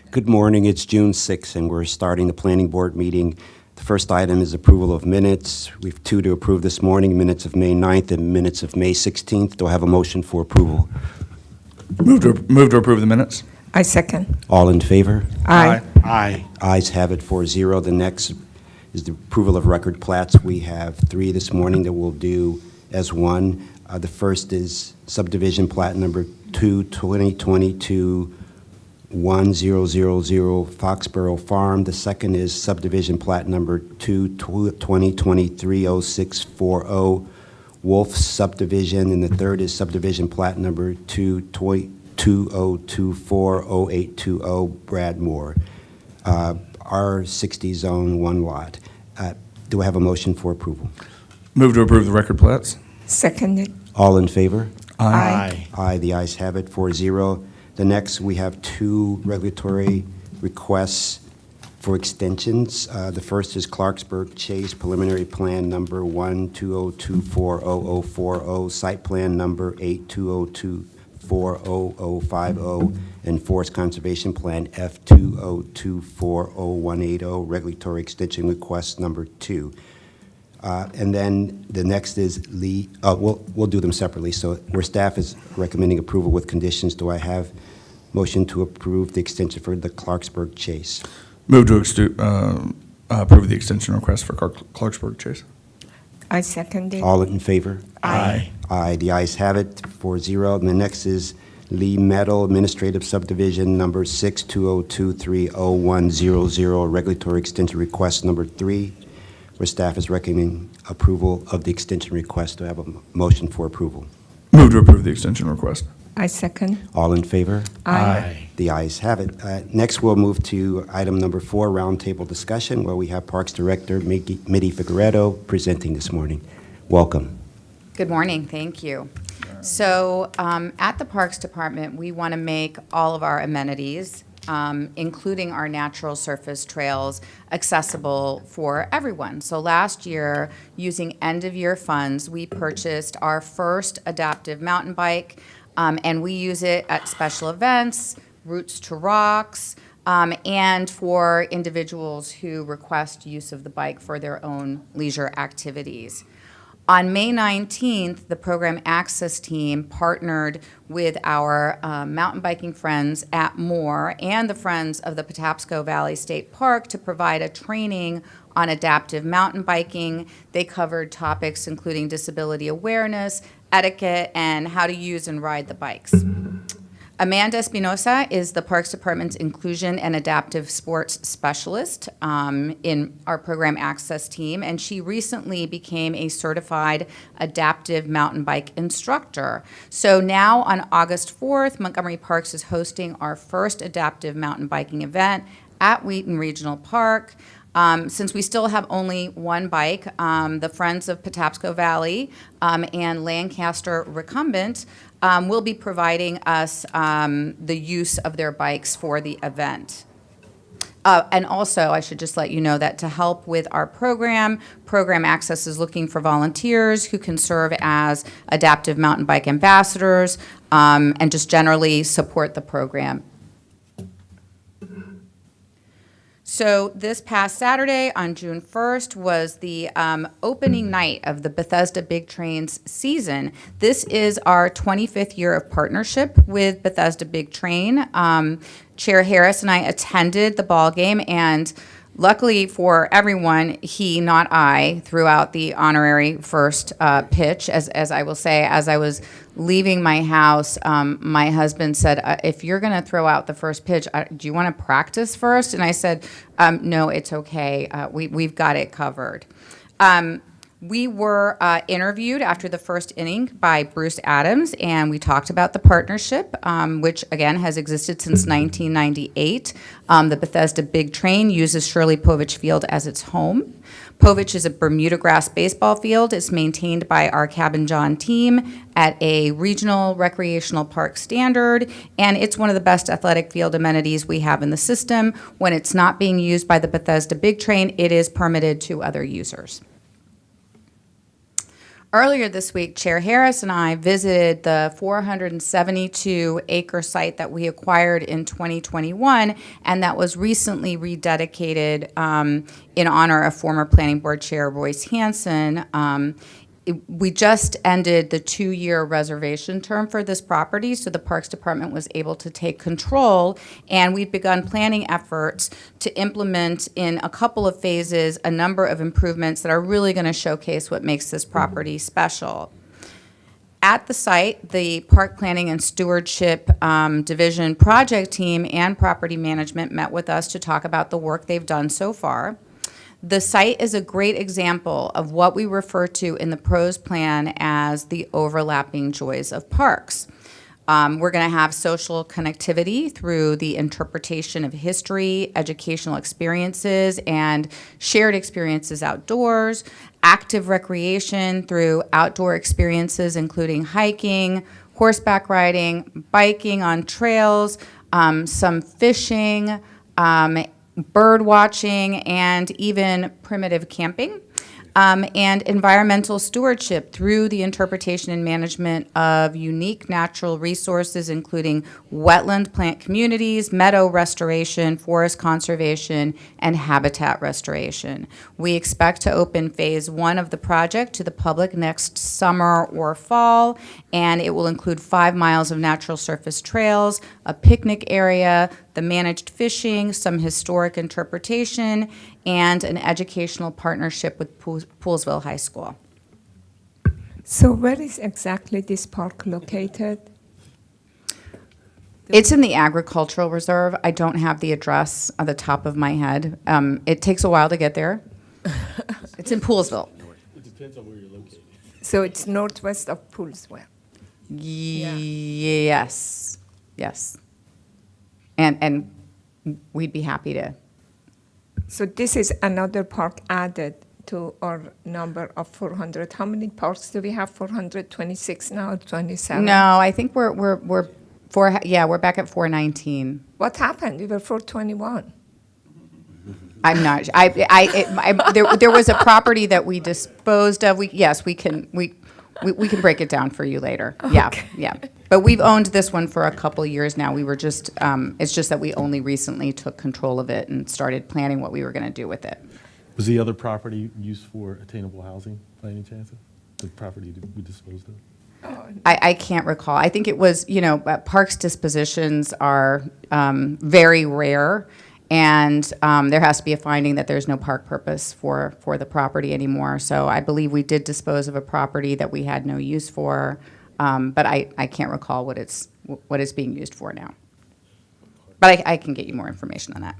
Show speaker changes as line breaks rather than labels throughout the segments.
Good morning. It's June 6th, and we're starting the planning board meeting. The first item is approval of minutes. We have two to approve this morning, minutes of May 9th and minutes of May 16th. Do I have a motion for approval?
Move to approve the minutes.
I second.
All in favor?
Aye.
Aye. Ayes have it 4-0. The next is the approval of record plats. We have three this morning that we'll do as one. The first is subdivision plat number 2, 2022 1000 Foxborough Farm. The second is subdivision plat number 2, 2023 0640 Wolf Subdivision. And the third is subdivision plat number 2, 2024 0820 Bradmore. R60 zone, one lot. Do I have a motion for approval?
Move to approve the record plats.
Seconded.
All in favor?
Aye.
Aye, the ayes have it, 4-0. The next, we have two regulatory requests for extensions. The first is Clarksburg Chase Preliminary Plan Number 120240040, Site Plan Number 82024050, and Forest Conservation Plan F20240180, Regulatory Extension Request Number 2. And then the next is we'll do them separately. So where staff is recommending approval with conditions, do I have motion to approve the extension for the Clarksburg Chase?
Move to approve the extension request for Clarksburg Chase.
I seconded.
All in favor?
Aye.
Aye, the ayes have it, 4-0. And the next is Lee Meadow Administrative Subdivision Number 620230100, Regulatory Extension Request Number 3. Where staff is recommending approval of the extension request. Do I have a motion for approval?
Move to approve the extension request.
I second.
All in favor?
Aye.
The ayes have it. Next, we'll move to item number 4, roundtable discussion, where we have Parks Director Mitty Figueredo presenting this morning. Welcome.
Good morning. Thank you. So at the Parks Department, we want to make all of our amenities, including our natural surface trails, accessible for everyone. So last year, using end-of-year funds, we purchased our first adaptive mountain bike, and we use it at special events, routes to rocks, and for individuals who request use of the bike for their own leisure activities. On May 19th, the program access team partnered with our mountain biking friends at Moore and the Friends of the Patapsco Valley State Park to provide a training on adaptive mountain biking. They covered topics including disability awareness, etiquette, and how to use and ride the bikes. Amanda Espinosa is the Parks Department's Inclusion and Adaptive Sports Specialist in our program access team, and she recently became a certified adaptive mountain bike instructor. So now on August 4th, Montgomery Parks is hosting our first adaptive mountain biking event at Wheaton Regional Park. Since we still have only one bike, the Friends of Patapsco Valley and Lancaster Recumbent will be providing us the use of their bikes for the event. And also, I should just let you know that to help with our program Access is looking for volunteers who can serve as adaptive mountain bike ambassadors and just generally support the program. So this past Saturday on June 1st was the opening night of the Bethesda Big Trains season. This is our 25th year of partnership with Bethesda Big Train. Chair Harris and I attended the ball game, and luckily for everyone, he, not I, threw out the honorary first pitch. As I will say, as I was leaving my house, my husband said, if you're going to throw out the first pitch, do you want to practice first? And I said, no, it's okay. We've got it covered. We were interviewed after the first inning by Bruce Adams, and we talked about the partnership, which, again, has existed since 1998. The Bethesda Big Train uses Shirley Povich Field as its home. Povich is a Bermuda grass baseball field. It's maintained by our Cabin John team at a regional recreational park standard, and it's one of the best athletic field amenities we have in the system. When it's not being used by the Bethesda Big Train, it is permitted to other users. Earlier this week, Chair Harris and I visited the 472-acre site that we acquired in 2021, and that was recently rededicated in honor of former Planning Board Chair Royce Hansen. We just ended the 2-year reservation term for this property, so the Parks Department was able to take control, and we've begun planning efforts to implement in a couple of phases a number of improvements that are really going to showcase what makes this property special. At the site, the Park Planning and Stewardship Division project team and property management met with us to talk about the work they've done so far. The site is a great example of what we refer to in the PROS plan as the overlapping joys of parks. We're going to have social connectivity through the interpretation of history, educational experiences, and shared experiences outdoors, active recreation through outdoor experiences including hiking, horseback riding, biking on trails, some fishing, bird watching, and even primitive camping, and environmental stewardship through the interpretation and management of unique natural resources, including wetland plant communities, meadow restoration, forest conservation, and habitat restoration. We expect to open phase 1 of the project to the public next summer or fall, and it will include 5 miles of natural surface trails, a picnic area, the managed fishing, some historic interpretation, and an educational partnership with Poolsville High School.
So where is exactly this park located?
It's in the agricultural reserve. I don't have the address on the top of my head. It takes a while to get there. It's in Poolsville.
It depends on where you're located.
So it's northwest of Poolsville.
Yes, yes. And we'd be happy to.
So this is another park added to our number of 400. How many parks do we have? 426 now, 27?
No, I think we're back at 419.
What happened? We were 421.
I'm not. There was a property that we disposed of. We can break it down for you later. Yeah, yeah. But we've owned this one for a couple of years now. We were just, it's just that we only recently took control of it and started planning what we were going to do with it.
Was the other property used for attainable housing by any chance? The property that we disposed of?
I can't recall. I think it was, parks dispositions are very rare, and there has to be a finding that there's no park purpose for the property anymore. So I believe we did dispose of a property that we had no use for, but I can't recall what it's being used for now. But I can get you more information on that.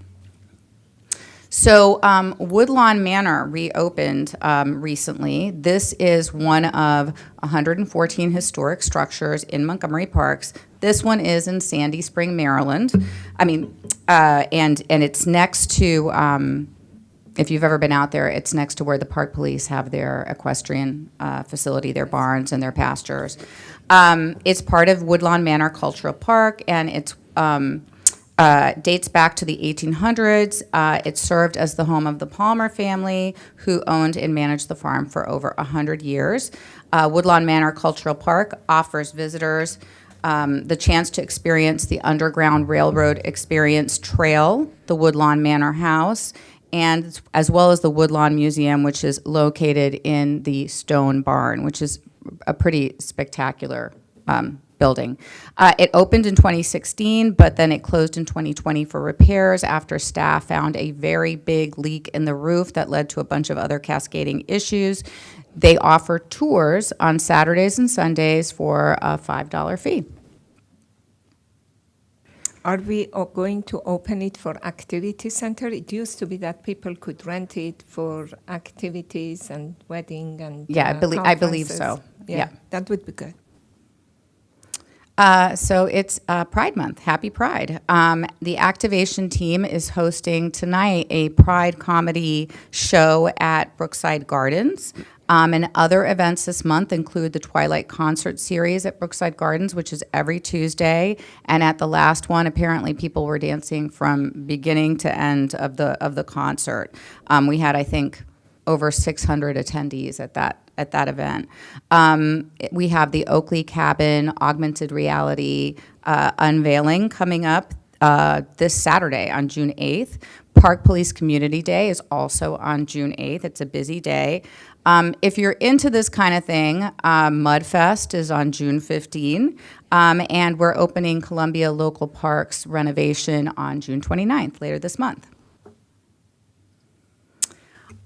So Woodlawn Manor reopened recently. This is one of 114 historic structures in Montgomery Parks. This one is in Sandy Spring, Maryland. And it's next to, if you've ever been out there, it's next to where the park police have their equestrian facility, their barns and their pastures. It's part of Woodlawn Manor Cultural Park, and it's dates back to the 1800s. It served as the home of the Palmer family, who owned and managed the farm for over 100 years. Woodlawn Manor Cultural Park offers visitors the chance to experience the Underground Railroad Experience Trail, the Woodlawn Manor House, and as well as the Woodlawn Museum, which is located in the Stone Barn, which is a pretty spectacular building. It opened in 2016, but then it closed in 2020 for repairs after staff found a very big leak in the roof that led to a bunch of other cascading issues. They offer tours on Saturdays and Sundays for a $5 fee.
Are we going to open it for activity center? It used to be that people could rent it for activities and wedding and
Yeah, I believe so.
conferences.
Yeah.
That would be good.
So it's Pride Month. Happy Pride. The activation team is hosting tonight a Pride comedy show at Brookside Gardens. And other events this month include the Twilight Concert Series at Brookside Gardens, which is every Tuesday. And at the last one, apparently people were dancing from beginning to end of the concert. We had, I think, over 600 attendees at that event. We have the Oakley Cabin augmented reality unveiling coming up this Saturday on June 8th. Park Police Community Day is also on June 8th. It's a busy day. If you're into this kind of thing, Mudfest is on June 15, and we're opening Columbia Local Parks renovation on June 29th, later this month.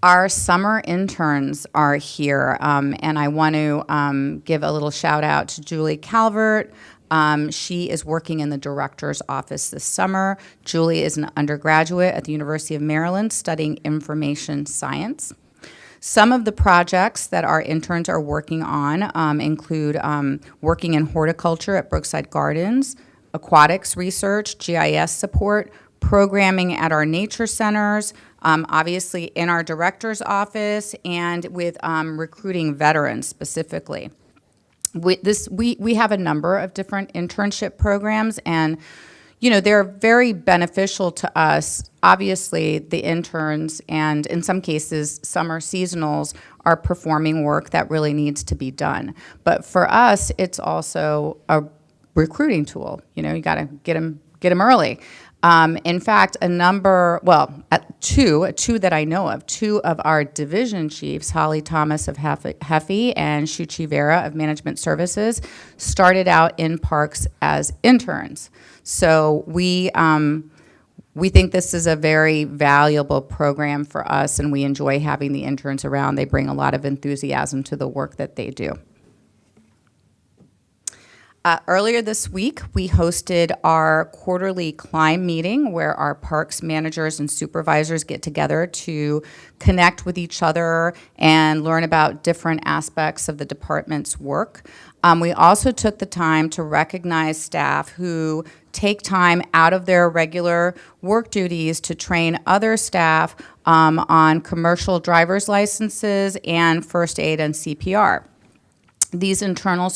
Our summer interns are here, and I want to give a little shout out to Julie Calvert. She is working in the director's office this summer. Julie is an undergraduate at the University of Maryland studying information science. Some of the projects that our interns are working on include working in horticulture at Brookside Gardens, aquatics research, GIS support, programming at our nature centers, obviously in our director's office, and with recruiting veterans specifically. We have a number of different internship programs, and they're very beneficial to us. Obviously, the interns, and in some cases, summer seasonals, are performing work that really needs to be done. But for us, it's also a recruiting tool. You got to get them early. In fact, two that I know of, two of our division chiefs, Holly Thomas of Heffy and Shuchi Vera of Management Services, started out in parks as interns. So we think this is a very valuable program for us, and we enjoy having the interns around. They bring a lot of enthusiasm to the work that they do. Earlier this week, we hosted our quarterly climb meeting where our parks managers and supervisors get together to connect with each other and learn about different aspects of the department's work. We also took the time to recognize staff who take time out of their regular work duties to train other staff on commercial driver's licenses and first aid and CPR. These internal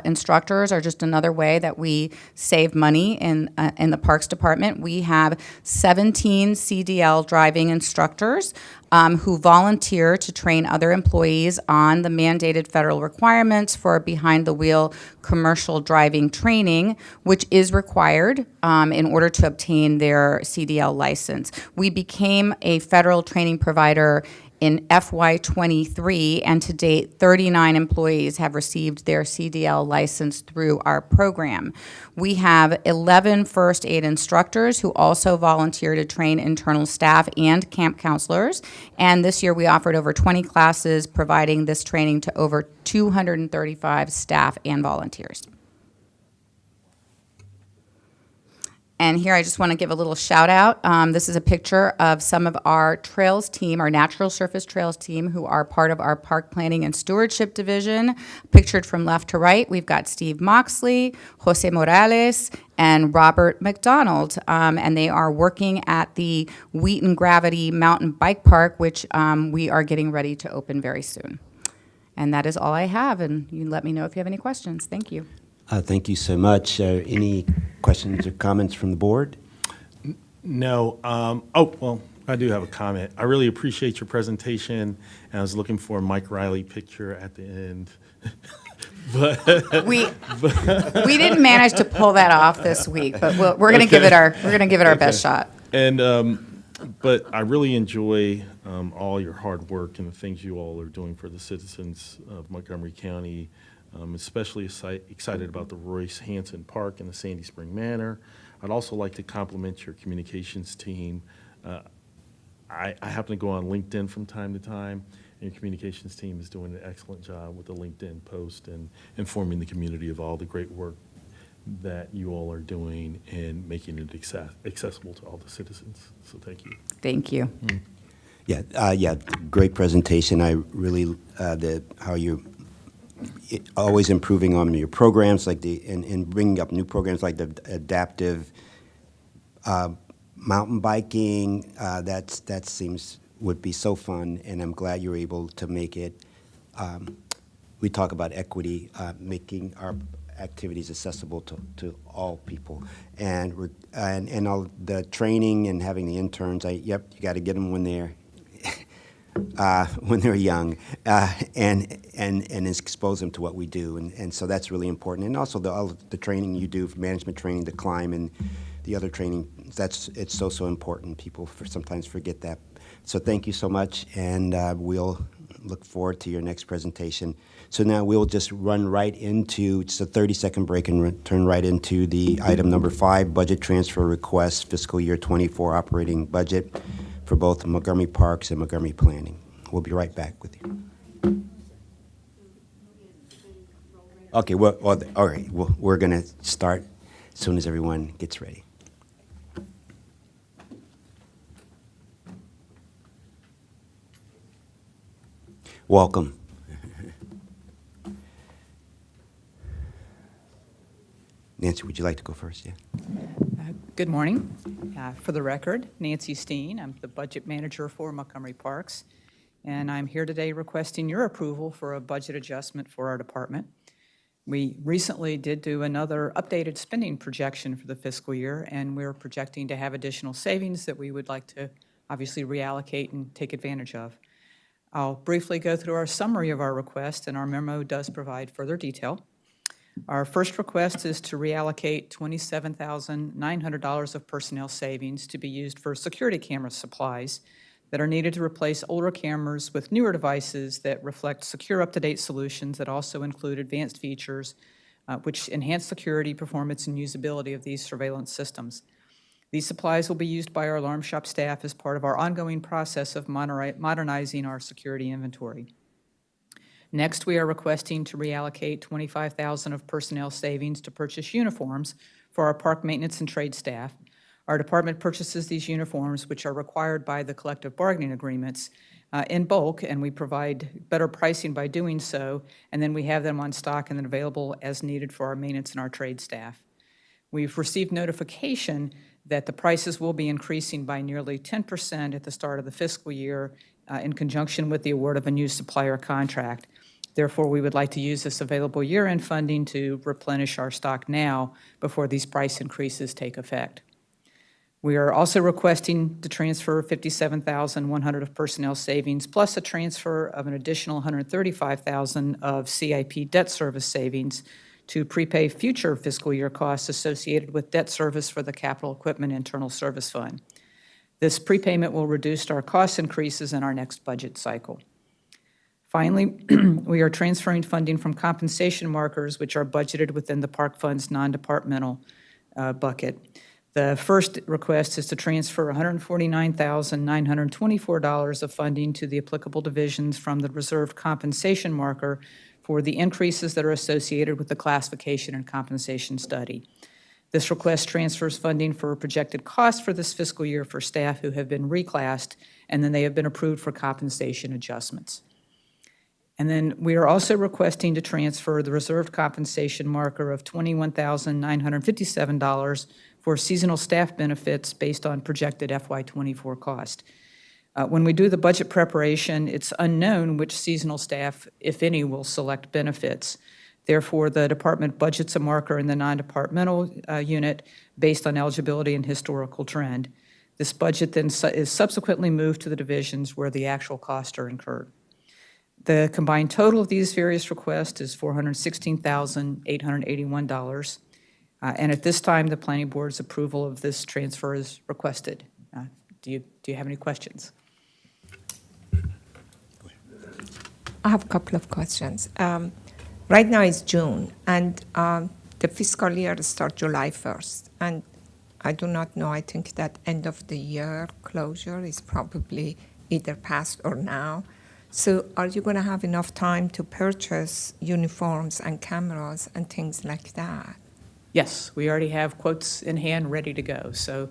instructors are just another way that we save money in the Parks Department. We have 17 CDL driving instructors who volunteer to train other employees on the mandated federal requirements for behind-the-wheel commercial driving training, which is required in order to obtain their CDL license. We became a federal training provider in FY23, and to date, 39 employees have received their CDL license through our program. We have 11 first aid instructors who also volunteer to train internal staff and camp counselors, and this year we offered over 20 classes, providing this training to over 235 staff and volunteers. And here I just want to give a little shout out. This is a picture of some of our trails team, our natural surface trails team, who are part of our park planning and stewardship division. Pictured from left to right, we've got Steve Moxley, Jose Morales, and Robert McDonald. And they are working at the Wheaton Gravity Mountain Bike Park, which we are getting ready to open very soon. And that is all I have, and you can let me know if you have any questions. Thank you.
Thank you so much. Any questions or comments from the board?
No. Well, I do have a comment. I really appreciate your presentation, and I was looking for a Mike Riley picture at the end. But
we didn't manage to pull that off this week, but we're going to give it our best shot.
And but I really enjoy all your hard work and the things you all are doing for the citizens of Montgomery County. Especially excited about the Royce Hanson Park and the Sandy Spring Manor. I'd also like to compliment your communications team. I happen to go on LinkedIn from time to time, and your communications team is doing an excellent job with the LinkedIn post and informing the community of all the great work that you all are doing and making it accessible to all the citizens. So thank you.
Thank you.
Yeah, great presentation. I really, how you always improving on your programs, like and bringing up new programs like the adaptive mountain biking. That would be so fun, and I'm glad you're able to make it. We talk about equity, making our activities accessible to all people, and all the training and having the interns. You got to get them when they're when they're young, and expose them to what we do. And so that's really important. And also all the training you do, management training, the climb, and the other training, it's so important. People sometimes forget that. So thank you so much, and we'll look forward to your next presentation. So now we'll just run right into, just a 30-second break, and turn right into the item number 5, budget transfer request, fiscal year 24 operating budget for both Montgomery Parks and Montgomery Planning. We'll be right back with you. Okay, well, all right, we're going to start as soon as everyone gets ready. Welcome. Nancy, would you like to go first? Yeah.
Good morning. For the record, Nancy Steen. I'm the budget manager for Montgomery Parks, and I'm here today requesting your approval for a budget adjustment for our department. We recently did do another updated spending projection for the fiscal year, and we're projecting to have additional savings that we would like to obviously reallocate and take advantage of. I'll briefly go through our summary of our request, and our memo does provide further detail. Our first request is to reallocate $27,900 of personnel savings to be used for security camera supplies that are needed to replace older cameras with newer devices that reflect secure, up-to-date solutions that also include advanced features which enhance security, performance, and usability of these surveillance systems. These supplies will be used by our alarm shop staff as part of our ongoing process of modernizing our security inventory. Next, we are requesting to reallocate $25,000 of personnel savings to purchase uniforms for our park maintenance and trade staff. Our department purchases these uniforms, which are required by the collective bargaining agreements, in bulk, and we provide better pricing by doing so, and then we have them on stock and then available as needed for our maintenance and our trade staff. We've received notification that the prices will be increasing by nearly 10% at the start of the fiscal year in conjunction with the award of a new supplier contract. Therefore, we would like to use this available year-end funding to replenish our stock now before these price increases take effect. We are also requesting to transfer $57,100 of personnel savings plus a transfer of an additional $135,000 of CIP debt service savings to prepay future fiscal year costs associated with debt service for the Capital Equipment Internal Service Fund. This prepayment will reduce our cost increases in our next budget cycle. Finally, we are transferring funding from compensation markers, which are budgeted within the Park Fund's non-departmental bucket. The first request is to transfer $149,924 of funding to the applicable divisions from the reserved compensation marker for the increases that are associated with the classification and compensation study. This request transfers funding for projected costs for this fiscal year for staff who have been reclassed, and then they have been approved for compensation adjustments. And then we are also requesting to transfer the reserved compensation marker of $21,957 for seasonal staff benefits based on projected FY24 cost. When we do the budget preparation, it's unknown which seasonal staff, if any, will select benefits. Therefore, the department budgets a marker in the non-departmental unit based on eligibility and historical trend. This budget then is subsequently moved to the divisions where the actual costs are incurred. The combined total of these various requests is $416,881. And at this time, the Planning Board's approval of this transfer is requested. Do you have any questions?
I have a couple of questions. Right now it's June, and the fiscal year starts July 1st. And I do not know, I think that end of the year closure is probably either past or now. So are you going to have enough time to purchase uniforms and cameras and things like that?
Yes, we already have quotes in hand ready to go. So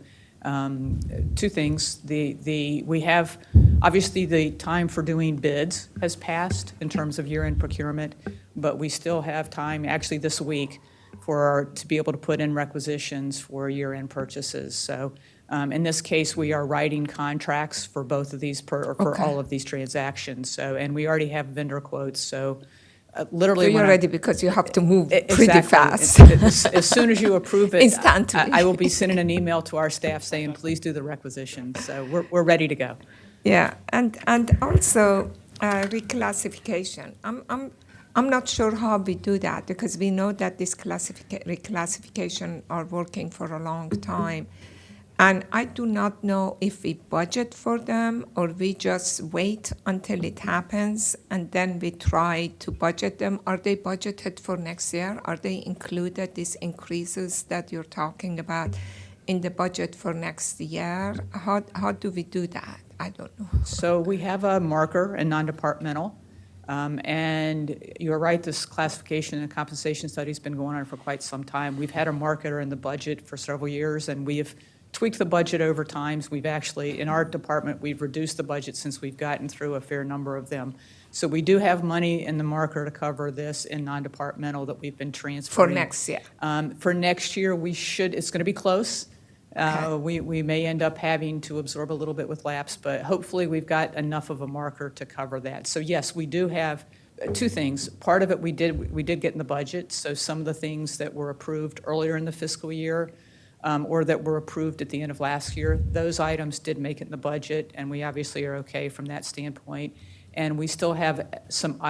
two things. We have, obviously the time for doing bids has passed in terms of year-end procurement, but we still have time, actually this week, to be able to put in requisitions for year-end purchases. So in this case, we are writing contracts for both of these, for all of these transactions. So, and we already have vendor quotes, so literally.
So you're ready because you have to move pretty
exactly.
fast.
As soon as you approve it,
Instantly.
I will be sending an email to our staff saying, please do the requisition. So we're ready to go.
Yeah, and also reclassification. I'm not sure how we do that because we know that this reclassification are working for a long time, and I do not know if we budget for them or we just wait until it happens and then we try to budget them. Are they budgeted for next year? Are they included, these increases that you're talking about, in the budget for next year? How do we do that? I don't know.
So we have a marker in non-departmental, and you're right, this classification and compensation study's been going on for quite some time. We've had a marker in the budget for several years, and we have tweaked the budget over times. We've actually, in our department, we've reduced the budget since we've gotten through a fair number of them. So we do have money in the marker to cover this in non-departmental that we've been transferring.
For next year?
For next year, it's going to be close.
Okay.
We may end up having to absorb a little bit with lapse, but hopefully we've got enough of a marker to cover that. So yes, we do have two things. Part of it we did get in the budget, so some of the things that were approved earlier in the fiscal year or that were approved at the end of last year, those items did make it in the budget, and we obviously are okay from that standpoint. And we still have some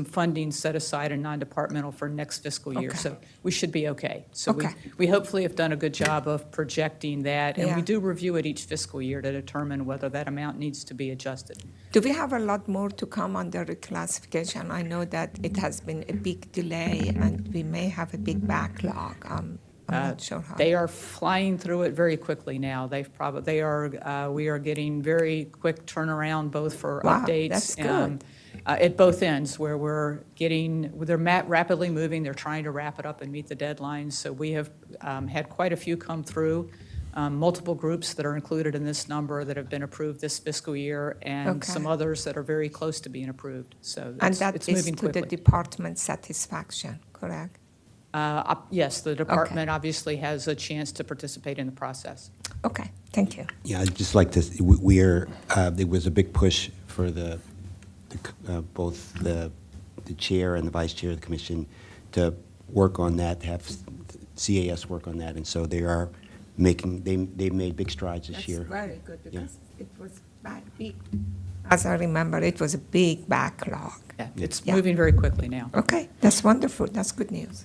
funding set aside in non-departmental for next fiscal year,
Okay.
so we should be okay. So
Okay.
we hopefully have done a good job of projecting that, and
Yeah.
we do review it each fiscal year to determine whether that amount needs to be adjusted.
Do we have a lot more to come on the reclassification? I know that it has been a big delay and we may have a big backlog. I'm not sure how.
They are flying through it very quickly now. We are getting very quick turnaround both for
Wow,
updates.
that's good.
At both ends, where they're rapidly moving, they're trying to wrap it up and meet the deadlines. So we have had quite a few come through, multiple groups that are included in this number that have been approved this fiscal year, and
Okay.
some others that are very close to being approved. So
And
it's
that is
moving
to the
quickly.
department's satisfaction, correct?
Yes, the department obviously has a chance to participate in the process.
Okay, thank you.
Yeah, I'd just like to, there was a big push for both the chair and the vice chair of the commission to work on that, to have CAS work on that, and so they made big strides this year.
That's very good
Yeah.
because it was big. As I remember, it was a big backlog.
Yeah, it's
Yeah.
moving very quickly now.
Okay, that's wonderful. That's good news.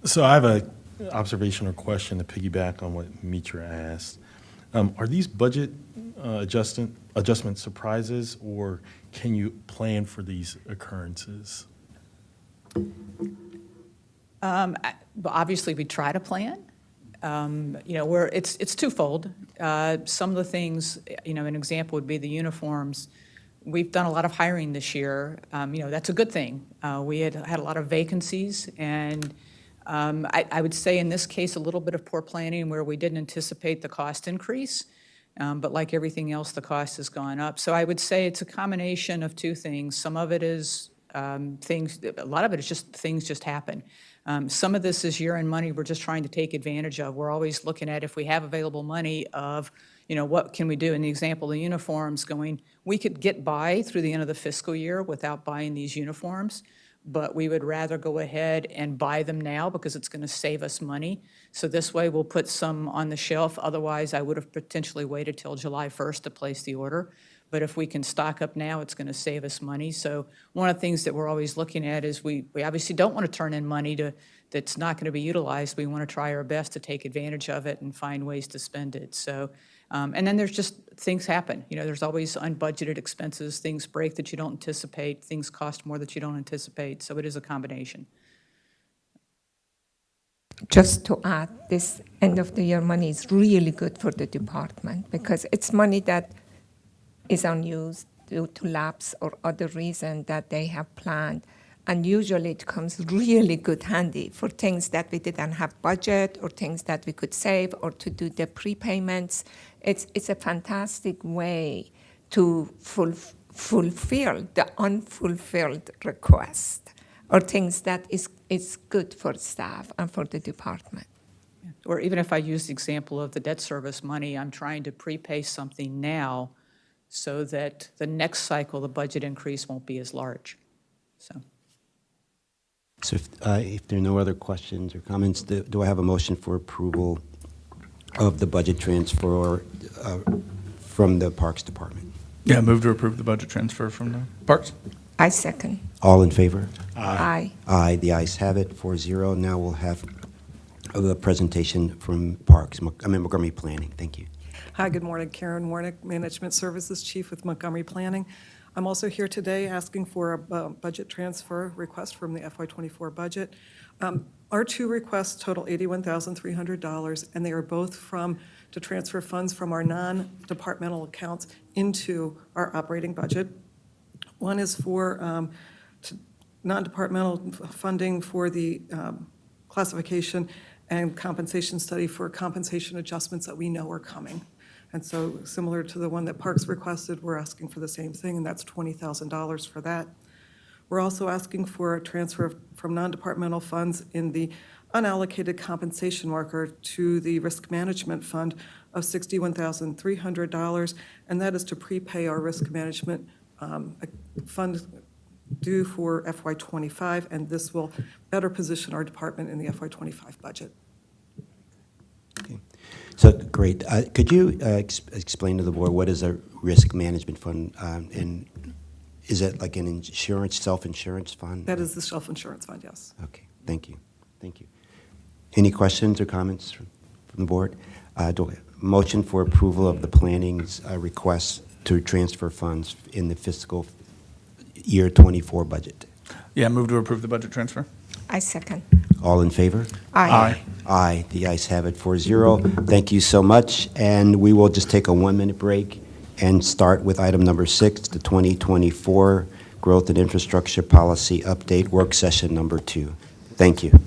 So I have a observation or question to piggyback on what Mitra asked. Are these budget adjustment surprises, or can you plan for these occurrences?
Obviously, we try to plan. It's twofold. Some of the things, an example would be the uniforms. We've done a lot of hiring this year. That's a good thing. We had a lot of vacancies, and I would say in this case, a little bit of poor planning where we didn't anticipate the cost increase. But like everything else, the cost has gone up. So I would say it's a combination of two things. Some of it is a lot of it is just things just happen. Some of this is year-end money we're just trying to take advantage of. We're always looking at if we have available money of, what can we do? In the example, the uniforms we could get by through the end of the fiscal year without buying these uniforms, but we would rather go ahead and buy them now because it's going to save us money. So this way we'll put some on the shelf. Otherwise, I would have potentially waited till July 1st to place the order. But if we can stock up now, it's going to save us money. So one of the things that we're always looking at is we obviously don't want to turn in money that's not going to be utilized. We want to try our best to take advantage of it and find ways to spend it. So, and then there's just things happen. There's always unbudgeted expenses. Things break that you don't anticipate. Things cost more that you don't anticipate. So it is a combination.
Just to add, this end of the year money is really good for the department because it's money that is unused due to lapse or other reason that they have planned. And usually it comes really good handy for things that we didn't have budget or things that we could save or to do the prepayments. It's a fantastic way to fulfill the unfulfilled request or things that is good for staff and for the department.
Or even if I use the example of the debt service money, I'm trying to prepay something now so that the next cycle, the budget increase won't be as large.
So if there are no other questions or comments, do I have a motion for approval of the budget transfer from the Parks Department?
Yeah, move to approve the budget transfer from the Parks.
I second.
All in favor?
Aye.
Aye, the ayes have it, 4-0. Now we'll have the presentation from Parks, Montgomery Planning. Thank you.
Hi, good morning. Karen Warnick, Management Services Chief with Montgomery Planning. I'm also here today asking for a budget transfer request from the FY24 budget. Our two requests total $81,300, and they are both to transfer funds from our non-departmental accounts into our operating budget. One is for non-departmental funding for the classification and compensation study for compensation adjustments that we know are coming. And so similar to the one that Parks requested, we're asking for the same thing, and that's $20,000 for that. We're also asking for a transfer from non-departmental funds in the unallocated compensation marker to the risk management fund of $61,300, and that is to prepay our risk management fund due for FY25, and this will better position our department in the FY25 budget.
Okay. So, great. Could you explain to the board what is a risk management fund, and is it like an insurance, self-insurance fund?
That is the self-insurance fund, yes.
Okay, thank you. Thank you. Any questions or comments from the board? Motion for approval of the planning's request to transfer funds in the fiscal year 24 budget.
Yeah, move to approve the budget transfer.
I second.
All in favor?
Aye.
Aye. The ayes have it, 4-0. Thank you so much, and we will just take a 1-minute break and start with item number 6, the 2024 Growth and Infrastructure Policy Update Work Session number 2. Thank you.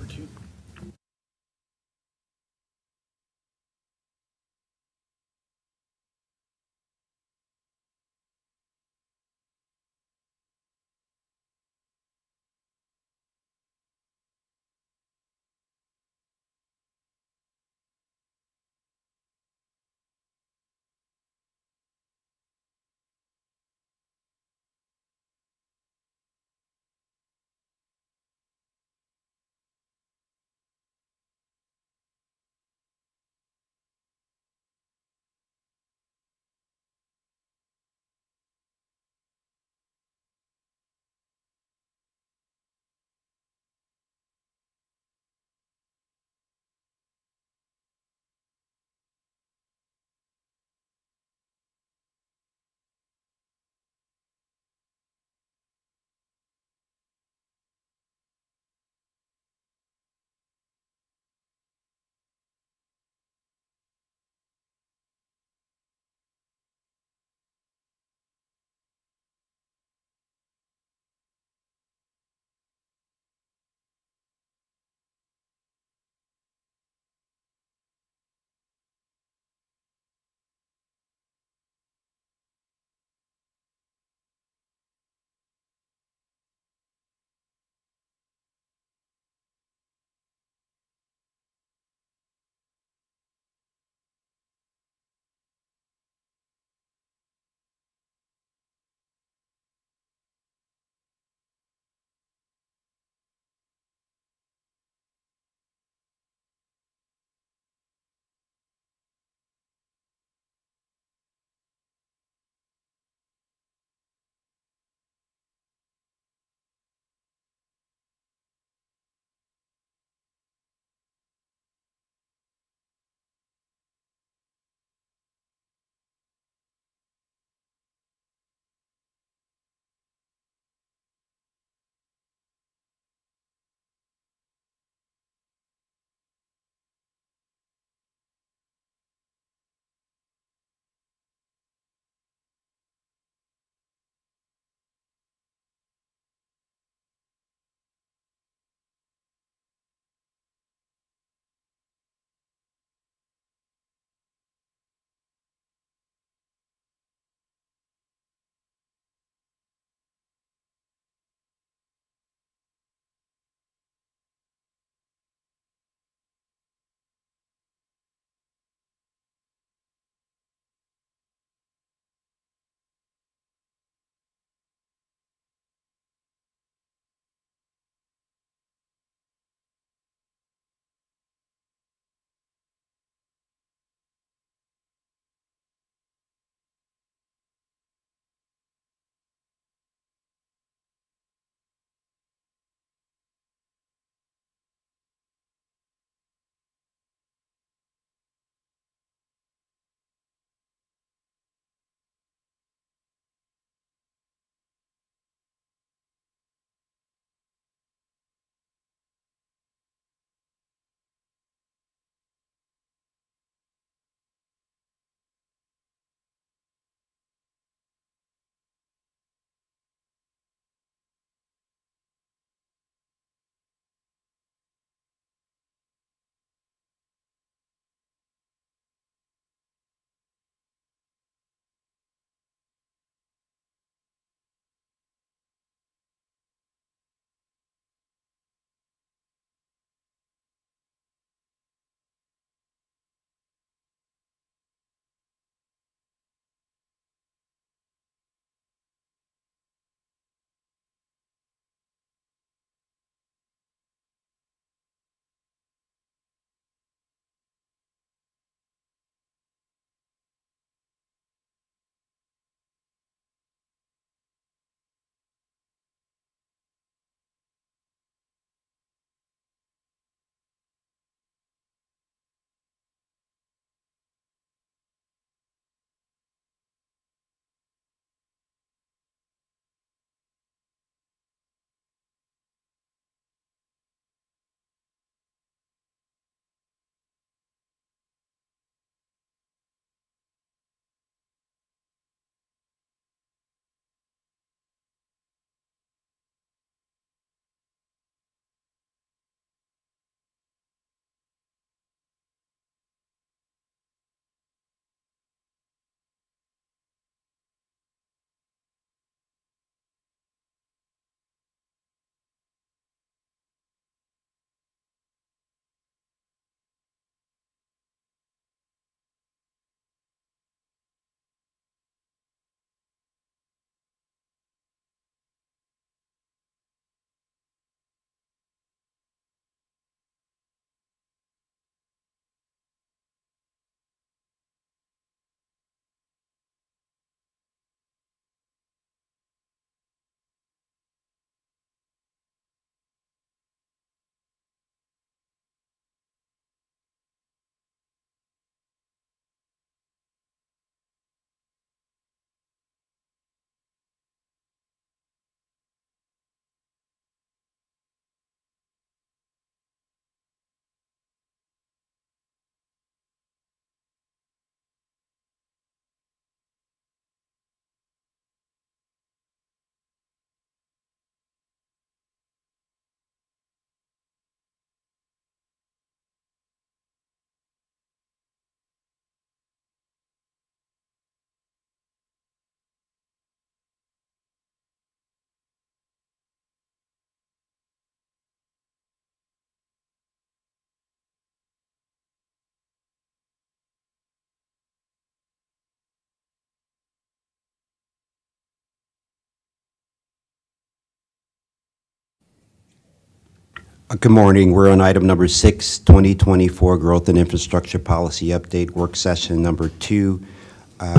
Good morning. We're on item number 6, 2024 Growth and Infrastructure Policy Update, work session number 2,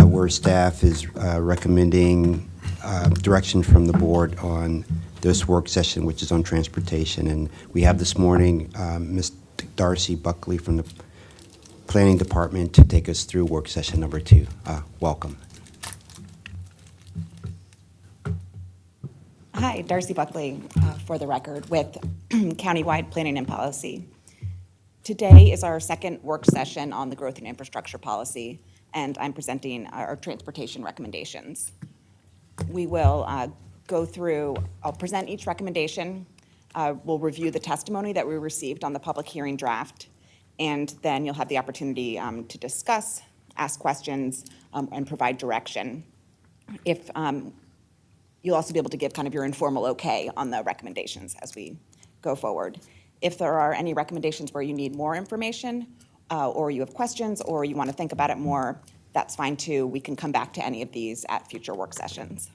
where staff is recommending direction from the board on this work session, which is on transportation. And we have this morning Ms. Darcy Buckley from the Planning Department to take us through work session number 2. Welcome.
Hi, Darcy Buckley, for the record, with Countywide Planning and Policy. Today is our second work session on the growth and infrastructure policy, and I'm presenting our transportation recommendations. We will go through, I'll present each recommendation, we'll review the testimony that we received on the public hearing draft, and then you'll have the opportunity to discuss, ask questions, and provide direction. If you'll also be able to give kind of your informal okay on the recommendations as we go forward. If there are any recommendations where you need more information, or you have questions, or you want to think about it more, that's fine too. We can come back to any of these at future work sessions.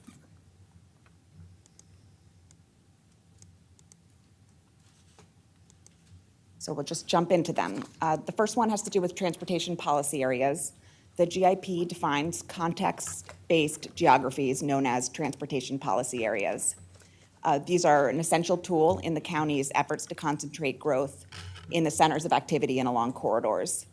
So we'll just jump into them. The first one has to do with transportation policy areas. The GIP defines context-based geographies known as transportation policy areas. These are an essential tool in the county's efforts to concentrate growth in the centers of activity and along corridors.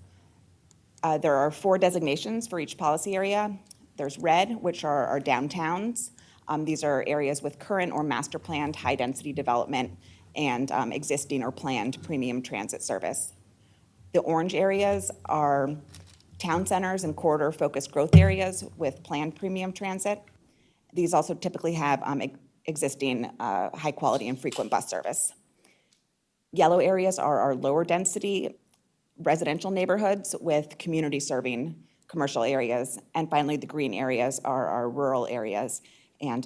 There are 4 designations for each policy area. There's red, which are our downtowns. These are areas with current or master planned high-density development and existing or planned premium transit service. The orange areas are town centers and corridor-focused growth areas with planned premium transit. These also typically have existing high-quality and frequent bus service. Yellow areas are our lower-density residential neighborhoods with community-serving commercial areas. And finally, the green areas are our rural areas and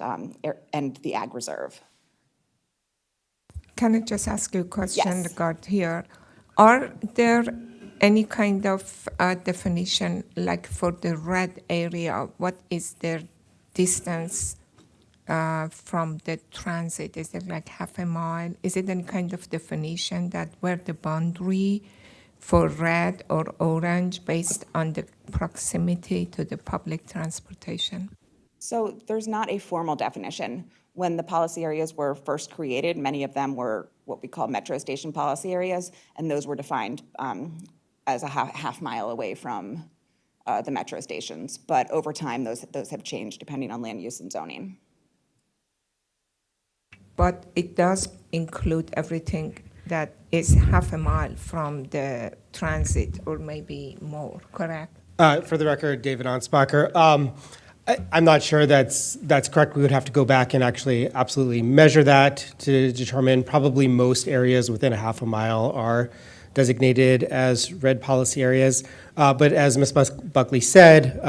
the ag reserve.
Can I just ask you a question
Yes.
regarding here? Are there any kind of definition, like for the red area, what is their distance from the transit? Is it like half a mile? Is it any kind of definition that where the boundary for red or orange based on the proximity to the public transportation?
So there's not a formal definition. When the policy areas were first created, many of them were what we call metro station policy areas, and those were defined as a half mile away from the metro stations. But over time, those have changed depending on land use and zoning.
But it does include everything that is half a mile from the transit or maybe more, correct?
For the record, David Anspacher. I'm not sure that's correct. We would have to go back and actually absolutely measure that to determine. Probably most areas within a half a mile are designated as red policy areas. But as Ms. Buckley said,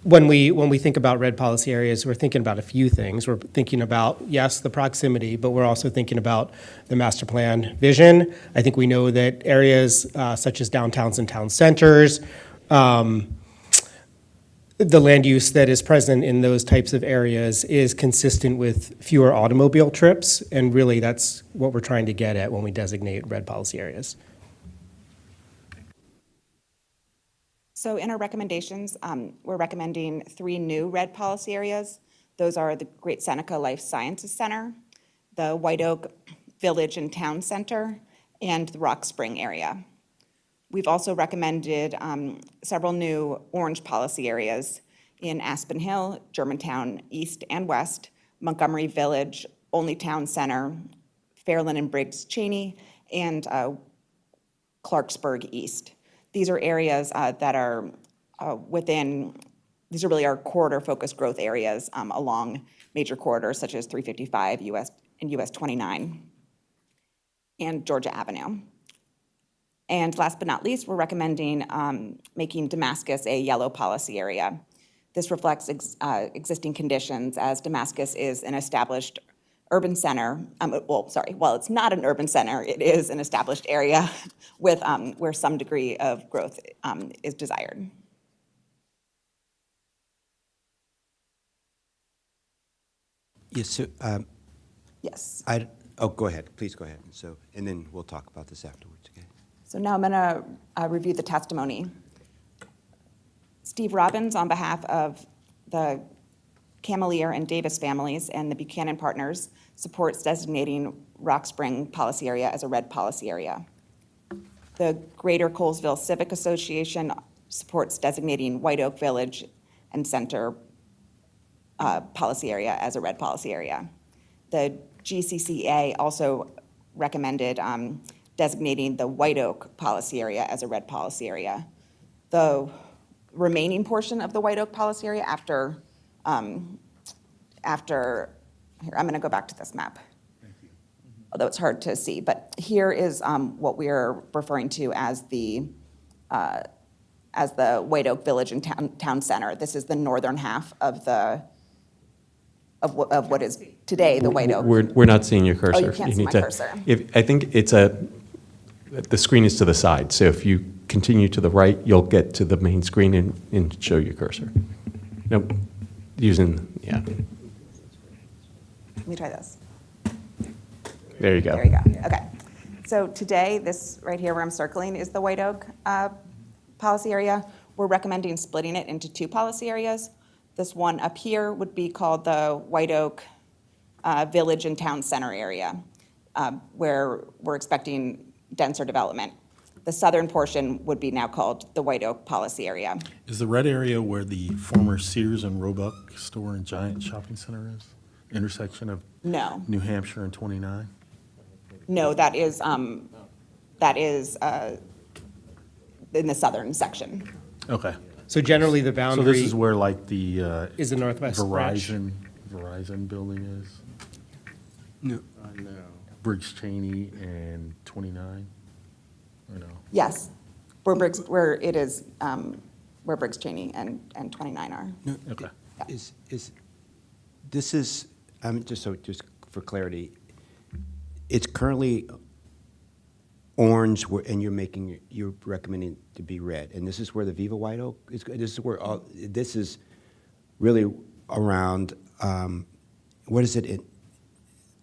when we think about red policy areas, we're thinking about a few things. We're thinking about, yes, the proximity, but we're also thinking about the master plan vision. I think we know that areas such as downtowns and town centers, the land use that is present in those types of areas is consistent with fewer automobile trips, and really that's what we're trying to get at when we designate red policy areas.
So in our recommendations, we're recommending 3 new red policy areas. Those are the Great Seneca Life Sciences Center, the White Oak Village and Town Center, and the Rock Spring area. We've also recommended several new orange policy areas in Aspen Hill, Germantown East and West, Montgomery Village, Olney Town Center, Fairland and Briggs Cheney, and Clarksburg East. These are areas that are these are really our corridor-focused growth areas along major corridors such as 355 and US 29 and Georgia Avenue. And last but not least, we're recommending making Damascus a yellow policy area. This reflects existing conditions as Damascus is an established urban center. While it's not an urban center, it is an established area with where some degree of growth is desired.
Yes, so,
Yes.
Oh, go ahead, please go ahead. So, and then we'll talk about this afterwards, okay?
So now I'm going to review the testimony. Steve Robbins, on behalf of the Camelier and Davis families and the Buchanan partners, supports designating Rock Spring Policy Area as a red policy area. The Greater Colesville Civic Association supports designating White Oak Village and Center policy area as a red policy area. The GCCA also recommended designating the White Oak policy area as a red policy area. The remaining portion of the White Oak policy area here, I'm going to go back to this map. Although it's hard to see, but here is what we are referring to as the White Oak Village and Town Center. This is the northern half of what is today the White Oak.
We're not seeing your cursor.
Oh, you can't see
need
my
to-
cursor.
I think the screen is to the side, so if you continue to the right, you'll get to the main screen and show your cursor. Nope, yeah,
Let me try this.
there you go.
There you go. Okay. So today, this right here where I'm circling is the White Oak policy area. We're recommending splitting it into two policy areas. This one up here would be called the White Oak Village and Town Center area, where we're expecting denser development. The southern portion would be now called the White Oak policy area.
Is the red area where the former Sears and Roebuck store and Giant Shopping Center is? Intersection of
No,
New Hampshire and 29?
no, that is in the southern section.
Okay.
So generally, the
So
boundary
this is where like the
is the northwest branch.
Verizon building is?
No.
Briggs Cheney and 29? Or no?
Yes, where Briggs Cheney and 29 are.
No,
Okay.
This is, just for clarity, it's currently orange, and you're recommending to be red, and this is where the Viva White Oak is. This is really around. What is it?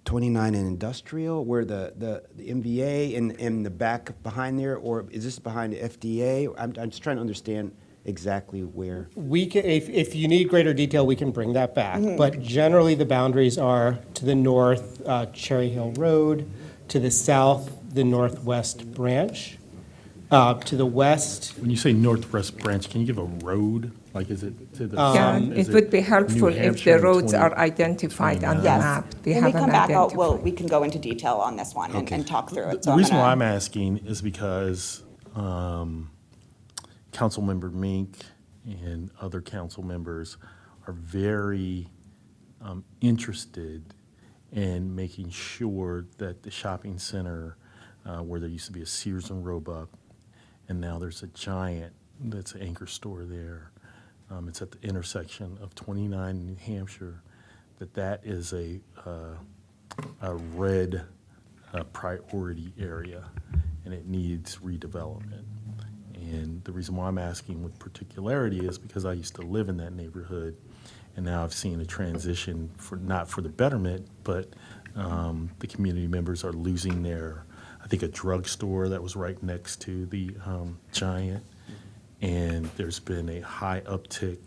29 and industrial, where the MVA and the back behind there, or is this behind the FDA? I'm just trying to understand exactly where.
We can, if you need greater detail, we can bring that back. But generally, the boundaries are to the north, Cherry Hill Road, to the south, the northwest branch, to the west.
When you say northwest branch, can you give a road? Like, is it to the?
Yeah,
is
it would be helpful
New
if
Hampshire
the
and
roads
20
are identified on the
Yes.
map. We
When we
haven't
come back,
identified.
we can go into detail on this one and talk through it.
The reason why I'm asking is because Councilmember Mink and other council members are very interested in making sure that the shopping center, where there used to be a Sears and Roebuck, and now there's a Giant that's an anchor store there. It's at the intersection of 29 and New Hampshire, that is a red priority area, and it needs redevelopment. And the reason why I'm asking with particularity is because I used to live in that neighborhood, and now I've seen a transition not for the betterment, but the community members are losing I think a drugstore that was right next to the Giant, and there's been a high uptick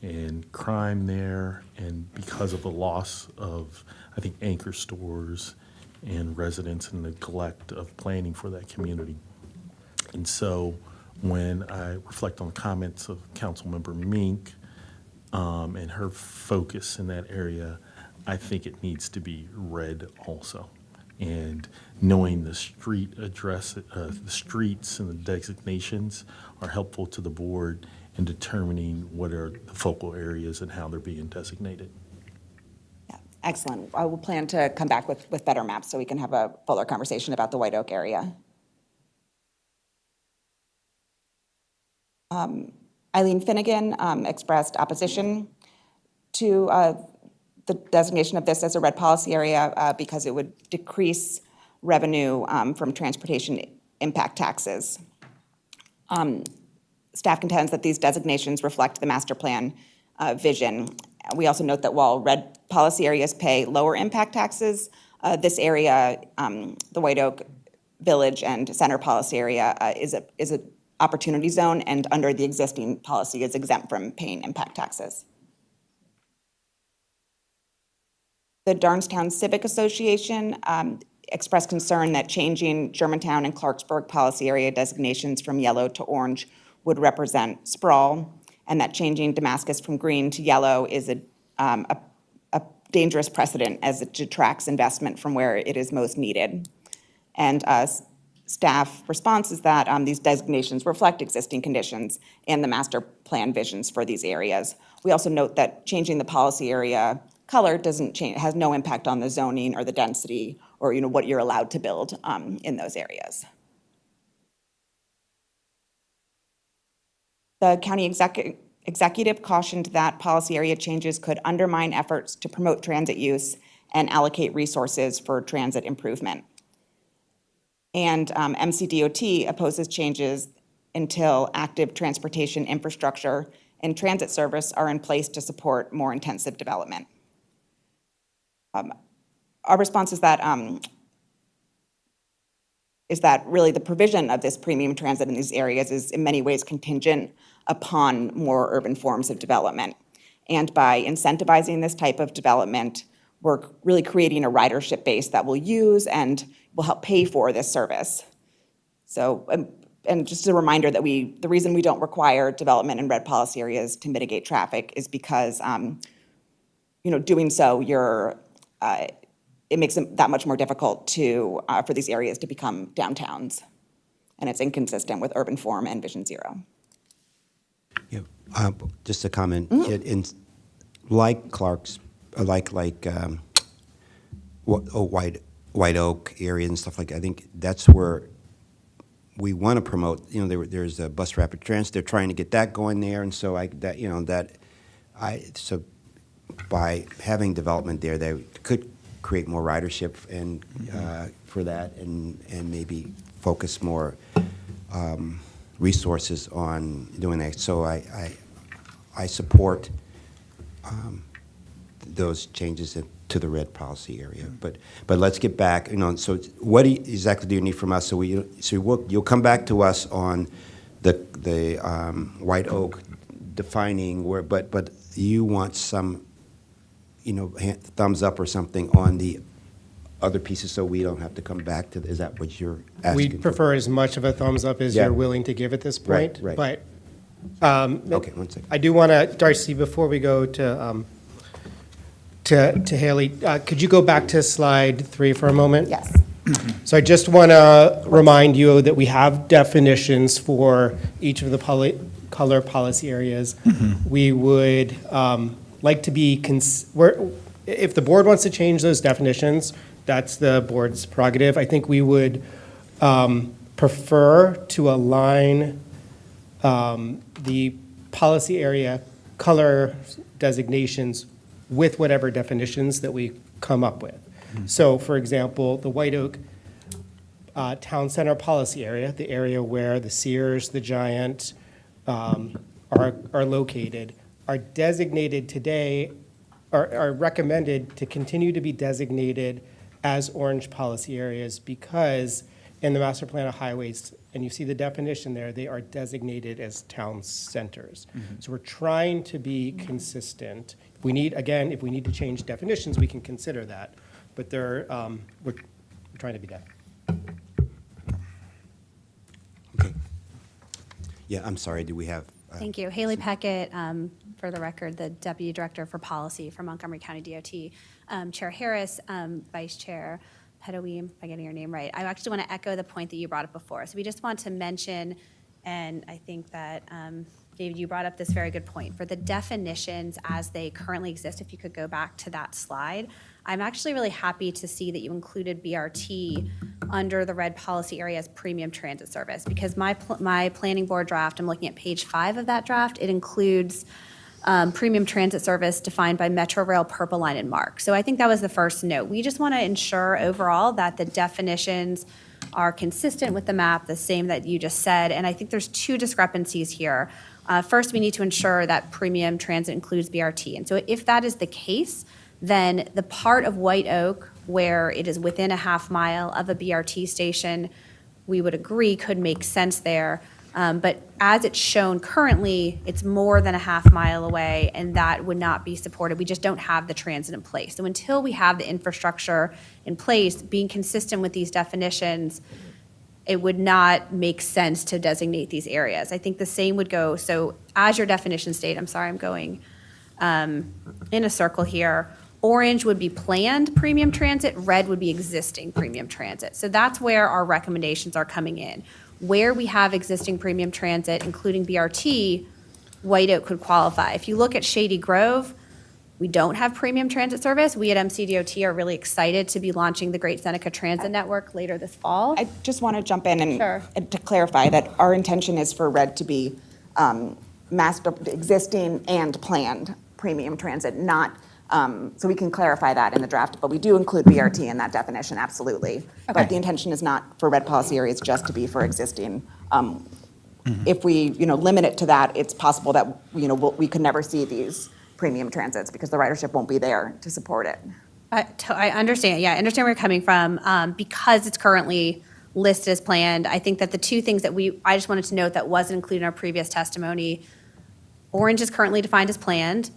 in crime there, and because of the loss of, I think, anchor stores and residents and neglect of planning for that community. And so when I reflect on the comments of Councilmember Mink and her focus in that area, I think it needs to be red also. And knowing the street address, the streets and the designations are helpful to the board in determining what are the focal areas and how they're being designated.
Yeah, excellent. I will plan to come back with better maps so we can have a fuller conversation about the White Oak area. Eileen Finnegan expressed opposition to the designation of this as a red policy area because it would decrease revenue from transportation impact taxes. Staff contends that these designations reflect the master plan vision. We also note that while red policy areas pay lower impact taxes, This area, the White Oak Village and Center Policy Area is a opportunity zone, and under the existing policy is exempt from paying impact taxes. The Darnestown Civic Association expressed concern that changing Germantown and Clarksburg policy area designations from yellow to orange would represent sprawl, and that changing Damascus from green to yellow is a dangerous precedent as it detracts investment from where it is most needed. And staff response is that these designations reflect existing conditions and the master plan visions for these areas. We also note that changing the policy area color doesn't change, has no impact on the zoning or the density or what you're allowed to build in those areas. The county executive cautioned that policy area changes could undermine efforts to promote transit use and allocate resources for transit improvement. And MCDOT opposes changes until active transportation infrastructure and transit service are in place to support more intensive development. Our response is that really the provision of this premium transit in these areas is in many ways contingent upon more urban forms of development. And by incentivizing this type of development, we're really creating a ridership base that will use and will help pay for this service. So, and just a reminder that the reason we don't require development in red policy areas to mitigate traffic is because, doing so, it makes it that much more difficult for these areas to become downtowns. And it's inconsistent with urban form and Vision Zero.
Yeah, just a comment. Like Clark's, White Oak area and stuff like that, I think that's where we want to promote. There's a bus rapid transit. They're trying to get that going there, and so so by having development there, they could create more ridership and for that, and maybe focus more resources on doing that. So I support those changes to the red policy area. But let's get back. So what exactly do you need from us? So you'll come back to us on the White Oak defining where, but you want some thumbs up or something on the other pieces, so we don't have to come back to. Is that what you're asking?
We'd prefer as much of a thumbs up as you're willing to give at this point.
Right.
But
okay, 1 second.
I do want to, Darcy, before we go to Haley, could you go back to slide 3 for a moment?
Yes.
So I just want to remind you that we have definitions for each of the color policy areas. We would like to be, if the board wants to change those definitions, that's the board's prerogative. I think we would prefer to align the policy area color designations with whatever definitions that we come up with. So, for example, the White Oak Town Center policy area, the area where the Sears, the Giant are located, are designated today, are recommended to continue to be designated as orange policy areas because in the master plan of highways, and you see the definition there, they are designated as town centers. So we're trying to be consistent. If we need to change definitions, we can consider that. But we're trying to be that.
Okay. Yeah, I'm sorry. Do we have?
Thank you. Haley Peckett, for the record, the Deputy Director for Policy for Montgomery County DOT. Chair Harris, Vice Chair Pedowi, if I'm getting your name right. I actually want to echo the point that you brought up before. So we just want to mention, and I think that, David, you brought up this very good point. For the definitions as they currently exist, if you could go back to that slide, I'm actually really happy to see that you included BRT under the red policy area as premium transit service, because my planning board draft, I'm looking at page 5 of that draft, it includes premium transit service defined by Metro Rail, Purple Line, and MARC. So I think that was the first note. We just want to ensure overall that the definitions are consistent with the map, the same that you just said, and I think there's 2 discrepancies here. First, we need to ensure that premium transit includes BRT, and so if that is the case, then the part of White Oak where it is within a half mile of a BRT station, we would agree could make sense there. But as it's shown currently, it's more than a half mile away, and that would not be supported. We just don't have the transit in place. So until we have the infrastructure in place, being consistent with these definitions, it would not make sense to designate these areas. I think the same would go, so as your definition state, I'm sorry, I'm going in a circle here. Orange would be planned premium transit, red would be existing premium transit. So that's where our recommendations are coming in. Where we have existing premium transit, including BRT, White Oak could qualify. If you look at Shady Grove, we don't have premium transit service. We at MCDOT are really excited to be launching the Great Seneca Transit Network later this fall.
I just want to jump in
Sure.
and to clarify that our intention is for red to be existing and planned premium transit, not, so we can clarify that in the draft, but we do include BRT in that definition, absolutely. But the intention is not for red policy areas just to be for existing. If we, limit it to that, it's possible that, we could never see these premium transits because the ridership won't be there to support it.
I understand, yeah, I understand where you're coming from. Because it's currently listed as planned, I think that the two things that I just wanted to note that wasn't included in our previous testimony, orange is currently defined as planned.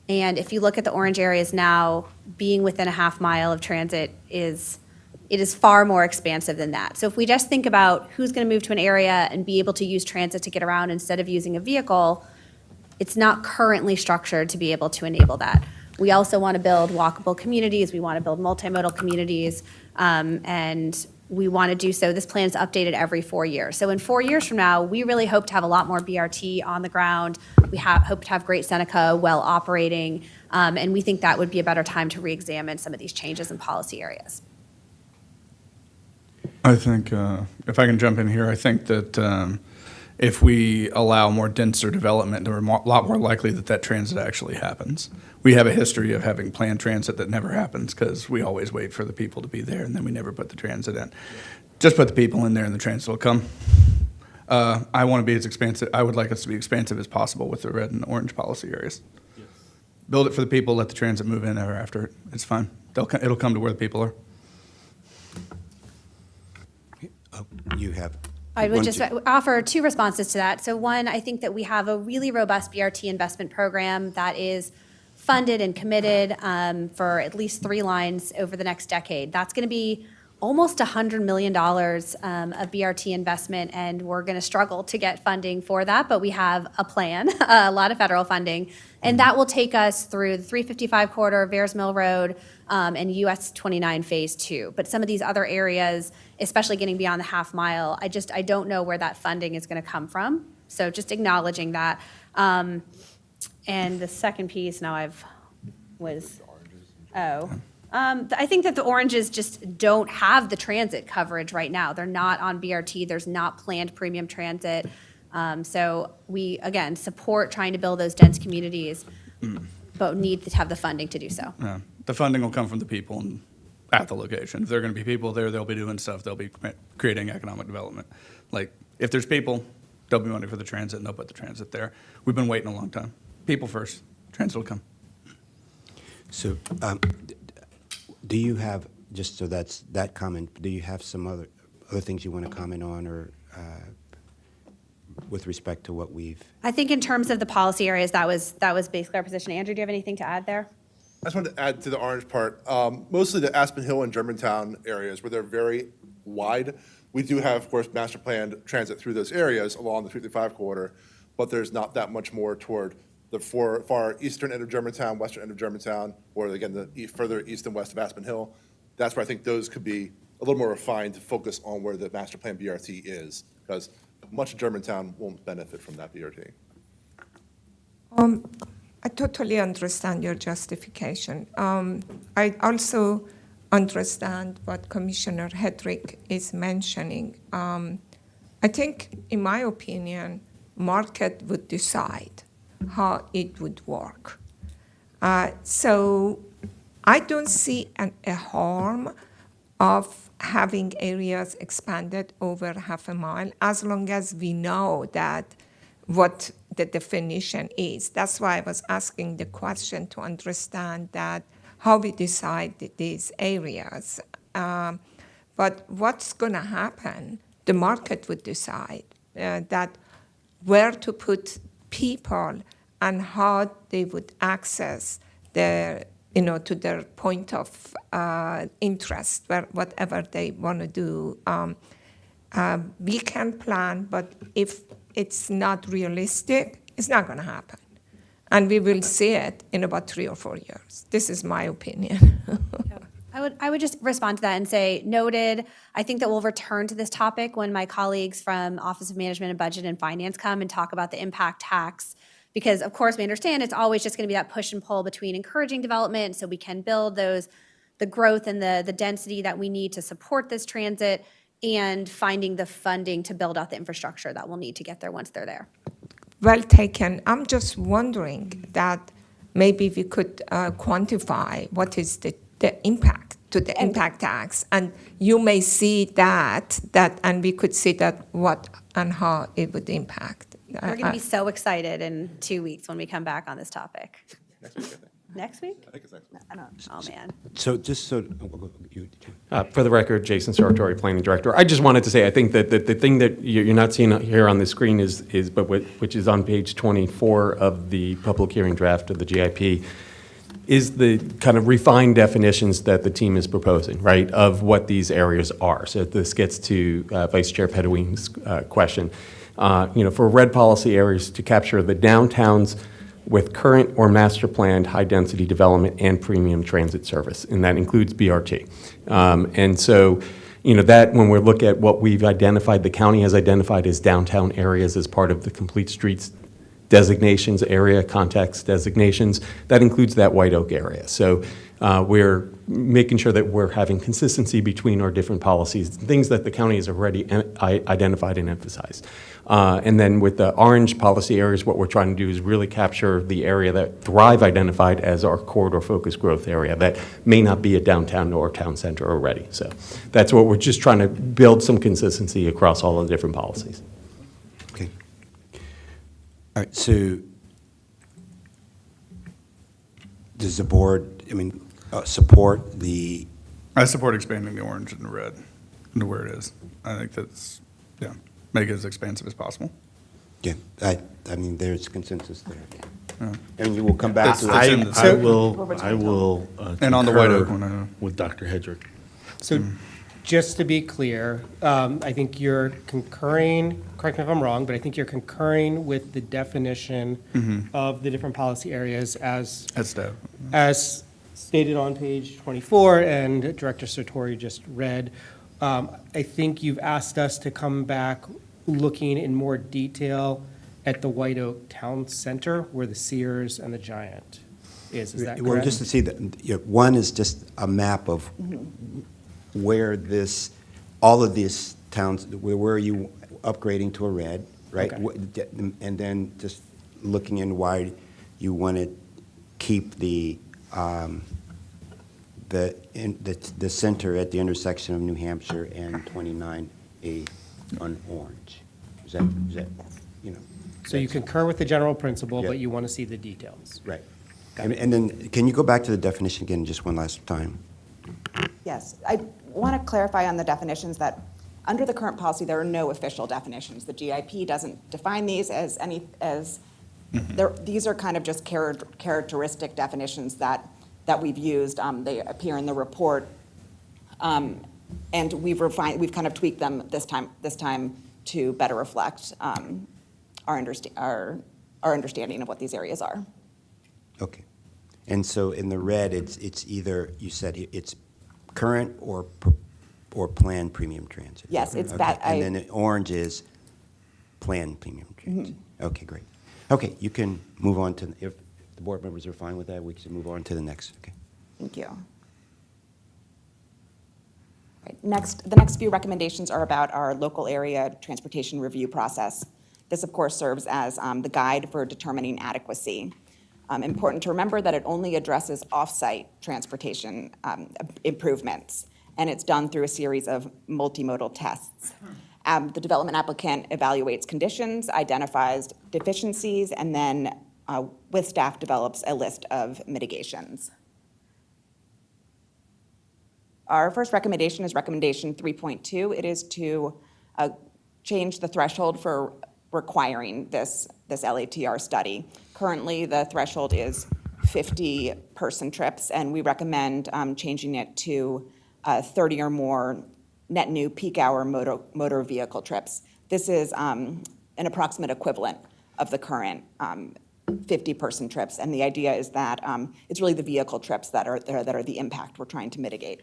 And if you look at the orange areas now, being within a half mile of transit it is far more expansive than that. So if we just think about who's going to move to an area and be able to use transit to get around instead of using a vehicle, it's not currently structured to be able to enable that. We also want to build walkable communities. We want to build multimodal communities. And we want to do so. This plan is updated every 4 years. So in 4 years from now, we really hope to have a lot more BRT on the ground. We hope to have Great Seneca well operating. And we think that would be a better time to reexamine some of these changes in policy areas.
I think, if I can jump in here, I think that if we allow more denser development, we're a lot more likely that transit actually happens. We have a history of having planned transit that never happens because we always wait for the people to be there and then we never put the transit in. Just put the people in there and the transit will come. I want to be as expansive. I would like us to be expansive as possible with the red and orange policy areas.
Yes.
Build it for the people, let the transit move in ever after it. It's fine. It'll come to where the people are.
You have.
I would
one,
just
two-
offer two responses to that. So one, I think that we have a really robust BRT investment program that is funded and committed for at least 3 lines over the next decade. That's going to be almost $100 million of BRT investment, and we're going to struggle to get funding for that, but we have a plan, a lot of federal funding, and that will take us through the 355 corridor, Bears Mill Road, and US 29 Phase 2. But some of these other areas, especially getting beyond the half mile, I don't know where that funding is going to come from. So just acknowledging that. And the second piece, I think that the oranges just don't have the transit coverage right now. They're not on BRT. There's not planned premium transit. So we, again, support trying to build those dense communities, but need to have the funding to do so.
Yeah. The funding will come from the people at the location. If there are going to be people there, they'll be doing stuff. They'll be creating economic development. Like, if there's people, there'll be money for the transit, and they'll put the transit there. We've been waiting a long time. People first. Transit will come.
So, do you have, just so that's that comment, do you have some other things you want to comment on or with respect to what we've?
I think in terms of the policy areas, that was basically our position. Andrew, do you have anything to add there?
I just wanted to add to the orange part, mostly the Aspen Hill and Germantown areas where they're very wide. We do have, of course, master planned transit through those areas along the 355 corridor, but there's not that much more toward the far eastern end of Germantown, western end of Germantown, or again, the further east and west of Aspen Hill. That's where I think those could be a little more refined to focus on where the master plan BRT is, because much of Germantown won't benefit from that BRT.
I totally understand your justification. I also understand what Commissioner Hedrick is mentioning. I think, in my opinion, market would decide how it would work. So I don't see a harm of having areas expanded over half a mile as long as we know that what the definition is. That's why I was asking the question to understand that how we decide these areas. But what's going to happen? The market would decide that where to put people and how they would access their, to their point of interest, whatever they want to do. We can plan, but if it's not realistic, it's not going to happen. And we will see it in about 3 or 4 years. This is my opinion.
I would just respond to that and say, noted. I think that we'll return to this topic when my colleagues from Office of Management and Budget and Finance come and talk about the impact tax. Because of course we understand it's always just going to be that push and pull between encouraging development so we can build the growth and the density that we need to support this transit and finding the funding to build out the infrastructure that we'll need to get there once they're there.
Well taken. I'm just wondering that maybe we could quantify what is the impact to the impact tax, and you may see that, and we could see that what and how it would impact.
We're going to be so excited in 2 weeks when we come back on this topic.
Next week, I think.
Next week?
I think it's next week.
I don't, oh, man.
So just so,
For the record, Jason Sartori, Planning Director. I just wanted to say, I think that the thing that you're not seeing here on the screen which is on page 24 of the public hearing draft of the GIP, is the kind of refined definitions that the team is proposing, right, of what these areas are. So this gets to Vice Chair Pedoween's question. For red policy areas to capture the downtowns with current or master planned high-density development and premium transit service, and that includes BRT. And so, that when we look at what we've identified, the county has identified as downtown areas as part of the complete streets designations, area context designations, that includes that White Oak area. So we're making sure that we're having consistency between our different policies, things that the county has already identified and emphasized. And then with the orange policy areas, what we're trying to do is really capture the area that Thrive identified as our corridor focused growth area that may not be a downtown or town center already. So that's what we're just trying to build some consistency across all of the different policies.
okay. All right, so does the board, support the,
I support expanding the orange and the red into where it is. I think that's, make it as expansive as possible.
yeah, there's consensus there. And you will come back to
That's
it.
in the-
I will
And on the White Oak
concur
one, I know.
with Dr. Hedrick.
So just to be clear, I think you're concurring, correct me if I'm wrong, but I think you're concurring with the definition of the different policy areas as stated on page 24 and Director Sartori just read. I think you've asked us to come back looking in more detail at the White Oak Town Center where the Sears and the Giant is that correct?
Well, just to see that, one is just a map of where all of these towns, where are you upgrading to a red, right?
Okay.
And then just looking in why you want to keep the center at the intersection of New Hampshire and 29A on Orange. Is that,
So you concur with the general principle,
Yeah.
but you want to see the details.
right. And then, can you go back to the definition again just one last time?
Yes, I want to clarify on the definitions that under the current policy, there are no official definitions. The GIP doesn't define these as these are kind of just characteristic definitions that we've used. They appear in the report, and we've kind of tweaked them this time to better reflect our understanding of what these areas are.
Okay. And so in the red, it's either, you said it's current or planned premium transit?
Yes, it's
Okay.
that.
And then the orange is planned premium transit? Okay, great. Okay, you can move on to, if the board members are fine with that, we can move on to the next. Okay.
Thank you. Right, the next few recommendations are about our local area transportation review process. This, of course, serves as the guide for determining adequacy. Important to remember that it only addresses off-site transportation improvements, and it's done through a series of multimodal tests. The development applicant evaluates conditions, identifies deficiencies, and then with staff develops a list of mitigations. our first recommendation is recommendation 3.2. It is to change the threshold for requiring this LATR study. Currently, the threshold is 50 person trips, and we recommend changing it to 30 or more net new peak hour motor vehicle trips. This is an approximate equivalent of the current 50 person trips, and the idea is that it's really the vehicle trips that are the impact we're trying to mitigate.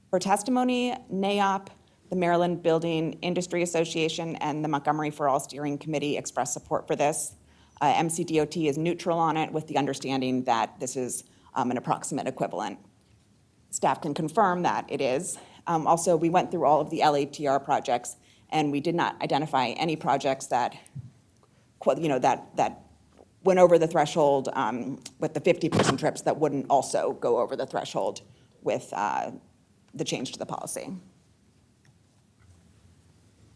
For testimony, NAOP, the Maryland Building Industry Association, and the Montgomery for All Steering Committee expressed support for this. MCDOT is neutral on it with the understanding that this is an approximate equivalent. Staff can confirm that it is. Also, we went through all of the LATR projects, and we did not identify any projects that, that went over the threshold with the 50-person trips that wouldn't also go over the threshold with the change to the policy.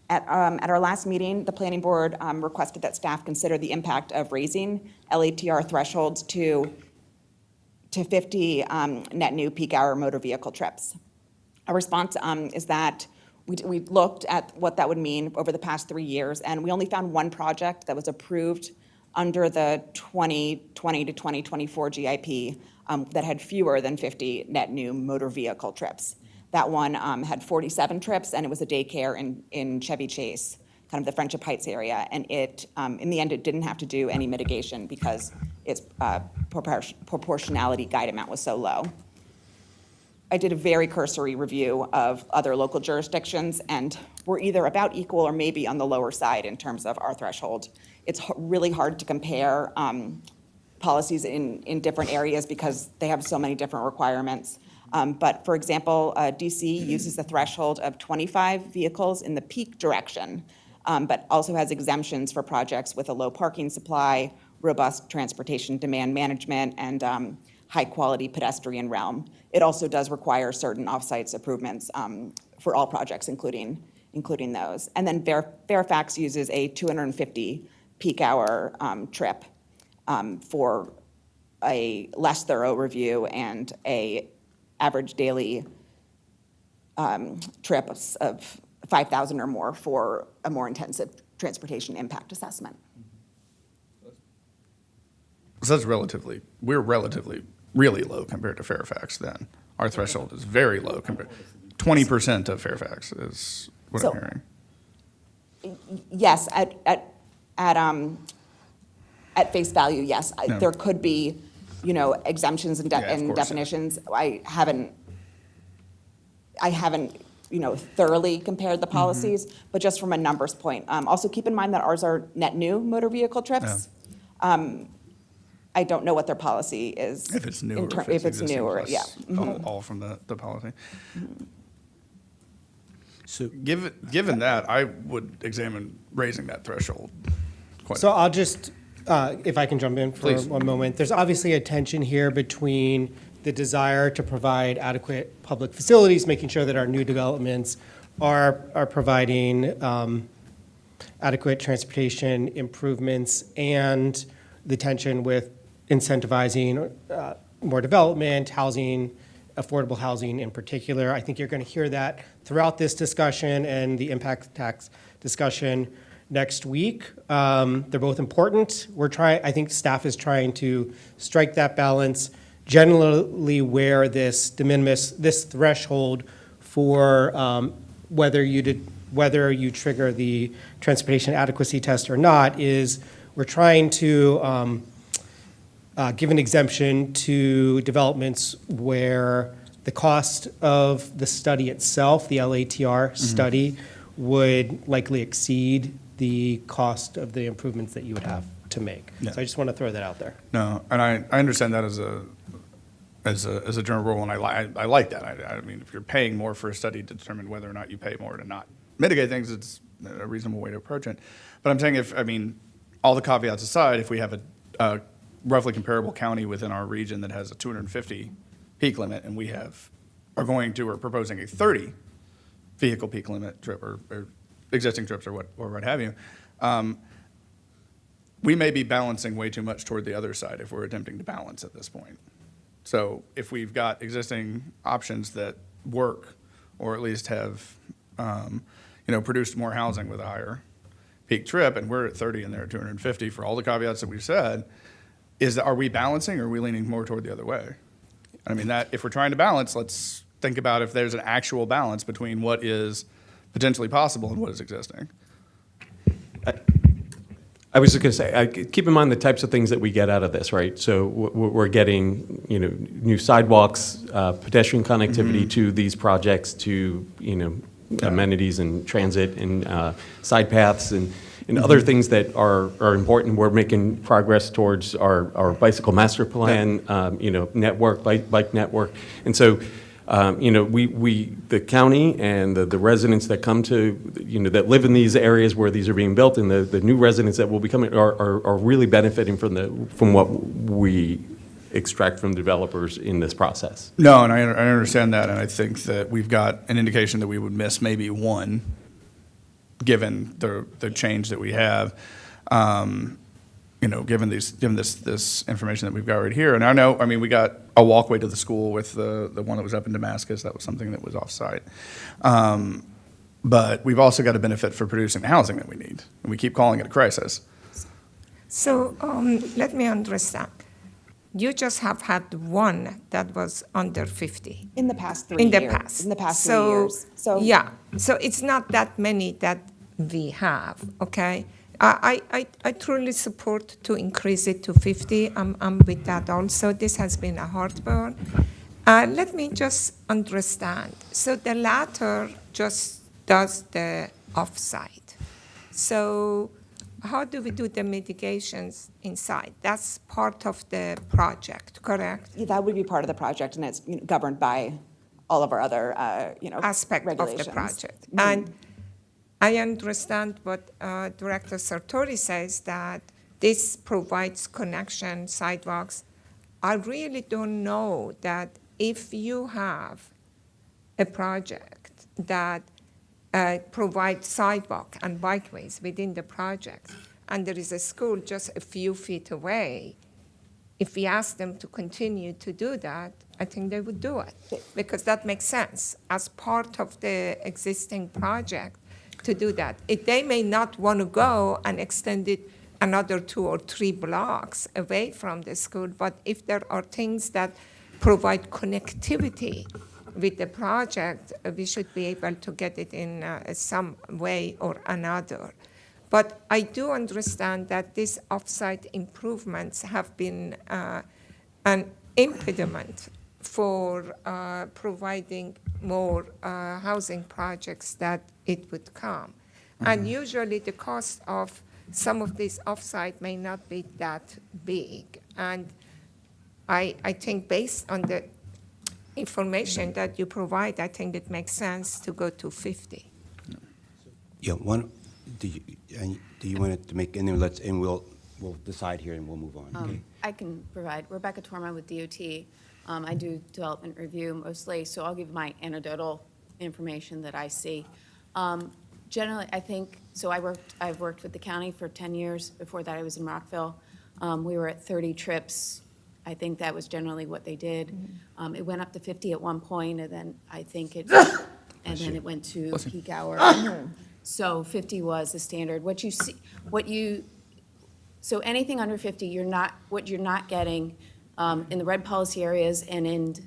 At our last meeting, the planning board requested that staff consider the impact of raising LATR thresholds to 50 net new peak hour motor vehicle trips. Our response is that we looked at what that would mean over the past 3 years, and we only found one project that was approved under the 2020 to 2024 GIP that had fewer than 50 net new motor vehicle trips. That one had 47 trips, and it was a daycare in Chevy Chase, kind of the Friendship Heights area, and it, in the end, it didn't have to do any mitigation because its proportionality guide amount was so low. I did a very cursory review of other local jurisdictions, and we're either about equal or maybe on the lower side in terms of our threshold. It's really hard to compare policies in different areas because they have so many different requirements. But for example, DC uses the threshold of 25 vehicles in the peak direction, but also has exemptions for projects with a low parking supply, robust transportation demand management, and high-quality pedestrian realm. It also does require certain off-site improvements for all projects, including those. And then Fairfax uses a 250 peak hour trip for a less thorough review and a average daily trip of 5,000 or more for a more intensive transportation impact assessment.
So that's we're relatively really low compared to Fairfax then. Our threshold is very low compared, 20% of Fairfax is what I'm hearing.
Yes, at face value, yes.
No.
There could be, exemptions and
Yeah, of course, yeah.
definitions. I haven't, thoroughly compared the policies, but just from a numbers point. Also, keep in mind that ours are net new motor vehicle trips. I don't know what their policy is.
If it's new or
if it's new or,
plus
yeah.
all from the policy.
So,
Given that, I would examine raising that threshold.
So I'll just, if I can jump in for
Please.
one moment. There's obviously a tension here between the desire to provide adequate public facilities, making sure that our new developments are providing adequate transportation improvements, and the tension with incentivizing more development, housing, affordable housing in particular. I think you're going to hear that throughout this discussion and the impact tax discussion next week. They're both important. I think staff is trying to strike that balance, generally where this de minimis, this threshold for whether you trigger the transportation adequacy test or not is, we're trying to give an exemption to developments where the cost of the study itself, the LATR study, would likely exceed the cost of the improvements that you would have to make.
Yeah.
So I just want to throw that out there.
No, and I understand that as a general rule, and I like that. I mean, if you're paying more for a study to determine whether or not you pay more to not mitigate things, it's a reasonable way to approach it. But I'm saying all the caveats aside, if we have a roughly comparable county within our region that has a 250 peak limit, and we are proposing a 30 vehicle peak limit trip or existing trips or what have you, we may be balancing way too much toward the other side if we're attempting to balance at this point. So if we've got existing options that work, or at least have, produced more housing with a higher peak trip, and we're at 30 and they're at 250 for all the caveats that we've said, are we balancing, or are we leaning more toward the other way? I mean, that, if we're trying to balance, let's think about if there's an actual balance between what is potentially possible and what is existing.
I was just going to say, keep in mind the types of things that we get out of this, right? So we're getting, new sidewalks, pedestrian connectivity to these projects, to, amenities and transit and side paths and other things that are important. We're making progress towards our bicycle master plan, network, bike network. And so, the county and the residents that come to, that live in these areas where these are being built, and the new residents that will be coming are really benefiting from what we extract from developers in this process.
No, and I understand that, and I think that we've got an indication that we would miss maybe one, given the change that we have, given this information that we've got right here. And I mean, we got a walkway to the school with the one that was up in Damascus. That was something that was off-site. But we've also got a benefit for producing the housing that we need, and we keep calling it a crisis.
So let me understand. You just have had one that was under 50.
In the past 3
In
years.
the past.
In the past 3
So,
years. So
yeah, so it's not that many that we have, okay? I truly support to increase it to 50. I'm with that also. This has been a heartburn. Let me just understand. So the latter just does the offsite. So how do we do the mitigations inside? That's part of the project, correct?
yeah, that would be part of the project, and it's governed by all of our other,
Aspect of
regulations.
the project. And I understand what Director Sartori says, that this provides connection, sidewalks. I really don't know that if you have a project that provides sidewalk and bikeways within the project, and there is a school just a few feet away, if we ask them to continue to do that, I think they would do it, because that makes sense as part of the existing project to do that. They may not want to go and extend it another 2 or 3 blocks away from the school, but if there are things that provide connectivity with the project, we should be able to get it in some way or another. But I do understand that these offsite improvements have been an impediment for providing more housing projects that it would come. And usually the cost of some of these offsite may not be that big. And I think based on the information that you provide, I think it makes sense to go to 50.
Yeah, do you want to make, and then we'll decide here and we'll move on, okay?
I can provide. Rebecca Torma with DOT. I do development review mostly, so I'll give my anecdotal information that I see. Generally, I think, so I've worked with the county for 10 years. Before that, I was in Rockville. We were at 30 trips. I think that was generally what they did. It went up to 50 at one point, and then I think and then it went to peak hour. So 50 was the standard. So anything under 50, what you're not getting in the red policy areas and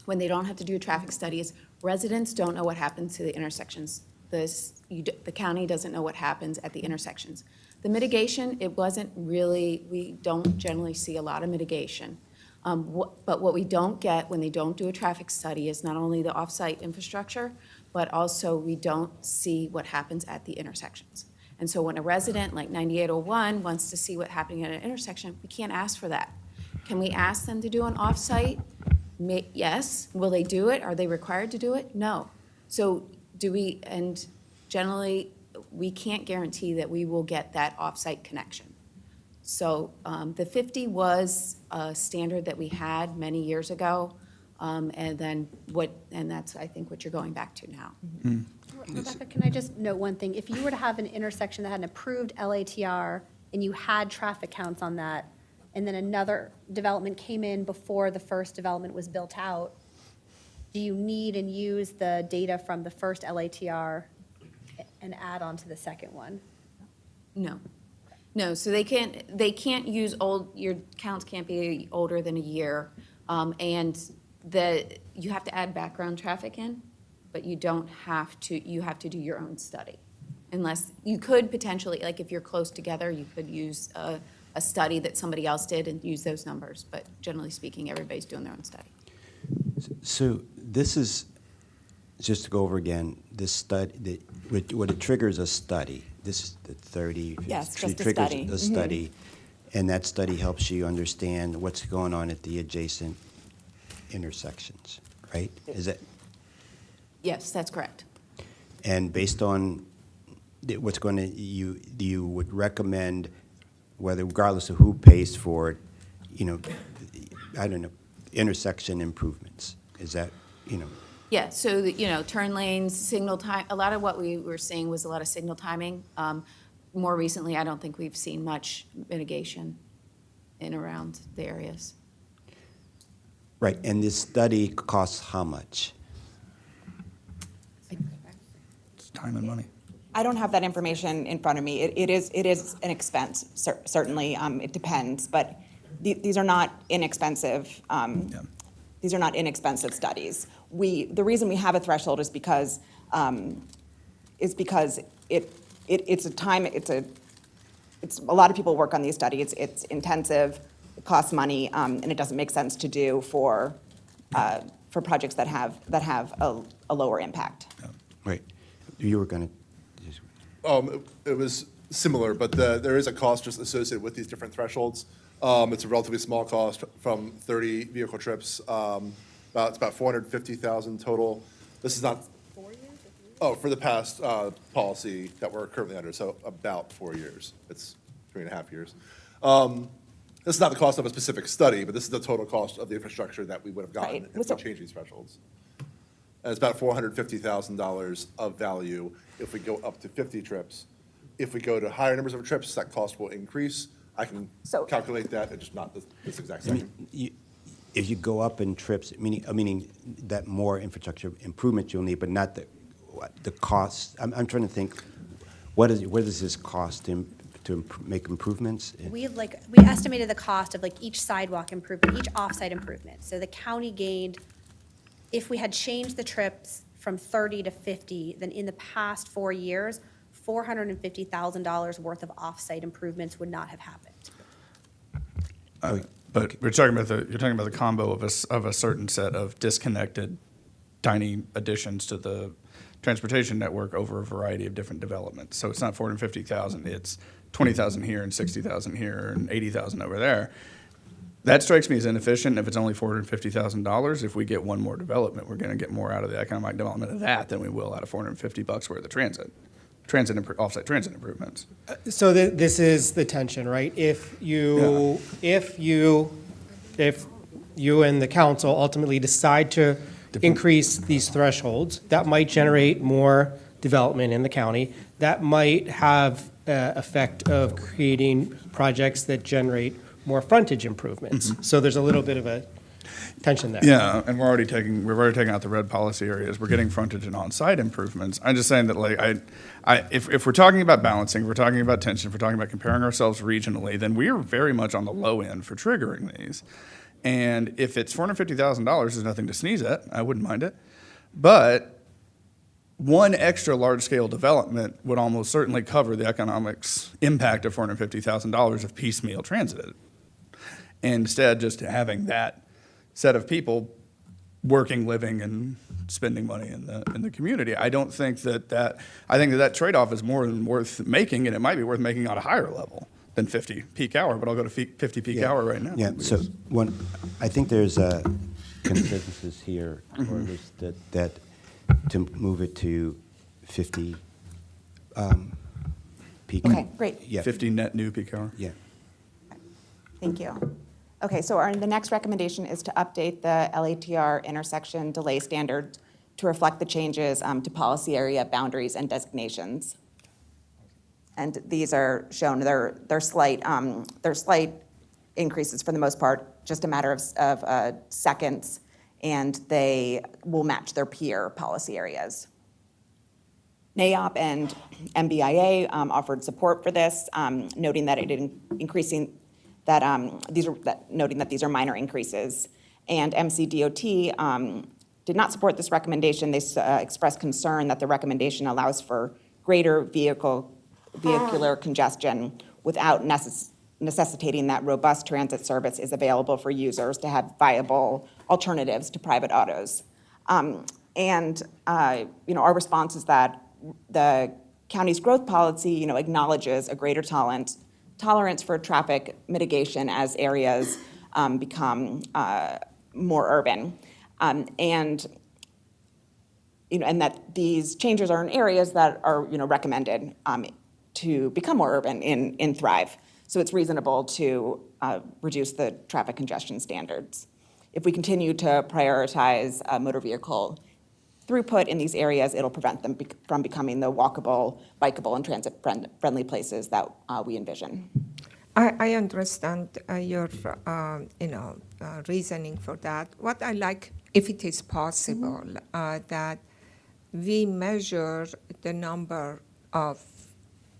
when they don't have to do traffic studies, residents don't know what happens to the intersections. The county doesn't know what happens at the intersections. The mitigation, we don't generally see a lot of mitigation. But what we don't get when they don't do a traffic study is not only the off-site infrastructure, but also we don't see what happens at the intersections. And so when a resident like 9801 wants to see what's happening at an intersection, we can't ask for that. Can we ask them to do an off-site? Yes. Will they do it? Are they required to do it? No. So and generally, we can't guarantee that we will get that off-site connection. So the 50 was a standard that we had many years ago, and that's, I think, what you're going back to now.
Rebecca, can I just note one thing? If you were to have an intersection that had an approved LATR and you had traffic counts on that, and then another development came in before the first development was built out, do you need and use the data from the first LATR and add on to the second one?
No. No, so they can't use your counts can't be older than a year. And you have to add background traffic in, but you have to do your own study. Unless, you could potentially, like if you're close together, you could use a study that somebody else did and use those numbers. But generally speaking, everybody's doing their own study.
So this is, just to go over again, this study, what it triggers a study. This is the 30.
Yes,
it
just a
triggers
study.
a study, and that study helps you understand what's going on at the adjacent intersections, right? Is it?
Yes, that's correct.
And based on what's going to, you would recommend, whether regardless of who pays for it, I don't know, intersection improvements. Is that,
Yeah, so, turn lanes, signal time, a lot of what we were seeing was a lot of signal timing. More recently, I don't think we've seen much mitigation in around the areas.
right? And this study costs how much?
It's time and money.
I don't have that information in front of me. It is an expense, certainly. It depends, but these are not inexpensive. These are not inexpensive studies. The reason we have a threshold is because it's a lot of people work on these studies. It's intensive, it costs money, and it doesn't make sense to do for projects that have a lower impact.
Right. You were going to.
It was similar, but there is a cost just associated with these different thresholds. It's a relatively small cost from 30 vehicle trips. It's about 450,000 total. This is not. 4 years? Oh, for the past policy that we're currently under, so about 4 years. It's 3.5 years. This is not the cost of a specific study, but this is the total cost of the infrastructure that we would have gotten
Right.
if we change these thresholds. And it's about $450,000 of value if we go up to 50 trips. If we go to higher numbers of trips, that cost will increase. I can calculate that, it's just not this exact second.
If you go up in trips, meaning that more infrastructure improvement you'll need, but not the cost. I'm trying to think, what does this cost to make improvements?
We estimated the cost of each sidewalk improvement, each off-site improvement. So the county gained, if we had changed the trips from 30 to 50, then in the past 4 years, $450,000 worth of off-site improvements would not have happened.
But you're talking about the combo of a certain set of disconnected, tiny additions to the transportation network over a variety of different developments. So it's not 450,000; it's 20,000 here and 60,000 here and 80,000 over there. That strikes me as inefficient. If it's only $450,000, if we get one more development, we're going to get more out of the economic development of that than we will out of $450 worth of offsite transit improvements.
So this is the tension, right? If you and the council ultimately decide to increase these thresholds, that might generate more development in the county. That might have effect of creating projects that generate more frontage improvements.
Mm-hmm.
So there's a little bit of a tension there.
Yeah, and we've already taken out the red policy areas. We're getting frontage and on-site improvements. I'm just saying that if we're talking about balancing, if we're talking about tension, if we're talking about comparing ourselves regionally, then we are very much on the low end for triggering these. And if it's $450,000, there's nothing to sneeze at. I wouldn't mind it. But one extra large-scale development would almost certainly cover the economics impact of $450,000 of piecemeal transit. Instead, just having that set of people working, living, and spending money in the community. I don't think I think that trade-off is more than worth making, and it might be worth making on a higher level than 50 peak hour, but I'll go to 50 peak hour right now.
Yeah, so I think there's a consensus here, or at least that to move it to 50 peak.
Okay, great.
Yeah.
50 net new peak hour.
Yeah.
Thank you. Okay, so the next recommendation is to update the LATR intersection delay standard to reflect the changes to policy area boundaries and designations. And these are shown, they're slight increases for the most part, just a matter of seconds, and they will match their peer policy areas. NAOP and MBIA offered support for this, noting that noting that these are minor increases. And MCDOT did not support this recommendation. They expressed concern that the recommendation allows for greater vehicular congestion without necessitating that robust transit service is available for users to have viable alternatives to private autos. Our response is that the county's growth policy, acknowledges a greater tolerance for traffic mitigation as areas become more urban. And that these changes are in areas that are, recommended to become more urban in Thrive. So it's reasonable to reduce the traffic congestion standards. If we continue to prioritize motor vehicle throughput in these areas, it'll prevent them from becoming the walkable, bikeable, and transit-friendly places that we envision.
I understand your, reasoning for that. What I like, if it is possible, that we measure the number of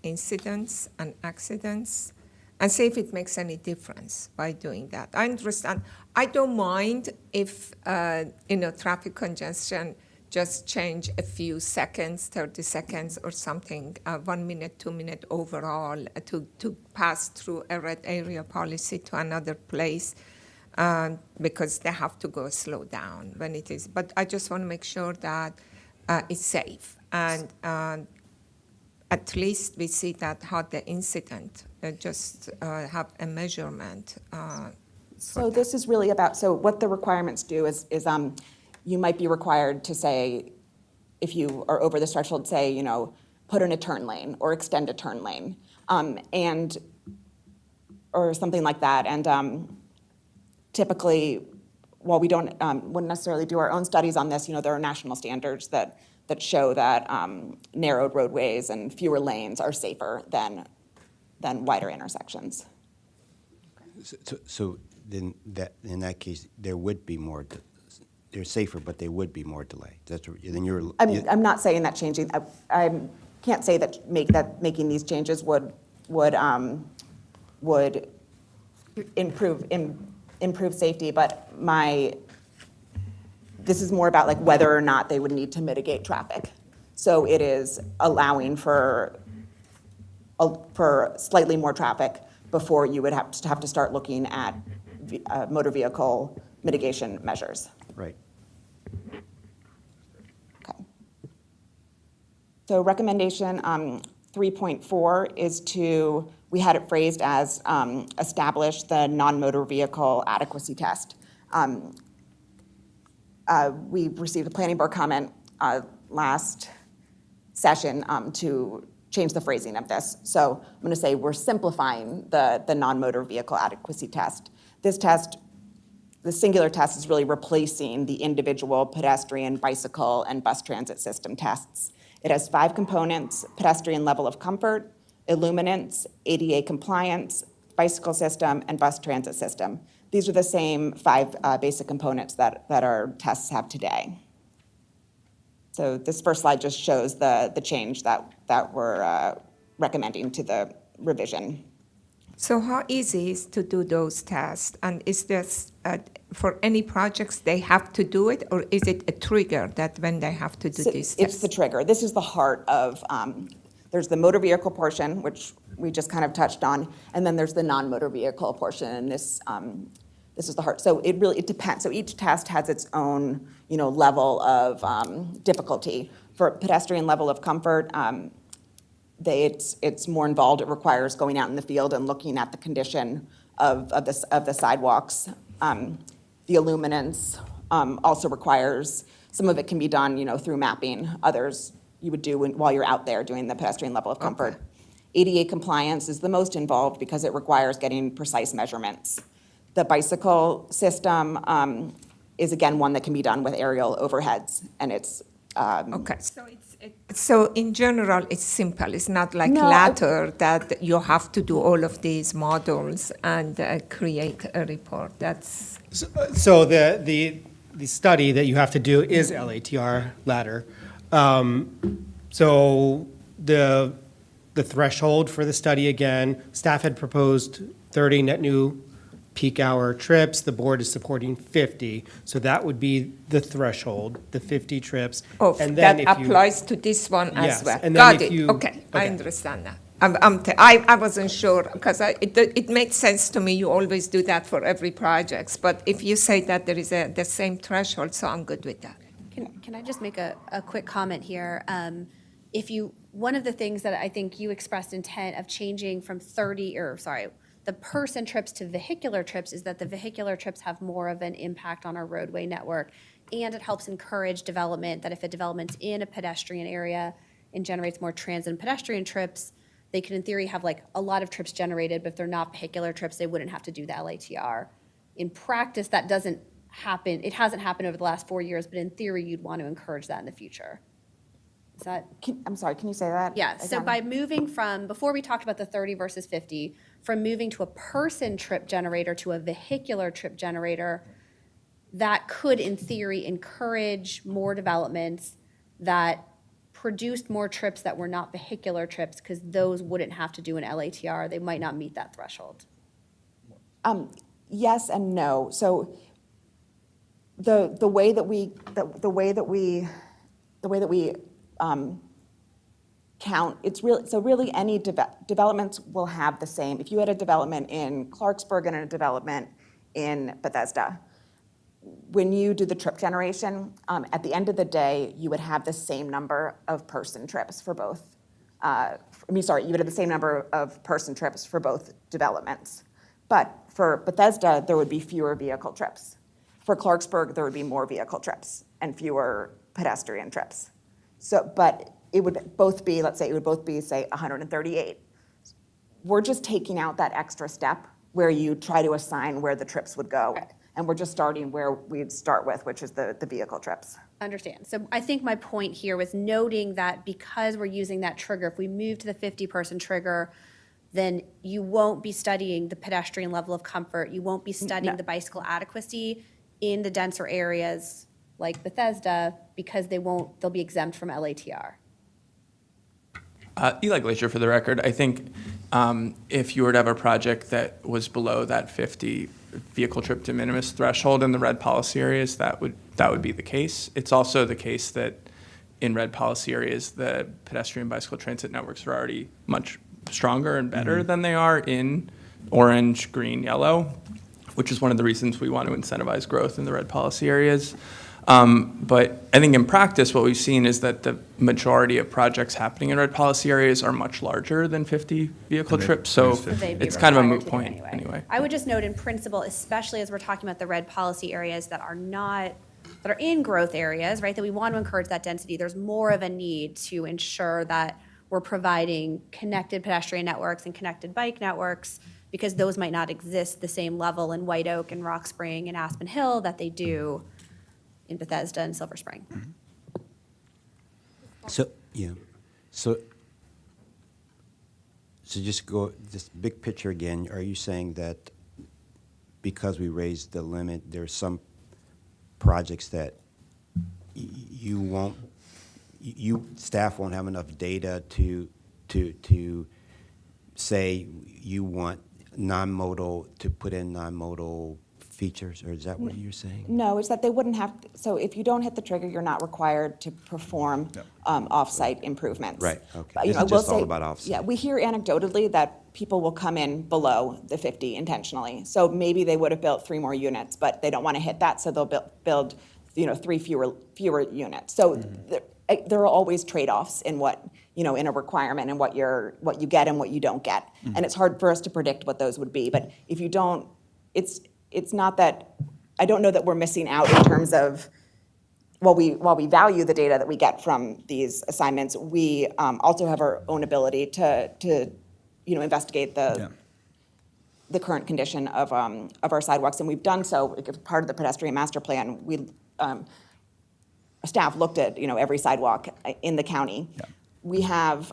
incidents and accidents and see if it makes any difference by doing that. I understand. I don't mind if, traffic congestion just change a few seconds, 30 seconds or something, 1 minute, 2 minutes overall to pass through a red area policy to another place because they have to go slow down when it is. But I just want to make sure that it's safe. And at least we see that how the incident, just have a measurement.
So this is really about, so what the requirements do is you might be required to say, if you are over the threshold, say, put in a turn lane or extend a turn lane, or something like that. And typically, while we wouldn't necessarily do our own studies on this, there are national standards that show that narrowed roadways and fewer lanes are safer than wider intersections.
So then in that case, there would be more. They're safer, but they would be more delay. That's then you're.
I'm not saying that changing. I can't say that making these changes would improve safety, but this is more about like whether or not they would need to mitigate traffic. So it is allowing for slightly more traffic before you would have to start looking at motor vehicle mitigation measures.
Right.
Okay. So recommendation 3.4 is we had it phrased as establish the non-motor vehicle adequacy test. We received a planning board comment last session to change the phrasing of this. So I'm going to say we're simplifying the non-motor vehicle adequacy test. This test, the singular test, is really replacing the individual pedestrian, bicycle, and bus transit system tests. It has 5 components: pedestrian level of comfort, illuminance, ADA compliance, bicycle system, and bus transit system. These are the same 5 basic components that our tests have today. So this first slide just shows the change that we're recommending to the revision.
So how easy is to do those tests? And is this, for any projects, they have to do it, or is it a trigger that when they have to do these tests?
It's the trigger. This is the heart of, there's the motor vehicle portion, which we just kind of touched on, and then there's the non-motor vehicle portion, and this is the heart. So it depends. So each test has its own, level of difficulty. For pedestrian level of comfort, it's more involved. It requires going out in the field and looking at the condition of the sidewalks. The illuminance also requires, some of it can be done, through mapping. Others you would do while you're out there doing the pedestrian level of comfort. Okay. ADA compliance is the most involved because it requires getting precise measurements. The bicycle system is, again, one that can be done with aerial overheads, and it's...
Okay, so So in general, it's simple. It's not like
No,
latter that you have to do all of these models and create a report. That's
So the study that you have to do is LATR ladder. So the threshold for the study, again, staff had proposed 30 net new peak hour trips. The board is supporting 50. So that would be the threshold, the 50 trips.
oh,
And
that
then if you-
applies to this one
Yes,
as well.
and then
Got
if
it.
you-
Okay, I
okay.
understand that. I wasn't sure because it made sense to me. You always do that for every project. But if you say that there is the same threshold, so I'm good with that.
Can I just make a quick comment here? One of the things that I think you expressed intent of changing from the person trips to vehicular trips is that the vehicular trips have more of an impact on our roadway network. And it helps encourage development, that if a development's in a pedestrian area and generates more transit and pedestrian trips, they could in theory have like a lot of trips generated, but if they're not vehicular trips, they wouldn't have to do the LATR. In practice, that doesn't happen. It hasn't happened over the last 4 years, but in theory, you'd want to encourage that in the future. Is that?
I'm sorry, can you say that?
Yeah, so
again?
by moving from, before we talked about the 30 versus 50, from moving to a person trip generator to a vehicular trip generator, that could, in theory, encourage more developments that produced more trips that were not vehicular trips, because those wouldn't have to do an LATR. They might not meet that threshold.
Yes and no. So the way that we count, it's really, so really any developments will have the same. If you had a development in Clarksburg and a development in Bethesda, when you do the trip generation, at the end of the day, you would have the same number of person trips for both. You would have the same number of person trips for both developments. But for Bethesda, there would be fewer vehicle trips. For Clarksburg, there would be more vehicle trips and fewer pedestrian trips. So, but it would both be, let's say, say, 138. We're just taking out that extra step where you try to assign where the trips would go. And we're just starting where we'd start with, which is the vehicle trips.
Understand. So I think my point here was noting that because we're using that trigger, if we move to the 50-person trigger, then you won't be studying the pedestrian level of comfort. You won't be studying the bicycle adequacy in the denser areas like Bethesda, because they'll be exempt from LATR.
Eli Glacier, for the record. I think if you were to have a project that was below that 50 vehicle trip de minimis threshold in the red policy areas, that would be the case. It's also the case that in red policy areas, the pedestrian bicycle transit networks are already much stronger and better than they are in orange, green, yellow, which is one of the reasons we want to incentivize growth in the red policy areas. But I think in practice, what we've seen is that the majority of projects happening in red policy areas are much larger than 50 vehicle trips, so
They'd be
it's kind of a
required
moot
to do
point anyway.
I would just note in principle, especially as we're talking about the red policy areas that are in growth areas, right, that we want to encourage that density, there's more of a need to ensure that we're providing connected pedestrian networks and connected bike networks, because those might not exist the same level in White Oak and Rock Spring and Aspen Hill that they do in Bethesda and Silver Spring.
So, yeah, so just big picture again, are you saying that because we raised the limit, there's some projects that staff won't have enough data to say you want non-modal, to put in non-modal features, or is that what you're saying?
No, it's that they wouldn't have, so if you don't hit the trigger, you're not required to perform off-site improvements.
Right, okay.
But,
This
I
is
will
just all
say-
about off-site.
Yeah, we hear anecdotally that people will come in below the 50 intentionally. So maybe they would have built 3 more units, but they don't want to hit that, so they'll build 3 fewer units. So there are always trade-offs in in a requirement and what you get and what you don't get. And it's hard for us to predict what those would be. But if you don't, it's not that, I don't know that we're missing out in terms of, while we value the data that we get from these assignments, we also have our own ability to investigate the current condition of our sidewalks. And we've done so, part of the pedestrian master plan. staff looked at, every sidewalk in the county. We have,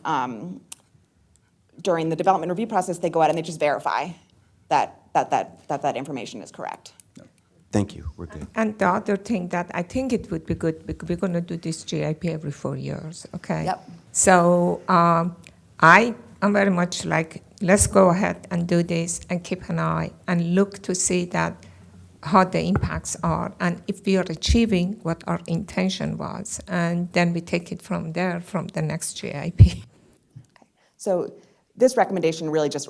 during the development review process, they go out and they just verify that information is correct.
Thank you, we're good.
And the other thing that I think it would be good, because we're going to do this GIP every 4 years, okay?
Yep.
So I am very much like, let's go ahead and do this and keep an eye and look to see that how the impacts are and if we are achieving what our intention was. And then we take it from there, from the next GIP.
So this recommendation really just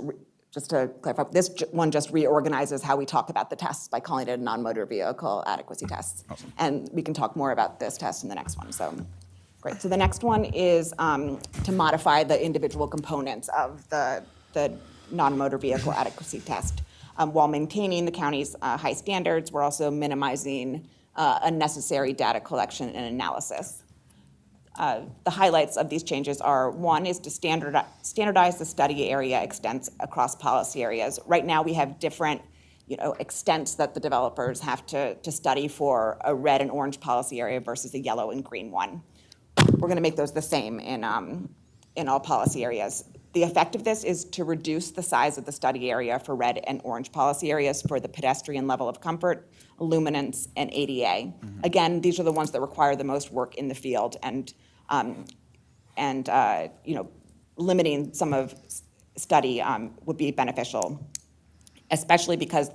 to clarify, this one just reorganizes how we talk about the tests by calling it a non-motor vehicle adequacy test.
Awesome.
And we can talk more about this test in the next one, so great. So the next one is to modify the individual components of the non-motor vehicle adequacy test. While maintaining the county's high standards, we're also minimizing unnecessary data collection and analysis. The highlights of these changes are, one is to standardize the study area extents across policy areas. Right now, we have different extents that the developers have to study for a red and orange policy area versus a yellow and green one. We're going to make those the same in all policy areas. The effect of this is to reduce the size of the study area for red and orange policy areas for the pedestrian level of comfort, illuminance, and ADA. Again, these are the ones that require the most work in the field, and limiting some of study would be beneficial, especially because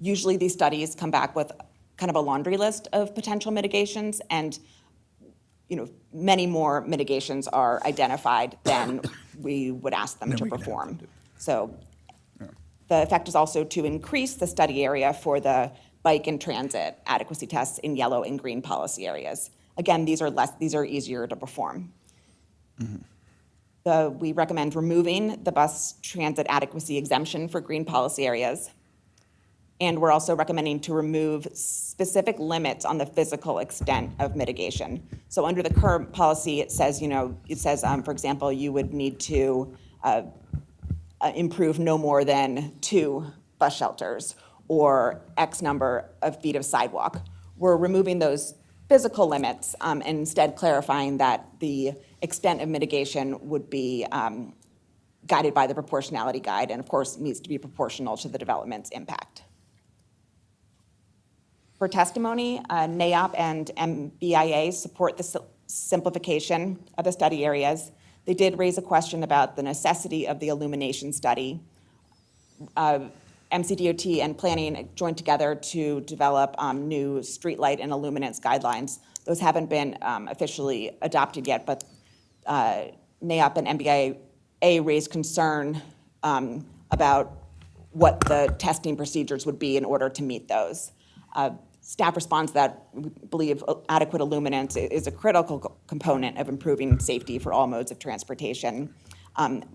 usually these studies come back with kind of a laundry list of potential mitigations, and many more mitigations are identified than we would ask them to perform. So the effect is also to increase the study area for the bike and transit adequacy tests in yellow and green policy areas. Again, these are easier to perform. We recommend removing the bus transit adequacy exemption for green policy areas. And we're also recommending to remove specific limits on the physical extent of mitigation. So under the current policy, it says, for example, you would need to improve no more than 2 bus shelters or X number of feet of sidewalk. We're removing those physical limits and instead clarifying that the extent of mitigation would be guided by the proportionality guide, and of course needs to be proportional to the development's impact. For testimony, NAOP and MBIA support the simplification of the study areas. They did raise a question about the necessity of the illumination study. MCDOT and planning joined together to develop new streetlight and illuminance guidelines. Those haven't been officially adopted yet, but NAOP and MBIA raised concern about what the testing procedures would be in order to meet those. Staff responds that we believe adequate illuminance is a critical component of improving safety for all modes of transportation.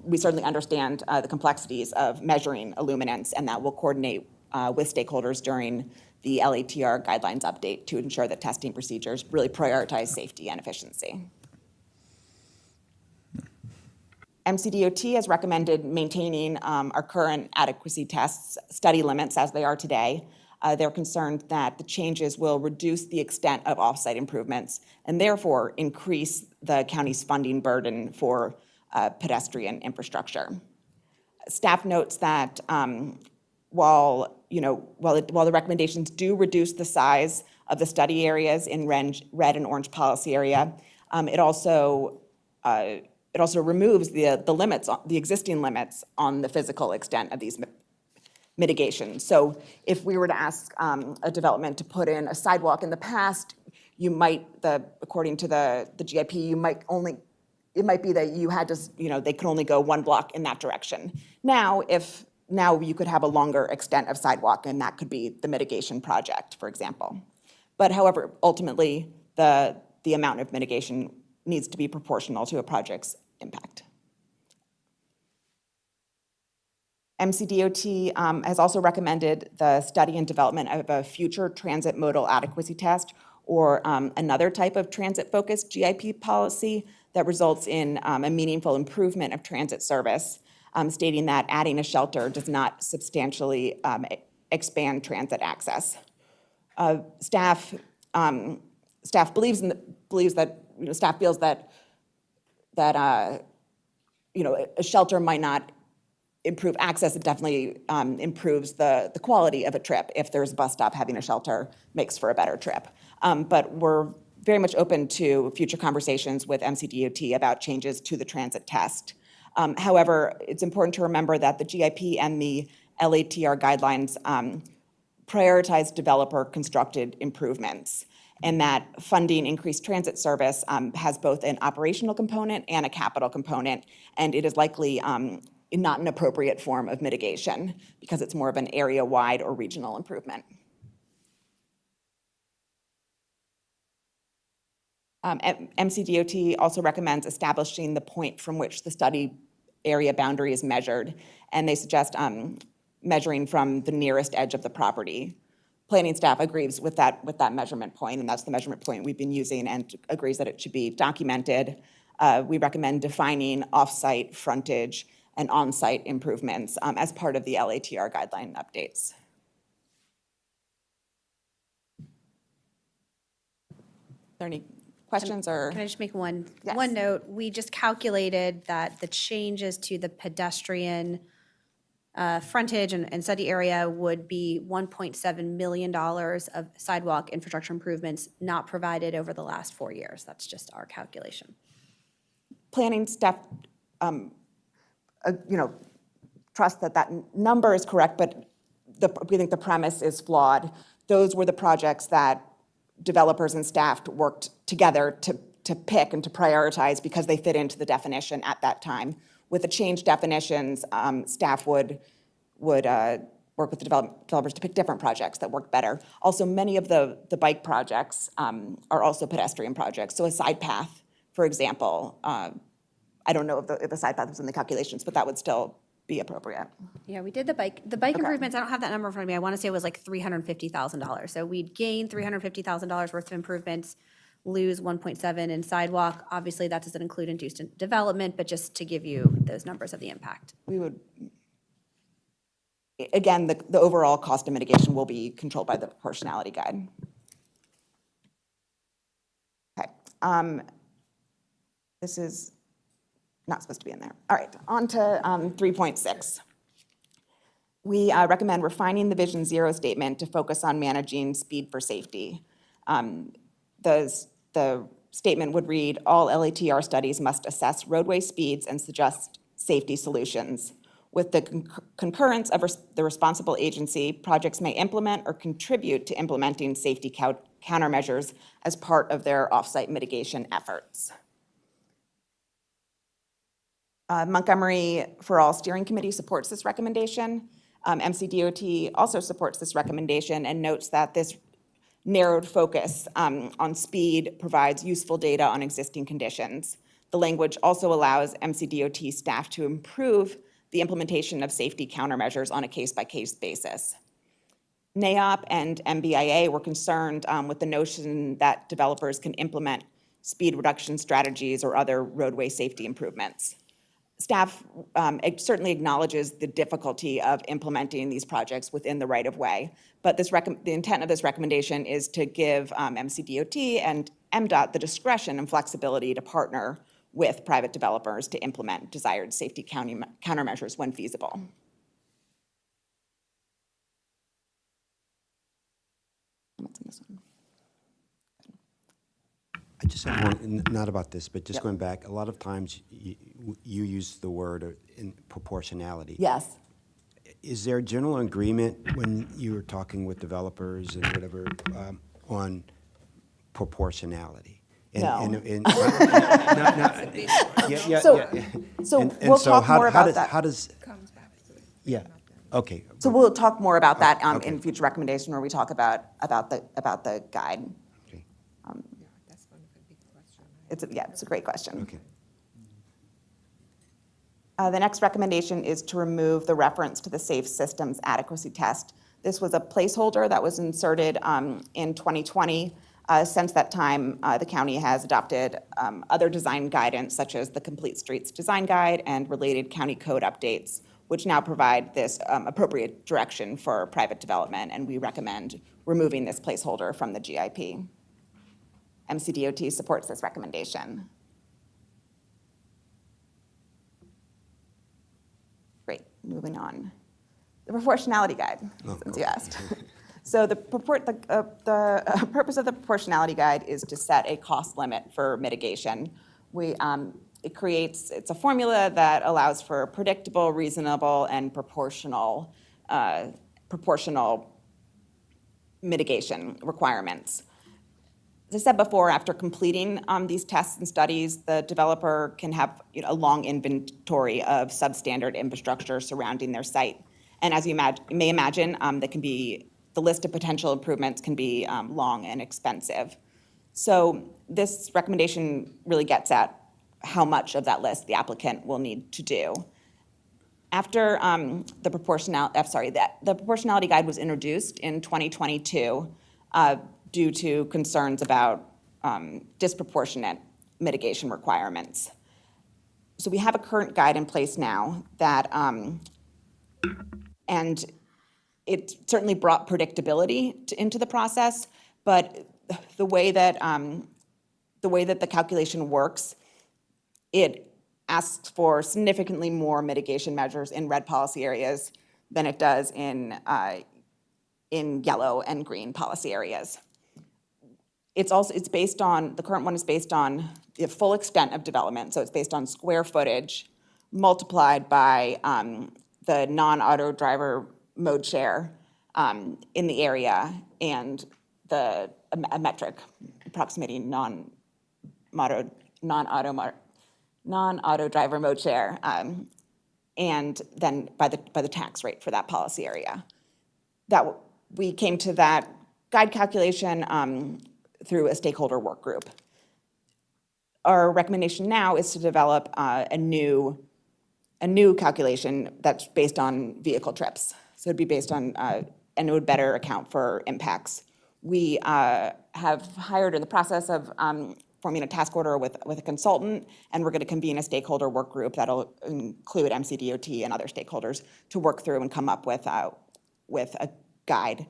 We certainly understand the complexities of measuring illuminance, and that we'll coordinate with stakeholders during the LATR guidelines update to ensure that testing procedures really prioritize safety and efficiency. MCDOT has recommended maintaining our current adequacy tests study limits as they are today. They're concerned that the changes will reduce the extent of off-site improvements and therefore increase the county's funding burden for pedestrian infrastructure. Staff notes that while the recommendations do reduce the size of the study areas in red and orange policy area, it also removes the limits, the existing limits on the physical extent of these mitigation. So if we were to ask a development to put in a sidewalk in the past, you might, according to the GIP, it might be that you had to, they could only go 1 block in that direction. Now you could have a longer extent of sidewalk, and that could be the mitigation project, for example. But however, ultimately, the amount of mitigation needs to be proportional to a project's impact. MCDOT has also recommended the study and development of a future transit modal adequacy test, or another type of transit-focused GIP policy that results in a meaningful improvement of transit service, stating that adding a shelter does not substantially expand transit access. Staff staff believes that, staff feels that, a shelter might not improve access. It definitely improves the quality of a trip. If there's a bus stop, having a shelter makes for a better trip. But we're very much open to future conversations with MCDOT about changes to the transit test. However, it's important to remember that the GIP and the LATR guidelines prioritize developer-constructed improvements, and that funding increased transit service has both an operational component and a capital component, and it is likely not an appropriate form of mitigation because it's more of an area-wide or regional improvement. MCDOT also recommends establishing the point from which the study area boundary is measured, and they suggest measuring from the nearest edge of the property. Planning staff agrees with that measurement point, and that's the measurement point we've been using, and agrees that it should be documented. We recommend defining off-site frontage and on-site improvements as part of the LATR guideline updates. Are there any questions or?
Can I just make one
Yes.
note? We just calculated that the changes to the pedestrian frontage and study area would be $1.7 million of sidewalk infrastructure improvements not provided over the last 4 years. That's just our calculation.
Planning staff, trust that number is correct, but we think the premise is flawed. Those were the projects that developers and staff worked together to pick and to prioritize because they fit into the definition at that time. With the changed definitions, staff would work with the developers to pick different projects that work better. Also, many of the bike projects are also pedestrian projects. So a side path, for example, I don't know if the side path was in the calculations, but that would still be appropriate.
Yeah, we did the bike improvements. I don't have that number in front of me. I want to say it was like $350,000. So we'd gain $350,000 worth of improvements, lose 1.7 in sidewalk. Obviously, that doesn't include induced development, but just to give you those numbers of the impact.
We would, again, the overall cost of mitigation will be controlled by the proportionality guide. Okay. This is not supposed to be in there. All right, on to 3.6. We recommend refining the Vision Zero statement to focus on managing speed for safety. The statement would read, all LATR studies must assess roadway speeds and suggest safety solutions. With the concurrence of the responsible agency, projects may implement or contribute to implementing safety countermeasures as part of their off-site mitigation efforts. Montgomery For All Steering Committee supports this recommendation. MCDOT also supports this recommendation and notes that this narrowed focus on speed provides useful data on existing conditions. The language also allows MCDOT staff to improve the implementation of safety countermeasures on a case-by-case basis. NAOP and MBIA were concerned with the notion that developers can implement speed reduction strategies or other roadway safety improvements. Staff certainly acknowledges the difficulty of implementing these projects within the right-of-way, but the intent of this recommendation is to give MCDOT and MDOT the discretion and flexibility to partner with private developers to implement desired safety countermeasures when feasible. What's in this one?
I just have one, not about this, but just
Yep.
going back, a lot of times you use the word in proportionality.
Yes.
Is there general agreement when you were talking with developers and whatever on proportionality?
No.
Yeah.
So
And
we'll
so
talk
how-
more
how
about
does-
that.
How does, yeah, okay.
So we'll talk more about that
Okay.
in future recommendation where we talk about the guide.
Okay.
That's one of the big questions.
It's a great question.
Okay.
The next recommendation is to remove the reference to the Safe Systems Adequacy Test. This was a placeholder that was inserted in 2020. Since that time, the county has adopted other design guidance, such as the Complete Streets Design Guide and related county code updates, which now provide this appropriate direction for private development, and we recommend removing this placeholder from the GIP. MCDOT supports this recommendation. Great, moving on. The proportionality guide, since you asked. So the purpose of the proportionality guide is to set a cost limit for mitigation. It's a formula that allows for predictable, reasonable, and proportional mitigation requirements. As I said before, after completing these tests and studies, the developer can have a long inventory of substandard infrastructure surrounding their site. And as you may imagine, the list of potential improvements can be long and expensive. So this recommendation really gets at how much of that list the applicant will need to do. After the proportionality guide was introduced in 2022 due to concerns about disproportionate mitigation requirements. So we have a current guide in place now that, and it certainly brought predictability into the process, but the way that the calculation works, it asks for significantly more mitigation measures in red policy areas than it does in yellow and green policy areas. The current one is based on the full extent of development, so it's based on square footage multiplied by the non-auto driver mode share in the area and a metric approximating non-auto driver mode share, and then by the tax rate for that policy area. We came to that guide calculation through a stakeholder work group. Our recommendation now is to develop a new calculation that's based on vehicle trips. So it'd be based on, and it would better account for impacts. We have hired in the process of forming a task order with a consultant, and we're going to convene a stakeholder work group that'll include MCDOT and other stakeholders to work through and come up with a guide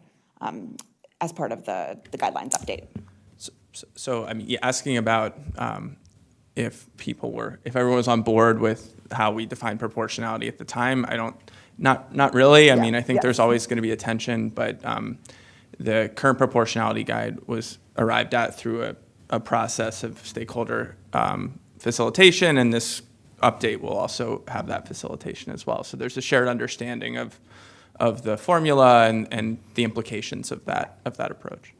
as part of the guidelines update.
So I mean, asking about if everyone was on board with how we define proportionality at the time, not really. I mean, I think there's always going to be a tension, but the current proportionality guide was arrived at through a process of stakeholder facilitation, and this update will also have that facilitation as well. So there's a shared understanding of the formula and the implications of that approach.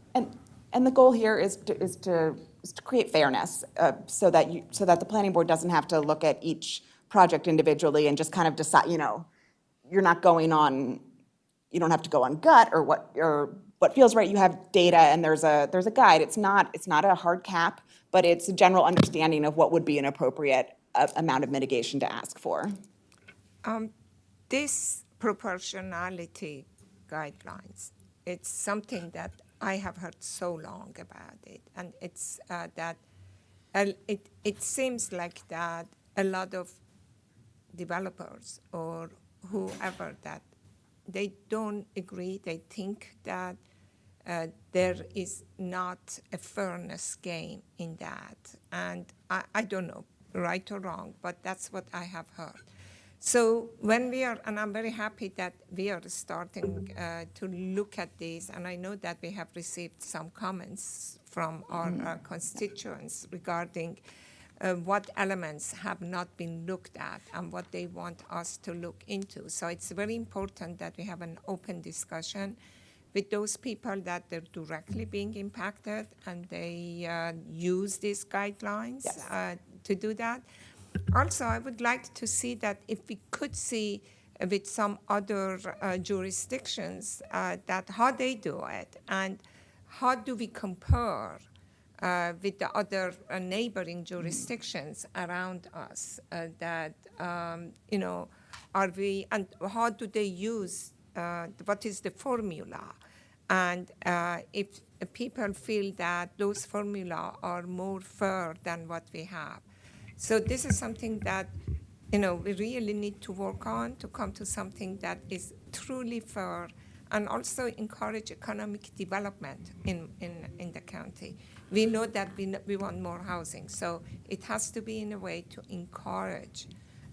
And the goal here is to create fairness, so that the planning board doesn't have to look at each project individually and just kind of decide. You're not going on. You don't have to go on gut or what feels right. You have data, and there's a guide. It's not a hard cap, but it's a general understanding of what would be an appropriate amount of mitigation to ask for.
This proportionality guidelines, it's something that I have heard so long about it, and it's that it seems like that a lot of developers or whoever that they don't agree. They think that there is not a fairness game in that, and I don't know, right or wrong, but that's what I have heard. So and I'm very happy that we are starting to look at this, and I know that we have received some comments from our constituents regarding what elements have not been looked at and what they want us to look into. So it's very important that we have an open discussion with those people that they're directly being impacted, and they use these guidelines to do that. Also, I would like to see that if we could see with some other jurisdictions that how they do it, and how do we compare with the other neighboring jurisdictions around us, that, are we, and how do they use, what is the formula? And if people feel that those formula are more fair than what we have. So this is something that, we really need to work on to come to something that is truly fair and also encourage economic development in the county. We know that we want more housing, so it has to be in a way to encourage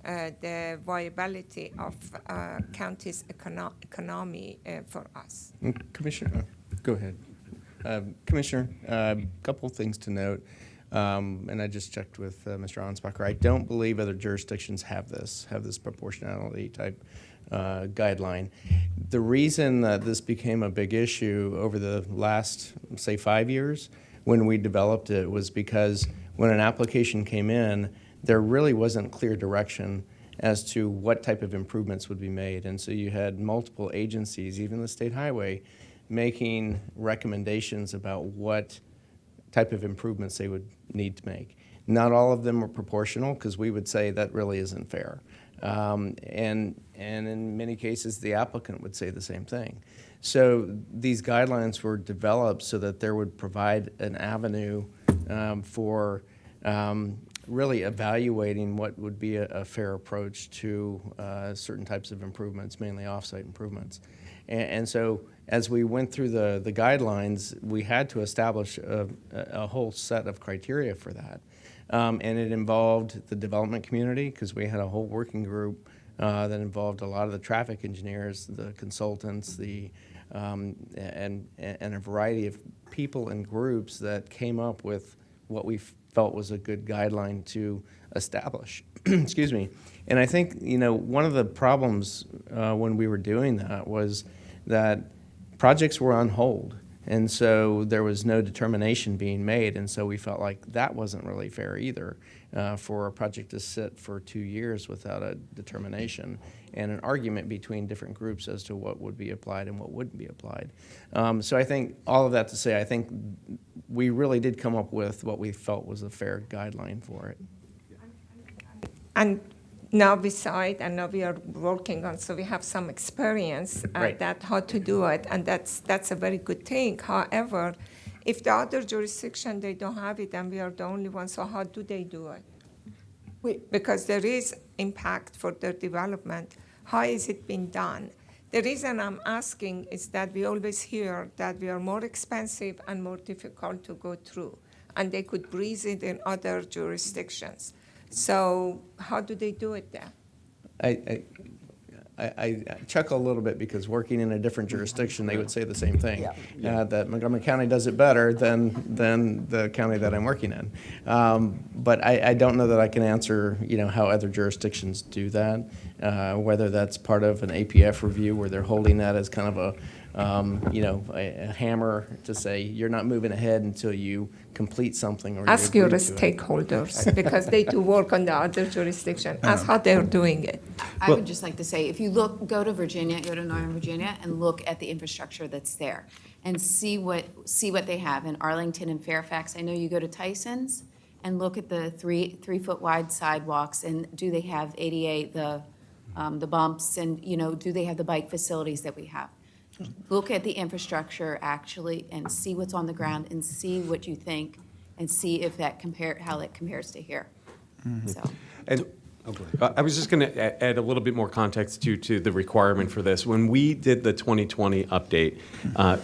the viability of county's economy for us.
Commissioner, go ahead. Commissioner, a couple of things to note, and I just checked with Mr. Anspacher. I don't believe other jurisdictions have this proportionality type guideline. The reason that this became a big issue over the last, say, 5 years when we developed it was because when an application came in, there really wasn't clear direction as to what type of improvements would be made. And so you had multiple agencies, even the state highway, making recommendations about what type of improvements they would need to make. Not all of them were proportional, because we would say that really isn't fair. And in many cases, the applicant would say the same thing. So these guidelines were developed so that there would provide an avenue for really evaluating what would be a fair approach to certain types of improvements, mainly off-site improvements. And so as we went through the guidelines, we had to establish a whole set of criteria for that. And it involved the development community, because we had a whole working group that involved a lot of the traffic engineers, the consultants, and a variety of people and groups that came up with what we felt was a good guideline to establish. Excuse me. And I think, one of the problems when we were doing that was that projects were on hold. And so there was no determination being made. And so we felt like that wasn't really fair either, for a project to sit for 2 years without a determination and an argument between different groups as to what would be applied and what wouldn't be applied. So I think all of that to say, I think we really did come up with what we felt was a fair guideline for it.
And now we are working on, so we have some experience
Right.
that how to do it, and that's a very good thing. However, if the other jurisdiction, they don't have it, and we are the only ones, so how do they do it? Because there is impact for their development. How is it being done? The reason I'm asking is that we always hear that we are more expensive and more difficult to go through, and they could breeze it in other jurisdictions. So how do they do it there?
I chuckle a little bit because working in a different jurisdiction, they would say the same thing. That Montgomery County does it better than the county that I'm working in. But I don't know that I can answer, how other jurisdictions do that. Whether that's part of an APF review where they're holding that as kind of a hammer to say you're not moving ahead until you complete something. Or
Ask your stakeholders because they do work on the other jurisdiction. Ask how they're doing it.
I would just like to say, if you go to Virginia, go to Northern Virginia, and look at the infrastructure that's there, and see what they have in Arlington and Fairfax. I know you go to Tyson's, and look at the 3-foot wide sidewalks, and do they have ADA, the bumps, and do they have the bike facilities that we have? Look at the infrastructure actually, and see what's on the ground, and see what you think, and see if how that compares to here. So.
And I was just going to add a little bit more context to the requirement for this. When we did the 2020 update,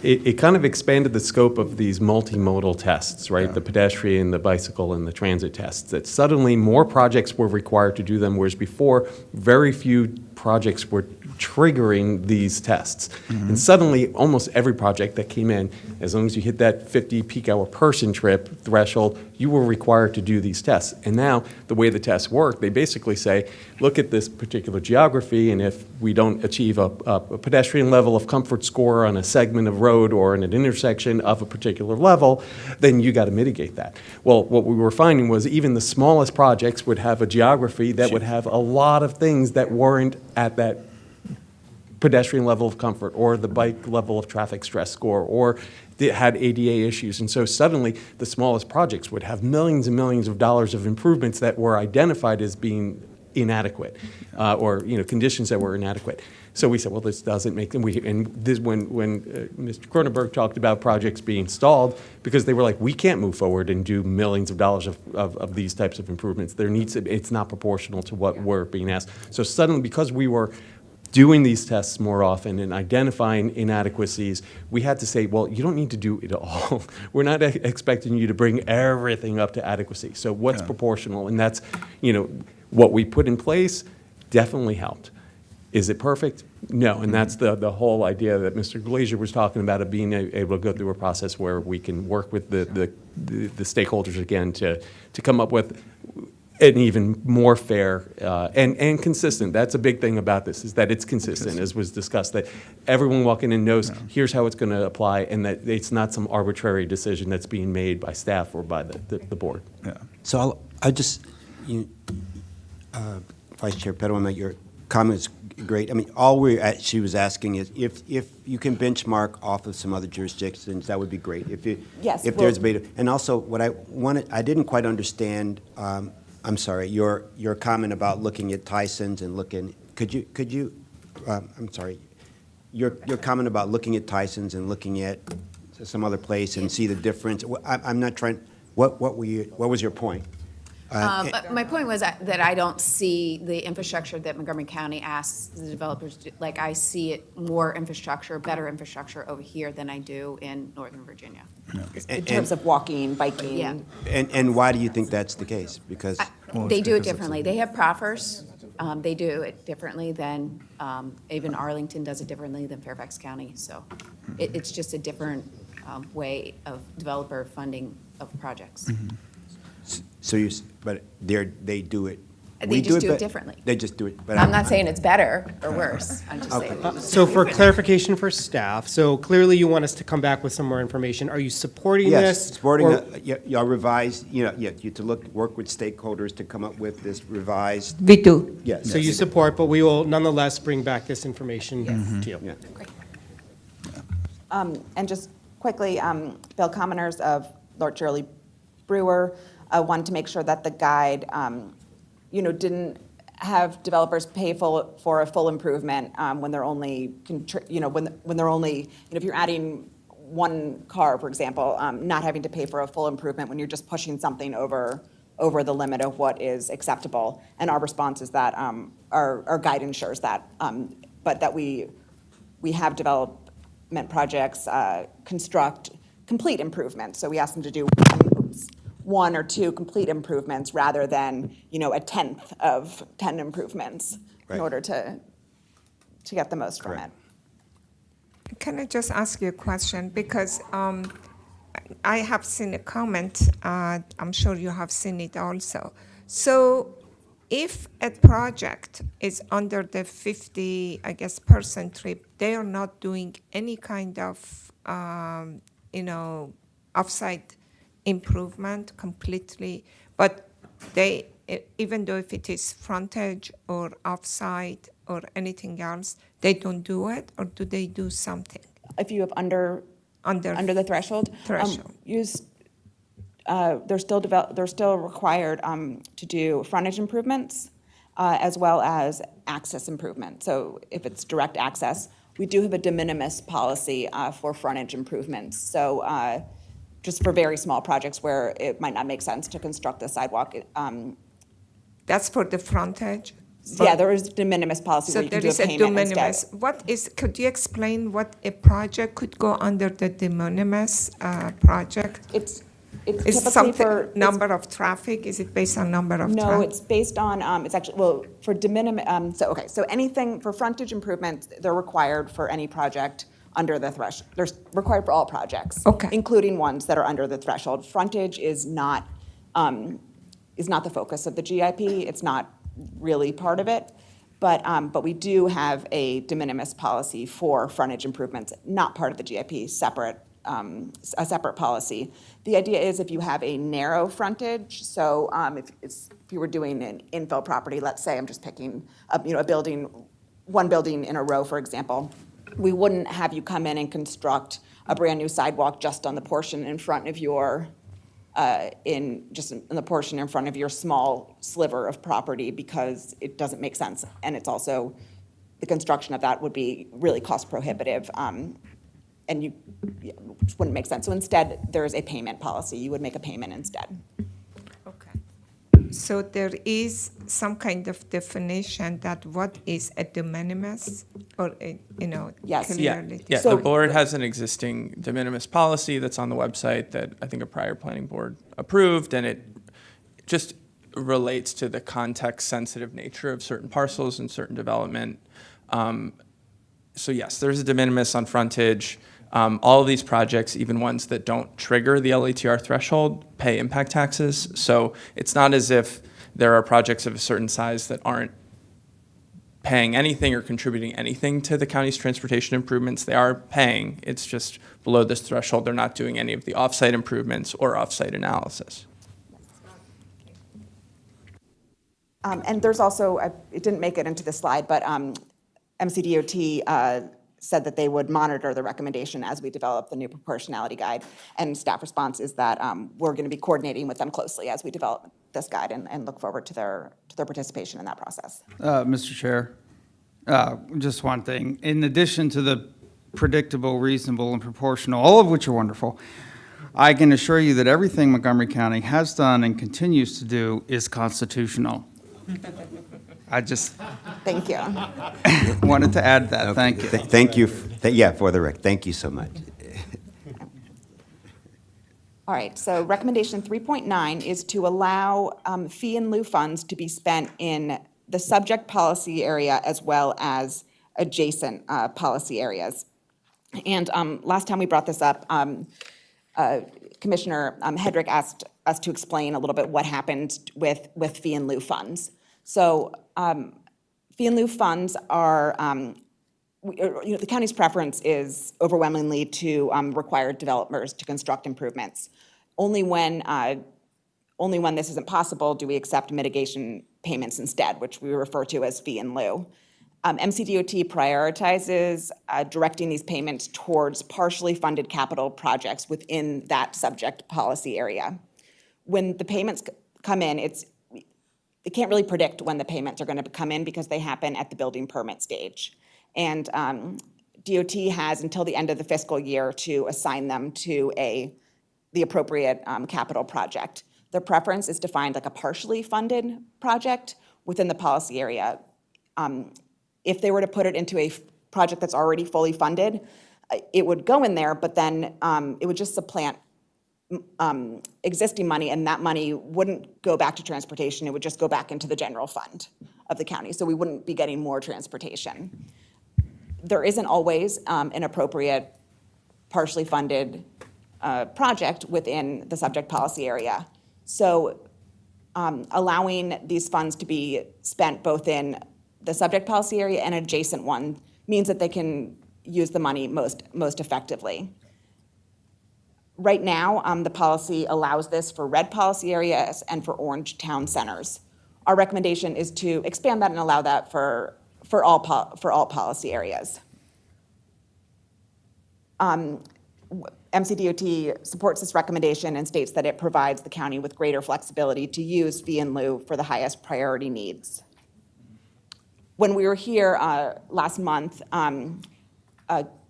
it kind of expanded the scope of these multimodal tests, right? The pedestrian, the bicycle, and the transit tests. That suddenly more projects were required to do them, whereas before, very few projects were triggering these tests. And suddenly, almost every project that came in, as long as you hit that 50 peak hour person trip threshold, you were required to do these tests. And now, the way the tests work, they basically say, look at this particular geography, and if we don't achieve a pedestrian level of comfort score on a segment of road or in an intersection of a particular level, then you got to mitigate that. Well, what we were finding was even the smallest projects would have a geography that would have a lot of things that weren't at that pedestrian level of comfort, or the bike level of traffic stress score, or it had ADA issues. And so suddenly the smallest projects would have millions and millions of dollars of improvements that were identified as being inadequate, or conditions that were inadequate. So we said, well, this doesn't make them. When Mr. Cronenberg talked about projects being stalled, because they were like, we can't move forward and do millions of dollars of these types of improvements. It's not proportional to what we're being asked. So suddenly, because we were doing these tests more often and identifying inadequacies, we had to say, well, you don't need to do it all. We're not expecting you to bring everything up to adequacy. So what's proportional? And that's, what we put in place definitely helped. Is it perfect? No, and that's the whole idea that Mr. Glazier was talking about, of being able to go through a process where we can work with the stakeholders again to come up with an even more fair and consistent. That's a big thing about this, is that it's consistent, as was discussed, that everyone walking in knows here's how it's going to apply, and that it's not some arbitrary decision that's being made by staff or by the board.
Yeah.
So I just, Vice Chair Petaluma, your comments great. I mean, she was asking is if you can benchmark off of some other jurisdictions, that would be great.
Yes,
If there's beta, and also what I wanted, I didn't quite understand. I'm sorry, your comment about looking at Tyson's and looking. Could you? I'm sorry. Your comment about looking at Tyson's and looking at some other place and see the difference. I'm not trying. What was your point?
My point was that I don't see the infrastructure that Montgomery County asks the developers to do. Like, I see it more infrastructure, better infrastructure over here than I do in Northern Virginia.
In terms of walking, biking.
Yeah.
And why do you think that's the case? Because
They do it differently. They have proffers. They do it differently than, even Arlington does it differently than Fairfax County. So it's just a different way of developer funding of projects.
So but they do it.
They just do it differently.
They just do it. But
I'm not saying it's better or worse. I'm just saying. they just
So
do it
for
differently.
clarification for staff, so clearly you want us to come back with some more information. Are you supporting
Yes,
this?
supporting
or-
your revised, you to work with stakeholders to come up with this revised.
We do.
Yes.
So you support, but we will nonetheless bring back this information to you.
Yeah.
And just quickly, Bill Commoners of Lord Shirley Brewer wanted to make sure that the guide, didn't have developers pay for a full improvement when they're only, when they're only, if you're adding one car, for example, not having to pay for a full improvement when you're just pushing something over the limit of what is acceptable. And our response is that our guide ensures that, but that we have development projects construct complete improvements. So we ask them to do one or two complete improvements rather than, a tenth of 10 improvements in
Right.
order to get the most from it.
Correct.
Can I just ask you a question? Because I have seen a comment, I'm sure you have seen it also. So if a project is under the 50, percent trip, they are not doing any kind of, offsite improvement completely, but they, even though if it is frontage or offsite or anything else, they don't do it, or do they do something?
If you have under the threshold.
Threshold.
They're still required to do frontage improvements as well as access improvement. So if it's direct access, we do have a de minimis policy for frontage improvements. So just for very small projects where it might not make sense to construct the sidewalk.
That's for the frontage?
Yeah, there is de minimis policy
So
where you can
there
do a
is a de
payment
minimis.
instead.
Could you explain what a project could go under the de minimis project?
It's
Is
typically
something,
for.
number of traffic, is it based on number of
No,
traffic?
it's based on, it's actually, well, for de minimis, so anything, for frontage improvements, they're required for any project under the threshold. They're required for all projects.
Okay.
Including ones that are under the threshold. Frontage is not the focus of the GIP. It's not really part of it. But we do have a de minimis policy for frontage improvements, not part of the GIP, a separate policy. The idea is if you have a narrow frontage, so if you were doing an infill property, let's say, I'm just picking up, one building in a row, for example, we wouldn't have you come in and construct a brand-new sidewalk just on the portion in front of your, in the portion in front of your small sliver of property, because it doesn't make sense. And it's also, the construction of that would be really cost prohibitive, and which wouldn't make sense. So instead, there's a payment policy. You would make a payment instead.
Okay. So there is some kind of definition that what is a de minimis, or
Yes.
clearly.
Yeah,
So-
the board has an existing de minimis policy that's on the website that I think a prior planning board approved, and it just relates to the context-sensitive nature of certain parcels and certain development. So yes, there's a de minimis on frontage. All of these projects, even ones that don't trigger the LATR threshold, pay impact taxes. So it's not as if there are projects of a certain size that aren't paying anything or contributing anything to the county's transportation improvements. They are paying. It's just below this threshold. They're not doing any of the off-site improvements or off-site analysis.
And there's also, it didn't make it into the slide, but MCDOT said that they would monitor the recommendation as we develop the new proportionality guide. And staff response is that we're going to be coordinating with them closely as we develop this guide and look forward to their participation in that process.
Mr. Chair, just one thing. In addition to the predictable, reasonable, and proportional, all of which are wonderful, I can assure you that everything Montgomery County has done and continues to do is constitutional. I just
Thank you.
wanted to add that. Thank you.
Thank you, for the record, thank you so much.
All right, so recommendation 3.9 is to allow fee in lieu funds to be spent in the subject policy area as well as adjacent policy areas. And last time we brought this up, Commissioner Hedrick asked us to explain a little bit what happened with fee in lieu funds. So fee in lieu funds are, the county's preference is overwhelmingly to require developers to construct improvements. Only when this isn't possible do we accept mitigation payments instead, which we refer to as fee in lieu. MCDOT prioritizes directing these payments towards partially funded capital projects within that subject policy area. When the payments come in, they can't really predict when the payments are going to come in because they happen at the building permit stage. And DOT has until the end of the fiscal year to assign them to the appropriate capital project. Their preference is to find like a partially funded project within the policy area. If they were to put it into a project that's already fully funded, it would go in there, but then it would just supplant existing money, and that money wouldn't go back to transportation. It would just go back into the general fund of the county, so we wouldn't be getting more transportation. There isn't always an appropriate partially funded project within the subject policy area. So allowing these funds to be spent both in the subject policy area and adjacent one means that they can use the money most effectively. Right now, the policy allows this for red policy areas and for orange town centers. Our recommendation is to expand that and allow that for all policy areas. MCDOT supports this recommendation and states that it provides the county with greater flexibility to use fee in lieu for the highest priority needs. When we were here last month,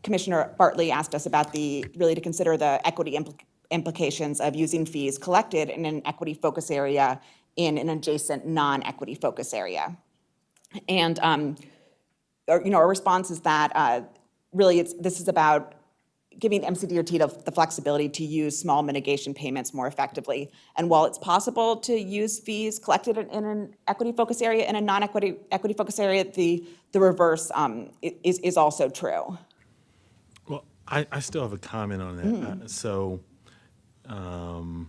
Commissioner Bartley asked us about to consider the equity implications of using fees collected in an equity focus area in an adjacent non-equity focus area. And our response is that this is about giving MCDOT the flexibility to use small mitigation payments more effectively. And while it's possible to use fees collected in an equity focus area in a non-equity focus area, the reverse is also true.
Well, I still have a comment on that. So when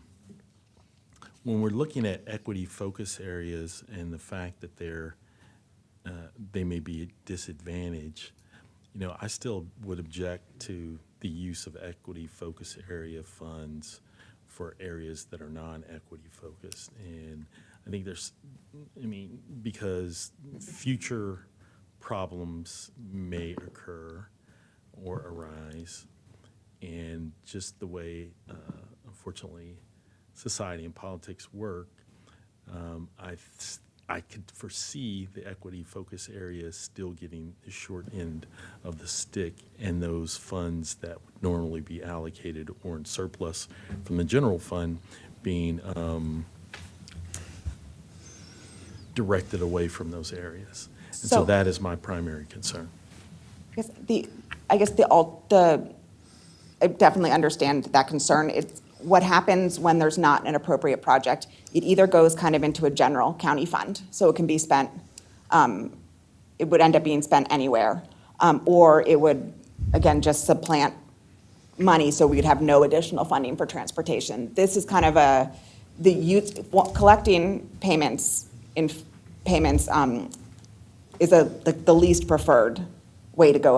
we're looking at equity focus areas and the fact that they may be a disadvantage, I still would object to the use of equity focus area funds for areas that are non-equity focused. And I think because future problems may occur or arise, and just the way, unfortunately, society and politics work, I could foresee the equity focus areas still getting the short end of the stick, and those funds that would normally be allocated or in surplus from the general fund being directed away from those areas. And so
So-
that is my primary concern.
I definitely understand that concern. It's what happens when there's not an appropriate project. It either goes kind of into a general county fund, so it can be spent, it would end up being spent anywhere. Or it would, again, just supplant money so we would have no additional funding for transportation. This is kind of collecting payments is the least preferred way to go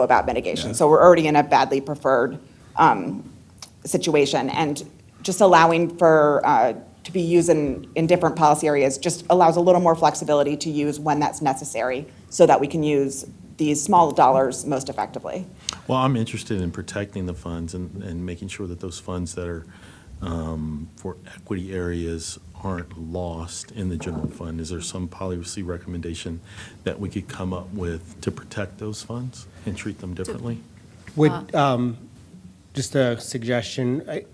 about mitigation. So we're already in a badly preferred situation, and just allowing for to be used in different policy areas just allows a little more flexibility to use when that's necessary, so that we can use these small dollars most effectively.
Well, I'm interested in protecting the funds and making sure that those funds that are for equity areas aren't lost in the general fund. Is there some policy recommendation that we could come up with to protect those funds and treat them differently?
Would, just a suggestion,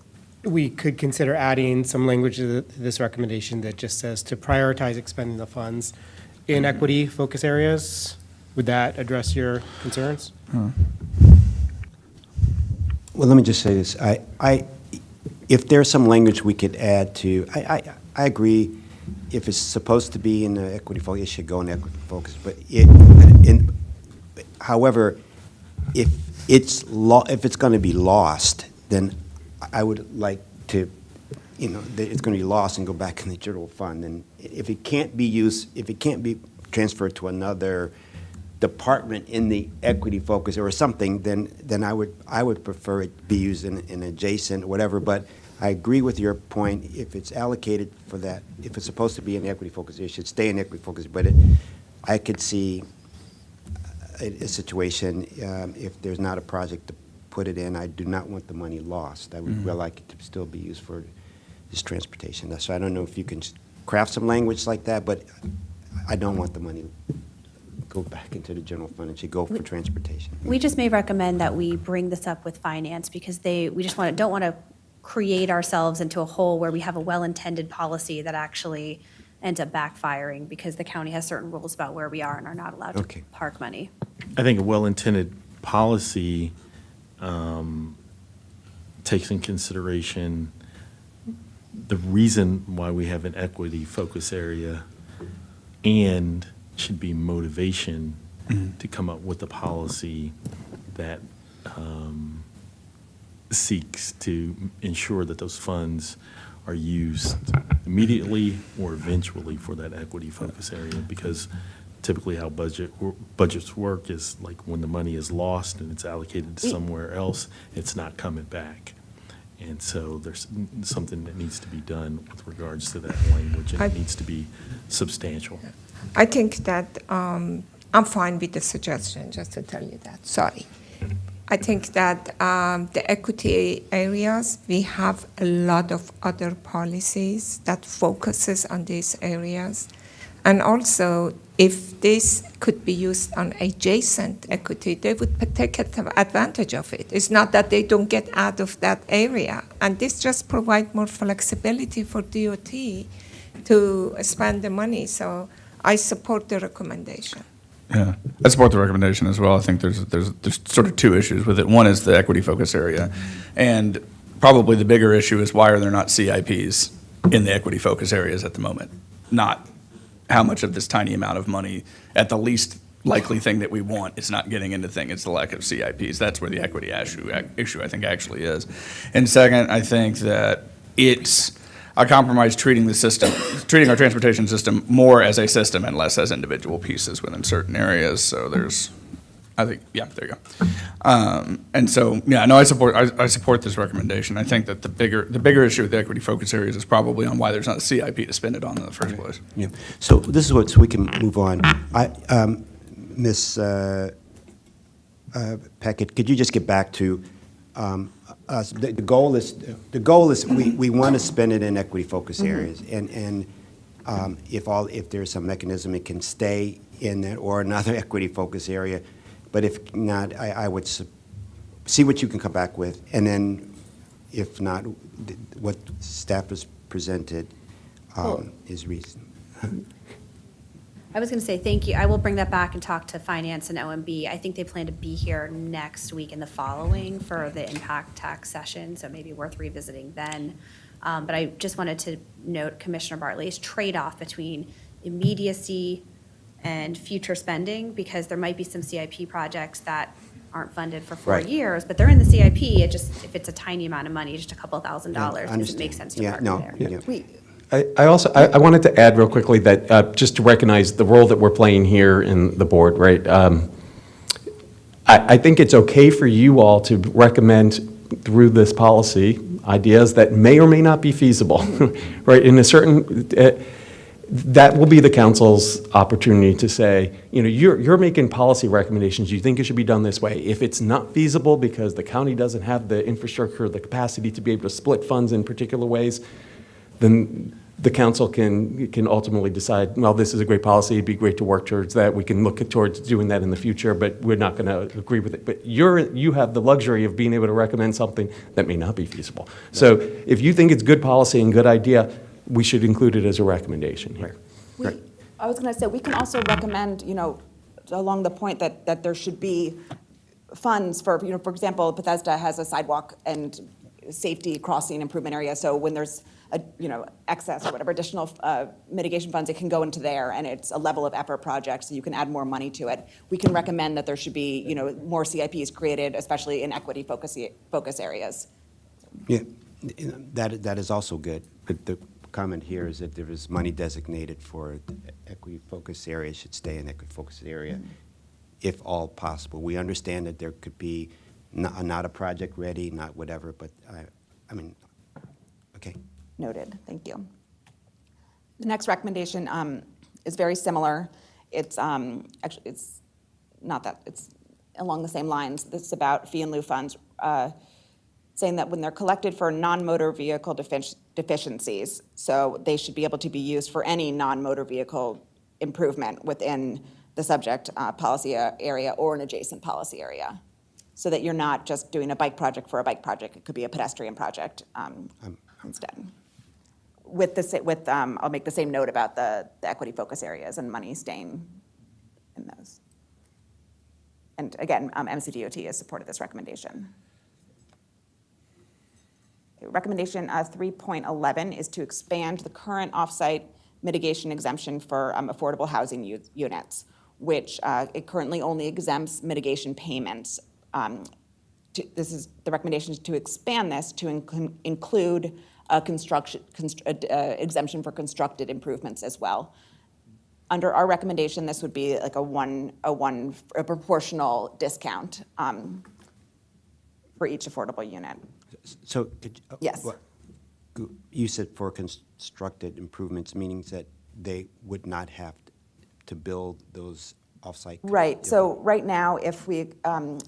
we could consider adding some language to this recommendation that just says to prioritize expending the funds in equity focus areas. Would that address your concerns?
Well, let me just say this. If there's some language we could add to, I agree, if it's supposed to be in the equity focus, it should go in equity focus. But however, if it's going to be lost, then I would like to, it's going to be lost and go back in the general fund. And if it can't be used, if it can't be transferred to another department in the equity focus or something, then I would prefer it be used in adjacent, whatever. But I agree with your point. If it's allocated for that, if it's supposed to be in equity focus, it should stay in equity focus. But I could see a situation if there's not a project to put it in. I do not want the money lost. I would like it to still be used for this transportation. So I don't know if you can craft some language like that, but I don't want the money go back into the general fund. It should go for transportation.
We just may recommend that we bring this up with finance because we just don't want to create ourselves into a hole where we have a well-intended policy that actually ends up backfiring because the county has certain rules about where we are and are not allowed to park money.
I think a well-intended policy takes in consideration the reason why we have an equity focus area and should be motivation to come up with a policy that seeks to ensure that those funds are used immediately or eventually for that equity focus area, because typically how budgets work is like when the money is lost and it's allocated to somewhere else, it's not coming back. And so there's something that needs to be done with regards to that language, and it needs to be substantial.
I think that I'm fine with the suggestion, just to tell you that. Sorry. I think that the equity areas, we have a lot of other policies that focuses on these areas. And also, if this could be used on adjacent equity, they would take advantage of it. It's not that they don't get out of that area. And this just provides more flexibility for DOT to spend the money. So I support the recommendation.
Yeah, I support the recommendation as well. I think there's sort of two issues with it. One is the equity focus area, and probably the bigger issue is why are there not CIPs in the equity focus areas at the moment? Not how much of this tiny amount of money at the least likely thing that we want is not getting into thing. It's the lack of CIPs. That's where the equity issue I think actually is. And second, I think that it's a compromise treating our transportation system more as a system and less as individual pieces within certain areas. So there's, I think, yeah, there you go. And so, yeah, no, I support this recommendation. I think that the bigger issue with the equity focus areas is probably on why there's not a CIP to spend it on in the first place.
Yeah. So this is so we can move on. Ms. Peckett, could you just get back to us? The goal is we want to spend it in equity focus areas, and if there's some mechanism it can stay in that or another equity focus area, but if not, I would see what you can come back with, and then if not, what staff has presented is reasonable.
I was going to say thank you. I will bring that back and talk to Finance and OMB. I think they plan to be here next week and the following for the impact tax session, so maybe worth revisiting then. But I just wanted to note Commissioner Bartley's trade-off between immediacy and future spending, because there might be some CIP projects that aren't funded for 4
Right.
years, but they're in the CIP. It just, if it's a tiny amount of money, just a couple $1,000,
I
does it
understand.
make sense to
Yeah,
park
no,
there?
yeah.
I wanted to add real quickly that, just to recognize the role that we're playing here in the board, right? I think it's okay for you all to recommend through this policy ideas that may or may not be feasible, right? In a certain, that will be the council's opportunity to say, you know, you're making policy recommendations, you think it should be done this way. If it's not feasible because the county doesn't have the infrastructure, the capacity to be able to split funds in particular ways, then the council can ultimately decide, well, this is a great policy, it'd be great to work towards that, we can look towards doing that in the future, but we're not gonna agree with it. But you have the luxury of being able to recommend something that may not be feasible. So if you think it's good policy and good idea, we should include it as a recommendation here.
I was going to say, we can also recommend, you know, along the point that there should be funds for, you know, for example, Bethesda has a sidewalk and safety crossing improvement area, so when there's a, you know, excess or whatever additional mitigation funds, it can go into there, and it's a level of effort project, so you can add more money to it. We can recommend that there should be, you know, more CIPs created, especially in equity focus areas.
Yeah, that is also good, but the comment here is that there is money designated for the equity focus area, should stay in equity focus area, if all possible. We understand that there could be not a project ready, not whatever, but I mean, okay.
Noted, thank you. The next recommendation is very similar. It's actually, it's not that, it's along the same lines. This is about fee and lieu funds, saying that when they're collected for non-motor vehicle deficiencies, so they should be able to be used for any non-motor vehicle improvement within the subject policy area or an adjacent policy area, so that you're not just doing a bike project for a bike project. It could be a pedestrian project instead. I'll make the same note about the equity focus areas and money staying in those. And again, MCDOT has supported this recommendation. Recommendation 3.11 is to expand the current offsite mitigation exemption for affordable housing units, which it currently only exempts mitigation payments. This is the recommendation is to expand this to include exemption for constructed improvements as well. Under our recommendation, this would be like a proportional discount for each affordable unit.
So, could you,
Yes.
You said for constructed improvements, meaning that they would not have to build those off-site?
Right, so right now, if we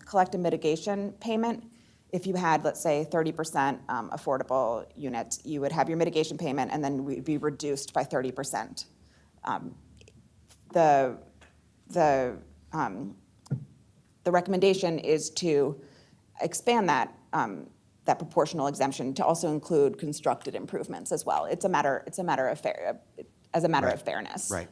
collect a mitigation payment, if you had, let's say, 30% affordable units, you would have your mitigation payment and then we'd be reduced by 30%. The recommendation is to expand that proportional exemption to also include constructed improvements as well. It's a matter of fairness.
Right.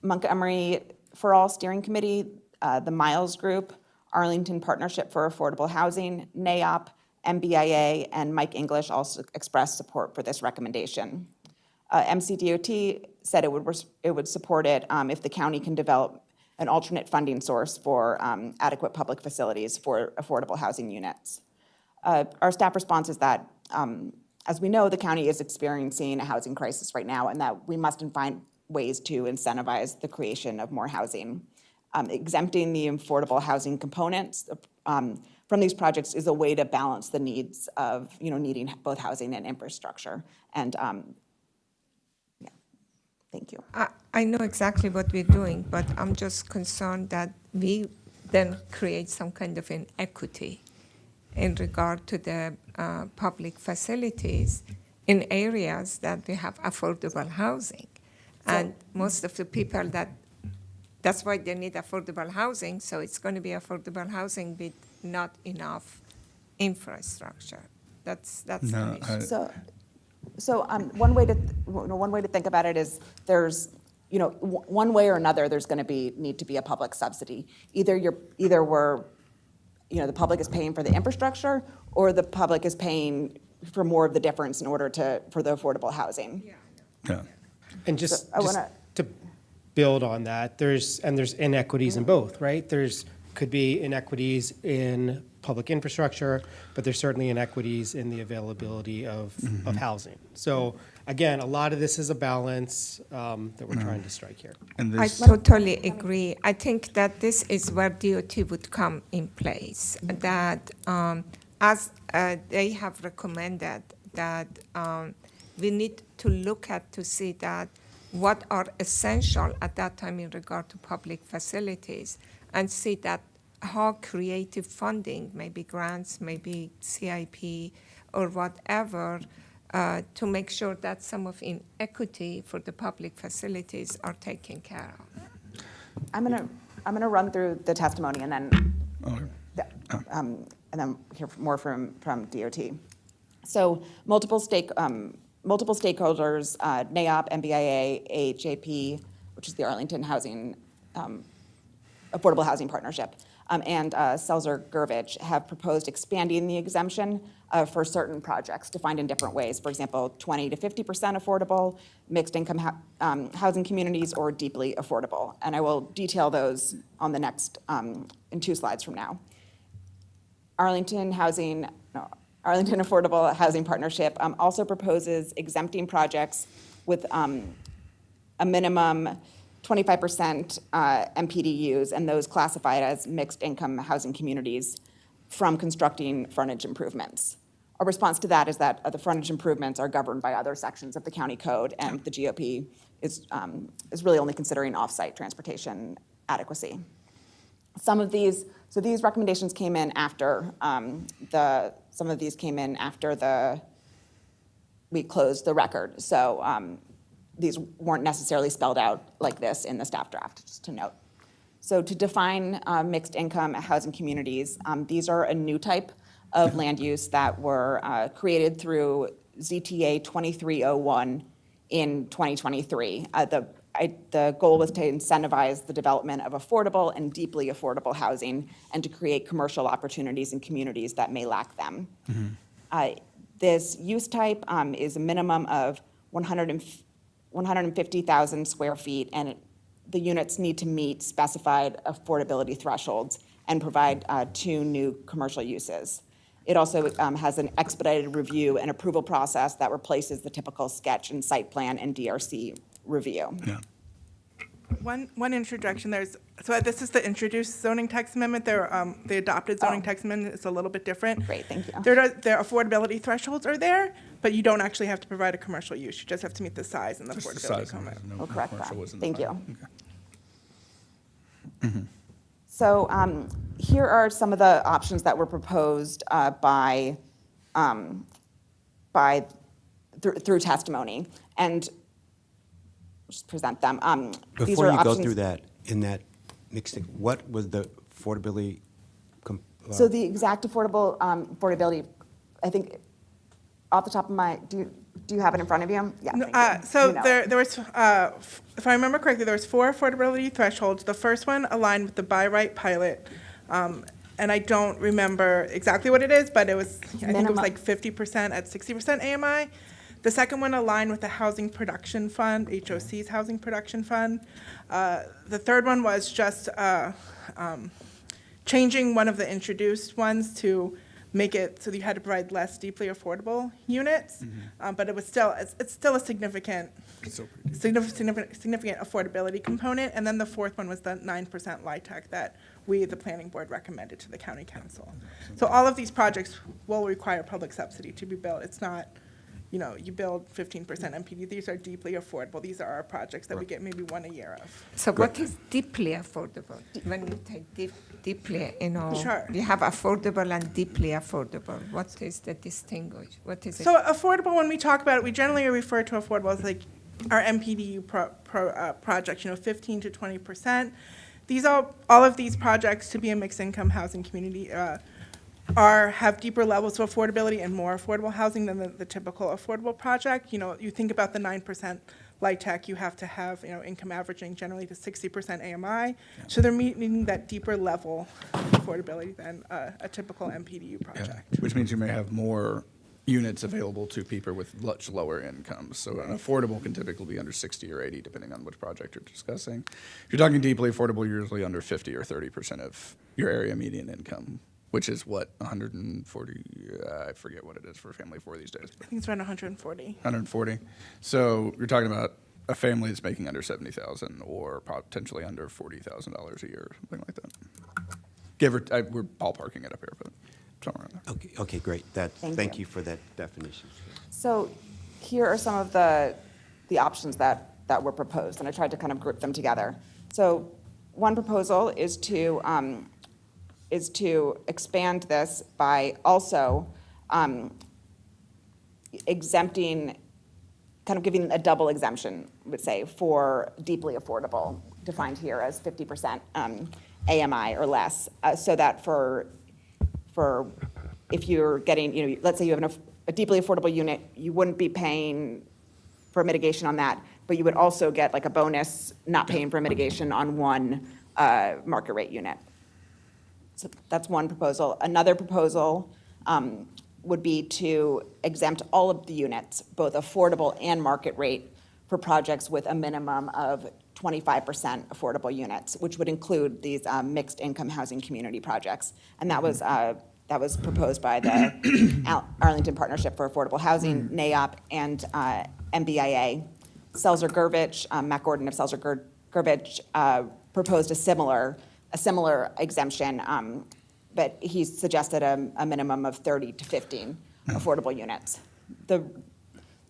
Montgomery For All Steering Committee, the Miles Group, Arlington Partnership for Affordable Housing, NAOP, MBIA, and Mike English also expressed support for this recommendation. MCDOT said it would support it if the county can develop an alternate funding source for adequate public facilities for affordable housing units. Our staff response is that, as we know, the county is experiencing a housing crisis right now, and that we must find ways to incentivize the creation of more housing. Exempting the affordable housing components from these projects is a way to balance the needs of, needing both housing and infrastructure. And yeah, thank you.
I know exactly what we're doing, but I'm just concerned that we then create some kind of inequity in regard to the public facilities in areas that we have affordable housing. And most of the people that's why they need affordable housing, so it's going to be affordable housing with not enough infrastructure. That's the issue.
So one way to think about it is there's one way or another, there's going to need to be a public subsidy. Either we're, the public is paying for the infrastructure, or the public is paying for more of the difference in order for the affordable housing.
Yeah.
And just
I wanna-
to build on that, there's inequities in both, right? Could be inequities in public infrastructure, but there's certainly inequities in the availability of housing. So again, a lot of this is a balance that we're trying to strike here.
And
I
this,
totally agree. I think that this is where DOT would come in place, that as they have recommended that we need to look at to see that what are essential at that time in regard to public facilities, and see that how creative funding, maybe grants, maybe CIP or whatever, to make sure that some of inequity for the public facilities are taken care of.
I'm gonna run through the testimony and then
okay.
and then hear more from DOT. So multiple stakeholders, NAOP, MBIA, AHJP, which is the Arlington Affordable Housing Partnership, and Selzer-Gervich have proposed expanding the exemption for certain projects defined in different ways. For example, 20 to 50% affordable, mixed income housing communities, or deeply affordable. And I will detail those on the next, in 2 slides from now. Arlington Affordable Housing Partnership also proposes exempting projects with a minimum 25% MPDUs and those classified as mixed income housing communities from constructing frontage improvements. Our response to that is that the frontage improvements are governed by other sections of the county code, and the GOP is really only considering off-site transportation adequacy. So these recommendations came in after we closed the record. So these weren't necessarily spelled out like this in the staff draft, just to note. So to define mixed income housing communities, these are a new type of land use that were created through ZTA 2301 in 2023. The goal was to incentivize the development of affordable and deeply affordable housing and to create commercial opportunities in communities that may lack them. This use type is a minimum of 150,000 square feet, and the units need to meet specified affordability thresholds and provide 2 new commercial uses. It also has an expedited review and approval process that replaces the typical sketch and site plan and DRC review.
Yeah.
One introduction, so this is the introduced zoning text amendment. The adopted zoning text amendment is a little bit different.
Great, thank you.
Their affordability thresholds are there, but you don't actually have to provide a commercial use. You just have to meet the size and the
Just the
affordability
size.
component.
No
We'll correct
commercial
that.
wasn't
Thank you.
defined. Okay.
So here are some of the options that were proposed through testimony, and just present them. These
Before
are
you go
options-
through that, in that mixed, what was the affordability?
So the exact affordability, I think, off the top of my, do you have it in front of you? Yeah. thank you.
So
You know it.
there was, if I remember correctly, there was 4 affordability thresholds. The first one aligned with the buy right pilot, and I don't remember exactly what it is, but it was, I think it was like 50% at 60% AMI. The second one aligned with the Housing Production Fund, HOC's Housing Production Fund. The third one was just changing one of the introduced ones to make it so that you had to provide less deeply affordable units, but it's still a significant affordability component. And then the fourth one was the 9% LIHTC that we, the planning board, recommended to the county council. So all of these projects will require public subsidy to be built. It's not, you build 15% MPD. These are deeply affordable. These are our projects that we get maybe 1 a year of.
So what is deeply affordable? When you take deeply,
Sure.
you have affordable and deeply affordable. What is the distinguish? What is it?
So affordable, when we talk about it, we generally refer to affordable as like our MPDU projects, 15 to 20%. All of these projects, to be a mixed income housing community, have deeper levels of affordability and more affordable housing than the typical affordable project. You think about the 9% light tech, you have to have, income averaging generally to 60% AMI. So they're meeting that deeper level of affordability than a typical MPDU project.
Which means you may have more units available to people with much lower incomes. So an affordable can typically be under 60 or 80, depending on which project you're discussing. If you're talking deeply affordable, you're usually under 50 or 30% of your area median income, which is what, 140, I forget what it is for a family of four these days.
I think it's around 140.
140. So you're talking about a family that's making under 70,000 or potentially under $40,000 a year, something like that. We're ballparking it up here, but somewhere around there.
Okay, great. Thank you for that definition.
So here are some of the options that were proposed, and I tried to kind of group them together. So one proposal is to expand this by also exempting, kind of giving a double exemption, I would say, for deeply affordable, defined here as 50% AMI or less, so that for if you're getting, let's say you have a deeply affordable unit, you wouldn't be paying for mitigation on that, but you would also get like a bonus not paying for mitigation on one market rate unit. So that's one proposal. Another proposal would be to exempt all of the units, both affordable and market rate, for projects with a minimum of 25% affordable units, which would include these mixed income housing community projects. And that was proposed by the Arlington Partnership for Affordable Housing, NAOP, and MBIA. Selzer-Gervich, Matt Gordon of Selzer-Gervich proposed a similar exemption, but he suggested a minimum of 30 to 15 affordable units. The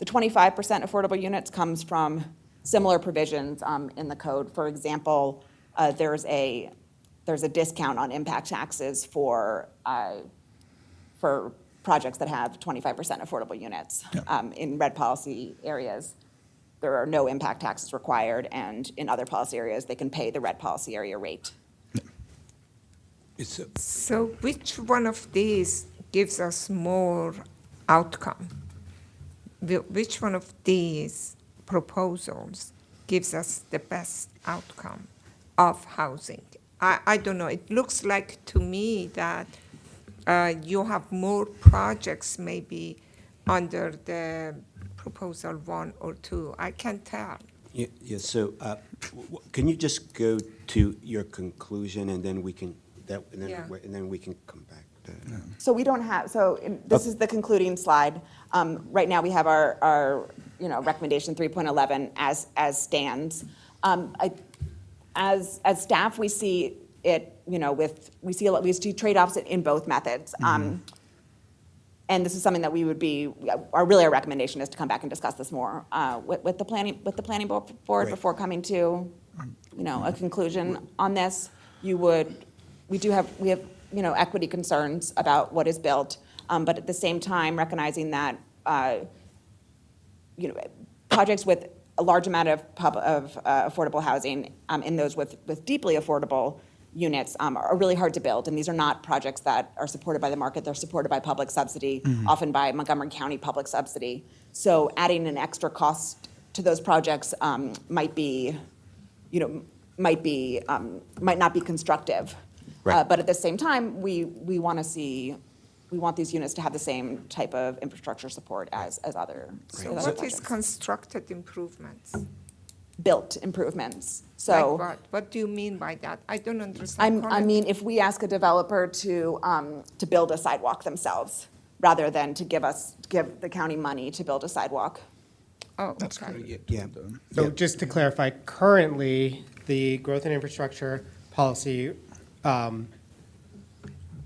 25% affordable units comes from similar provisions in the code. For example, there's a discount on impact taxes for projects that have 25% affordable units. In red policy areas, there are no impact taxes required, and in other policy areas, they can pay the red policy area rate.
So which one of these gives us more outcome? Which one of these proposals gives us the best outcome of housing? I don't know. It looks like to me that you have more projects maybe under the proposal 1 or 2. I can't tell.
Yeah, so can you just go to your conclusion, and then we can, and then we can come back to that.
So we don't have, this is the concluding slide. Right now, we have our recommendation 3.11 as stands. As staff, we see it, we see trade-offs in both methods. And this is something that we would be, our recommendation is to come back and discuss this more with the planning board before coming to, a conclusion on this. We have equity concerns about what is built, but at the same time, recognizing that, projects with a large amount of affordable housing, and those with deeply affordable units are really hard to build, and these are not projects that are supported by the market. They're supported by public subsidy, often by Montgomery County public subsidy. So adding an extra cost to those projects might not be constructive.
Right.
But at the same time, we want these units to have the same type of infrastructure support as other.
So what is constructed improvements?
Built improvements. So
Like what? What do you mean by that? I don't understand.
I mean, if we ask a developer to build a sidewalk themselves, rather than to give the county money to build a sidewalk.
Oh, okay.
Yeah.
So just to clarify, currently, the growth and infrastructure policy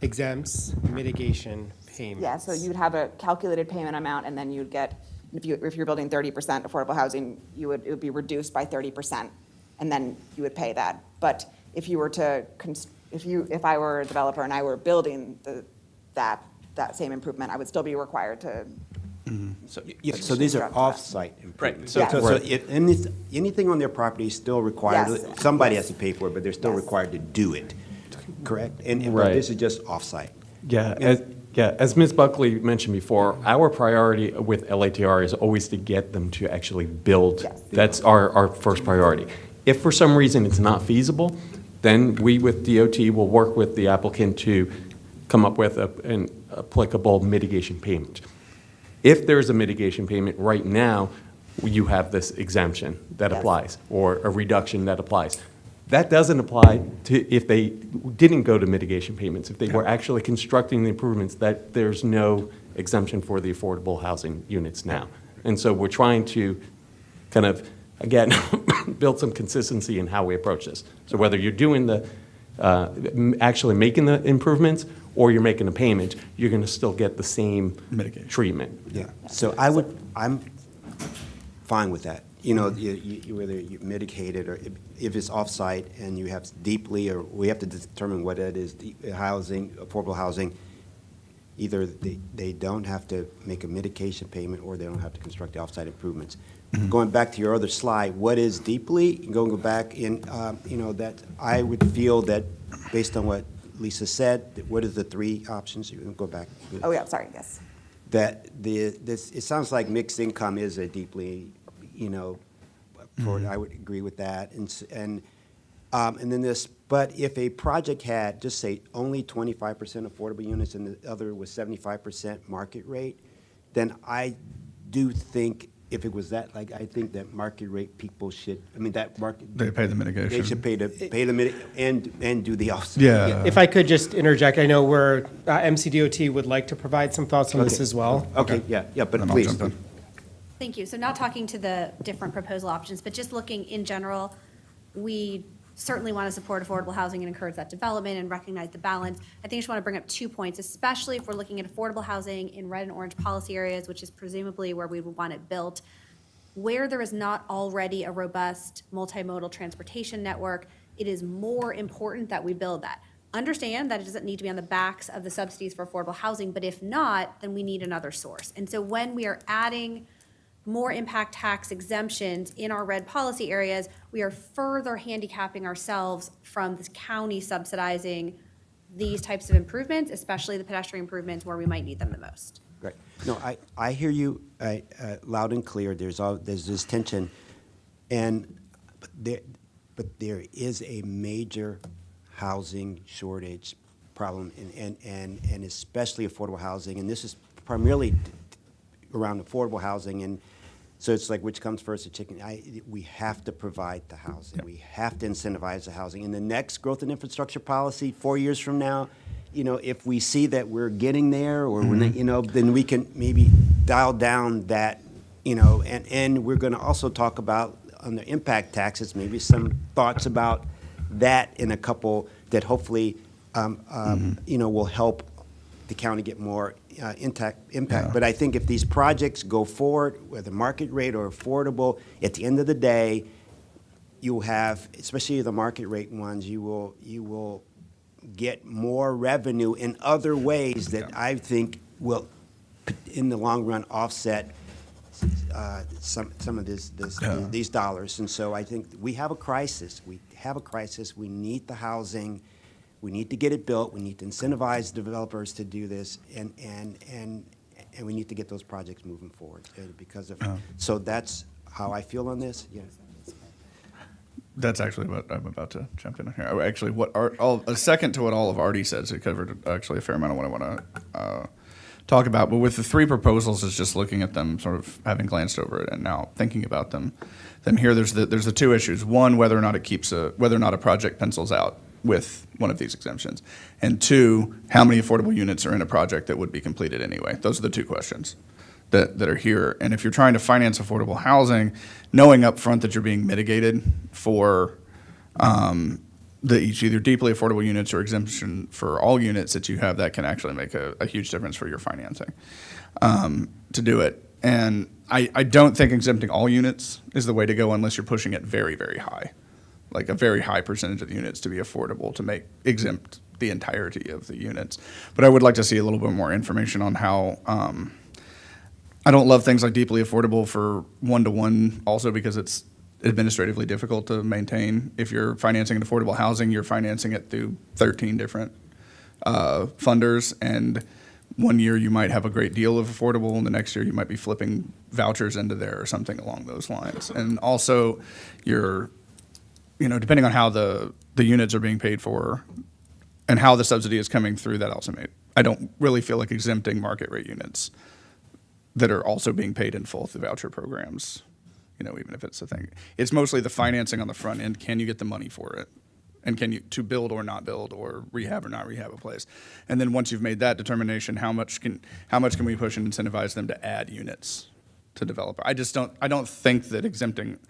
exempts mitigation payments.
Yeah, so you'd have a calculated payment amount, and then you'd get, if you're building 30% affordable housing, it would be reduced by 30%, and then you would pay that. But if you were to, if I were a developer and I were building that same improvement, I would still be required to.
So these are off-site improvements.
Right.
So anything on their property is still required.
Yes.
Somebody has to pay for it, but they're still required to do it, correct? And
Right.
this is just off-site.
Yeah, Yeah, as Ms. Buckley mentioned before, our priority with LATR is always to get them to actually build.
Yes.
That's our first priority. If for some reason it's not feasible, then we with DOT will work with the applicant to come up with an applicable mitigation payment. If there's a mitigation payment right now, you have this exemption that
Yes.
applies, or a reduction that applies. That doesn't apply to if they didn't go to mitigation payments. If they were actually constructing the improvements, that there's no exemption for the affordable housing units now. And so we're trying to kind of, again, build some consistency in how we approach this. So whether you're doing the, actually making the improvements, or you're making a payment, you're going to still get the same
Mitigation.
treatment.
Yeah, so I'm fine with that. You know, whether you mitigate it or if it's off-site and you have deeply, or we have to determine what it is, housing, affordable housing, either they don't have to make a mitigation payment or they don't have to construct the off-site improvements. Going back to your other slide, what is deeply, go back in, you know, that I would feel that based on what Lisa said, what are the three options? You can go back.
Oh, yeah, sorry, yes.
That it sounds like mixed income is a deeply, you know, I would agree with that. And then this, but if a project had, just say, only 25% affordable units and the other was 75% market rate, then I do think if it was that, like, I think that market rate people should, I mean, that market.
They pay the mitigation.
They should pay the and do the offset.
Yeah.
If I could just interject, I know where MCDOT would like to provide some thoughts on this
Okay.
as well.
Okay, yeah, but
Then I'll
please.
jump in.
Thank you. So not talking to the different proposal options, but just looking in general, we certainly want to support affordable housing and encourage that development and recognize the balance. I think I just want to bring up 2 points, especially if we're looking at affordable housing in red and orange policy areas, which is presumably where we would want it built. Where there is not already a robust multimodal transportation network, it is more important that we build that. Understand that it doesn't need to be on the backs of the subsidies for affordable housing, but if not, then we need another source. And so when we are adding more impact tax exemptions in our red policy areas, we are further handicapping ourselves from this county subsidizing these types of improvements, especially the pedestrian improvements where we might need them the most.
Right. No, I hear you loud and clear. There's this tension, but there is a major housing shortage problem, and especially affordable housing. And this is primarily around affordable housing, and so it's like which comes first, the chicken? We have to provide the housing.
Yep.
We have to incentivize the housing. In the next growth and infrastructure policy, 4 years from now, you know, if we see that we're getting there, or we're not, you know, then we can maybe dial down that, you know, and we're going to also talk about on the impact taxes, maybe some thoughts about that in a couple that hopefully, you know, will help the county get more impact.
Yeah.
But I think if these projects go forward, whether market rate or affordable, at the end of the day, you will have, especially the market rate ones, you will get more revenue in other ways that I think will, in the long run, offset some of these dollars. And so I think we have a crisis. We have a crisis. We need the housing. We need to get it built. We need to incentivize developers to do this, and we need to get those projects moving forward because of. So that's how I feel on this. Yeah.
That's actually what I'm about to jump in here. Actually, a second to what all of Artie said, so it covered actually a fair amount of what I want to talk about. But with the three proposals, is just looking at them, sort of having glanced over it, and now thinking about them. Then here, there's the two issues. One, whether or not a project pencils out with one of these exemptions, and two, how many affordable units are in a project that would be completed anyway. Those are the two questions that are here. And if you're trying to finance affordable housing, knowing up front that you're being mitigated for each either deeply affordable units or exemption for all units that you have, that can actually make a huge difference for your financing to do it. And I don't think exempting all units is the way to go unless you're pushing it very, very high, like a very high percentage of the units to be affordable to exempt the entirety of the units. But I would like to see a little bit more information on how, I don't love things like deeply affordable for one-to-one also because it's administratively difficult to maintain. If you're financing an affordable housing, you're financing it through 13 different funders, and one year you might have a great deal of affordable, and the next year you might be flipping vouchers into there or something along those lines. And also, depending on how the units are being paid for and how the subsidy is coming through, that also I don't really feel like exempting market rate units that are also being paid in full through voucher programs, even if it's a thing. It's mostly the financing on the front end. Can you get the money for it? And to build or not build, or rehab or not rehab a place? And then once you've made that determination, how much can we push and incentivize them to add units to develop? I don't think that exempting,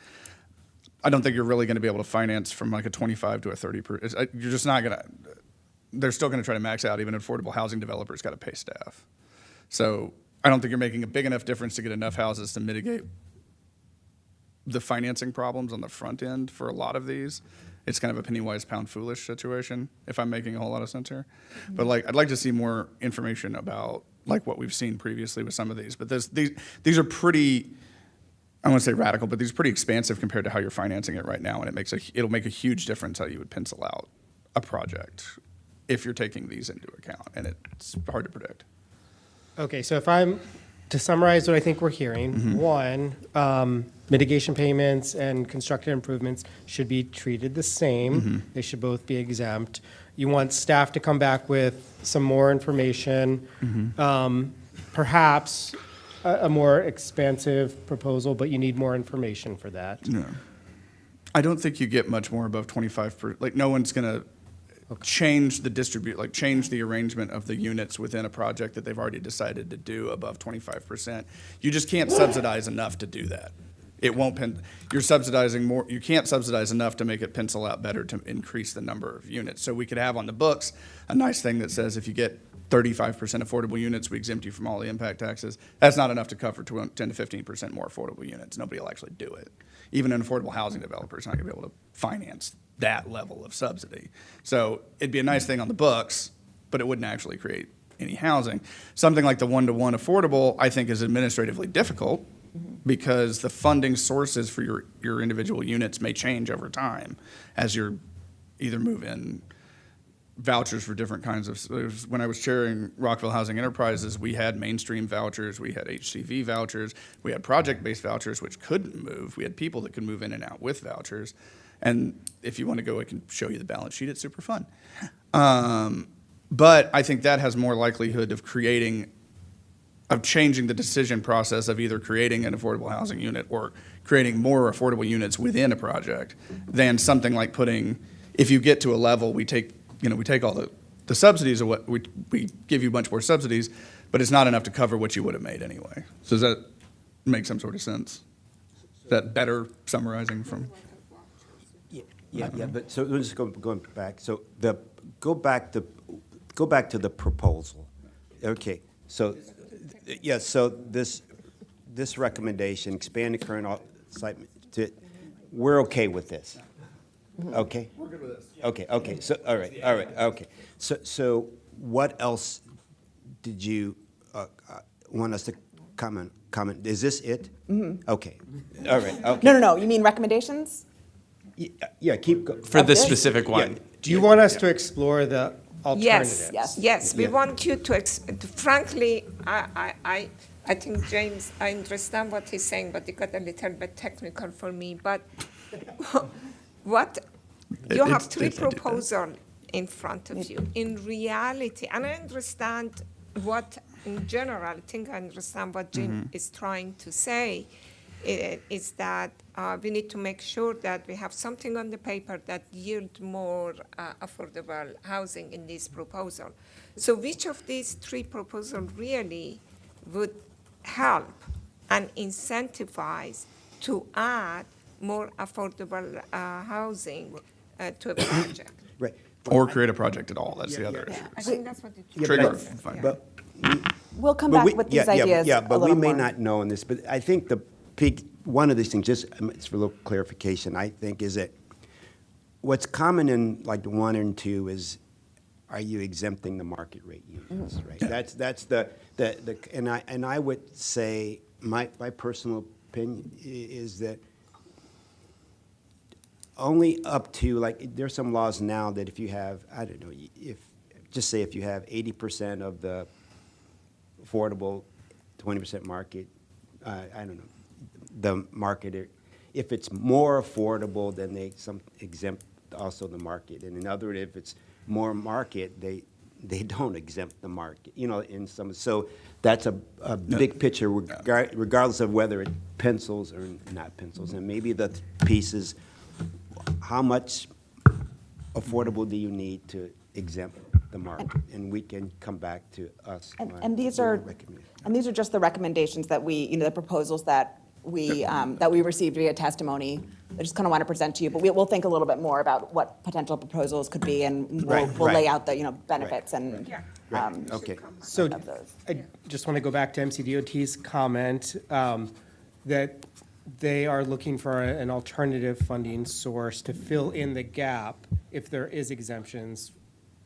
I don't think you're really going to be able to finance from like a 25 to a 30%. You're just not going to, they're still going to try to max out. Even affordable housing developers got to pay staff. So I don't think you're making a big enough difference to get enough houses to mitigate the financing problems on the front end for a lot of these. It's kind of a penny wise, pound foolish situation, if I'm making a whole lot of sense here. But I'd like to see more information about what we've seen previously with some of these. But these are pretty, I won't say radical, but these are pretty expansive compared to how you're financing it right now, and it'll make a huge difference how you would pencil out a project if you're taking these into account, and it's hard to predict.
Okay, so if I'm to summarize what I think we're hearing, one, mitigation payments and constructed improvements should be treated the same. They should both be exempt. You want staff to come back with some more information, perhaps a more expansive proposal, but you need more information for that.
No. I don't think you get much more above 25%. No one's going to change the change the arrangement of the units within a project that they've already decided to do above 25%. You just can't subsidize enough to do that. It won't you're subsidizing more. You can't subsidize enough to make it pencil out better to increase the number of units. So we could have on the books a nice thing that says if you get 35% affordable units, we exempt you from all the impact taxes. That's not enough to cover 10 to 15% more affordable units. Nobody will actually do it. Even an affordable housing developer is not going to be able to finance that level of subsidy. So it'd be a nice thing on the books, but it wouldn't actually create any housing. Something like the one-to-one affordable, I think, is administratively difficult because the funding sources for your individual units may change over time as you're either move in vouchers for different kinds of, when I was chairing Rockville Housing Enterprises, we had mainstream vouchers, we had HCV vouchers, we had project-based vouchers which couldn't move. We had people that could move in and out with vouchers. And if you want to go, I can show you the balance sheet. It's super fun. But I think that has more likelihood of changing the decision process of either creating an affordable housing unit or creating more affordable units within a project than something like if you get to a level, we take all the subsidies of what we give you much more subsidies, but it's not enough to cover what you would have made anyway. So does that make some sort of sense? Is that better summarizing from?
Yeah, but so we're just going back. So go back to the proposal. Okay, so so this recommendation, expand the current site, we're okay with this. Okay.
We're good with this.
Okay. So all right. Okay. So what else did you want us to comment? Is this it? Okay. All right. Okay.
No. You mean recommendations?
Yeah, keep going.
For this specific one.
Do you want us to explore the alternatives?
Yes. We want you to. Frankly, I think James, I understand what he's saying, but it got a little bit technical for me. But you have three proposals in front of you. In reality, and I understand what, in general, I think I understand what Jim is trying to say, is that we need to make sure that we have something on the paper that yield more affordable housing in this proposal. So which of these three proposals really would help and incentivize to add more affordable housing to a project?
Right.
Or create a project at all. That's the other issue.
I think that's what it
Trigger.
But
We'll come back with these ideas
Yeah,
a
but we
little
may
more.
not know on this, but I think one of these things, just it's for a little clarification, I think, is that what's common in like the 1 and 2 is, are you exempting the market rate units, right? That's the and I would say my personal opinion is that only up to, like, there's some laws now that if you have, I don't know, if you have 80% of the affordable, 20% market, I don't know, the market, if it's more affordable, then they exempt also the market. And in other words, if it's more market, they don't exempt the market, in some, so that's a big picture regardless of whether it pencils or not pencils. And maybe the piece is, how much affordable do you need to exempt the market? And we can come back to us.
And these are just the recommendations that we, the proposals that we received via testimony. I just kind of want to present to you, but we'll think a little bit more about what potential proposals could be, and we'll lay out the, benefits and
Okay.
So
of those.
I just want to go back to MCDOT's comment that they are looking for an alternative funding source to fill in the gap if there is exemptions,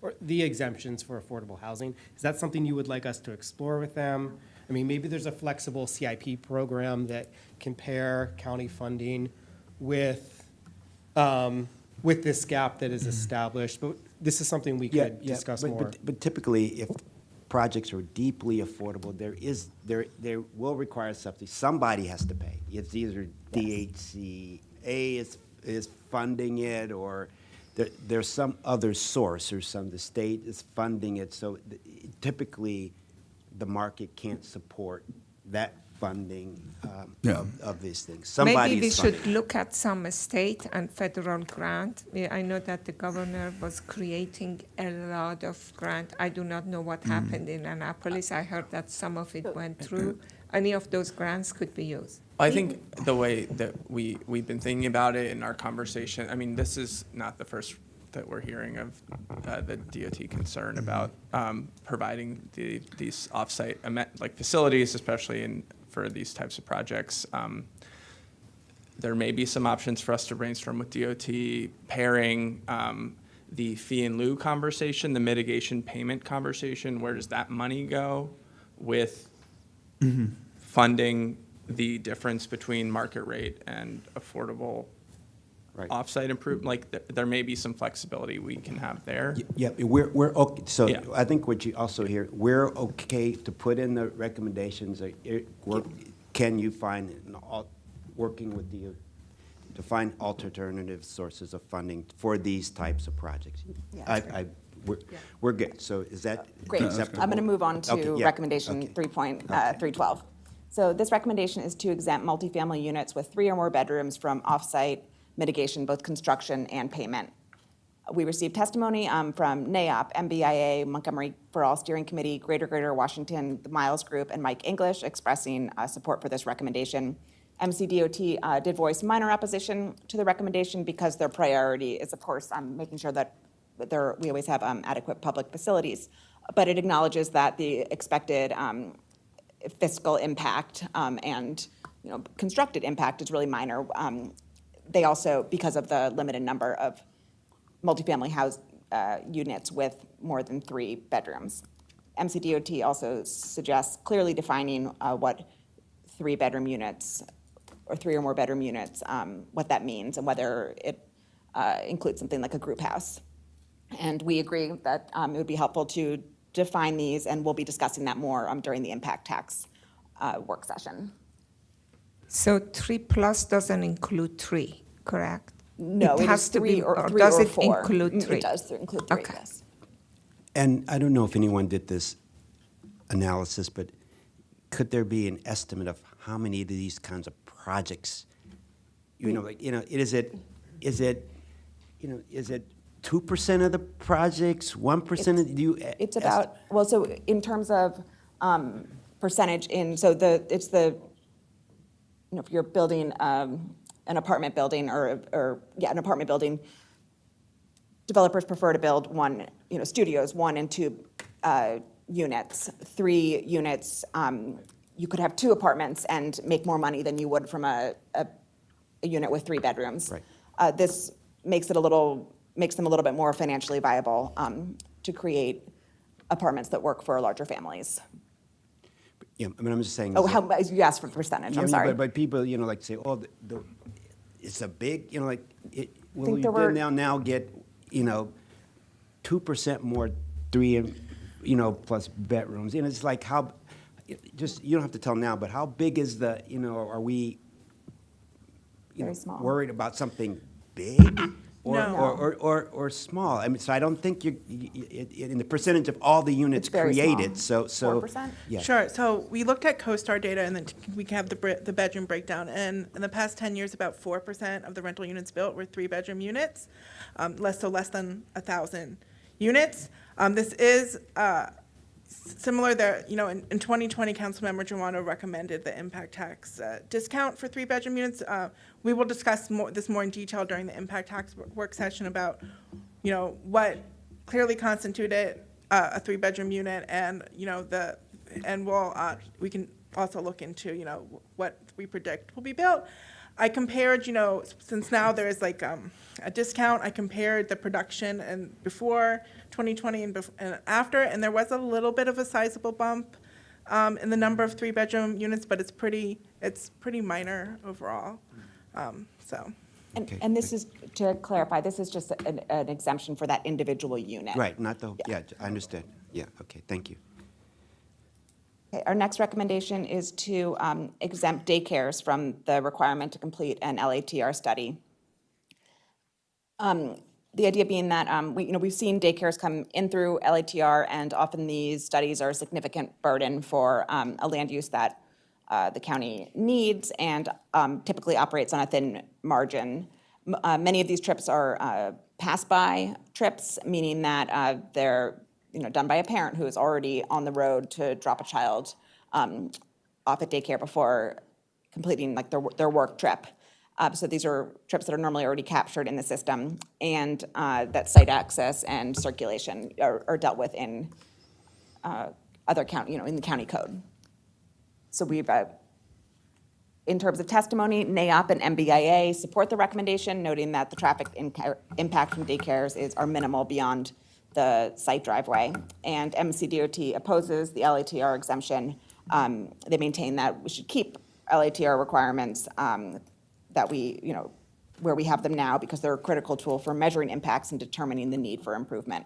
or the exemptions for affordable housing. Is that something you would like us to explore with them? I mean, maybe there's a flexible CIP program that can pair county funding with this gap that is established, but this is something we could discuss more.
But typically, if projects are deeply affordable, there will require subsidy. Somebody has to pay. It's either DHCA is funding it, or there's some other source, or the state is funding it. So typically, the market can't support that funding of these things.
Maybe we
Somebody's
should
funding.
look at some state and federal grant. I know that the governor was creating a lot of grant. I do not know what happened in Annapolis. I heard that some of it went through. Any of those grants could be used.
I think the way that we've been thinking about it in our conversation, I mean, this is not the first that we're hearing of the DOT concern about providing these offsite facilities, especially for these types of projects. There may be some options for us to brainstorm with DOT, pairing the fee in lieu conversation, the mitigation payment conversation. Where does that money go with funding the difference between market rate and affordable offsite improvement? There may be some flexibility we can have there.
Yeah, we're okay. So
Yeah.
I think what you also hear, we're okay to put in the recommendations. Can you find, working with you to find alternative sources of funding for these types of projects?
Yeah,
We're good. So is that
Great.
acceptable?
I'm going to move on to
Okay, yeah,
recommendation
okay.
3.312. So this recommendation is to exempt multifamily units with 3 or more bedrooms from offsite mitigation, both construction and payment. We received testimony from NAOP, MBIA, Montgomery for All Steering Committee, Greater Washington, the Miles Group, and Mike English expressing support for this recommendation. MCDOT did voice minor opposition to the recommendation because their priority is, of course, making sure that we always have adequate public facilities. But it acknowledges that the expected fiscal impact and constructed impact is really minor. They also, because of the limited number of multifamily house units with more than 3 bedrooms. MCDOT also suggests clearly defining what 3-bedroom units or 3 or more bedroom units, what that means, and whether it includes something like a group house. And we agree that it would be helpful to define these, and we'll be discussing that more during the impact tax work session.
So 3+ doesn't include 3, correct?
No,
it has to
3
be,
or 3
does
or
it
4.
include 3?
It does include 3,
Okay.
yes.
And I don't know if anyone did this analysis, but could there be an estimate of how many of these kinds of projects, is it 2% of the projects, 1% of you?
It's about, well, so in terms of percentage if you're building an apartment building an apartment building, developers prefer to build studios, 1 and 2 units. 3 units, you could have 2 apartments and make more money than you would from a unit with 3 bedrooms.
Right.
This makes them a little bit more financially viable to create apartments that work for larger families.
Yeah, I mean, I'm just saying.
You asked for percentage, I'm sorry.
But people, say, oh, it's a big, will
there were-
you now get, 2% more 3 plus bedrooms? It's like, just, you don't have to tell now, but how big is the, are we,
Very small.
worried about something big? Or,
No.
or small? I mean, so I don't think in the percentage of all the units
It's very small.
created, so.
4%?
Yeah.
Sure. So we looked at CoStar data, and then we have the bedroom breakdown. And in the past 10 years, about 4% of the rental units built were 3-bedroom units, less than 1,000 units. This is similar there. In 2020, Councilmember Giuliano recommended the impact tax discount for 3-bedroom units. We will discuss this more in detail during the impact tax work session about, what clearly constituted a 3-bedroom unit, and we can also look into what we predict will be built. I compared, since now there is like a discount, I compared the production and before 2020 and after, and there was a little bit of a sizable bump in the number of 3-bedroom units, but it's pretty minor overall. So.
And this is, to clarify, this is just an exemption for that individual unit.
Right, not the, yeah, I understand. Yeah, okay, thank you.
Okay, our next recommendation is to exempt daycares from the requirement to complete an LATR study. The idea being that we've seen daycares come in through LATR, and often these studies are a significant burden for a land use that the county needs and typically operates on a thin margin. Many of these trips are pass-by trips, meaning that they're done by a parent who is already on the road to drop a child off at daycare before completing like their work trip. So these are trips that are normally already captured in the system, and that site access and circulation are dealt with in other county, in the county code. So we've, in terms of testimony, NAOP and MBIA support the recommendation, noting that the traffic impact from daycares are minimal beyond the site driveway, and MCDOT opposes the LATR exemption. They maintain that we should keep LATR requirements that where we have them now, because they're a critical tool for measuring impacts and determining the need for improvement.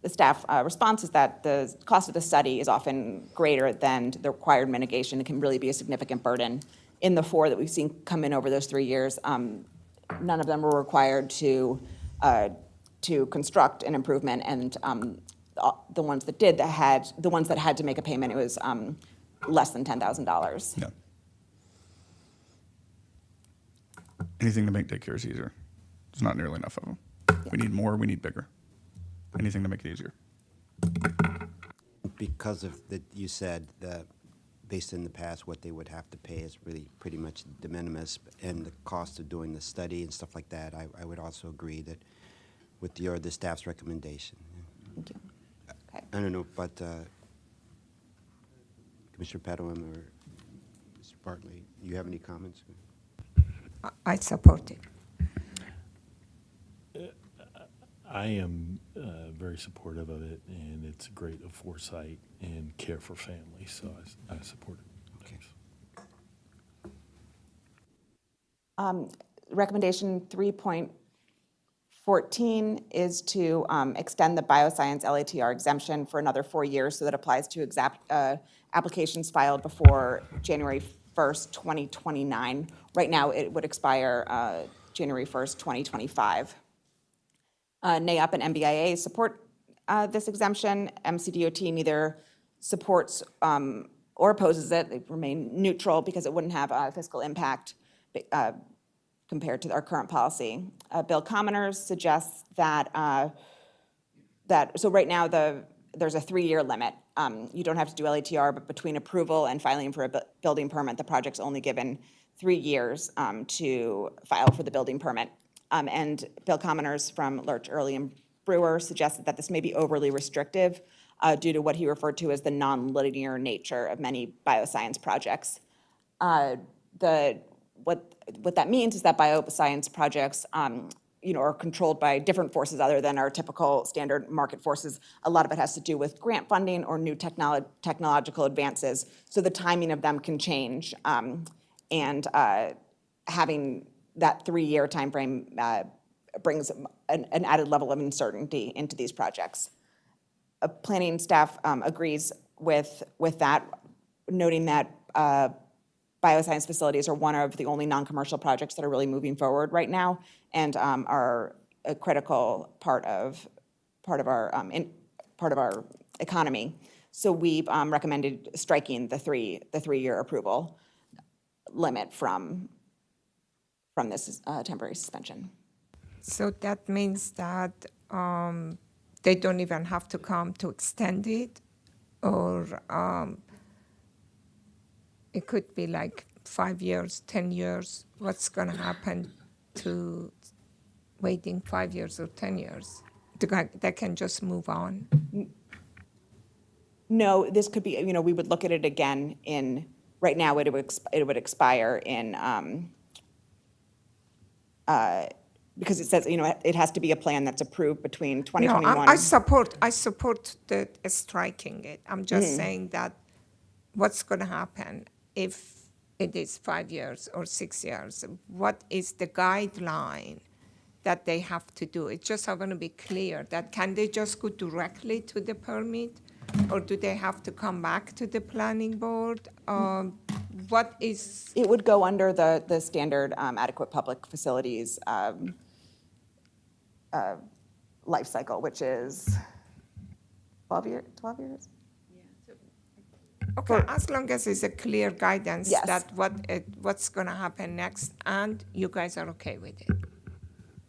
The staff response is that the cost of the study is often greater than the required mitigation. It can really be a significant burden. In the 4 that we've seen come in over those 3 years, none of them were required to construct an improvement, and the ones that did, the ones that had to make a payment, it was less than $10,000.
Yeah. Anything to make daycares easier. There's not nearly enough of them. We need more, we need bigger. Anything to make it easier.
Because of that, you said that based in the past, what they would have to pay is really pretty much de minimis, and the cost of doing the study and stuff like that, I would also agree that with the staff's recommendation.
Thank you. Okay.
I don't know, but Commissioner Padua or Mr. Bartley, you have any comments?
I support it.
I am very supportive of it, and it's great foresight and care for families, so I support it. Thanks.
Recommendation 3.14 is to extend the bioscience LATR exemption for another 4 years, so that applies to applications filed before January 1st, 2029. Right now, it would expire January 1st, 2025. NAOP and MBIA support this exemption. MCDOT neither supports or opposes it. They remain neutral because it wouldn't have a fiscal impact compared to our current policy. Bill Commoners suggests that, so right now there's a 3-year limit. You don't have to do LATR, but between approval and filing for a building permit, the project's only given 3 years to file for the building permit. And Bill Commoners from Lurch, Early, and Brewer suggested that this may be overly restrictive due to what he referred to as the non-linear nature of many bioscience projects. What that means is that bioscience projects are controlled by different forces other than our typical standard market forces. A lot of it has to do with grant funding or new technological advances, so the timing of them can change. And having that 3-year timeframe brings an added level of uncertainty into these projects. Planning staff agrees with that. noting that bioscience facilities are one of the only non-commercial projects that are really moving forward right now and are a critical part of our economy. So we've recommended striking the three-year approval limit from this temporary suspension.
So that means that they don't even have to come to extend it, or it could be like 5 years, 10 years. What's going to happen to waiting 5 years or 10 years? They can just move on.
No, this could be, we would look at it again right now it would expire in, because it says, it has to be a plan that's approved between 2021.
No, I support the striking it. I'm just saying that what's going to happen if it is 5 years or 6 years? What is the guideline that they have to do? It's just I want to be clear that can they just go directly to the permit, or do they have to come back to the planning board? What is?
It would go under the standard adequate public facilities life cycle, which is 12 years?
Okay, as long as it's a clear guidance
Yes.
that what's going to happen next, and you guys are okay with it.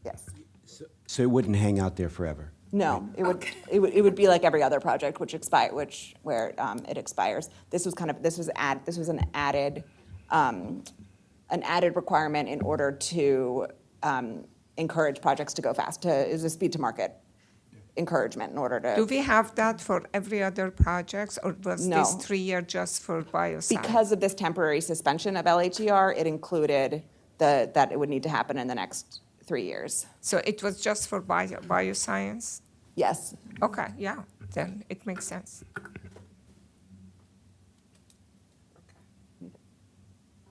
Yes.
So it wouldn't hang out there forever?
No, it would be like every other project where it expires. This was an added requirement in order to encourage projects to go fast. Is a speed to market encouragement in order to.
Do we have that for every other projects, or was
No.
this 3 year just for bioscience?
Because of this temporary suspension of LHER, it included that it would need to happen in the next 3 years.
So it was just for bioscience?
Yes.
Okay, yeah, then it makes sense.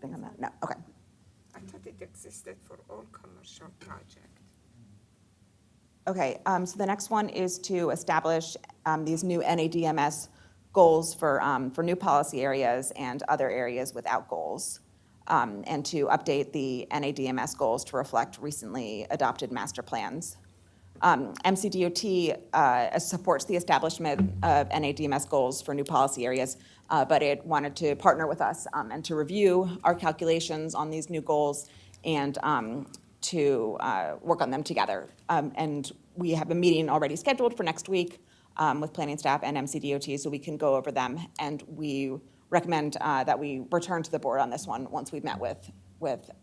Thing on that? No. Okay.
I thought it existed for all commercial projects.
Okay, so the next one is to establish these new NADMS goals for new policy areas and other areas without goals, and to update the NADMS goals to reflect recently adopted master plans. MCDOT supports the establishment of NADMS goals for new policy areas, but it wanted to partner with us and to review our calculations on these new goals and to work on them together. And we have a meeting already scheduled for next week with planning staff and MCDOT, so we can go over them. And we recommend that we return to the board on this one once we've met with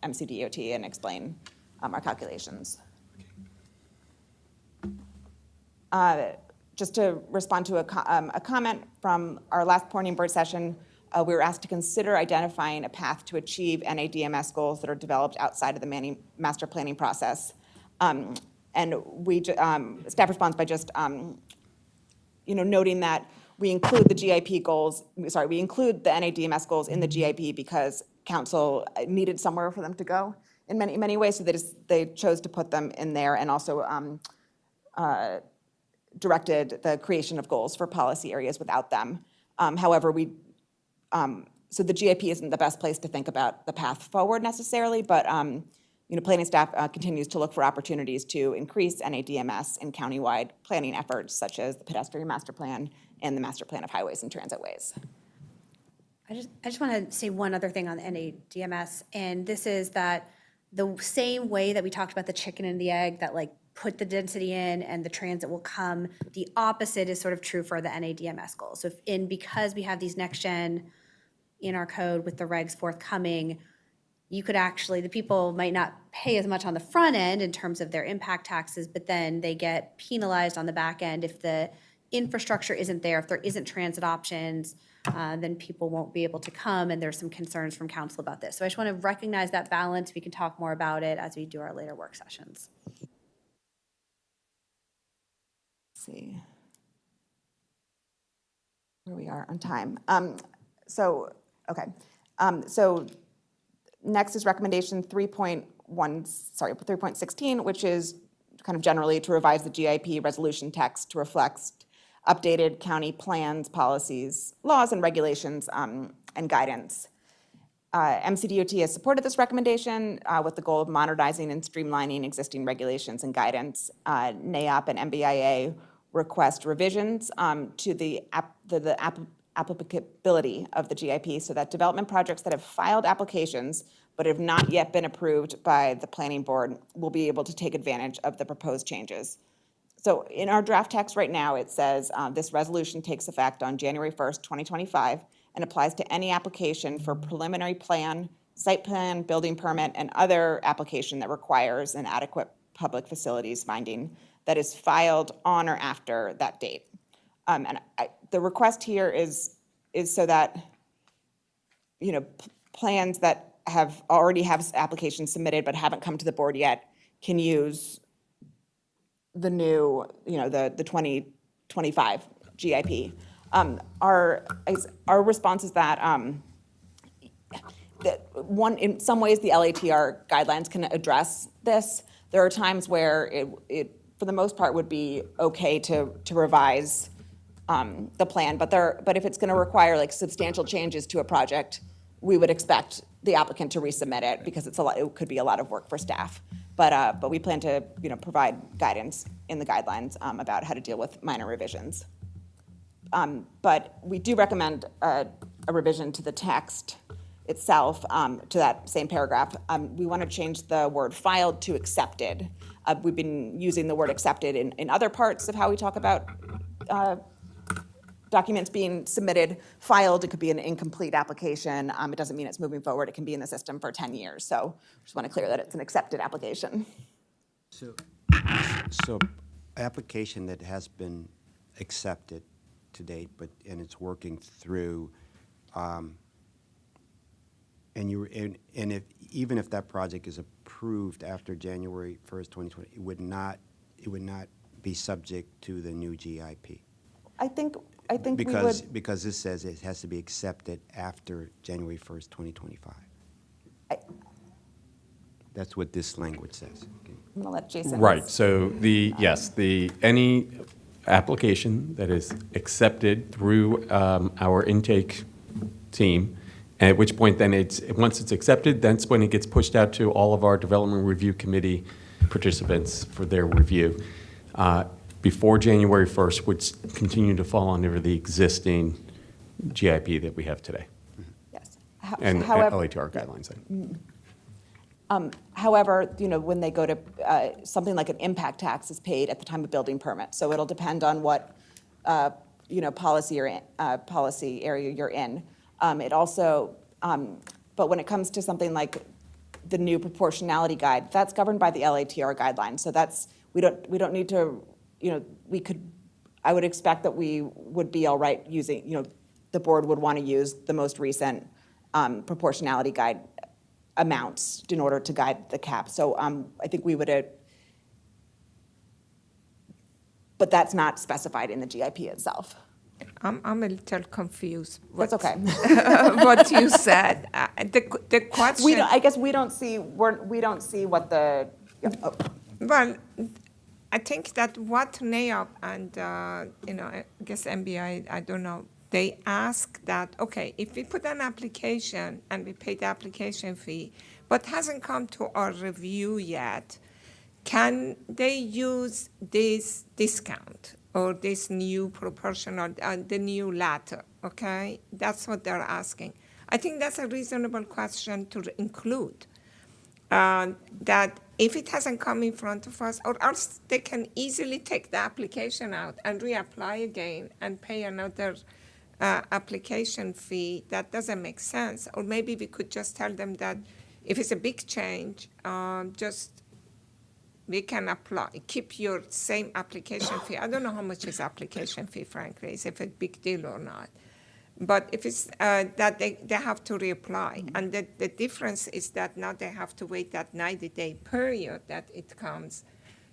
MCDOT and explain our calculations. Just to respond to a comment from our last planning board session, we were asked to consider identifying a path to achieve NADMS goals that are developed outside of the master planning process. And staff responds by just noting that we include the GIP goals, we include the NADMS goals in the GIP because council needed somewhere for them to go in many ways, so they chose to put them in there, and also directed the creation of goals for policy areas without them. However, so the GIP isn't the best place to think about the path forward necessarily, but planning staff continues to look for opportunities to increase NADMS in countywide planning efforts, such as the pedestrian master plan and the master plan of highways and transitways.
I just want to say one other thing on the NADMS, and this is that the same way that we talked about the chicken and the egg, that put the density in and the transit will come, the opposite is sort of true for the NADMS goals. So because we have these next gen in our code with the regs forthcoming, you could actually, the people might not pay as much on the front end in terms of their impact taxes, but then they get penalized on the back end if the infrastructure isn't there, if there isn't transit options, then people won't be able to come, and there's some concerns from council about this. So I just want to recognize that balance. We can talk more about it as we do our later work sessions.
See where we are on time. So next is recommendation 3.16, which is kind of generally to revise the GIP resolution text to reflect updated county plans, policies, laws, and regulations and guidance. MCDOT has supported this recommendation with the goal of modernizing and streamlining existing regulations and guidance. NAOP and MBIA request revisions to the applicability of the GIP so that development projects that have filed applications but have not yet been approved by the planning board will be able to take advantage of the proposed changes. So in our draft text right now, it says this resolution takes effect on January 1st, 2025, and applies to any application for preliminary plan, site plan, building permit, and other application that requires an adequate public facilities finding that is filed on or after that date. The request here is so that, plans that already have applications submitted but haven't come to the board yet can use the new, the 2025 GIP. Our response is that in some ways the LATR guidelines can address this. There are times where it for the most part would be okay to revise the plan, but if it's going to require like substantial changes to a project, we would expect the applicant to resubmit it because it could be a lot of work for staff. But we plan to provide guidance in the guidelines about how to deal with minor revisions. But we do recommend a revision to the text itself, to that same paragraph. We want to change the word filed to accepted. We've been using the word accepted in other parts of how we talk about documents being submitted. Filed, it could be an incomplete application. It doesn't mean it's moving forward. It can be in the system for 10 years. So just want to clear that it's an accepted application.
So application that has been accepted to date, and it's working through, even if that project is approved after January 1st, 2020, it would not be subject to the new GIP.
I think
because this says it has to be accepted after January 1st, 2025. That's what this language says.
I'm going to let Jason.
Right, so any application that is accepted through our intake team, at which point then once it's accepted, that's when it gets pushed out to all of our development review committee participants for their review. Before January 1st would continue to fall under the existing GIP that we have today.
Yes.
And LATR guidelines.
However, when they go to, something like an impact tax is paid at the time of building permit. So it'll depend on what, policy area you're in. It also, but when it comes to something like the new proportionality guide, that's governed by the LATR guidelines. So we don't need to, I would expect that we would be all right using, the board would want to use the most recent proportionality guide amounts in order to guide the cap. So I think we would, but that's not specified in the GIP itself.
I'm a little confused.
That's okay.
What you said. The question.
I guess we don't see what the.
Well, I think that what NAOP and I guess MBI, I don't know. They ask that, okay, if we put an application and we pay the application fee, but hasn't come to our review yet, can they use this discount or this new proportional, the new latter, okay? That's what they're asking. I think that's a reasonable question to include, that if it hasn't come in front of us, or else they can easily take the application out and reapply again and pay another application fee. That doesn't make sense. Or maybe we could just tell them that if it's a big change, we can apply, keep your same application fee. I don't know how much is application fee, frankly, is if it's a big deal or not. But if it's that they have to reapply. Mm-hmm. And the difference is that now they have to wait that 90-day period that it comes.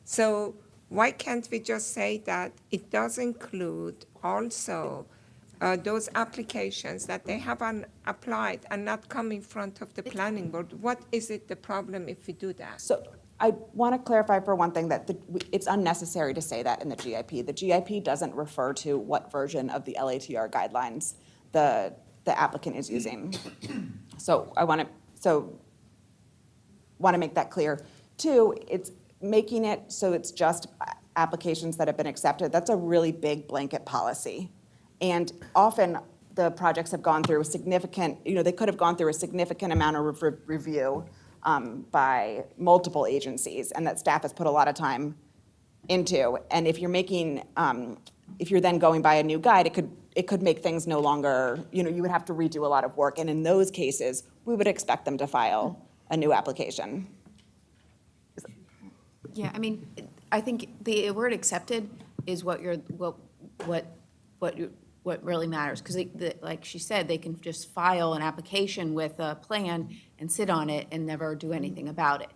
So why can't we just say that it does include also those applications that they haven't applied and not come in front of the planning board? What is it the problem if we do that?
So I want to clarify for one thing that it's unnecessary to say that in the GIP. The GIP doesn't refer to what version of the LATR guidelines the the applicant is using. So I want to make that clear. Two, it's making it so it's just applications that have been accepted. That's a really big blanket policy. And often the projects have gone through a significant, they could have gone through a significant amount of review by multiple agencies, and that staff has put a lot of time into. And if you're making, if you're then going by a new guide, it could make things no longer, you would have to redo a lot of work. And in those cases, we would expect them to file a new application.
Yeah, I mean, I think the word accepted is what really matters, because like she said, they can just file an application with a plan and sit on it and never do anything about it.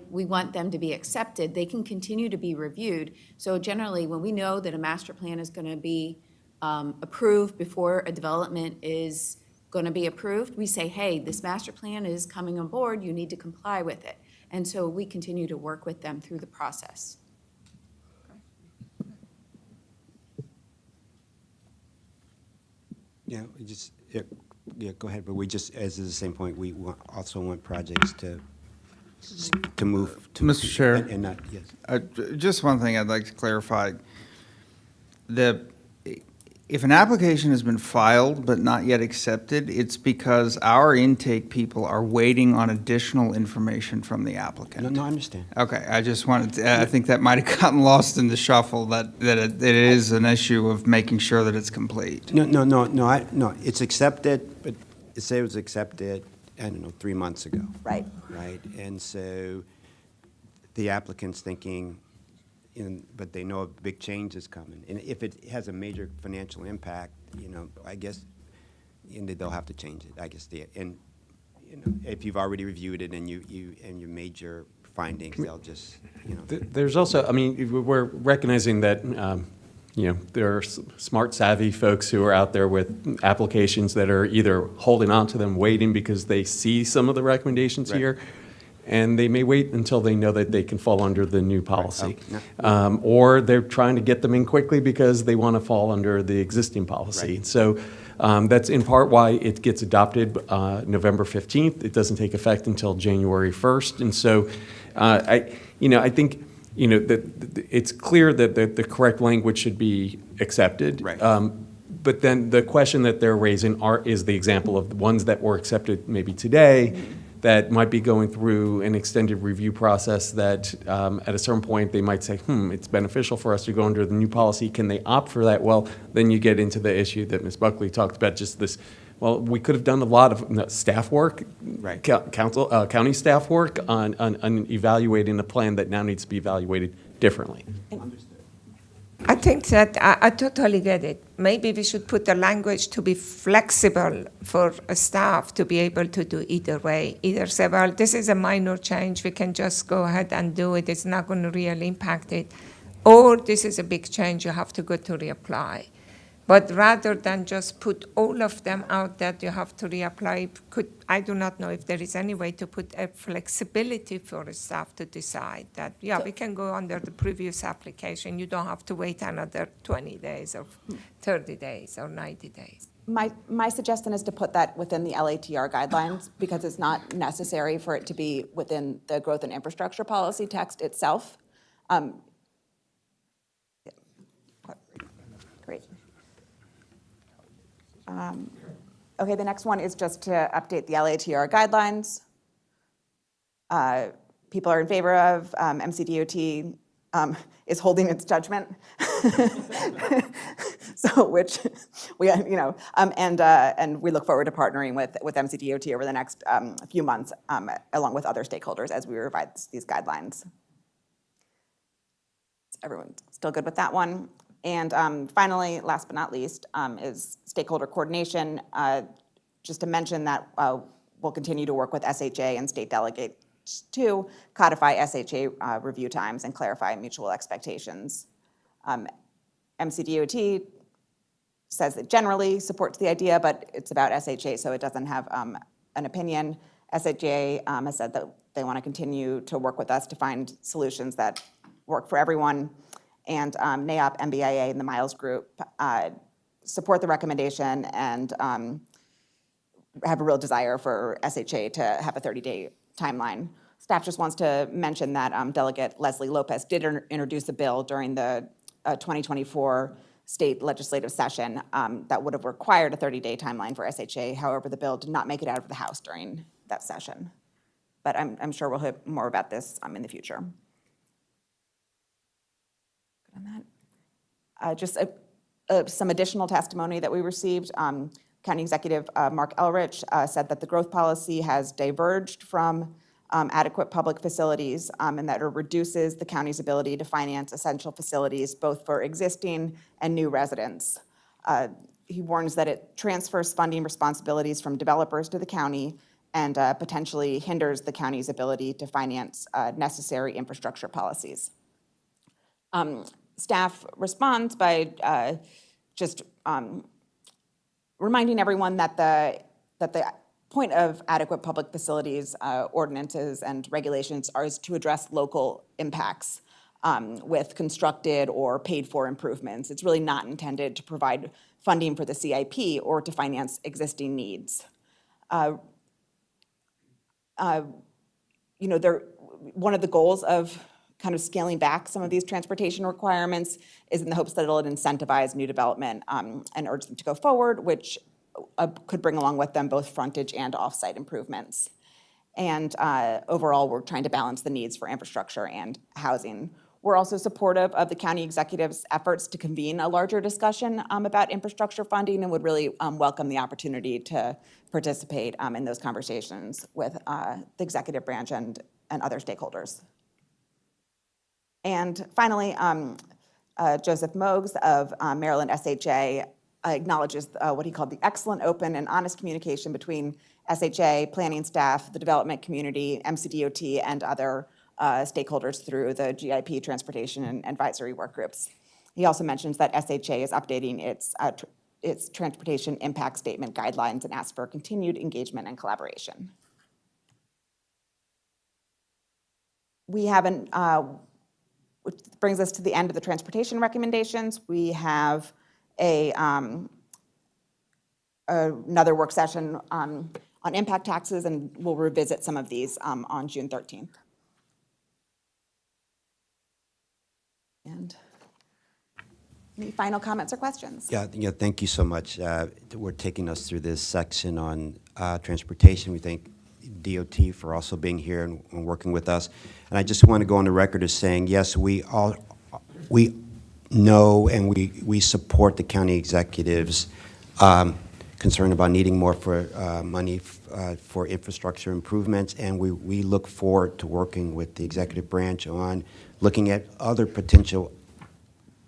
We want them to be accepted. They can continue to be reviewed. So generally, when we know that a master plan is going to be approved before a development is going to be approved, we say, hey, this master plan is coming on board, you need to comply with it. And so we continue to work with them through the process.
Yeah, go ahead, but we just, as is the same point, we also want projects to move.
Mr. Chair.
And not, yes.
Just one thing I'd like to clarify. If an application has been filed but not yet accepted, it's because our intake people are waiting on additional information from the applicant.
No, I understand.
Okay, I just wanted to, I think that might have gotten lost in the shuffle, that it is an issue of making sure that it's complete.
No, it's accepted, but say it was accepted, I don't know, 3 months ago.
Right.
Right, and so the applicant's thinking, but they know a big change is coming. And if it has a major financial impact, I guess, they'll have to change it, I guess. If you've already reviewed it and you made your findings, they'll just,
There's also, we're recognizing that, there are smart, savvy folks who are out there with applications that are either holding on to them, waiting because they see some of the recommendations
Right.
here, and they may wait until they know that they can fall under the new policy.
Right.
Or they're trying to get them in quickly because they want to fall under the existing policy.
Right.
So that's in part why it gets adopted November 15th. It doesn't take effect until January 1st. And so I think that it's clear that the correct language should be accepted.
Right.
But then the question that they're raising is the example of the ones that were accepted maybe today that might be going through an extended review process that at a certain point they might say, it's beneficial for us to go under the new policy. Can they opt for that? Well, then you get into the issue that Ms. Buckley talked about, just this, well, we could have done a lot of staff work,
Right.
county staff work on evaluating a plan that now needs to be evaluated differently.
I think that I totally get it. Maybe we should put the language to be flexible for staff to be able to do either way. Either say, well, this is a minor change, we can just go ahead and do it, it's not going to really impact it. Or this is a big change, you have to go to reapply. But rather than just put all of them out that you have to reapply, I do not know if there is any way to put a flexibility for staff to decide that, we can go under the previous application. You don't have to wait another 20 days or 30 days or 90 days.
My suggestion is to put that within the LATR guidelines, because it's not necessary for it to be within the growth and infrastructure policy text itself. Great. Okay, the next one is just to update the LATR guidelines. People are in favor of, MCDOT is holding its judgment. So, which we, and we look forward to partnering with MCDOT over the next few months, along with other stakeholders as we revise these guidelines. Is everyone still good with that one? And finally, last but not least, is stakeholder coordination. Just to mention that we'll continue to work with SHA and state delegates to codify SHA review times and clarify mutual expectations. MCDOT says it generally supports the idea, but it's about SHA, so it doesn't have an opinion. SHA has said that they want to continue to work with us to find solutions that work for everyone. And NAOP, MBIA, and the Miles Group support the recommendation and have a real desire for SHA to have a 30-day timeline. Staff just wants to mention that Delegate Leslie Lopez did introduce a bill during the 2024 state legislative session that would have required a 30-day timeline for SHA. However, the bill did not make it out of the House during that session. But I'm sure we'll hear more about this in the future. Good on that. Just some additional testimony that we received. County Executive Mark Elrich said that the growth policy has diverged from adequate public facilities and that it reduces the county's ability to finance essential facilities both for existing and new residents. He warns that it transfers funding responsibilities from developers to the county and potentially hinders the county's ability to finance necessary infrastructure policies. Staff responds by just reminding everyone that the point of adequate public facilities ordinances and regulations is to address local impacts with constructed or paid for improvements. It's really not intended to provide funding for the CIP or to finance existing needs. One of the goals of kind of scaling back some of these transportation requirements is in the hopes that it'll incentivize new development and urge them to go forward, which could bring along with them both frontage and off-site improvements. And overall, we're trying to balance the needs for infrastructure and housing. We're also supportive of the county executive's efforts to convene a larger discussion about infrastructure funding and would really welcome the opportunity to participate in those conversations with the executive branch and other stakeholders. And finally, Joseph Mogues of Maryland SHA acknowledges what he called the excellent, open, and honest communication between SHA, planning staff, the development community, MCDOT, and other stakeholders through the GIP transportation and advisory work groups. He also mentions that SHA is updating its transportation impact statement guidelines and asks for continued engagement and collaboration. We have which brings us to the end of the transportation recommendations. We have another work session on impact taxes, and we'll revisit some of these on June 13th. And any final comments or questions?
Yeah, thank you so much. We're taking us through this section on transportation. We thank DOT for also being here and working with us. And I just want to go on the record as saying, yes, we know and we support the county executives' concern about needing more money for infrastructure improvements, and we look forward to working with the executive branch on looking at other potential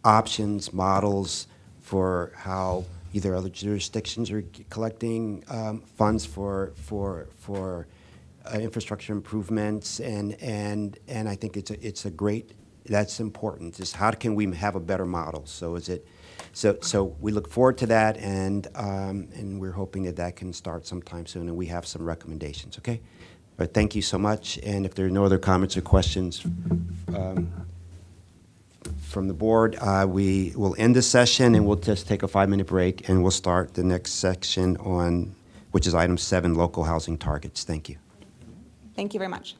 options, models for how either other jurisdictions are collecting funds for infrastructure improvements, and I think it's a great, that's important. Just how can we have a better model? So we look forward to that, and we're hoping that can start sometime soon, and we have some recommendations. Okay, but thank you so much. And if there are no other comments or questions from the board, we will end this session, and we'll just take a 5-minute break, and we'll start the next section on, which is item 7, local housing targets. Thank you.
Thank you very much.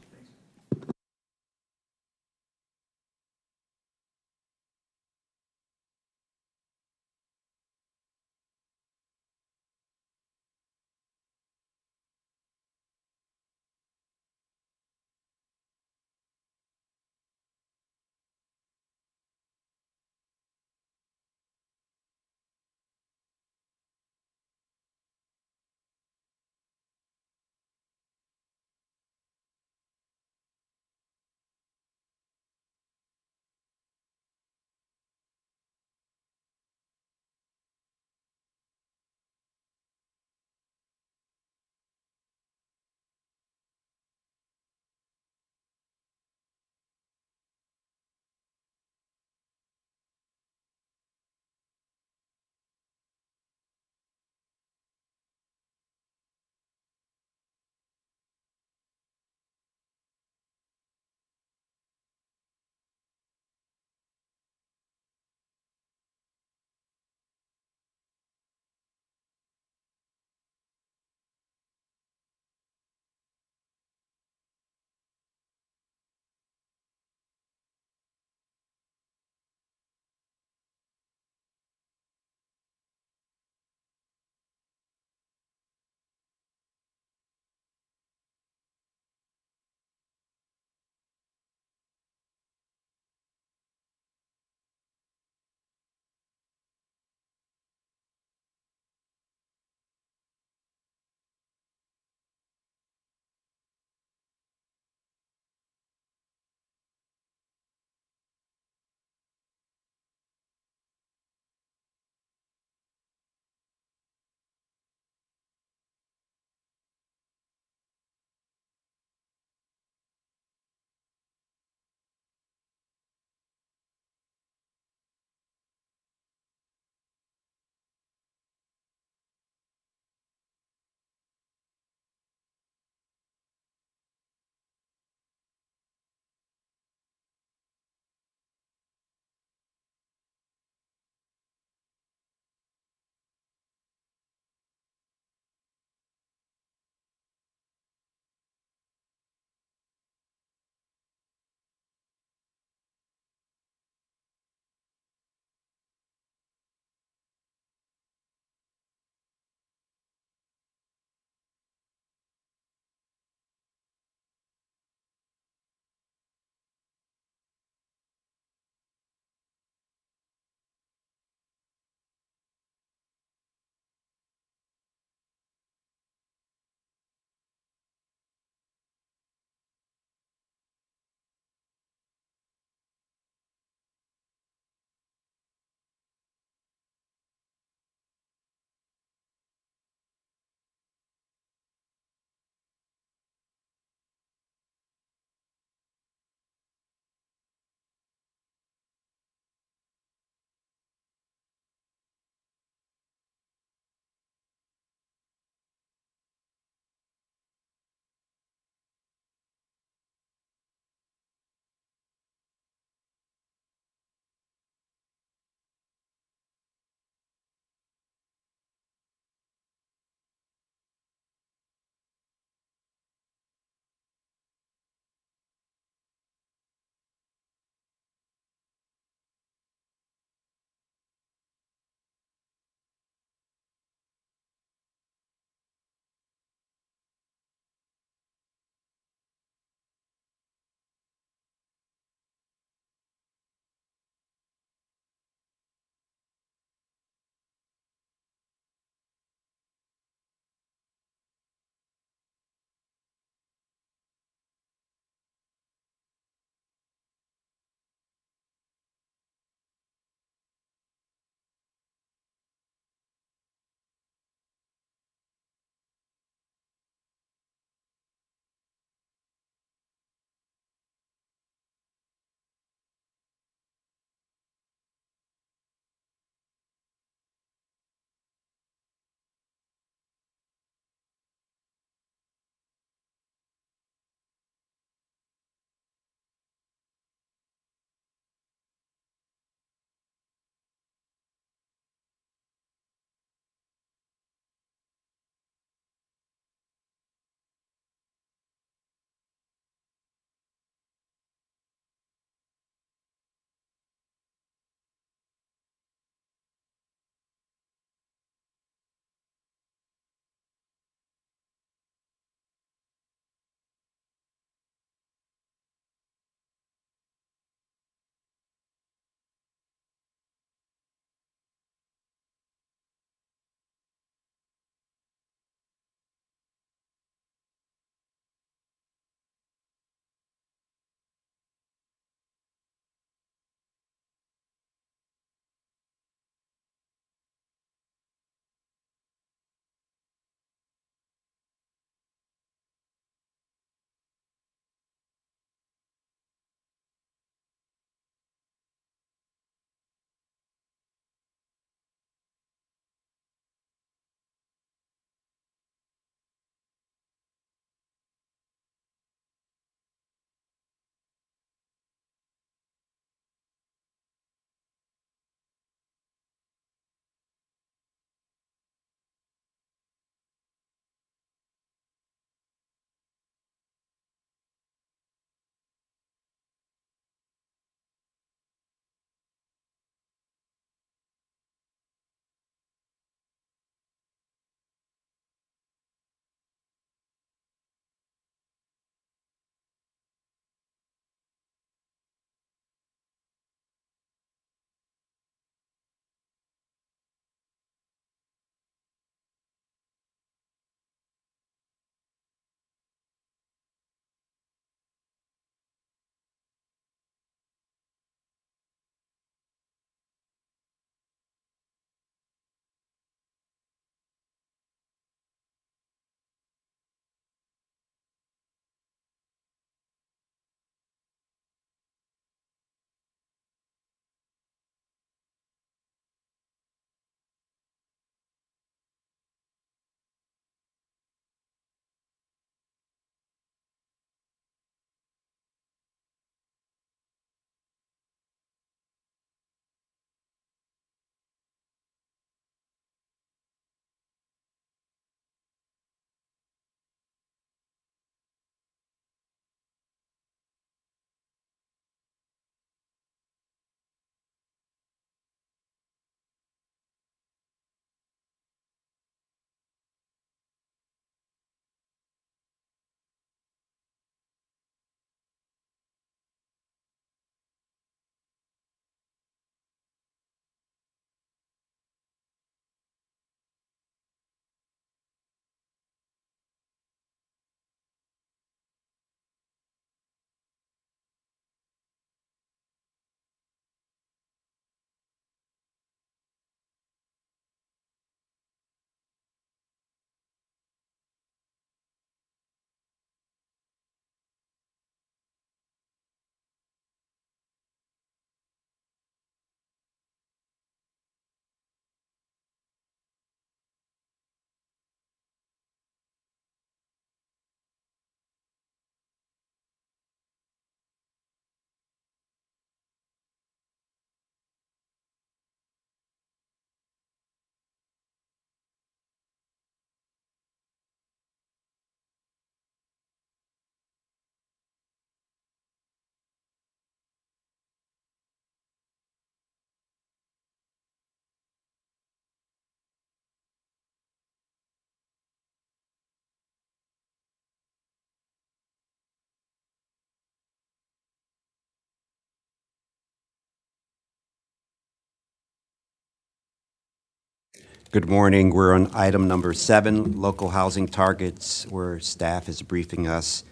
Good morning. We're on item number 7, local housing targets, where staff is briefing us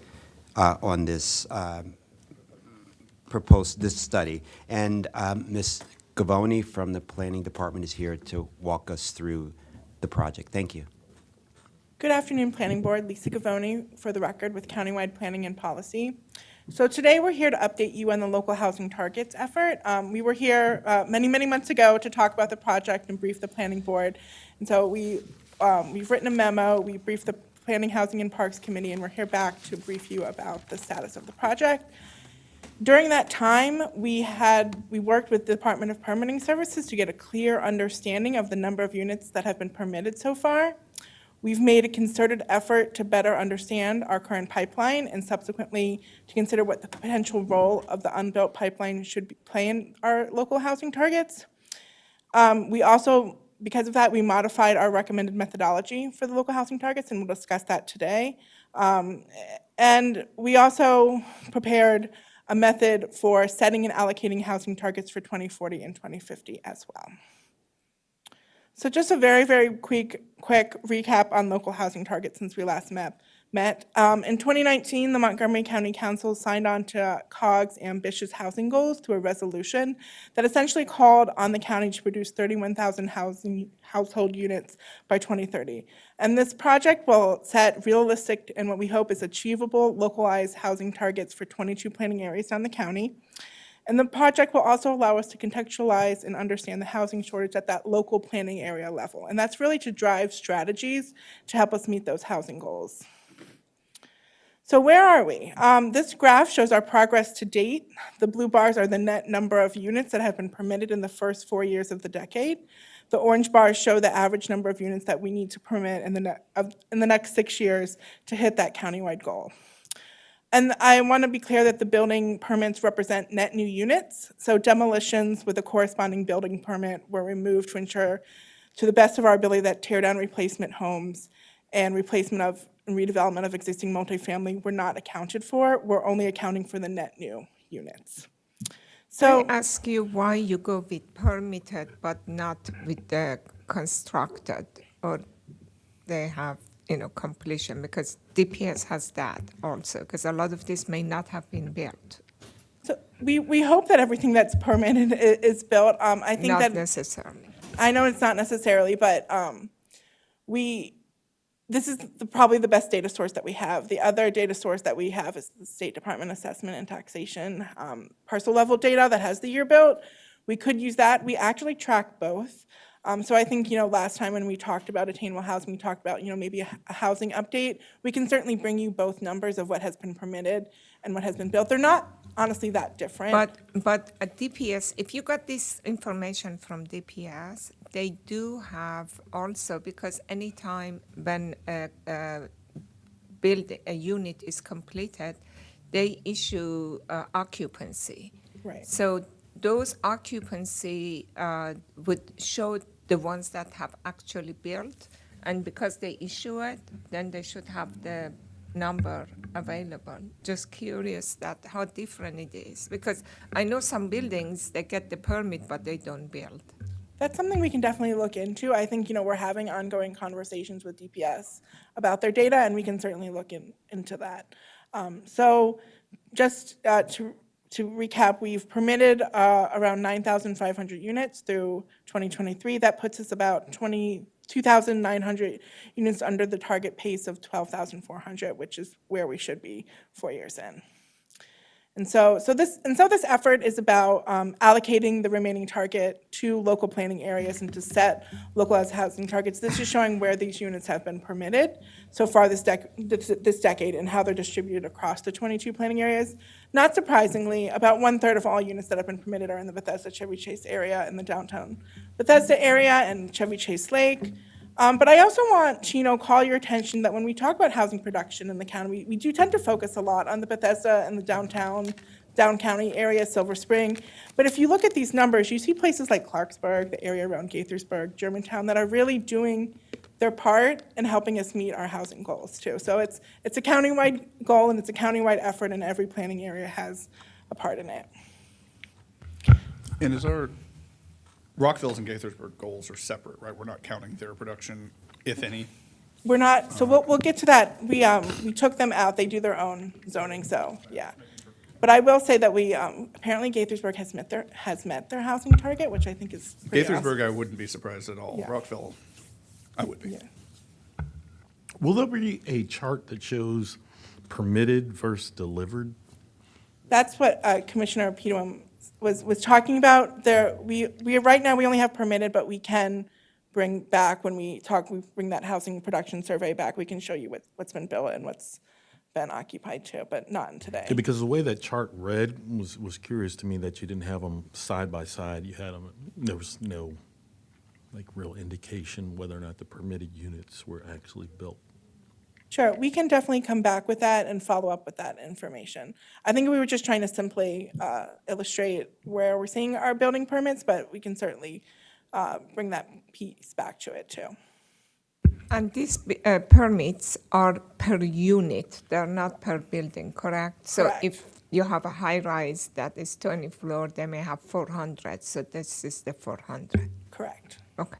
on this this study. And Ms. Gavoni from the Planning Department is here to walk us through the project. Thank you.
Good afternoon, Planning Board. Lisa Gavoni, for the record, with Countywide Planning and Policy. So today we're here to update you on the local housing targets effort. We were here many, many months ago to talk about the project and brief the Planning Board. And so we've written a memo, we briefed the Planning, Housing, and Parks Committee, and we're here back to brief you about the status of the project. During that time, we worked with the Department of Permitting Services to get a clear understanding of the number of units that have been permitted so far. We've made a concerted effort to better understand our current pipeline and subsequently to consider what the potential role of the unbuilt pipeline should play in our local housing targets. We also, because of that, we modified our recommended methodology for the local housing targets, and we'll discuss that today. And we also prepared a method for setting and allocating housing targets for 2040 and 2050 as well. So just a very, very quick recap on local housing targets since we last met. In 2019, the Montgomery County Council signed on to COG's ambitious housing goals through a resolution that essentially called on the county to produce 31,000 household units by 2030. And this project will set realistic and what we hope is achievable localized housing targets for 22 planning areas down the county. And the project will also allow us to contextualize and understand the housing shortage at that local planning area level. And that's really to drive strategies to help us meet those housing goals. So where are we? This graph shows our progress to date. The blue bars are the net number of units that have been permitted in the first 4 years of the decade. The orange bars show the average number of units that we need to permit in the next 6 years to hit that countywide goal. And I want to be clear that the building permits represent net new units. So demolitions with a corresponding building permit were removed to ensure, to the best of our ability, that tear down replacement homes and replacement of and redevelopment of existing multifamily were not accounted for. We're only accounting for the net new units. So
I ask you why you go with permitted but not with the constructed, or they have completion, because DPS has that also, because a lot of this may not have been built.
So we hope that everything that's permitted is built. I think
not
that
necessarily.
I know it's not necessarily, but this is probably the best data source that we have. The other data source that we have is the State Department Assessment and Taxation parcel level data that has the year built. We could use that. We actually track both. So I think, last time when we talked about attainable housing, we talked about, maybe a housing update. We can certainly bring you both numbers of what has been permitted and what has been built. They're not honestly that different.
But at DPS, if you got this information from DPS, they do have also, because anytime when a unit is completed, they issue occupancy.
Right.
So those occupancy would show the ones that have actually built, and because they issue it, then they should have the number available. Just curious that how different it is, because I know some buildings, they get the permit, but they don't build.
That's something we can definitely look into. I think, we're having ongoing conversations with DPS about their data, and we can certainly look into that. So just to recap, we've permitted around 9,500 units through 2023. That puts us about 22,900 units under the target pace of 12,400, which is where we should be 4 years in. And so this effort is about allocating the remaining target to local planning areas and to set localized housing targets. This is showing where these units have been permitted so far this decade and how they're distributed across the 22 planning areas. Not surprisingly, about 1/3 of all units that have been permitted are in the Bethesda Chevy Chase area, in the downtown Bethesda area and Chevy Chase Lake. But I also want to, call your attention that when we talk about housing production in the county, we do tend to focus a lot on the Bethesda and the down county area, Silver Spring. But if you look at these numbers, you see places like Clarksburg, the area around Gaithersburg, Germantown, that are really doing their part in helping us meet our housing goals too. So it's a countywide goal, and it's a countywide effort, and every planning area has a part in it.
And is our Rockville's and Gaithersburg goals are separate, right? We're not counting their production, if any.
We're not, so we'll get to that. We took them out. They do their own zoning, so, yeah. But I will say that we, apparently Gaithersburg has met their housing target, which I think is pretty awesome.
Gaithersburg, I wouldn't be surprised at all.
Yeah.
Rockville, I would be.
Yeah.
Will there be a chart that shows permitted versus delivered?
That's what Commissioner Peterman was talking about. Right now, we only have permitted, but we can bring back, when we bring that housing production survey back, we can show you what's been built and what's been occupied too, but not in today.
Yeah, because the way that chart read was curious to me, that you didn't have them side by side. You had them, there was no like real indication whether or not the permitted units were actually built.
Sure, we can definitely come back with that and follow up with that information. I think we were just trying to simply illustrate where we're seeing our building permits, but we can certainly bring that piece back to it too.
And these permits are per unit, they're not per building, correct? So
Correct.
if you have a high rise that is 20 floor, they may have 400, so this is the 400.
Correct.
Okay.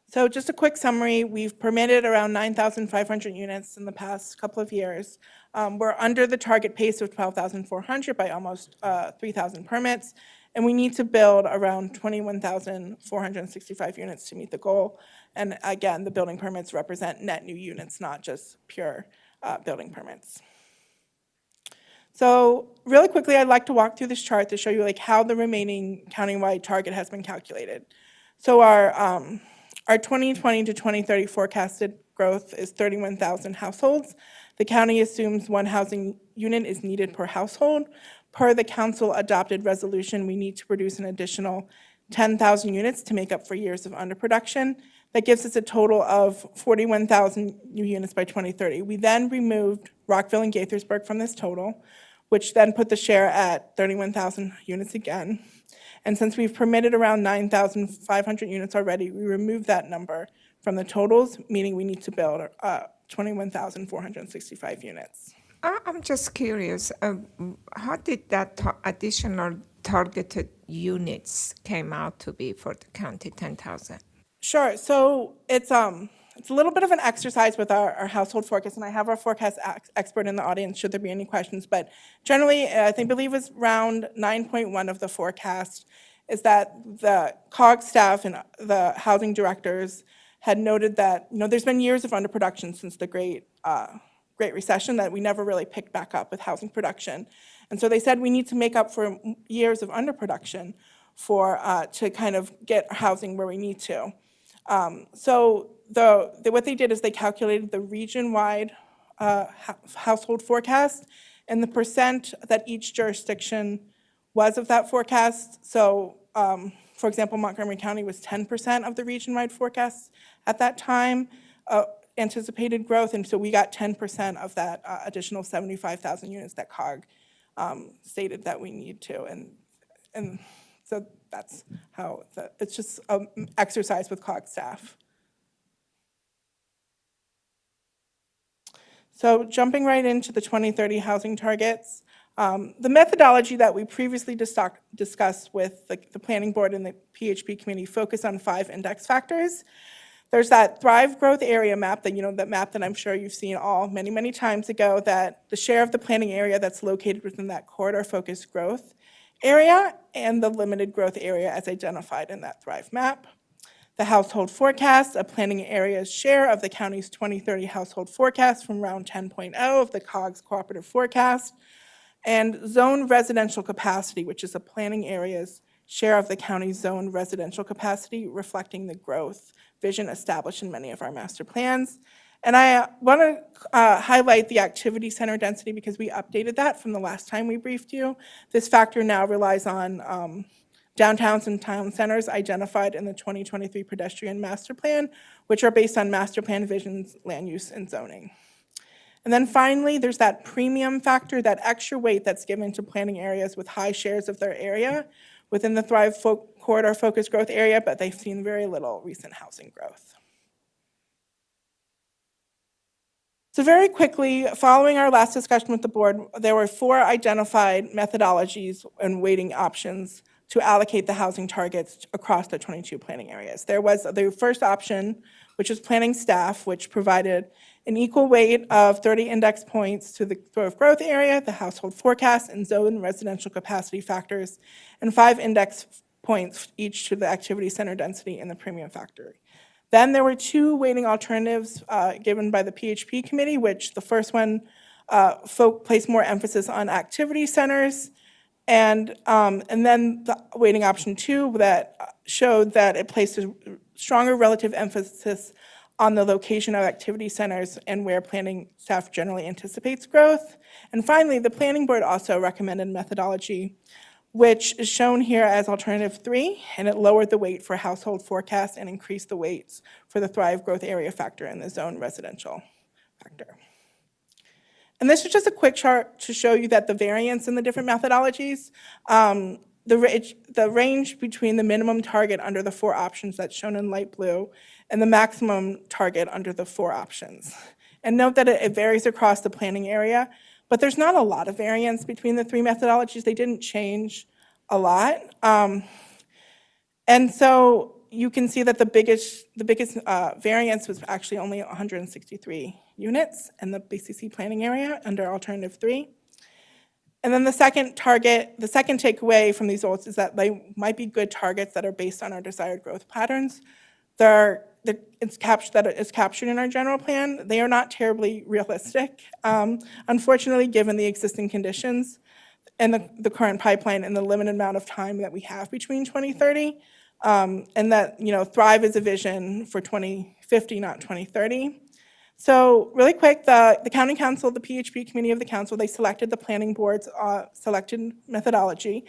So just a quick summary, we've permitted around 9,500 units in the past couple of years. We're under the target pace of 12,400 by almost 3,000 permits, and we need to build around 21,465 units to meet the goal. And again, the building permits represent net new units, not just pure building permits. So really quickly, I'd like to walk through this chart to show you like how the remaining countywide target has been calculated. So our 2020 to 2030 forecasted growth is 31,000 households. The county assumes one housing unit is needed per household. Per the council-adopted resolution, we need to produce an additional 10,000 units to make up for years of underproduction. That gives us a total of 41,000 new units by 2030. We then removed Rockville and Gaithersburg from this total, which then put the share at 31,000 units again. And since we've permitted around 9,500 units already, we removed that number from the totals, meaning we need to build 21,465 units.
I'm just curious, how did that additional targeted units came out to be for the county, 10,000?
Sure, so it's a little bit of an exercise with our household forecast, and I have our forecast expert in the audience should there be any questions, but generally, I believe it was around 9.1 of the forecast is that the COG staff and the housing directors had noted that, there's been years of underproduction since the Great Recession that we never really picked back up with housing production. And so they said we need to make up for years of underproduction to kind of get housing where we need to. So what they did is they calculated the region-wide household forecast and the percent that each jurisdiction was of that forecast. So, for example, Montgomery County was 10% of the region-wide forecast at that time, anticipated growth, and so we got 10% of that additional 75,000 units that COG stated that we need to, and so that's how it's just an exercise with COG staff. So jumping right into the 2030 housing targets, the methodology that we previously discussed with the planning board and the PHP committee focused on 5 index factors. There's that Thrive Growth Area map, that map that I'm sure you've seen all many, many times ago, that the share of the planning area that's located within that corridor focused growth area and the limited growth area as identified in that Thrive map. The household forecast, a planning area's share of the county's 2030 household forecast from round 10.0 of the COGS cooperative forecast, and zone residential capacity, which is a planning area's share of the county's zone residential capacity, reflecting the growth vision established in many of our master plans. And I want to highlight the activity center density because we updated that from the last time we briefed you. This factor now relies on downtowns and town centers identified in the 2023 pedestrian master plan, which are based on master plan visions, land use, and zoning. And then finally, there's that premium factor, that extra weight that's given to planning areas with high shares of their area within the Thrive Corridor Focused Growth Area, but they've seen very little recent housing growth. So very quickly, following our last discussion with the board, there were 4 identified methodologies and weighting options to allocate the housing targets across the 22 planning areas. There was the first option, which was planning staff, which provided an equal weight of 30 index points to the growth area, the household forecast, and zone residential capacity factors, and 5 index points each to the activity center density and the premium factor. Then there were 2 weighting alternatives given by the PHP committee, which the first one placed more emphasis on activity centers, and then the weighting option 2 that showed that it placed a stronger relative emphasis on the location of activity centers and where planning staff generally anticipates growth. And finally, the planning board also recommended methodology, which is shown here as alternative 3, and it lowered the weight for household forecast and increased the weights for the Thrive growth area factor and the zone residential factor. And this is just a quick chart to show you that the variance in the different methodologies, the range between the minimum target under the 4 options that's shown in light blue and the maximum target under the 4 options. And note that it varies across the planning area, but there's not a lot of variance between the 3 methodologies. They didn't change a lot. And so you can see that the biggest variance was actually only 163 units in the BCC planning area under alternative 3. And then the second takeaway from these results is that they might be good targets that are based on our desired growth patterns. It's captured in our general plan. They are not terribly realistic, unfortunately, given the existing conditions and the current pipeline and the limited amount of time that we have between 2030, and that Thrive is a vision for 2050, not 2030. So really quick, the county council, the PHP committee of the council, they selected the planning board's selected methodology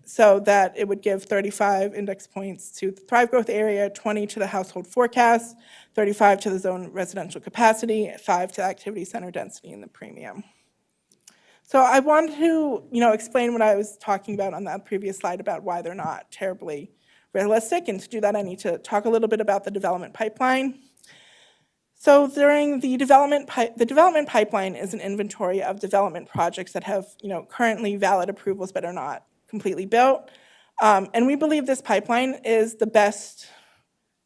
so that it would give 35 index points to the Thrive growth area, 20 to the household forecast, 35 to the zone residential capacity, 5 to activity center density and the premium. So I wanted to explain what I was talking about on that previous slide about why they're not terribly realistic, and to do that I need to talk a little bit about the development pipeline. So during the development pipeline is an inventory of development projects that have currently valid approvals but are not completely built. And we believe this pipeline is the best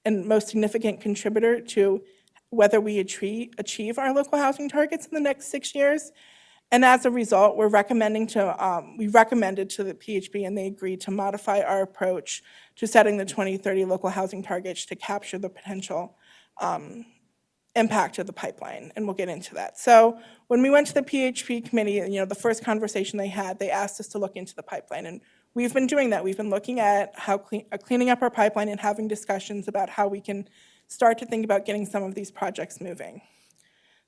and most significant contributor to whether we achieve our local housing targets in the next 6 years. And as a result, we recommended to the PHB, and they agreed to modify our approach to setting the 2030 local housing targets to capture the potential impact of the pipeline, and we'll get into that. So when we went to the PHP committee, the first conversation they had, they asked us to look into the pipeline, and we've been doing that. We've been looking at how cleaning up our pipeline and having discussions about how we can start to think about getting some of these projects moving.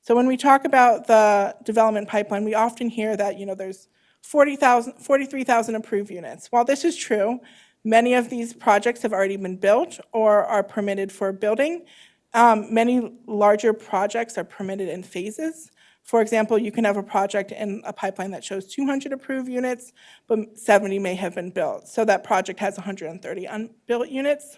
So when we talk about the development pipeline, we often hear that there's 43,000 approved units. While this is true, many of these projects have already been built or are permitted for building. Many larger projects are permitted in phases. For example, you can have a project in a pipeline that shows 200 approved units, but 70 may have been built. So that project has 130 unbuilt units.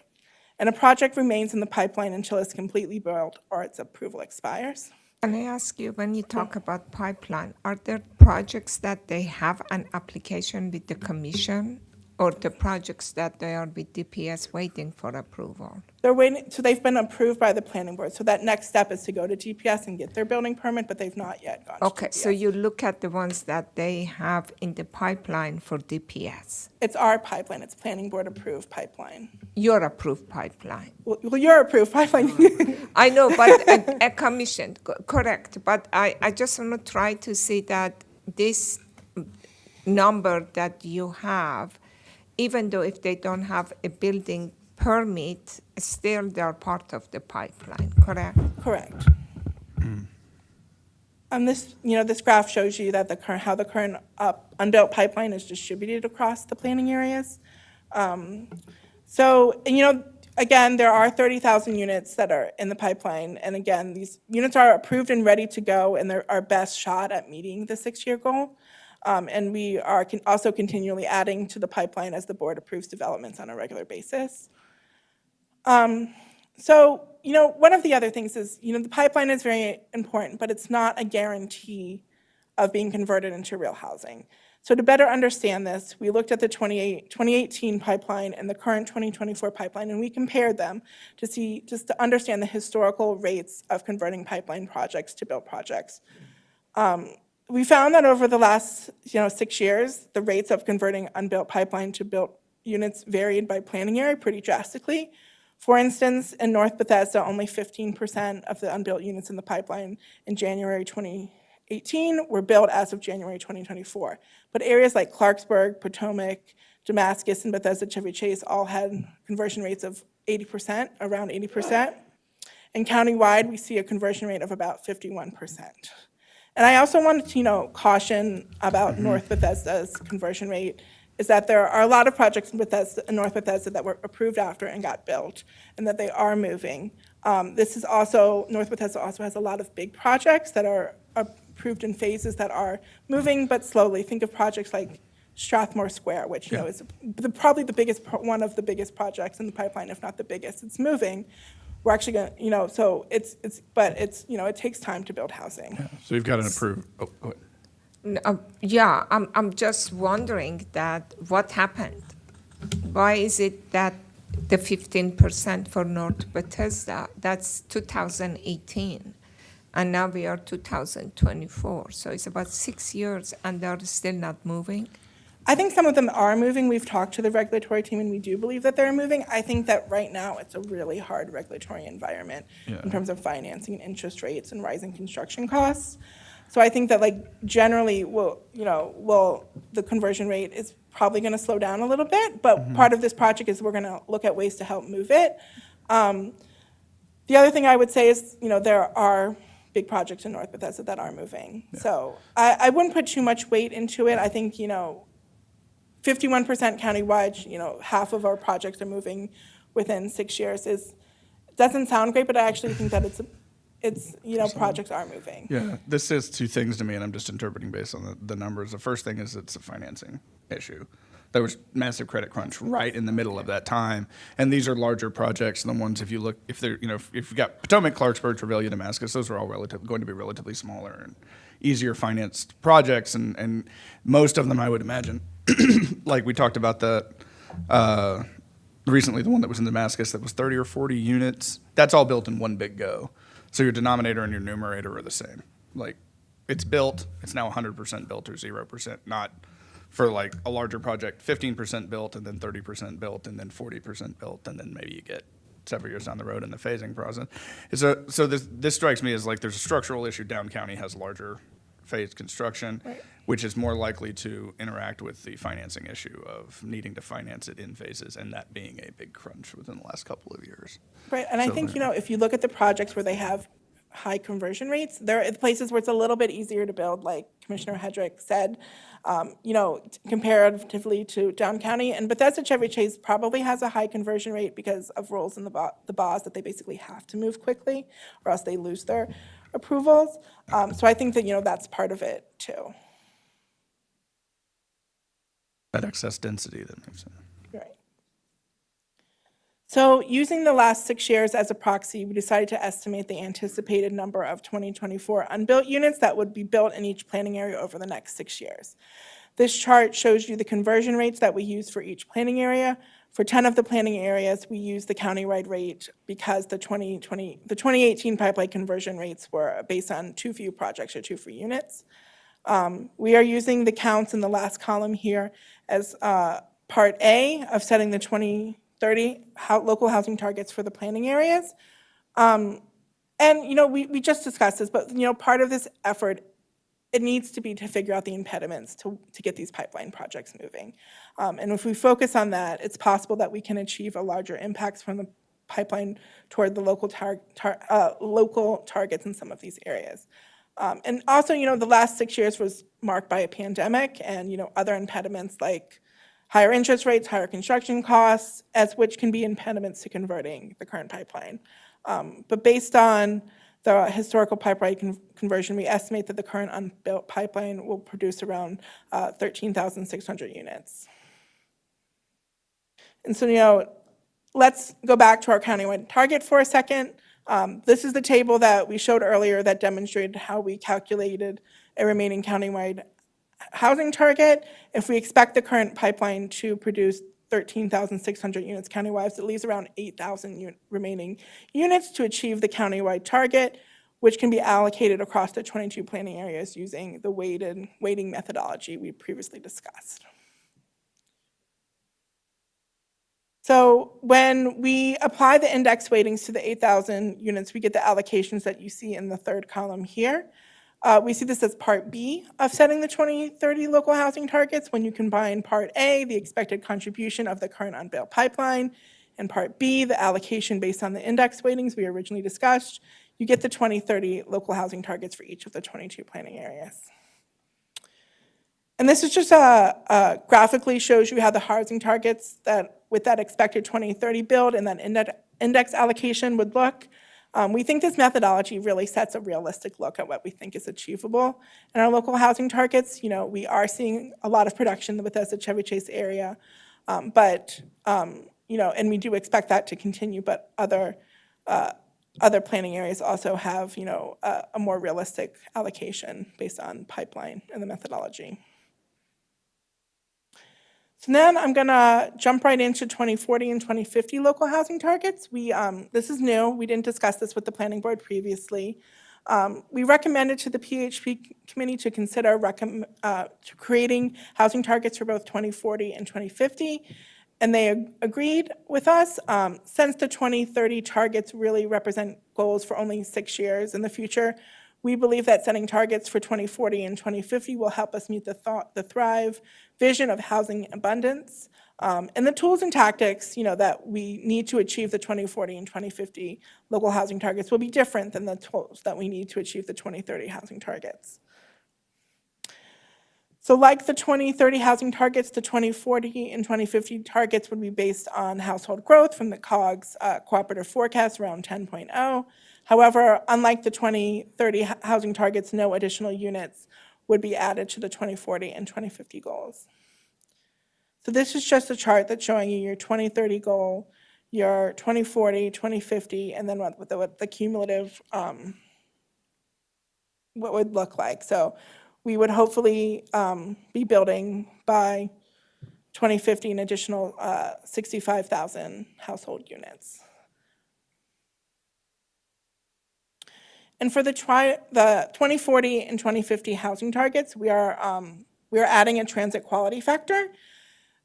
And a project remains in the pipeline until it's completely built or its approval expires.
Can I ask you, when you talk about pipeline, are there projects that they have an application with the commission, or the projects that they are with DPS waiting for approval?
They're waiting, so they've been approved by the planning board. So that next step is to go to DPS and get their building permit, but they've not yet gone to
Okay,
DPS.
so you look at the ones that they have in the pipeline for DPS.
It's our pipeline, it's planning board approved pipeline.
Your approved pipeline.
Well, your approved pipeline.
I know, but a commission, correct. But I just want to try to see that this number that you have, even though if they don't have a building permit, still they are part of the pipeline, correct?
Correct. This graph shows you that how the current unbuilt pipeline is distributed across the planning areas. Again, there are 30,000 units that are in the pipeline, and again, these units are approved and ready to go, and they're our best shot at meeting the 6-year goal. And we are also continually adding to the pipeline as the board approves developments on a regular basis. One of the other things is, the pipeline is very important, but it's not a guarantee of being converted into real housing. So to better understand this, we looked at the 2018 pipeline and the current 2024 pipeline, and we compared them to see, just to understand the historical rates of converting pipeline projects to built projects. We found that over the last 6 years, the rates of converting unbuilt pipeline to built units varied by planning area pretty drastically. For instance, in North Bethesda, only 15% of the unbuilt units in the pipeline in January 2018 were built as of January 2024. But areas like Clarksburg, Potomac, Damascus, and Bethesda Chevy Chase all had conversion rates of 80%, around 80%. And countywide, we see a conversion rate of about 51%. And I also wanted to, caution about North Bethesda's conversion rate is that there are a lot of projects in North Bethesda that were approved after and got built, and that they are moving. North Bethesda also has a lot of big projects that are approved in phases that are moving, but slowly. Think of projects like Strathmore Square, which is probably one of the biggest projects in the pipeline, if not the biggest. It's moving. We're actually going to, so it takes time to build housing.
Yeah. So you've got an approved, oh, go ahead.
I'm just wondering that what happened? Why is it that the 15% for North Bethesda, that's 2018, and now we are 2024, so it's about 6 years and they're still not moving?
I think some of them are moving. We've talked to the regulatory team, and we do believe that they're moving. I think that right now it's a really hard regulatory environment in terms of financing and interest rates and rising construction costs. So I think that, generally, the conversion rate is probably going to slow down a little bit, but part of this project is we're going to look at ways to help move it. The other thing I would say is, there are big projects in North Bethesda that are moving. Yeah. So I wouldn't put too much weight into it. I think, 51% countywide, half of our projects are moving within 6 years. Doesn't sound great, but I actually think that it's projects are moving.
Yeah, this says two things to me, and I'm just interpreting based on the numbers. The first thing is it's a financing issue. There was massive credit crunch right in the middle of that time, and these are larger projects. And the ones, if you look, if they're, if you've got Potomac, Clarksburg, Trevilian, Damascus, those are all going to be relatively smaller and easier financed projects, and most of them, I would imagine, like we talked about recently, the one that was in Damascus that was 30 or 40 units. That's all built in one big go. So your denominator and your numerator are the same. Like, it's built, it's now 100% built or 0%, not for like a larger project, 15% built and then 30% built and then 40% built, and then maybe you get several years down the road in the phasing process. So this strikes me as like there's a structural issue. Down County has larger phased construction, right, which is more likely to interact with the financing issue of needing to finance it in phases, and that being a big crunch within the last couple of years.
Right, and I think, if you look at the projects where they have high conversion rates, there are places where it's a little bit easier to build, like Commissioner Hedrick said, comparatively to Down County. And Bethesda Chevy Chase probably has a high conversion rate because of rules in the BOS that they basically have to move quickly or else they lose their approvals. So I think that, that's part of it too.
That excess density that makes sense.
Right. So using the last 6 years as a proxy, we decided to estimate the anticipated number of 2024 unbuilt units that would be built in each planning area over the next 6 years. This chart shows you the conversion rates that we use for each planning area. For 10 of the planning areas, we use the countywide rate because the 2018 pipeline conversion rates were based on too few projects or too few units. We are using the counts in the last column here as part A of setting the 2030 local housing targets for the planning areas. And, we just discussed this, but, part of this effort, it needs to be to figure out the impediments to get these pipeline projects moving. And if we focus on that, it's possible that we can achieve a larger impacts from the pipeline toward the local targets in some of these areas. And also, the last 6 years was marked by a pandemic and, other impediments like higher interest rates, higher construction costs, which can be impediments to converting the current pipeline. But based on the historical pipeline conversion, we estimate that the current unbuilt pipeline will produce around 13,600 units. And so, let's go back to our countywide target for a second. This is the table that we showed earlier that demonstrated how we calculated a remaining countywide housing target. If we expect the current pipeline to produce 13,600 units countywide, it leaves around 8,000 remaining units to achieve the countywide target, which can be allocated across the 22 planning areas using the weighting methodology we previously discussed. So when we apply the index weightings to the 8,000 units, we get the allocations that you see in the third column here. We see this as Part B of setting the 2030 local housing targets. When you combine Part A, the expected contribution of the current unbuilt pipeline, and Part B, the allocation based on the index weightings we originally discussed, you get the 2030 local housing targets for each of the 22 planning areas. And this is just graphically shows you how the housing targets that with that expected 2030 build and that index allocation would look. We think this methodology really sets a realistic look at what we think is achievable in our local housing targets. You know, we are seeing a lot of production with us at Chevy Chase area, you know, and we do expect that to continue, but other planning areas also have, you know, a more realistic allocation based on pipeline and the methodology. So then I'm gonna jump right into 2040 and 2050 local housing targets. This is new. We didn't discuss this with the planning board previously. We recommended to the PHP committee to consider creating housing targets for both 2040 and 2050, and they agreed with us. Since the 2030 targets really represent goals for only 6 years in the future, we believe that setting targets for 2040 and 2050 will help us meet the Thrive vision of housing abundance. And the tools and tactics, you know, that we need to achieve the 2040 and 2050 local housing targets will be different than the tools that we need to achieve the 2030 housing targets. So like the 2030 housing targets, the 2040 and 2050 targets would be based on household growth from the COGS cooperative forecast around 10.0. However, unlike the 2030 housing targets, no additional units would be added to the 2040 and 2050 goals. So this is just a chart that's showing you your 2030 goal, your 2040, 2050, and then what the cumulative, what would look like. So we would hopefully be building by 2050 an additional 65,000 household units. And for the 2040 and 2050 housing targets, we are adding a transit quality factor.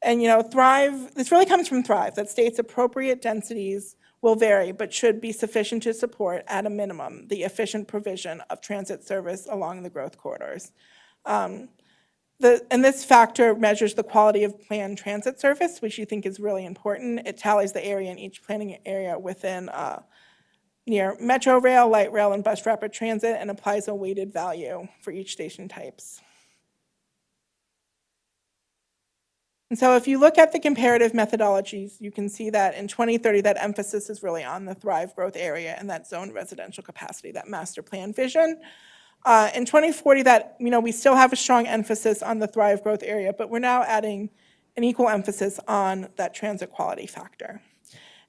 And, you know, Thrive, this really comes from Thrive, that states appropriate densities will vary, but should be sufficient to support, at a minimum, the efficient provision of transit service along the growth corridors. And this factor measures the quality of planned transit service, which you think is really important. It tallies the area in each planning area within near Metro Rail, Light Rail, and Bus Rapid Transit, and applies a weighted value for each station types. And so if you look at the comparative methodologies, you can see that in 2030, that emphasis is really on the Thrive growth area and that zone residential capacity, that master plan vision. In 2040, that, you know, we still have a strong emphasis on the Thrive growth area, but we're now adding an equal emphasis on that transit quality factor.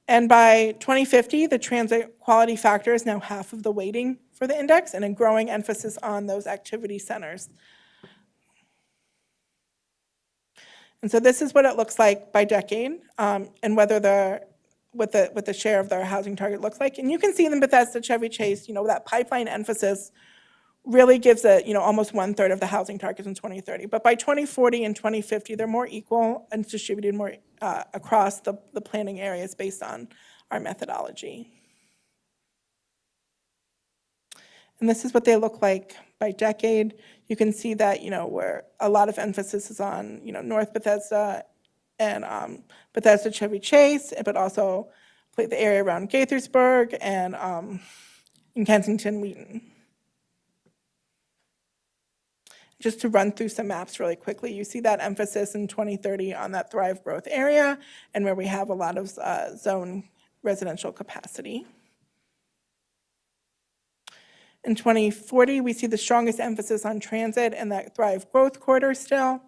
And by 2050, the transit quality factor is now half of the weighting for the index and a growing emphasis on those activity centers. And so this is what it looks like by decade, and what the share of their housing target looks like. And you can see in Bethesda, Chevy Chase, you know, that pipeline emphasis really gives it, you know, almost 1/3 of the housing targets in 2030. But by 2040 and 2050, they're more equal and distributed more across the planning areas based on our methodology. And this is what they look like by decade. You can see that, you know, where a lot of emphasis is on, you know, North Bethesda and Bethesda Chevy Chase, but also the area around Gaithersburg and in Kensington, Wheaton. Just to run through some maps really quickly, you see that emphasis in 2030 on that Thrive growth area and where we have a lot of zone residential capacity. In 2040, we see the strongest emphasis on transit and that Thrive growth corridor still.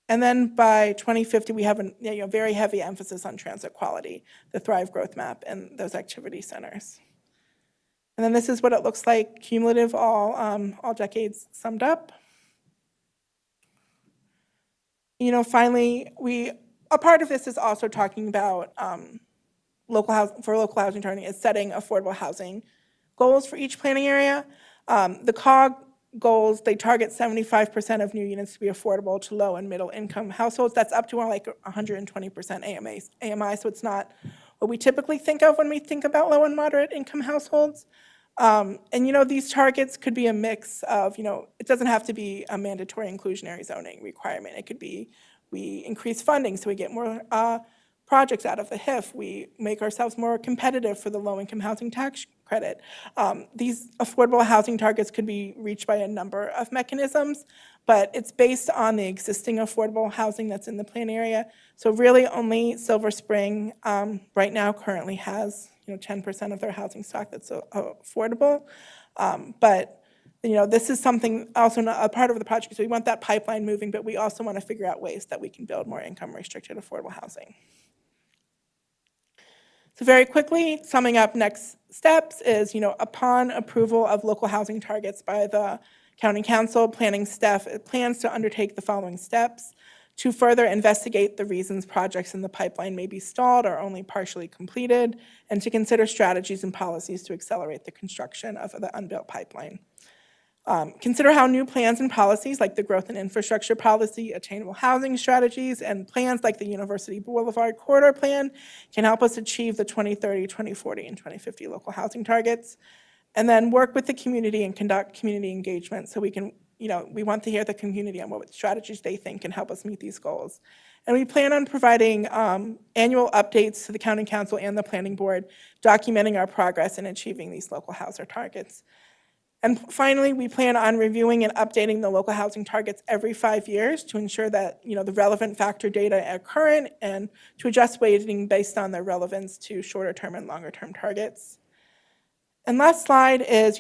And then by 2050, we have a very heavy emphasis on transit quality, the Thrive growth map and those activity centers. And then this is what it looks like cumulative, all decades summed up. Finally, a part of this is also talking about local housing targeting is setting affordable housing goals for each planning area. The COG goals, they target 75% of new units to be affordable to low and middle income households. That's up to like 120% AMI, so it's not what we typically think of when we think about low and moderate income households. These targets could be a mix of, it doesn't have to be a mandatory inclusionary zoning requirement. It could be we increase funding so we get more projects out of the HIF. We make ourselves more competitive for the low-income housing tax credit. These affordable housing targets could be reached by a number of mechanisms, but it's based on the existing affordable housing that's in the plan area. So really only Silver Spring right now currently has 10% of their housing stock that's affordable. But this is something also a part of the project. So we want that pipeline moving, but we also want to figure out ways that we can build more income-restricted affordable housing. So very quickly, summing up next steps is, upon approval of local housing targets by the County Council, planning staff plans to undertake the following steps: to further investigate the reasons projects in the pipeline may be stalled or only partially completed, and to consider strategies and policies to accelerate the construction of the unbuilt pipeline. Consider how new plans and policies like the growth and infrastructure policy, attainable housing strategies, and plans like the University Boulevard Corridor Plan can help us achieve the 2030, 2040, and 2050 local housing targets. And then work with the community and conduct community engagement so we can, we want to hear the community on what strategies they think can help us meet these goals. And we plan on providing annual updates to the County Council and the Planning Board, documenting our progress in achieving these local housing targets. And finally, we plan on reviewing and updating the local housing targets every 5 years to ensure that the relevant factor data are current and to adjust weighting based on their relevance to shorter term and longer term targets. And last slide is,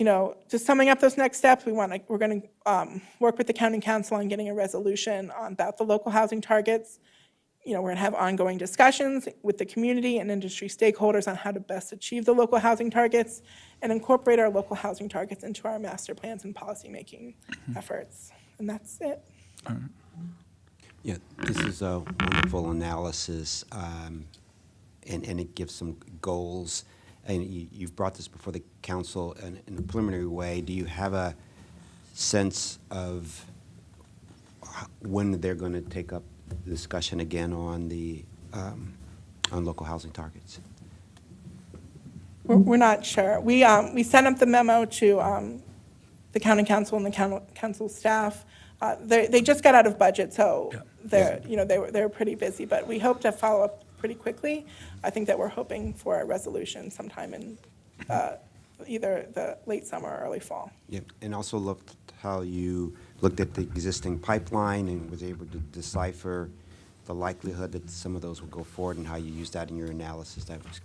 just summing up those next steps, we're going to work with the County Council on getting a resolution about the local housing targets. We're going to have ongoing discussions with the community and industry stakeholders on how to best achieve the local housing targets and incorporate our local housing targets into our master plans and policymaking efforts. And that's it.
All right.
Yeah, this is a wonderful analysis, and it gives some goals. And you've brought this before the council in a preliminary way. Do you have a sense of when they're going to take up the discussion again on the on local housing targets?
We're not sure. We sent up the memo to the County Council and the council staff. They just got out of budget, so they were pretty busy. But we hope to follow up pretty quickly. I think that we're hoping for a resolution sometime in either the late summer or early fall.
Yeah, and also looked how you looked at the existing pipeline and was able to decipher the likelihood that some of those will go forward and how you used that in your analysis. That was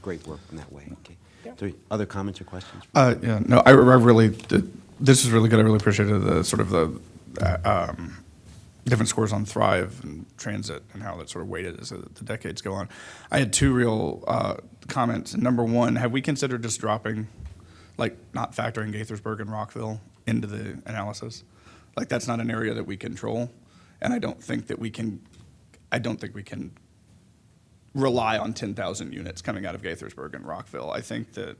great work in that way. Okay.
Yeah.
So other comments or questions?
Yeah, no, I really, this is really good. I really appreciated the sort of the different scores on Thrive and Transit and how that sort of weighted as the decades go on. I had two real comments. Number one, have we considered just dropping, like not factoring Gaithersburg and Rockville into the analysis? Like that's not an area that we control, and I don't think we can rely on 10,000 units coming out of Gaithersburg and Rockville. I think that,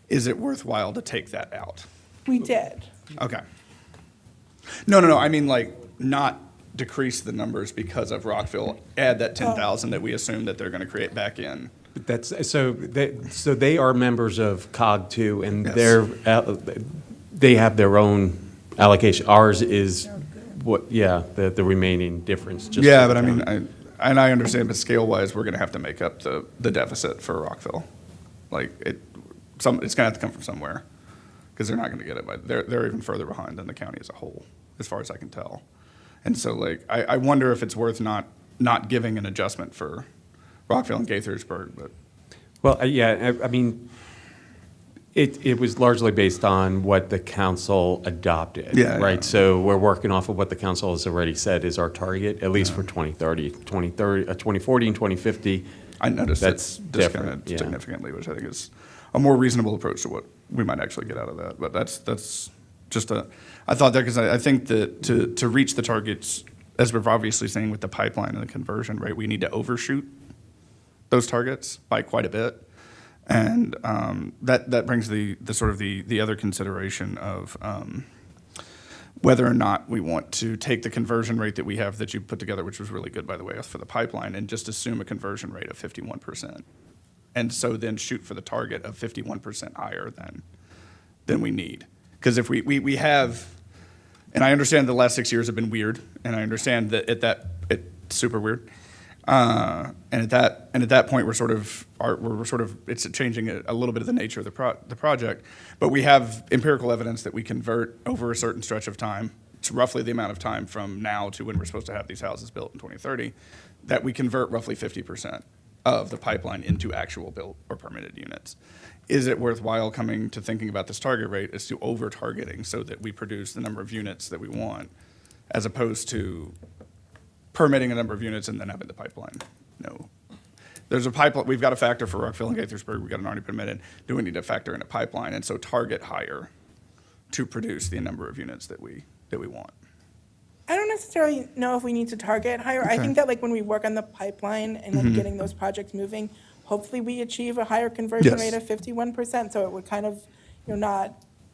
is it worthwhile to take that out?
We did.
Okay. No, I mean like not decrease the numbers because of Rockville, add that 10,000 that we assume that they're going to create back in.
But that's, so they are members of COG2, and
Yes.
they have their own allocation. Ours is the remaining difference. Just
Yeah,
for
but
the
I mean,
county.
I understand, but scale-wise, we're going to have to make up the deficit for Rockville. Like it's going to have to come from somewhere, because they're not going to get it. They're even further behind than the county as a whole, as far as I can tell. And so, like, I wonder if it's worth not giving an adjustment for Rockville and Gaithersburg. But
Well, I mean, it was largely based on what the council adopted, right?
Yeah.
So we're working off of what the council has already said is our target, at least for 2040 and 2050.
I noticed
that's
it's
different,
discounted significantly, which I think is a more reasonable approach to what we might actually get out of that. But that's just I thought that because I think that to reach the targets as we're obviously saying with the pipeline and the conversion rate, we need to overshoot those targets by quite a bit. And that brings the sort of the other consideration of whether or not we want to take the conversion rate that we have that you put together, which was really good, by the way, for the pipeline, and just assume a conversion rate of 51%. And so then shoot for the target of 51% higher than we need. Because if we have, and I understand the last 6 years have been weird, and I understand that it's super weird. And at that point, we're sort of it's changing a little bit of the nature of the project. But we have empirical evidence that we convert over a certain stretch of time. It's roughly the amount of time from now to when we're supposed to have these houses built in 2030, that we convert roughly 50% of the pipeline into actual built or permitted units. Is it worthwhile coming to thinking about this target rate as to over-targeting so that we produce the number of units that we want, as opposed to permitting a number of units and then having the pipeline? No. There's a pipeline, we've got a factor for Rockville and Gaithersburg, we've got an already permitted. Do we need to factor in a pipeline? And so target higher to produce the number of units that we want.
I don't necessarily know if we need to target higher. I think that like when we work on the pipeline and like getting those projects moving, hopefully we achieve a higher conversion rate of 51%. So it would kind of,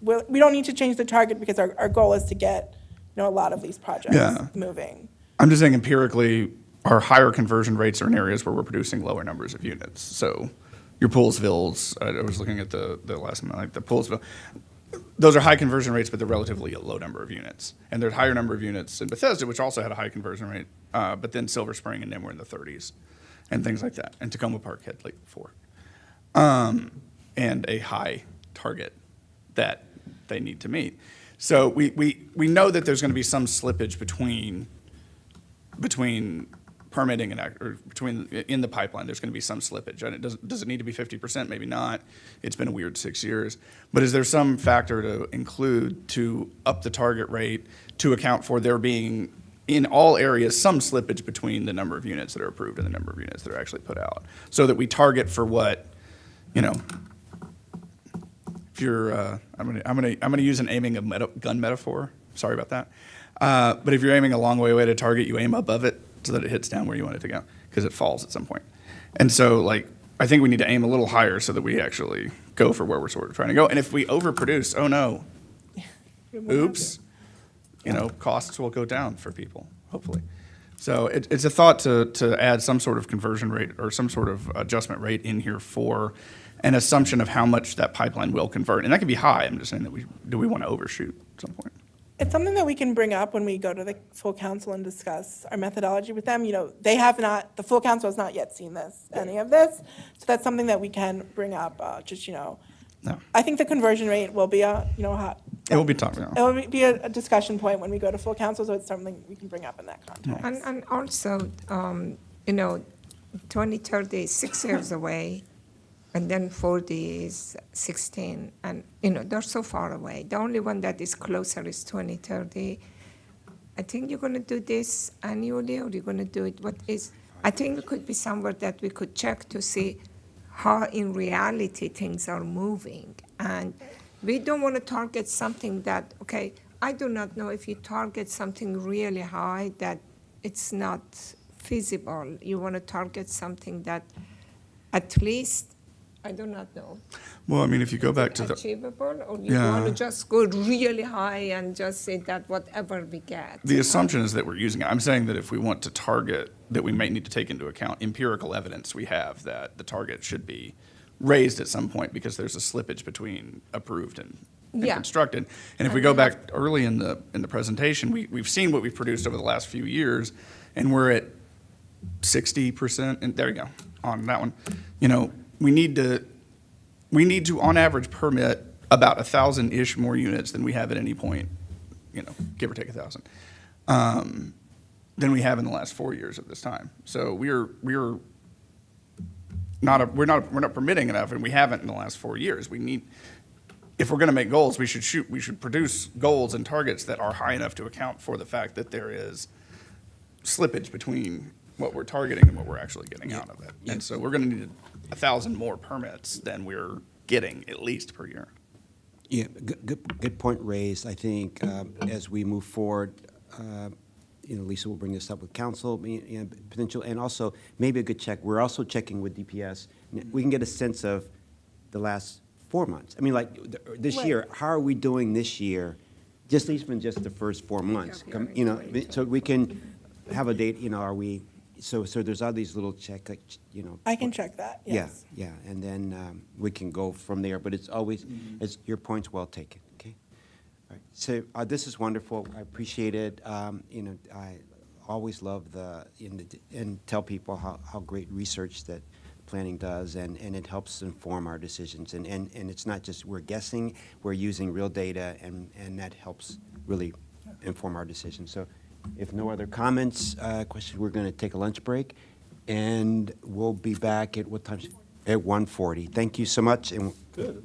we don't need to change the target because our goal is to get, a lot of these projects moving.
I'm just saying empirically, our higher conversion rates are in areas where we're producing lower numbers of units. So your Poolsvilles, I was looking at the last one, like the Poolsville, those are high conversion rates, but they're relatively a low number of units. And there's higher number of units in Bethesda, which also had a high conversion rate, but then Silver Spring and them were in the 30s and things like that. And Tacoma Park had like 4. And a high target that they need to meet. So we know that there's going to be some slippage between permitting and in the pipeline. There's going to be some slippage. And does it need to be 50%? Maybe not. It's been a weird 6 years. But is there some factor to include to up the target rate to account for there being, in all areas, some slippage between the number of units that are approved and the number of units that are actually put out, so that we target for what, if you're, I'm gonna use an aiming of gun metaphor. Sorry about that. But if you're aiming a long way away to target, you aim above it so that it hits down where you want it to go, because it falls at some point. And so, I think we need to aim a little higher so that we actually go for where we're sort of trying to go. And if we overproduce, oh no, oops, costs will go down for people, hopefully. So it's a thought to add some sort of conversion rate or some sort of adjustment rate in here for an assumption of how much that pipeline will convert. And that can be high. I'm just saying that do we want to overshoot at some point?
It's something that we can bring up when we go to the full council and discuss our methodology with them. The full council has not yet seen any of this. So that's something that we can bring up,
No.
I think the conversion rate will be hot.
It will be talked about.
It will be a discussion point when we go to full council, so it's something we can bring up in that context.
And also, 2030 is 6 years away, and then 40 is 16, and they're so far away. The only one that is closer is 2030. I think you're going to do this annually, or you're going to do it. I think it could be somewhere that we could check to see how in reality things are moving. And we don't want to target something that, I do not know if you target something really high that it's not feasible. You want to target something that at least, I do not know.
Well, if you go back to
achievable, or you want to just go really high and just say that whatever we get.
The assumption is that we're using it. I'm saying that if we want to target, that we might need to take into account empirical evidence we have that the target should be raised at some point because there's a slippage between approved and constructed. And if we go back early in the presentation, we've seen what we've produced over the last few years, and we're at 60%. And there you go on that one. We need to on average permit about 1,000-ish more units than we have at any point, give or take 1,000, than we have in the last 4 years of this time. So we're not permitting enough, and we haven't in the last 4 years. If we're going to make goals, we should produce goals and targets that are high enough to account for the fact that there is slippage between what we're targeting and what we're actually getting out of it. And so we're going to need 1,000 more permits than we're getting at least per year.
Yeah, good point raised. I think as we move forward, Lisa will bring this up with council, potential, and also maybe a good check. We're also checking with DPS. We can get a sense of the last 4 months. I mean, like, this year, how are we doing this year? Just even just the first 4 months, so we can have a date, are we, so there's all these little
I can check that, yes.
Yeah, and then we can go from there, but it's always, your point's well taken, okay? All right, so this is wonderful, I appreciate it. I always love and tell people how great research that planning does, and it helps inform our decisions. And it's not just we're guessing, we're using real data, and that helps really inform our decisions. So if no other comments, questions, we're going to take a lunch break, and we'll be back at what time? At 1:40. Thank you so much. And
Good.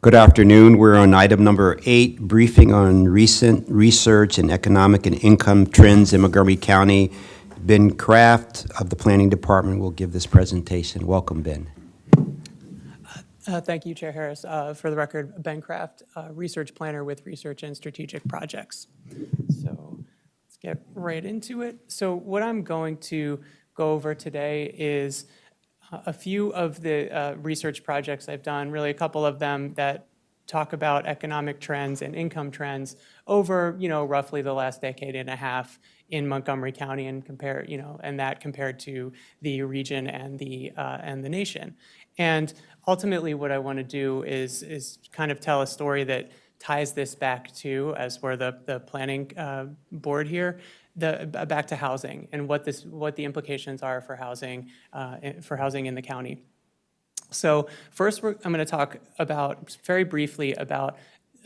Good afternoon. We're on item number 8, briefing on recent research and economic and income trends in Montgomery County. Ben Kraft of the Planning Department will give this presentation. Welcome, Ben.
Thank you, Chair Harris. For the record, Ben Kraft, Research Planner with Research and Strategic Projects. So let's get right into it. So what I'm going to go over today is a few of the research projects I've done, really a couple of them that talk about economic trends and income trends over, roughly the last decade and a half in Montgomery County, and compare, and that compared to the region and the nation. And ultimately, what I want to do is kind of tell a story that ties this back to, as we're the planning board here, back to housing and what the implications are for housing in the county. So first, I'm going to talk about very briefly about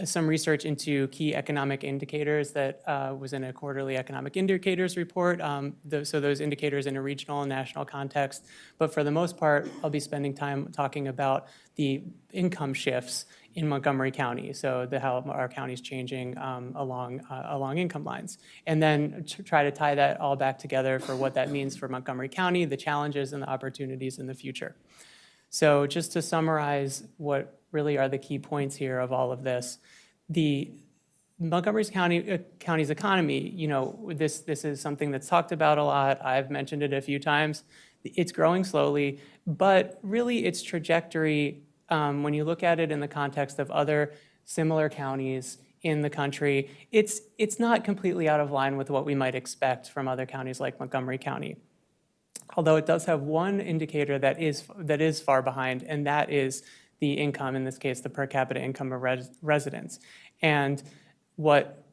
some research into key economic indicators that was in a quarterly economic indicators report. So those indicators in a regional and national context. But for the most part, I'll be spending time talking about the income shifts in Montgomery County. So how our county is changing along income lines. And then try to tie that all back together for what that means for Montgomery County, the challenges and the opportunities in the future. So just to summarize what really are the key points here of all of this, the Montgomery County's economy, this is something that's talked about a lot. I've mentioned it a few times. It's growing slowly, but really its trajectory, when you look at it in the context of other similar counties in the country, it's not completely out of line with what we might expect from other counties like Montgomery County. Although it does have one indicator that is far behind, and that is the income, in this case, the per capita income of residents. And what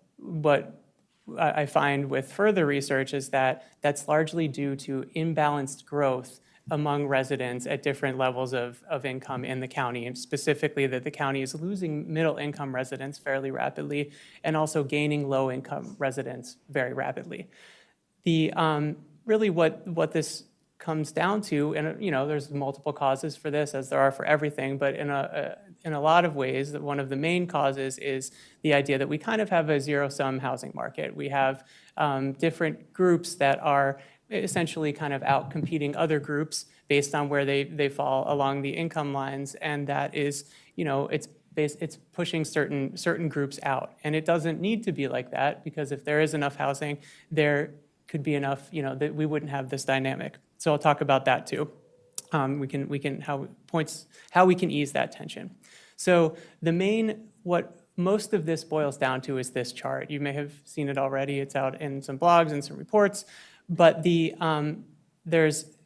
I find with further research is that that's largely due to imbalanced growth among residents at different levels of income in the county, and specifically that the county is losing middle income residents fairly rapidly and also gaining low income residents very rapidly. Really what this comes down to, and there's multiple causes for this, as there are for everything, but in a lot of ways, that one of the main causes is the idea that we kind of have a zero-sum housing market. We have different groups that are essentially kind of out competing other groups based on where they fall along the income lines, and that is, it's pushing certain groups out. And it doesn't need to be like that, because if there is enough housing, there could be enough, that we wouldn't have this dynamic. So I'll talk about that too. How we can ease that tension. So what most of this boils down to is this chart. You may have seen it already. It's out in some blogs and some reports. But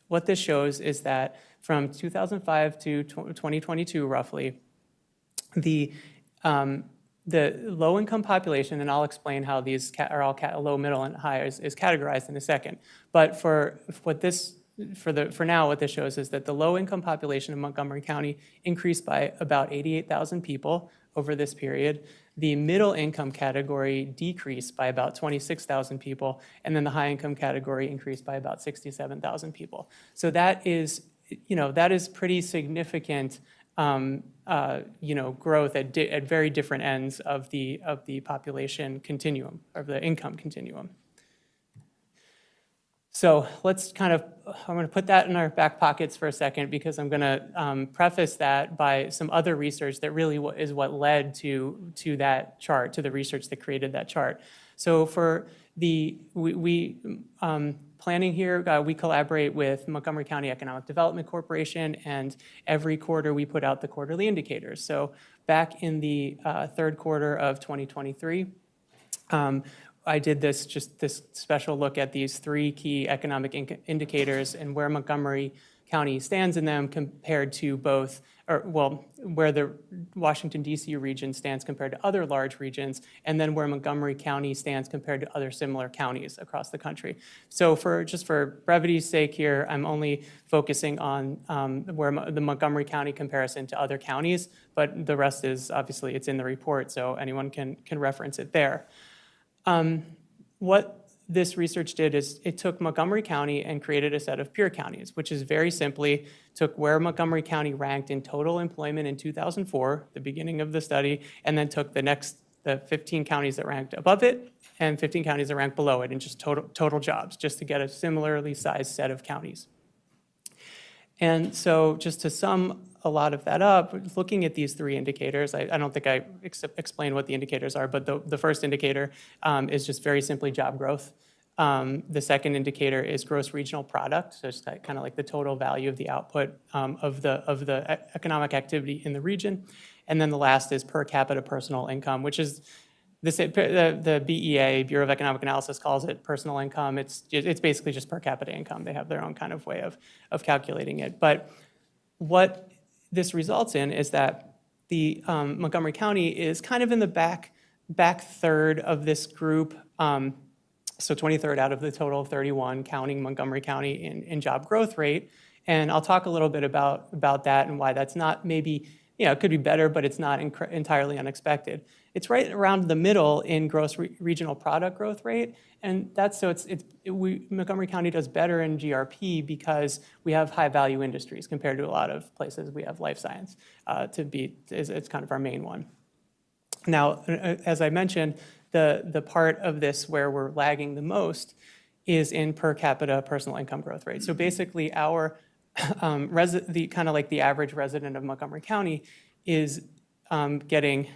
what this shows is that from 2005 to 2022, roughly, the low-income population, and I'll explain how these are all low, middle, and high is categorized in a second. But for now, what this shows is that the low-income population of Montgomery County increased by about 88,000 people over this period. The middle-income category decreased by about 26,000 people, and then the high-income category increased by about 67,000 people. So that is pretty significant growth at very different ends of the population continuum, of the income continuum. So I'm going to put that in our back pockets for a second, because I'm going to preface that by some other research that really is what led to that chart, to the research that created that chart. So for planning here, we collaborate with Montgomery County Economic Development Corporation, and every quarter we put out the quarterly indicators. So back in the third quarter of 2023, I did this special look at these 3 key economic indicators and where Montgomery County stands in them compared to where the Washington, D.C. region stands compared to other large regions, and then where Montgomery County stands compared to other similar counties across the country. So for brevity's sake here, I'm only focusing on where the Montgomery County comparison to other counties, but the rest is, obviously, it's in the report, so anyone can reference it there. What this research did is it took Montgomery County and created a set of peer counties, which is very simply took where Montgomery County ranked in total employment in 2004, the beginning of the study, and then took the 15 counties that ranked above it and 15 counties that ranked below it, and just total jobs, just to get a similarly sized set of counties. And so just to sum a lot of that up, looking at these three indicators, I don't think I explained what the indicators are, but the first indicator is just very simply job growth. The second indicator is gross regional product, so it's kind of like the total value of the output of the economic activity in the region. And then the last is per capita personal income, which is the BEA, Bureau of Economic Analysis, calls it personal income. It's basically just per capita income. They have their own kind of way of calculating it. But what this results in is that the Montgomery County is kind of in the back third of this group. So 23rd out of the total of 31, counting Montgomery County in job growth rate. And I'll talk a little bit about that and why that's not maybe, it could be better, but it's not entirely unexpected. It's right around the middle in gross regional product growth rate. And that's so Montgomery County does better in GRP because we have high value industries compared to a lot of places. We have life science it's kind of our main one. Now, as I mentioned, the part of this where we're lagging the most is in per capita personal income growth rate. So basically our kind of like the average resident of Montgomery County is getting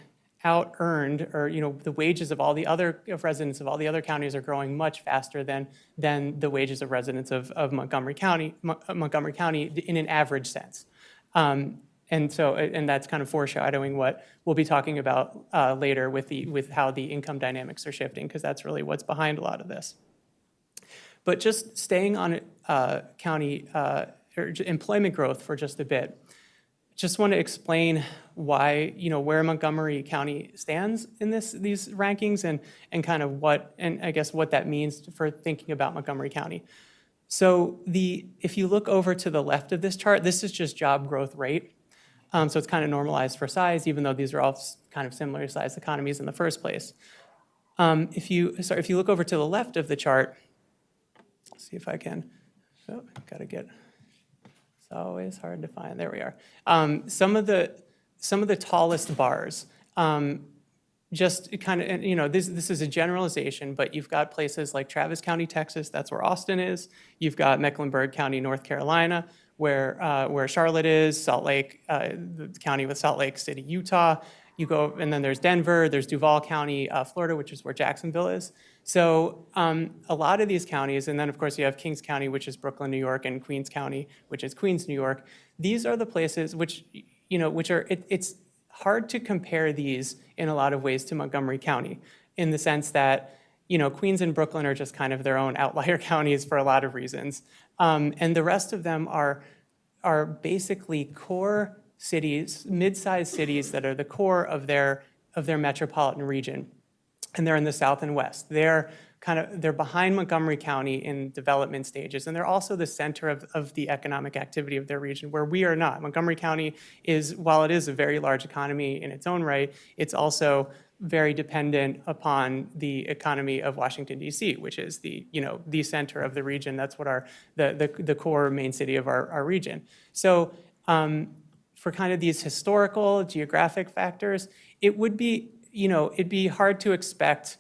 out-earned, or the wages of all the other residents of all the other counties are growing much faster than the wages of residents of Montgomery County in an average sense. And that's kind of foreshadowing what we'll be talking about later with how the income dynamics are shifting, because that's really what's behind a lot of this. But just staying on county or employment growth for just a bit, just want to explain why, where Montgomery County stands in these rankings and kind of I guess what that means for thinking about Montgomery County. So if you look over to the left of this chart, this is just job growth rate. So it's kind of normalized for size, even though these are all kind of similar sized economies in the first place. If you look over to the left of the chart, let's see if I can, it's always hard to find, there we are. Some of the tallest bars, just kind of, this is a generalization, but you've got places like Travis County, Texas, that's where Austin is. You've got Mecklenburg County, North Carolina, where Charlotte is, Salt Lake, the county with Salt Lake City, Utah. You go, and then there's Denver, there's Duval County, Florida, which is where Jacksonville is. So a lot of these counties, and then of course you have Kings County, which is Brooklyn, New York, and Queens County, which is Queens, New York. These are the places which are, it's hard to compare these in a lot of ways to Montgomery County, in the sense that, Queens and Brooklyn are just kind of their own outlier counties for a lot of reasons. And the rest of them are basically core cities, mid-sized cities that are the core of their metropolitan region. And they're in the south and west. They're behind Montgomery County in development stages, and they're also the center of the economic activity of their region, where we are not. Montgomery County is, while it is a very large economy in its own right, it's also very dependent upon the economy of Washington, D.C., which is the center of the region. That's what the core main city of our region. So for kind of these historical, geographic factors, it would be, it'd be hard to expect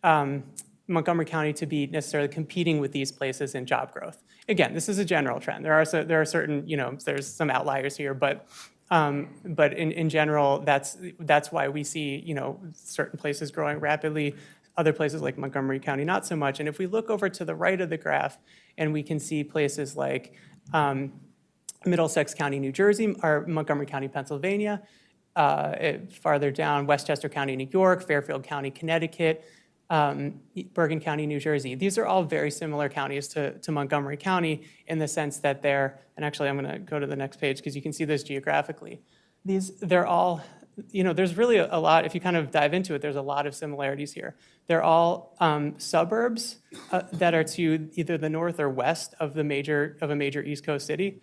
Montgomery County to be necessarily competing with these places in job growth. Again, this is a general trend. There are certain, there's some outliers here, but in general, that's why we see, certain places growing rapidly, other places like Montgomery County not so much. And if we look over to the right of the graph, and we can see places like Middlesex County, New Jersey, or Montgomery County, Pennsylvania, farther down, Westchester County, New York, Fairfield County, Connecticut, Bergen County, New Jersey. These are all very similar counties to Montgomery County in the sense that and actually I'm going to go to the next page because you can see this geographically. They're all, there's really a lot, if you kind of dive into it, there's a lot of similarities here. They're all suburbs that are to either the north or west of a major East Coast city.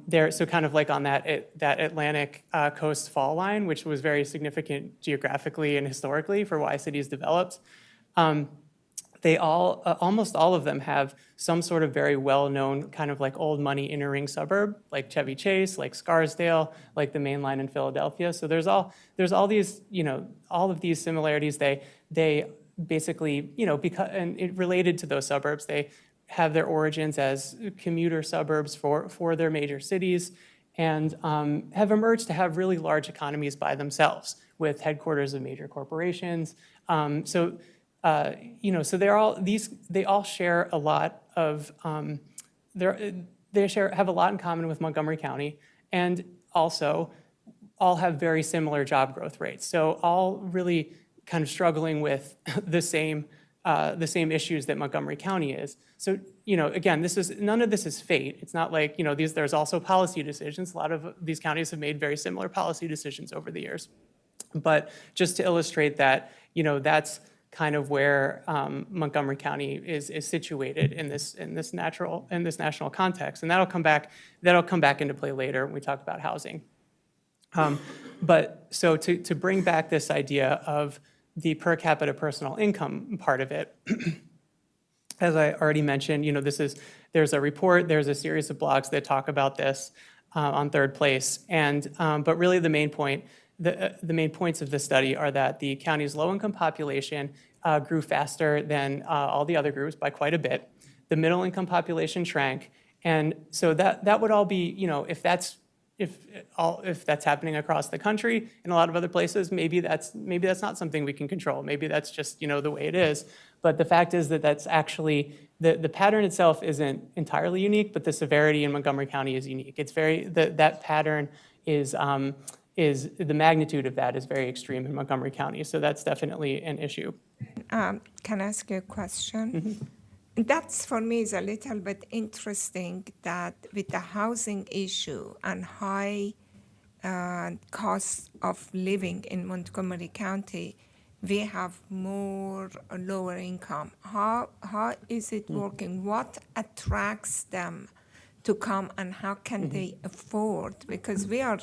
They're so kind of like on that Atlantic coast fall line, which was very significant geographically and historically for why cities developed. they all, almost all of them have some sort of very well-known kind of like old money inner ring suburb, like Chevy Chase, like Scarsdale, like the Main Line in Philadelphia. So there's all these, all of these similarities. They basically, because, and it related to those suburbs, they have their origins as commuter suburbs for their major cities, and have emerged to have really large economies by themselves with headquarters of major corporations. So they all share a lot of, have a lot in common with Montgomery County, and also all have very similar job growth rates. So all really kind of struggling with the same issues that Montgomery County is. So, again, none of this is fate. It's not like, there's also policy decisions. A lot of these counties have made very similar policy decisions over the years. But just to illustrate that, that's kind of where Montgomery County is situated in this national context, and that'll come back into play later when we talk about housing. But so to bring back this idea of the per capita personal income part of it, as I already mentioned, there's a report, there's a series of blogs that talk about this on Third Place, and but really the main point. The main points of the study are that the county's low-income population grew faster than all the other groups by quite a bit. The middle-income population shrank, and so that would all be, if that's happening across the country in a lot of other places, maybe that's not something we can control. Maybe that's just the way it is. But the fact is that that's actually the pattern itself isn't entirely unique, but the severity in Montgomery County is unique. It's that pattern is the magnitude of that is very extreme in Montgomery County. So that's definitely an issue.
Can I ask you a question? That's, for me, is a little bit interesting that with the housing issue and high cost of living in Montgomery County, we have more lower income. How is it working? What attracts them to come, and how can they afford? Because we are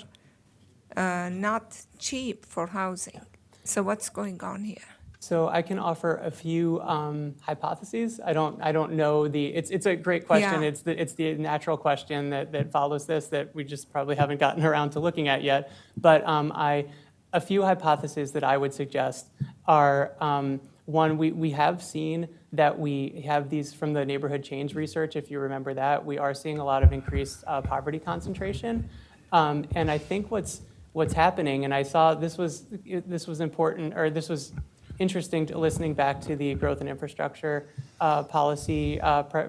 not cheap for housing. So what's going on here?
So I can offer a few hypotheses. I don't know it's a great question.
Yeah.
It's the natural question that follows this that we just probably haven't gotten around to looking at yet. But a few hypotheses that I would suggest are, one, we have seen that we have these from the neighborhood change research, if you remember that. We are seeing a lot of increased poverty concentration. And I think what's happening, and I saw this was important, or this was interesting listening back to the growth and infrastructure policy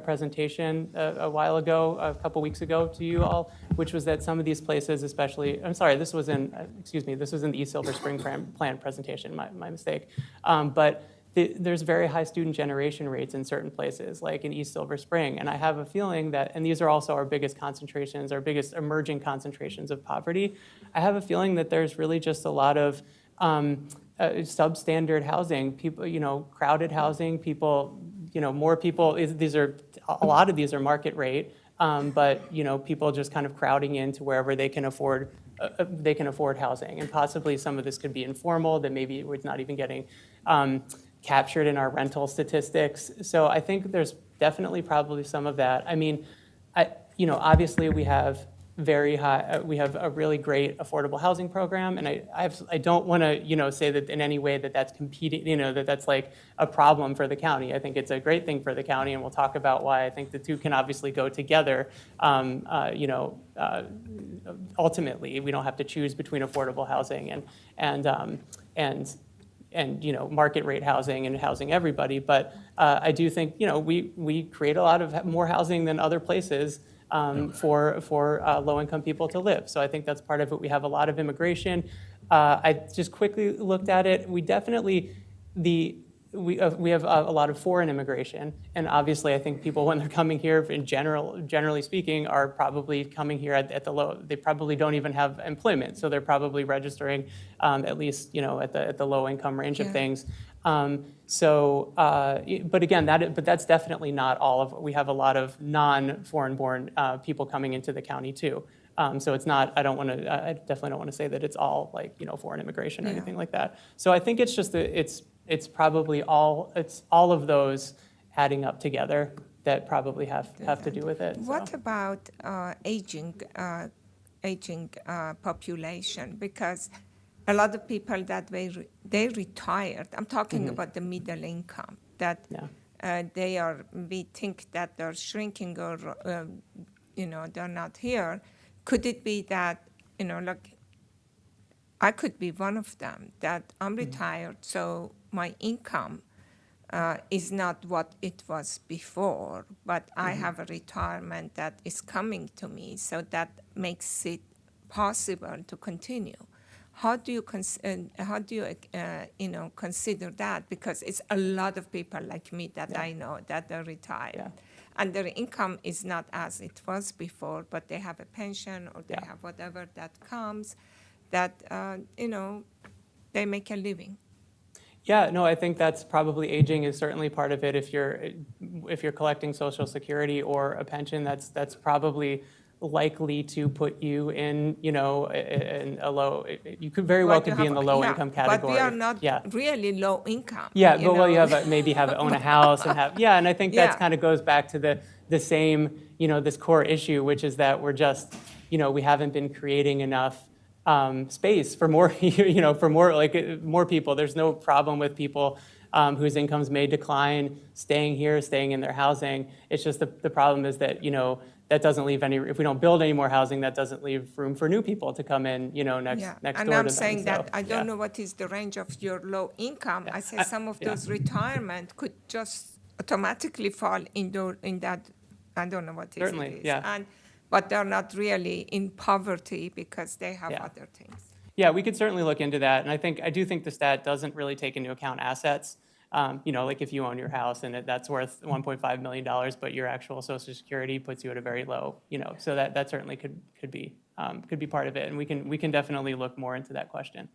presentation a while ago, a couple weeks ago to you all, which was that some of these places, especially, this was in the East Silver Spring plan presentation, my mistake. But there's very high student generation rates in certain places, like in East Silver Spring. And I have a feeling that, and these are also our biggest concentrations, our biggest emerging concentrations of poverty. I have a feeling that there's really just a lot of substandard housing, people, crowded housing, people, more people, a lot of these are market rate, but, people just kind of crowding into wherever they can afford housing. And possibly some of this could be informal, that maybe it's not even getting captured in our rental statistics. So I think there's definitely probably some of that. I mean, obviously we have we have a really great affordable housing program, and I don't want to say that in any way that that's competing, that's like a problem for the county. I think it's a great thing for the county, and we'll talk about why I think the two can obviously go together. Ultimately, we don't have to choose between affordable housing and market rate housing and housing everybody. But I do think we create a lot of more housing than other places. For low-income people to live. So I think that's part of it. We have a lot of immigration. I just quickly looked at it. We definitely, we have a lot of foreign immigration. And obviously, I think people, when they're coming here, generally speaking, are probably coming here at the low. They probably don't even have employment. So they're probably registering at least, at the low-income range of things. But again, that's definitely not all of it. We have a lot of non-foreign-born people coming into the county too. So it's not. I definitely don't want to say that it's all like foreign immigration or anything like that. So I think it's just it's probably all of those adding up together that probably have to do with it.
What
so.
about aging population? Because a lot of people that they retired. I'm talking about the middle income that we think that they're shrinking or they're not here. Could it be that like I could be one of them, that I'm retired, so my income is not what it was before, but I have a retirement that is coming to me, so that makes it possible to continue. How do you consider that? Because it's a lot of people like me that I know that are retired, and their income is not as it was before, but they have a pension or they have whatever that comes, that they make a living.
Yeah, no, I think that's probably aging is certainly part of it. If you're collecting Social Security or a pension, that's probably likely to put you in, in a low. You could very well could be in the low income category.
But we are not really low income.
Yeah, but well, you have maybe own a house and have and I think that kind of goes back to the same this core issue, which is that we're just we haven't been creating enough space for more, for more people. There's no problem with people whose incomes may decline, staying here, staying in their housing. It's just the problem is that, that doesn't leave if we don't build any more housing, that doesn't leave room for new people to come in, next door to them.
And I'm saying that I don't know what is the range of your low income. I say some of those retirement could just automatically fall in that, I don't know what it is.
Certainly, yeah.
But they're not really in poverty because they have other things.
Yeah, we could certainly look into that. And I do think the stat doesn't really take into account assets. Like if you own your house and that's worth $1.5 million, but your actual Social Security puts you at a very low, so that certainly could be part of it. And we can definitely look more into that question.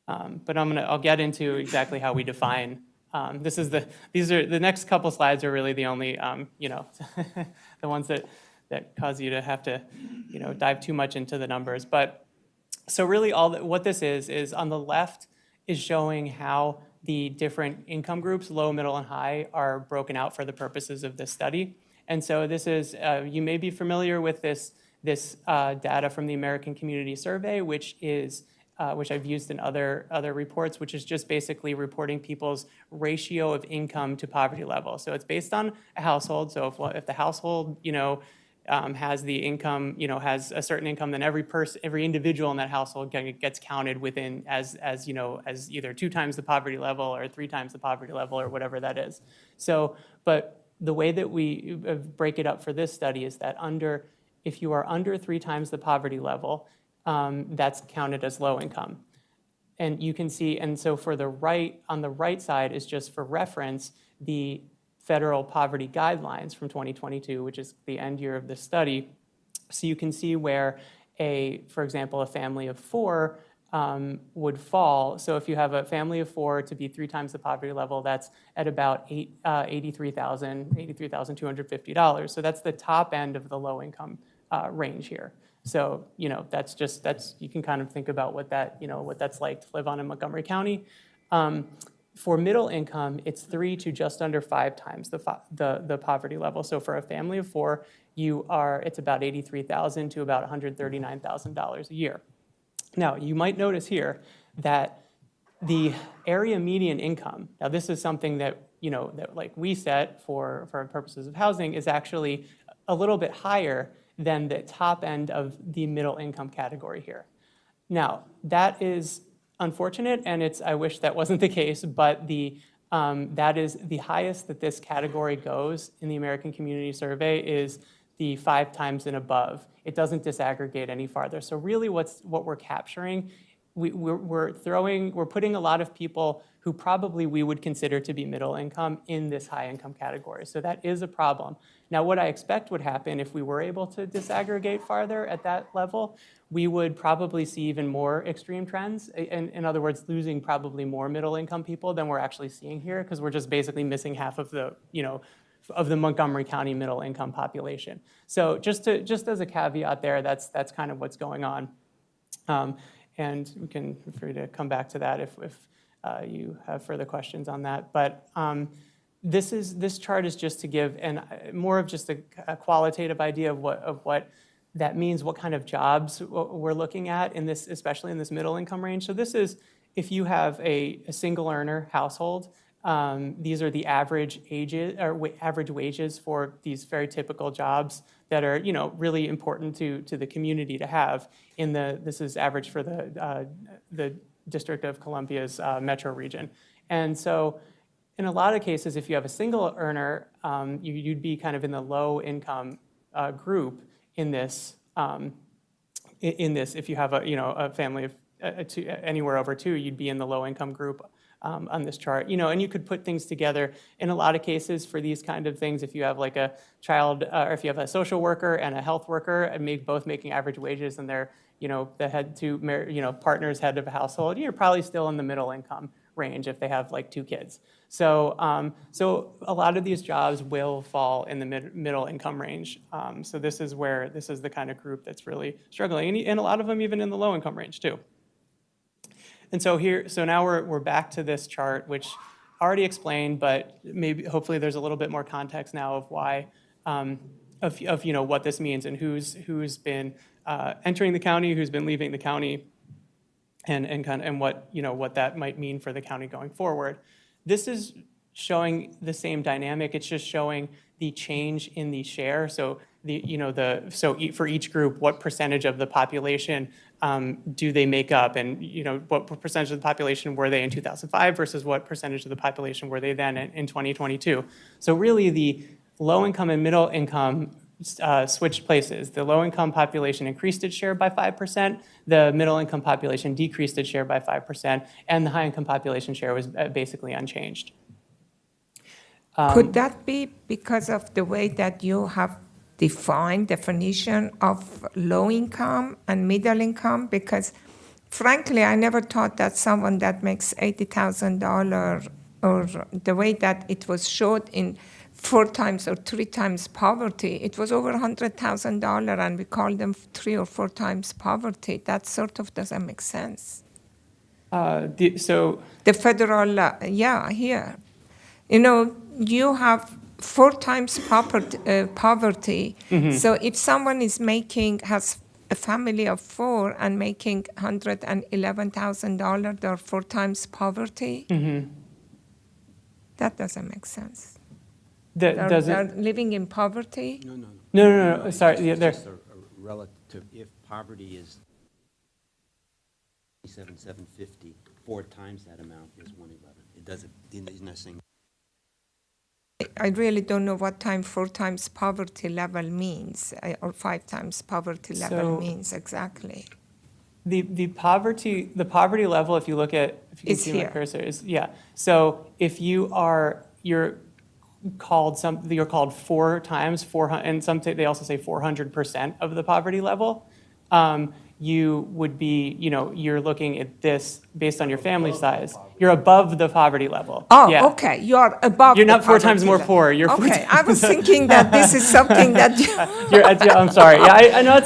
But I'll get into exactly how we define. The next couple slides are really the only, the ones that cause you to have to, dive too much into the numbers. But so really what this is on the left is showing how the different income groups, low, middle, and high, are broken out for the purposes of this study. And so this is, you may be familiar with this data from the American Community Survey, which I've used in other reports, which is just basically reporting people's ratio of income to poverty level. So it's based on a household. So if the household, has the income, has a certain income, then every individual in that household gets counted within as either 2 times the poverty level or 3 times the poverty level or whatever that is. So, but the way that we break it up for this study is that if you are under 3 times the poverty level, that's counted as low income. And you can see, and so on the right side is just for reference, the federal poverty guidelines from 2022, which is the end year of this study. So you can see where for example, a family of 4 would fall. So if you have a family of 4 to be 3 times the poverty level, that's at about $83,250. So that's the top end of the low income range here. So, that's you can kind of think about what that's like to live on in Montgomery County. For middle income, it's 3 to just under 5 times the poverty level. So for a family of 4, it's about $83,000 to about $139,000 a year. Now, you might notice here that the area median income, now this is something that, that like we set for purposes of housing, is actually a little bit higher than the top end of the middle income category here. Now, that is unfortunate, and I wish that wasn't the case, but that is the highest that this category goes in the American Community Survey is the 5 times and above. It doesn't disaggregate any farther. So really what we're capturing, we're putting a lot of people who probably we would consider to be middle income in this high income category. So that is a problem. Now, what I expect would happen if we were able to disaggregate farther at that level, we would probably see even more extreme trends. In other words, losing probably more middle income people than we're actually seeing here, because we're just basically missing half of the, of the Montgomery County middle income population. So just as a caveat there, that's kind of what's going on. And we can feel free to come back to that if you have further questions on that. But this chart is just to give more of just a qualitative idea of what that means, what kind of jobs we're looking at in this, especially in this middle income range. So this is if you have a single earner household. These are the average ages or average wages for these very typical jobs that are, really important to the community to have. This is average for the District of Columbia's metro region, and so in a lot of cases, if you have a single earner, you'd be kind of in the low income group in this. If you have a family of anywhere over two, you'd be in the low income group. On this chart, and you could put things together in a lot of cases for these kind of things. If you have like a child, or if you have a social worker and a health worker, and both making average wages, and they're, the head to, partners, head of a household, you're probably still in the middle income range if they have like 2 kids. So, so a lot of these jobs will fall in the middle income range. So this is the kind of group that's really struggling, and a lot of them even in the low income range too. And so now we're back to this chart, which I already explained, but hopefully there's a little bit more context now of why, of what this means and who's been entering the county, who's been leaving the county, and what that might mean for the county going forward. This is showing the same dynamic. It's just showing the change in the share. So for each group, what percentage of the population do they make up, and what percentage of the population were they in 2005 versus what percentage of the population were they then in 2022? So really, the low income and middle income switched places. The low income population increased its share by 5%. The middle income population decreased its share by 5%, and the high income population share was basically unchanged.
Could that be because of the way that you have definition of low income and middle income? Because frankly, I never thought that someone that makes $80,000 or the way that it was showed in 4 times or 3 times poverty, it was over $100,000 and we call them 3 or 4 times poverty. That sort of doesn't make sense. The federal, here. You have 4 times poverty.
Mm-hmm.
So if someone has a family of 4 and making $111,000, they're 4 times poverty.
Mm-hmm.
That doesn't make sense.
They're
living in poverty.
No. Sorry,
It's just a relative. If poverty is $7,750, 4 times that amount is 111. It doesn't. It's not saying.
I really don't know what 4 times poverty level means, or 5 times poverty level means exactly.
The poverty level, if you can see my cursor, is So if you're called 4 times 400, and they also say 400% of the poverty level. You would be, you're looking at this based on your family size. You're above the poverty level.
Oh, yeah. Okay. You're above.
You're not 4 times more poor. You're
okay. I was thinking that this is something that.
I'm sorry. Yeah, I know.
I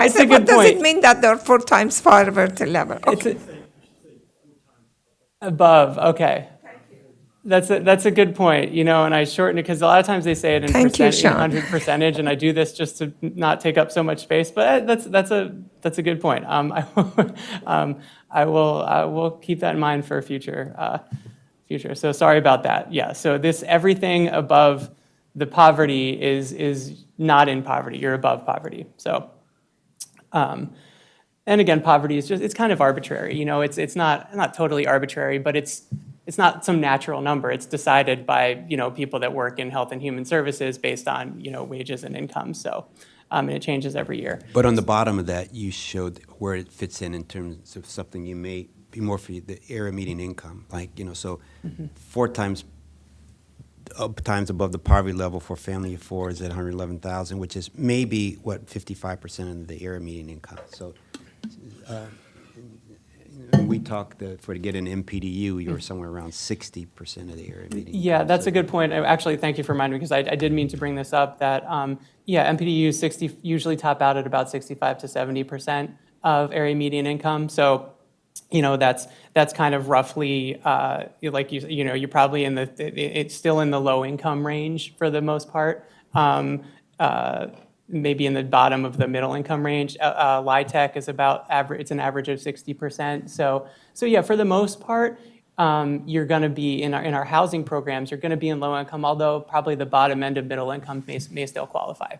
said, what does it mean that they're 4 times poverty level? Okay.
Above. Okay. That's a good point, and I shorten it because a lot of times they say it in 100%, and I do this just to not take up so much space. But that's a good point. I will keep that in mind for future. So sorry about that. Yeah. So everything above the poverty is not in poverty. You're above poverty. So, and again, poverty is it's kind of arbitrary. It's not totally arbitrary, but it's not some natural number. It's decided by, people that work in health and human services based on, wages and income. So, and it changes every year.
But on the bottom of that, you showed where it fits in terms of something you may be more for the area median income. Like, so 4 times above the poverty level for a family of 4 is at $111,000, which is maybe, 55% of the area median income. So, we talked to get an MPDU, you're somewhere around 60% of the area median.
Yeah, that's a good point. Actually, thank you for reminding me, because I did mean to bring this up, that, MPDUs usually top out at about 65 to 70% of area median income. So That's kind of roughly, like you're probably it's still in the low income range for the most part. Maybe in the bottom of the middle income range. LIHTC is about average, it's an average of 60%. So yeah, for the most part, you're going to be in our housing programs, you're going to be in low income, although probably the bottom end of middle income may still qualify.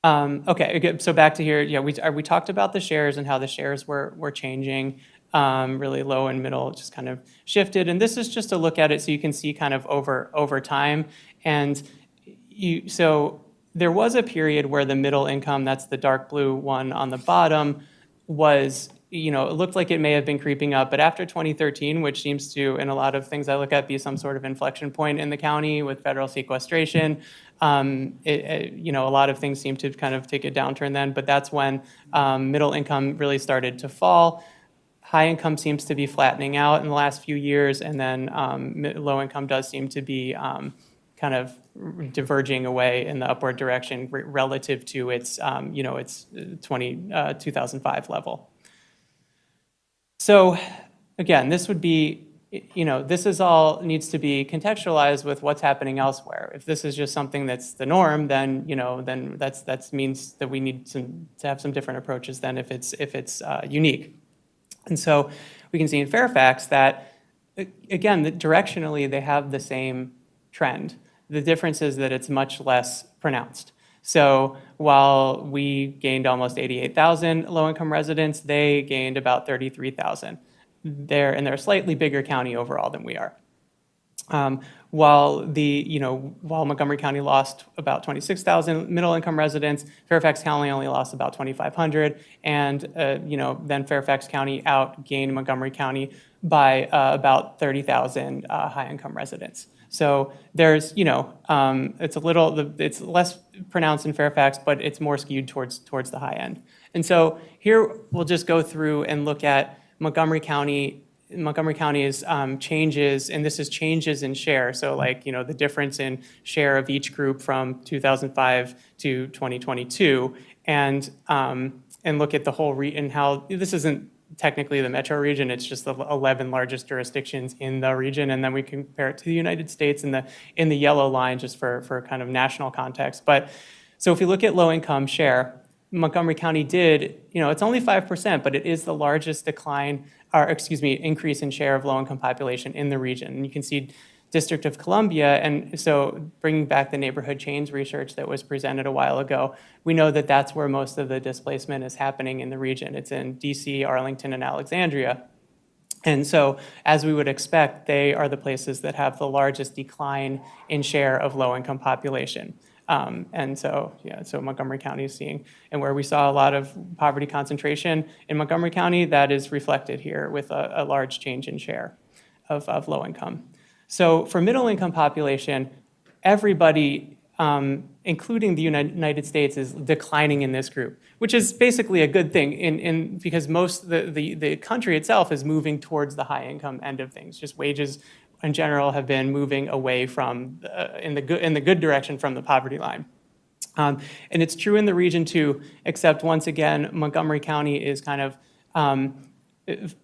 Okay, so back to here, yeah, we talked about the shares and how the shares were changing, really low and middle just kind of shifted. And this is just to look at it so you can see kind of over time. And so there was a period where the middle income, that's the dark blue one on the bottom, was, it looked like it may have been creeping up. But after 2013, which seems to, in a lot of things I look at, be some sort of inflection point in the county with federal sequestration, a lot of things seem to kind of take a downturn then. But that's when middle income really started to fall. High income seems to be flattening out in the last few years. And then low income does seem to be kind of diverging away in the upward direction relative to its, its 2005 level. So again, this would be, this is all needs to be contextualized with what's happening elsewhere. If this is just something that's the norm, then, then that means that we need to have some different approaches than if it's unique. And so we can see in Fairfax that, again, directionally they have the same trend. The difference is that it's much less pronounced. So while we gained almost 88,000 low-income residents, they gained about 33,000. They're a slightly bigger county overall than we are. While Montgomery County lost about 26,000 middle-income residents, Fairfax County only lost about 2,500, and then Fairfax County outgained Montgomery County by about 30,000 high-income residents. So there's, it's less pronounced in Fairfax, but it's more skewed towards the high end. And so here we'll just go through and look at Montgomery County's changes, and this is changes in share. So the difference in share of each group from 2005 to 2022, and look at the whole and how this isn't technically the metro region, it's just the 11 largest jurisdictions in the region, and then we compare it to the United States in the yellow line just for kind of national context. But so if you look at low income share, Montgomery County did, it's only 5%, but it is the largest increase in share of low income population in the region. And you can see District of Columbia, and so bringing back the neighborhood chains research that was presented a while ago, we know that that's where most of the displacement is happening in the region. It's in DC, Arlington, and Alexandria. And so, as we would expect, they are the places that have the largest decline in share of low-income population. And so, so Montgomery County is seeing, and where we saw a lot of poverty concentration in Montgomery County, that is reflected here with a large change in share of low income. So for middle income population, everybody, including the United States, is declining in this group, which is basically a good thing because most the country itself is moving towards the high income end of things. Just wages in general have been moving away from in the good direction from the poverty line. And it's true in the region too, except once again, Montgomery County is kind of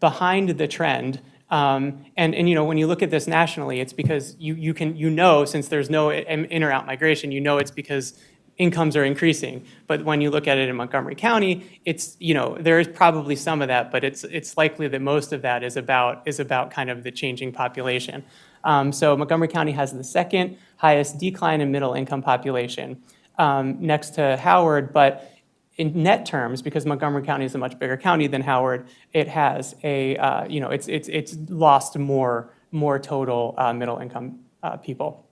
behind the trend. And when you look at this nationally, it's because since there's no in or out migration, it's because incomes are increasing. But when you look at it in Montgomery County, it's there is probably some of that, but it's likely that most of that is about kind of the changing population. So Montgomery County has the second highest decline in middle income population, next to Howard, but in net terms, because Montgomery County is a much bigger county than Howard, it has it's lost more total middle income people.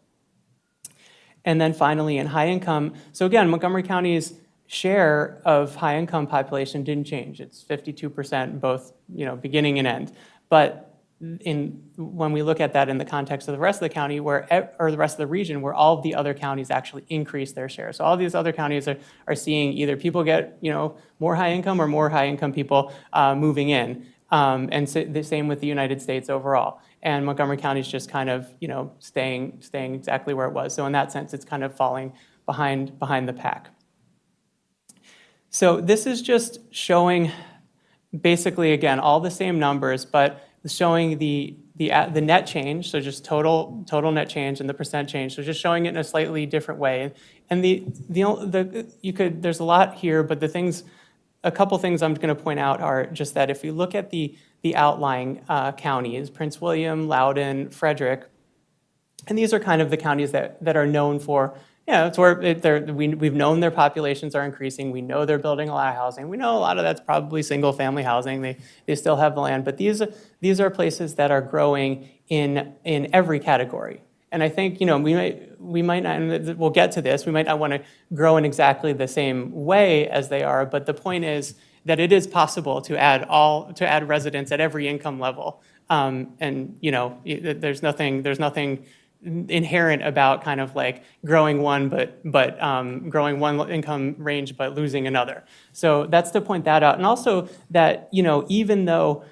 And then finally, in high income, so again, Montgomery County's share of high income population didn't change. It's 52%, both beginning and end. But when we look at that in the context of the rest of the county, or the rest of the region, where all of the other counties actually increase their share. So all these other counties are seeing either people get more high income or more high income people moving in, and so the same with the United States overall. And Montgomery County is just kind of staying exactly where it was. So in that sense, it's kind of falling behind the pack. So this is just showing, basically, again, all the same numbers, but showing the net change, so just total net change and the percent change. So just showing it in a slightly different way. And there's a lot here, but a couple things I'm going to point out are just that if we look at the outlying counties, Prince William, Loudoun, Frederick, and these are kind of the counties that are known for, it's where we've known their populations are increasing. We know they're building a lot of housing. We know a lot of that's probably single-family housing. They still have the land, but these are places that are growing in every category. And I think we might not, and we'll get to this. We might not want to grow in exactly the same way as they are, but the point is that it is possible to add residents at every income level. And there's nothing inherent about kind of like growing one, but growing one income range, but losing another. So that's to point that out. And also that, even though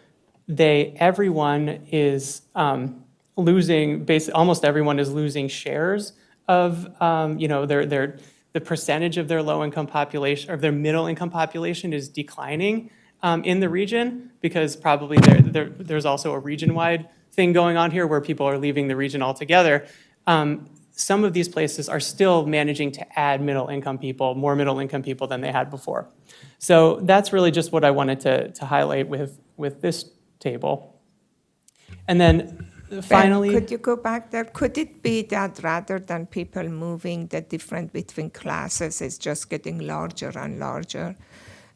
everyone is almost everyone is losing shares of, the percentage of their low-income population, or their middle-income population is declining in the region, because probably there's also a region-wide thing going on here where people are leaving the region altogether. Some of these places are still managing to add more middle-income people than they had before. So that's really just what I wanted to highlight with this table. And then finally,
Ben, could you go back there? Could it be that rather than people moving, the difference between classes is just getting larger and larger,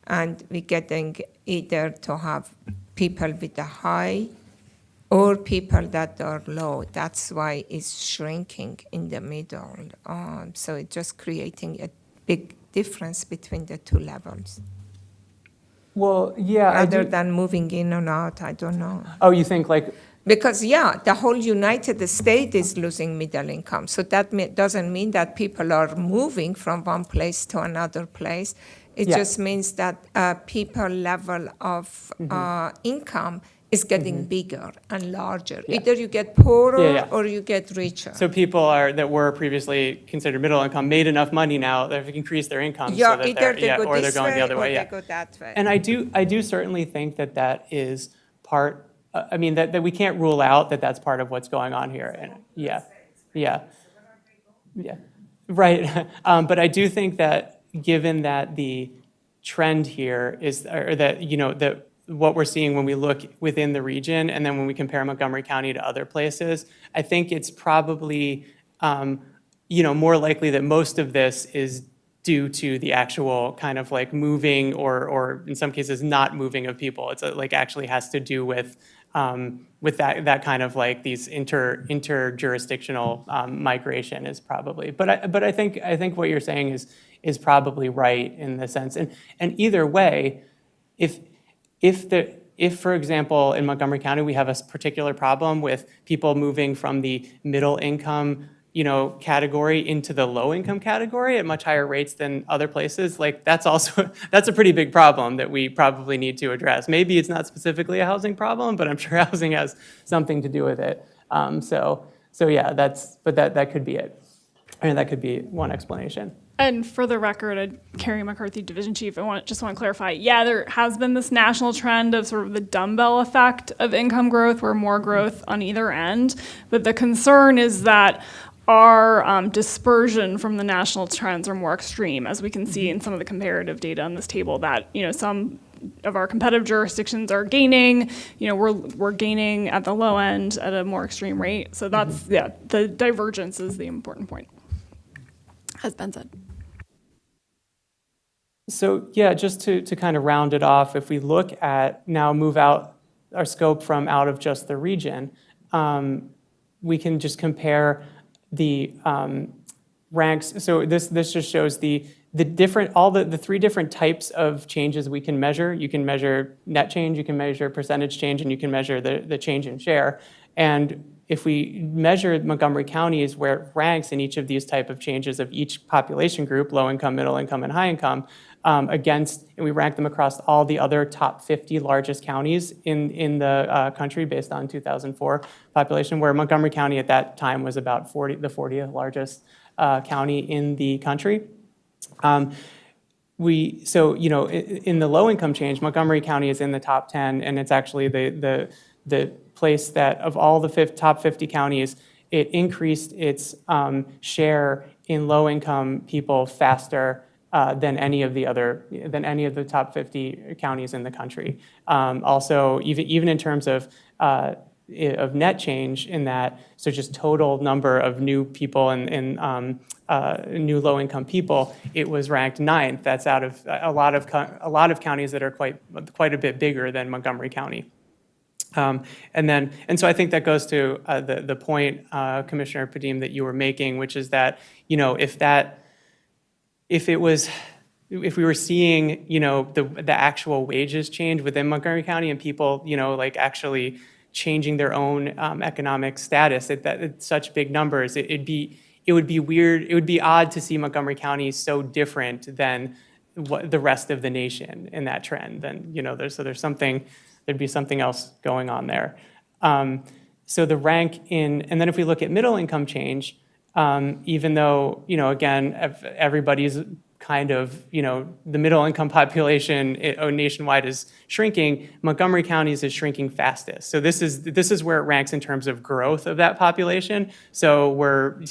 and we're getting either to have people with a high or people that are low? That's why it's shrinking in the middle. So it's just creating a big difference between the two levels.
well, yeah.
Rather than moving in and out, I don't know.
Oh, you think like,
Because, the whole United States is losing middle income. So that doesn't mean that people are moving from one place to another place. It just means that people level of income is getting bigger and larger. Either you get poorer or you get richer.
so people that were previously considered middle income made enough money now that they've increased their income, so that
either they go
or
this
they're going
way
the other
or
way.
they go that way.
And I do certainly think that is part. That we can't rule out that that's part of what's going on here. And right. But I do think that given that the trend here is, or that that what we're seeing when we look within the region, and then when we compare Montgomery County to other places, I think it's probably more likely that most of this is due to the actual kind of like moving or in some cases not moving of people. It's actually has to do with that kind of like these interjurisdictional migration is probably. But I think what you're saying is probably right in the sense. And either way, if for example in Montgomery County we have a particular problem with people moving from the middle income category into the low income category at much higher rates than other places, that's a pretty big problem that we probably need to address. Maybe it's not specifically a housing problem, but I'm sure housing has something to do with it. That could be it. That could be one explanation.
And for the record, Carrie McCarthy, Division Chief, I just want to clarify, there has been this national trend of sort of the dumbbell effect of income growth, where more growth on either end. But the concern is that our dispersion from the national trends are more extreme, as we can see in some of the comparative data on this table, that some of our competitive jurisdictions are gaining, we're gaining at the low end at a more extreme rate. So that's, the divergence is the important point, as Ben said.
So just to kind of round it off, if we look at now move out our scope from out of just the region, we can just compare the ranks. So this just shows the three different types of changes we can measure. You can measure net change, you can measure percentage change, and you can measure the change in share. And if we measure Montgomery County where it ranks in each of these type of changes of each population group, low income, middle income, and high income, and we rank them across all the other top 50 largest counties in the country based on 2004 population, where Montgomery County at that time was about the 40th largest county in the country. so, you know, in the low-income change, Montgomery County is in the top 10, and it's actually the place that, of all the top 50 counties, it increased its share in low-income people faster than any of the top 50 counties in the country. Also, even in terms of net change in that, so just total number of new people and new low-income people, it was ranked 9th. That's out of a lot of counties that are quite a bit bigger than Montgomery County. And so I think that goes to the point, Commissioner Padim, that you were making, which is that, you know, if we were seeing, you know, the actual wages change within Montgomery County and people, you know, like actually changing their own economic status at such big numbers, it would be weird. It would be odd to see Montgomery County so different than what the rest of the nation in that trend. Then, you know, there'd be something else going on there. So the rank and then if we look at middle income change, even though, you know, again, everybody's kind of, you know, the middle income population nationwide is shrinking, Montgomery County's is shrinking fastest. So this is where it ranks in terms of growth of that population. So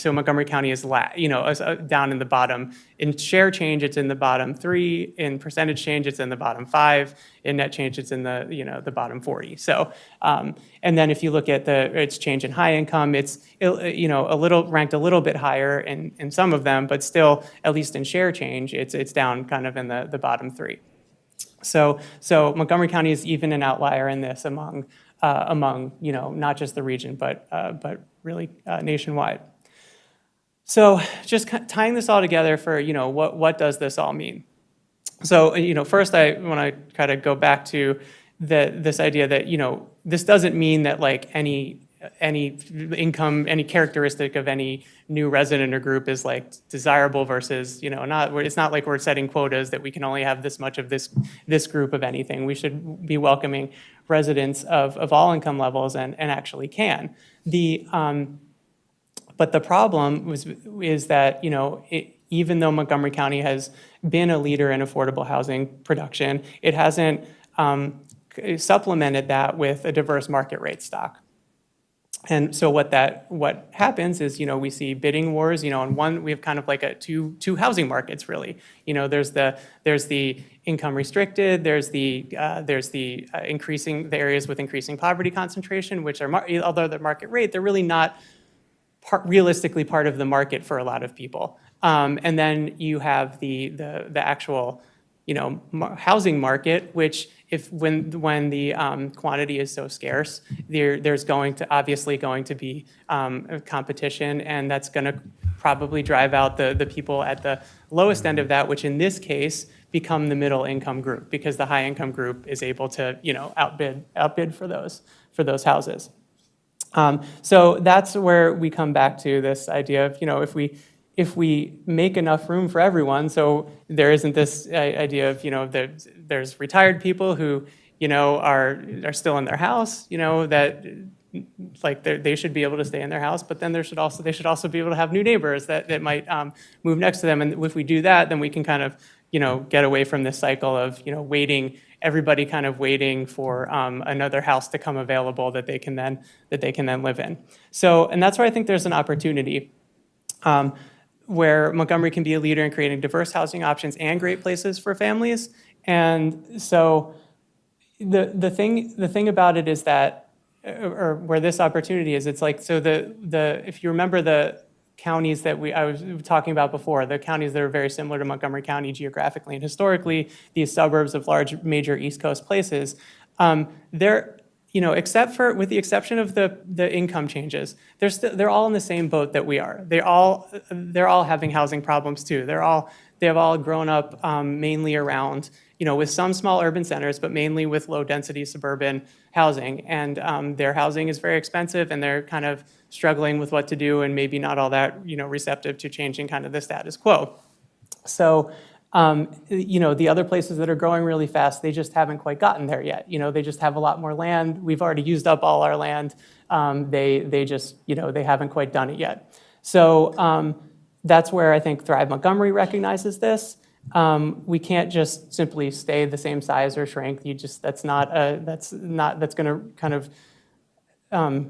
Montgomery County is down in the bottom. In share change, it's in the bottom 3. In percentage change, it's in the bottom 5. In net change, it's in the bottom 40. So and then if you look at its change in high income, it's ranked a little bit higher in some of them, but still, at least in share change, it's down kind of in the bottom 3. So Montgomery County is even an outlier in this among you know, not just the region, but really nationwide. So just tying this all together for, you know, what does this all mean? So, you know, first I want to kind of go back to this idea that, you know, this doesn't mean that like any income, any characteristic of any new resident or group is like desirable versus, you know, it's not like we're setting quotas that we can only have this much of this group of anything. We should be welcoming residents of all income levels and actually can. But the problem is that, you know, even though Montgomery County has been a leader in affordable housing production, it hasn't supplemented that with a diverse market rate stock. And so what happens is, you know, we see bidding wars. You know, on one we have kind of like two housing markets really. You know, there's the income restricted. There's the increasing the areas with increasing poverty concentration, which are although the market rate, they're really not realistically part of the market for a lot of people. And then you have the actual, you know, housing market, which when the quantity is so scarce, there's obviously going to be competition, and that's going to probably drive out the people at the lowest end of that, which in this case become the middle income group, because the high income group is able to, you know, outbid for those houses. So that's where we come back to this idea of, you know, if we make enough room for everyone, so there isn't this idea of, you know, there's retired people who, you know, are still in their house, you know, that like they should be able to stay in their house, but then they should also be able to have new neighbors that might move next to them. And if we do that, then we can kind of, you know, get away from this cycle of, you know, everybody kind of waiting for another house to come available that they can then live in. So, and that's where I think there's an opportunity where Montgomery can be a leader in creating diverse housing options and great places for families. And so the thing about it is that, or where this opportunity is, it's like, so if you remember the counties that I was talking about before, the counties that are very similar to Montgomery County geographically and historically, these suburbs of large major East Coast places, they're, you know, with the exception of the income changes, they're all in the same boat that we are. They're all having housing problems too. They have all grown up mainly around, you know, with some small urban centers, but mainly with low density suburban housing. And their housing is very expensive, and they're kind of struggling with what to do, and maybe not all that, you know, receptive to changing kind of the status quo. So, you know, the other places that are growing really fast, they just haven't quite gotten there yet. You know, they just have a lot more land. We've already used up all our land. They just, you know, they haven't quite done it yet. So that's where I think Thrive Montgomery recognizes this. we can't just simply stay the same size or shrink. That's going to kind of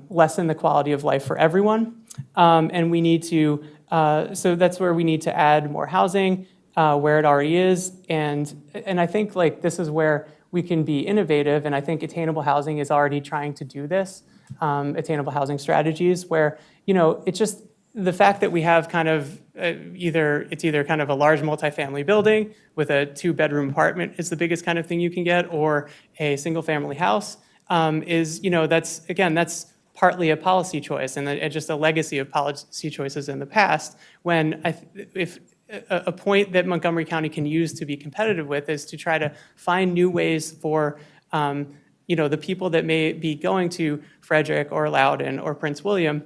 lessen the quality of life for everyone. And we need to, so that's where we need to add more housing where it already is. And I think like this is where we can be innovative. And I think attainable housing is already trying to do this, attainable housing strategies where, it's just the fact that we have kind of either kind of a large multifamily building with a 2-bedroom apartment is the biggest kind of thing you can get, or a single family house is, that's partly a policy choice and just a legacy of policy choices in the past. When if a point that Montgomery County can use to be competitive with is to try to find new ways for the people that may be going to Frederick or Loudoun or Prince William.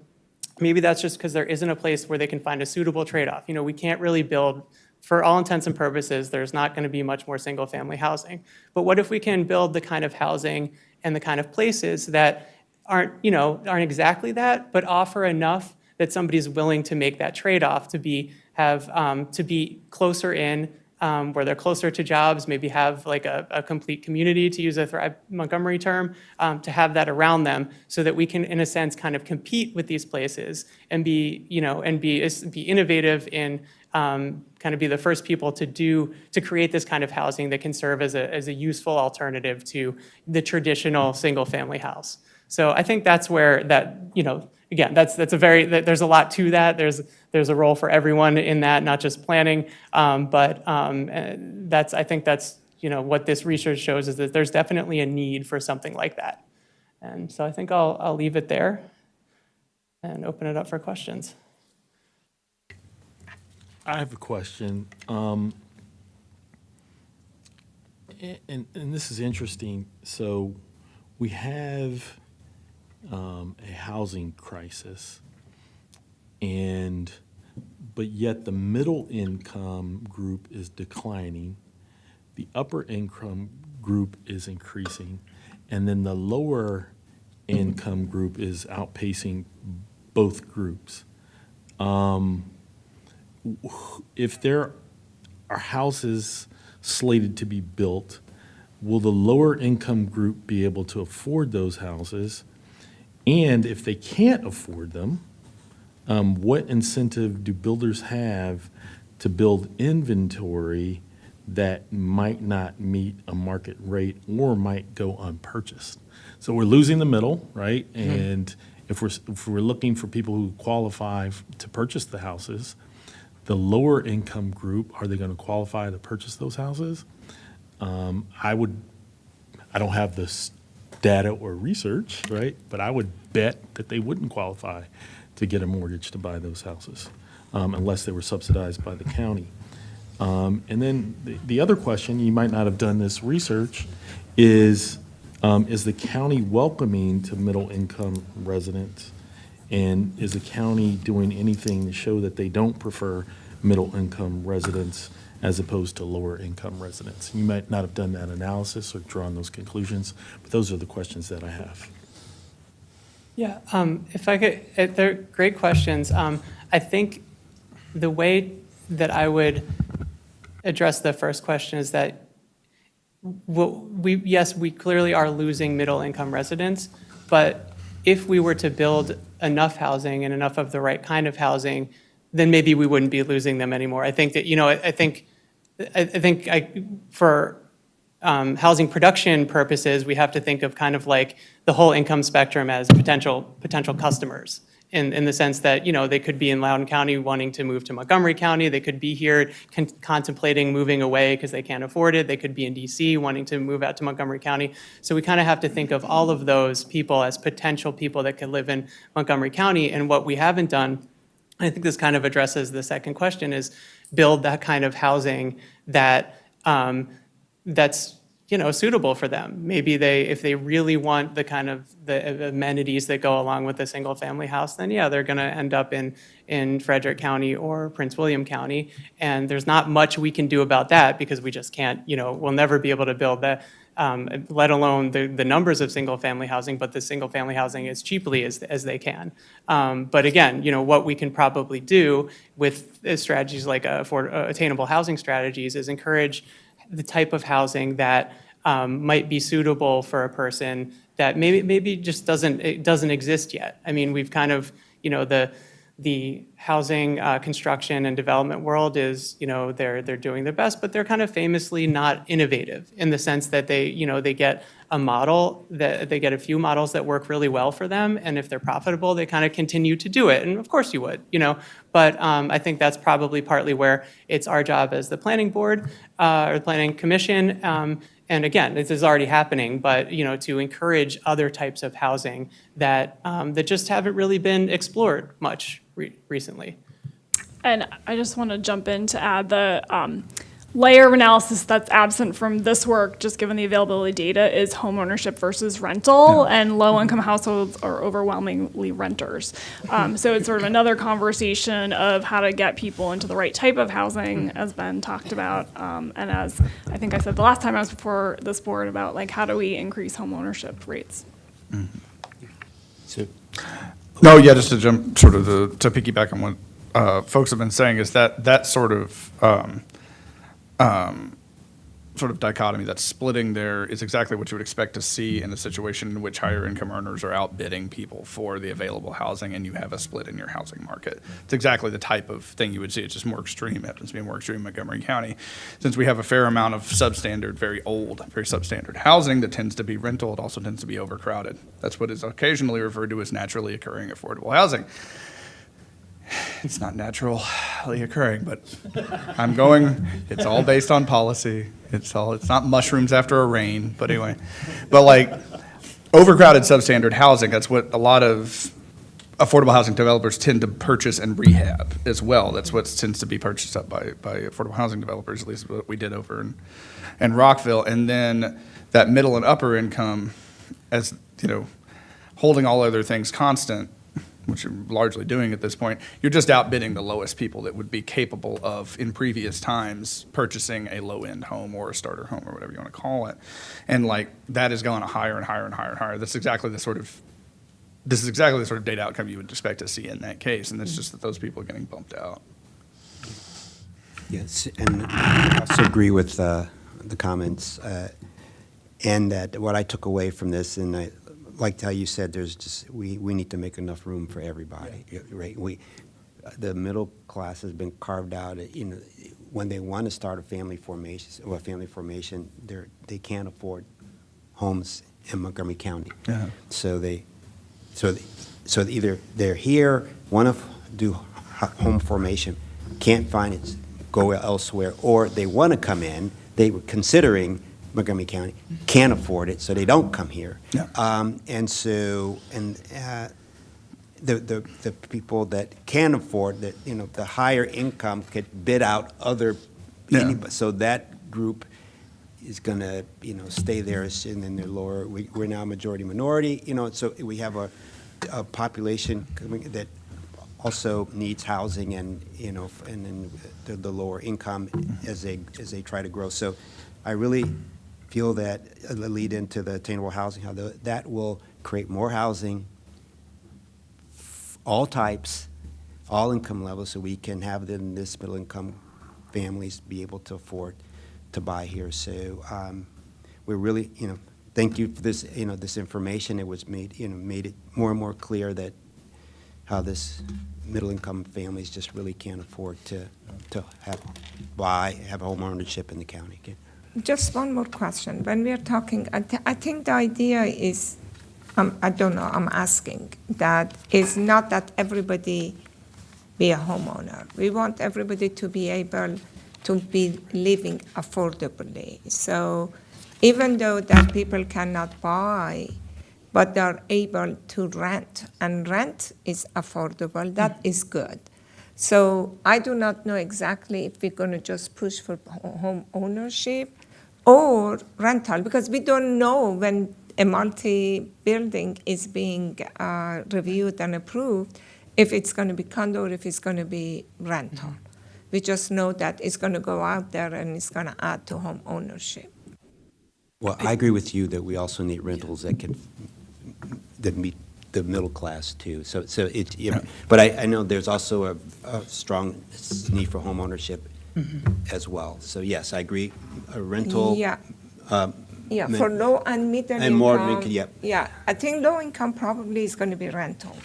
Maybe that's just because there isn't a place where they can find a suitable trade-off. We can't really build, for all intents and purposes, there's not going to be much more single-family housing. But what if we can build the kind of housing and the kind of places that aren't exactly that, but offer enough that somebody's willing to make that trade-off to be closer in, where they're closer to jobs, maybe have like a complete community, to use a Thrive Montgomery term, to have that around them so that we can, in a sense, kind of compete with these places and be innovative in kind of be the first people to create this kind of housing that can serve as a useful alternative to the traditional single-family house. So I think that's where that, again, there's a lot to that. There's a role for everyone in that, not just planning. But I think that's what this research shows is that there's definitely a need for something like that. And so I think I'll leave it there and open it up for questions.
I have a question. And this is interesting. So we have a housing crisis, but yet the middle income group is declining, the upper income group is increasing, and then the lower income group is outpacing both groups. If there are houses slated to be built, will the lower income group be able to afford those houses? And if they can't afford them, what incentive do builders have to build inventory that might not meet a market rate or might go unpurchased? So we're losing the middle, right? Mm-hmm. And if we're looking for people who qualify to purchase the houses, the lower income group, are they going to qualify to purchase those houses? I don't have this data or research, right? But I would bet that they wouldn't qualify to get a mortgage to buy those houses unless they were subsidized by the county. And then the other question, you might not have done this research, is the county welcoming to middle income residents? And is the county doing anything to show that they don't prefer middle income residents as opposed to lower income residents? You might not have done that analysis or drawn those conclusions, but those are the questions that I have.
Yeah, if I could, they're great questions. I think the way that I would address the first question is that we clearly are losing middle income residents, but if we were to build enough housing and enough of the right kind of housing, then maybe we wouldn't be losing them anymore. I think that, for housing production purposes, we have to think of kind of like the whole income spectrum as potential customers in the sense that, they could be in Loudoun County wanting to move to Montgomery County. They could be here contemplating moving away because they can't afford it. They could be in DC wanting to move out to Montgomery County. So we kind of have to think of all of those people as potential people that could live in Montgomery County. And what we haven't done, I think this kind of addresses the second question, is build that kind of housing that's suitable for them. Maybe if they really want the kind of the amenities that go along with a single family house, then yeah, they're going to end up in Frederick County or Prince William County. And there's not much we can do about that because we just can't, we'll never be able to build the let alone the numbers of single-family housing, but the single-family housing as cheaply as they can. But again, what we can probably do with strategies like attainable housing strategies is encourage the type of housing that might be suitable for a person that maybe just doesn't exist yet. I mean, we've kind of, the housing construction and development world is, they're doing their best, but they're kind of famously not innovative in the sense that they get a model, that they get a few models that work really well for them, and if they're profitable, they kind of continue to do it. And of course you would, but I think that's probably partly where it's our job as the planning board or the planning commission. And again, this is already happening, but to encourage other types of housing that that just haven't really been explored much recently.
And I just want to jump in to add the layer of analysis that's absent from this work, just given the availability data, is home ownership versus rental, and low-income households are overwhelmingly renters. So it's sort of another conversation of how to get people into the right type of housing, as Ben talked about, and as I think I said the last time I was before this board about how do we increase home ownership rates.
So,
No, yeah, just to jump to piggyback on what folks have been saying is that sort of dichotomy, that splitting there, is exactly what you would expect to see in a situation in which higher income earners are outbidding people for the available housing and you have a split in your housing market. It's exactly the type of thing you would see. It's just more extreme. It happens to be more extreme in Montgomery County. Since we have a fair amount of substandard, very old, very substandard housing that tends to be rental, it also tends to be overcrowded. That's what is occasionally referred to as naturally occurring affordable housing. It's not naturally occurring, but it's all based on policy. It's not mushrooms after a rain, but anyway. But overcrowded substandard housing, that's what a lot of affordable housing developers tend to purchase and rehab as well. That's what tends to be purchased up by affordable housing developers, at least what we did over in Rockville. And then that middle and upper income, as holding all other things constant, which you're largely doing at this point, you're just outbidding the lowest people that would be capable of, in previous times, purchasing a low-end home or a starter home or whatever you want to call it. And that is going higher and higher and higher and higher. This is exactly the sort of data outcome you would expect to see in that case, and it's just that those people are getting bumped out.
yes, and I also agree with the comments, and that what I took away from this, and I liked how you said we need to make enough room for everybody, right? The middle class has been carved out. When they want to start a family formation, they can't afford homes in Montgomery County.
Yeah.
So either they're here, want to do home formation, can't find it, go elsewhere, or they want to come in. They were considering Montgomery County, can't afford it, so they don't come here.
Yeah.
The people that can afford that, the higher income could bid out other.
Yeah.
So that group is going to, stay there, and then they're lower. We're now majority minority, so we have a population that also needs housing, and and then the lower income as they try to grow. So I really feel that lead into the attainable housing, how that will create more housing, all types, all income levels, so we can have this middle income families be able to afford to buy here. So we're really, thank you for this, this information. It was made it more and more clear that how this middle income families just really can't afford to have home ownership in the county. Okay.
Just one more question. When we are talking, I think the idea is, I don't know, I'm asking, that is not that everybody be a homeowner. We want everybody to be able to be living affordably. So even though that people cannot buy, but they're able to rent, and rent is affordable, that is good. So I do not know exactly if we're going to just push for home ownership or rental, because we don't know when a multi-building is being reviewed and approved, if it's going to be condo or if it's going to be rental. We just know that it's going to go out there and it's going to add to home ownership.
Well, I agree with you that we also need rentals that meet the middle class too. So it, you know, but I know there's also a strong need for home ownership as well. So yes, I agree. A rental.
Yeah. Yeah,
ma-
for low and middle
and
income.
more income, yep.
Yeah, I think low income probably is going to be rental.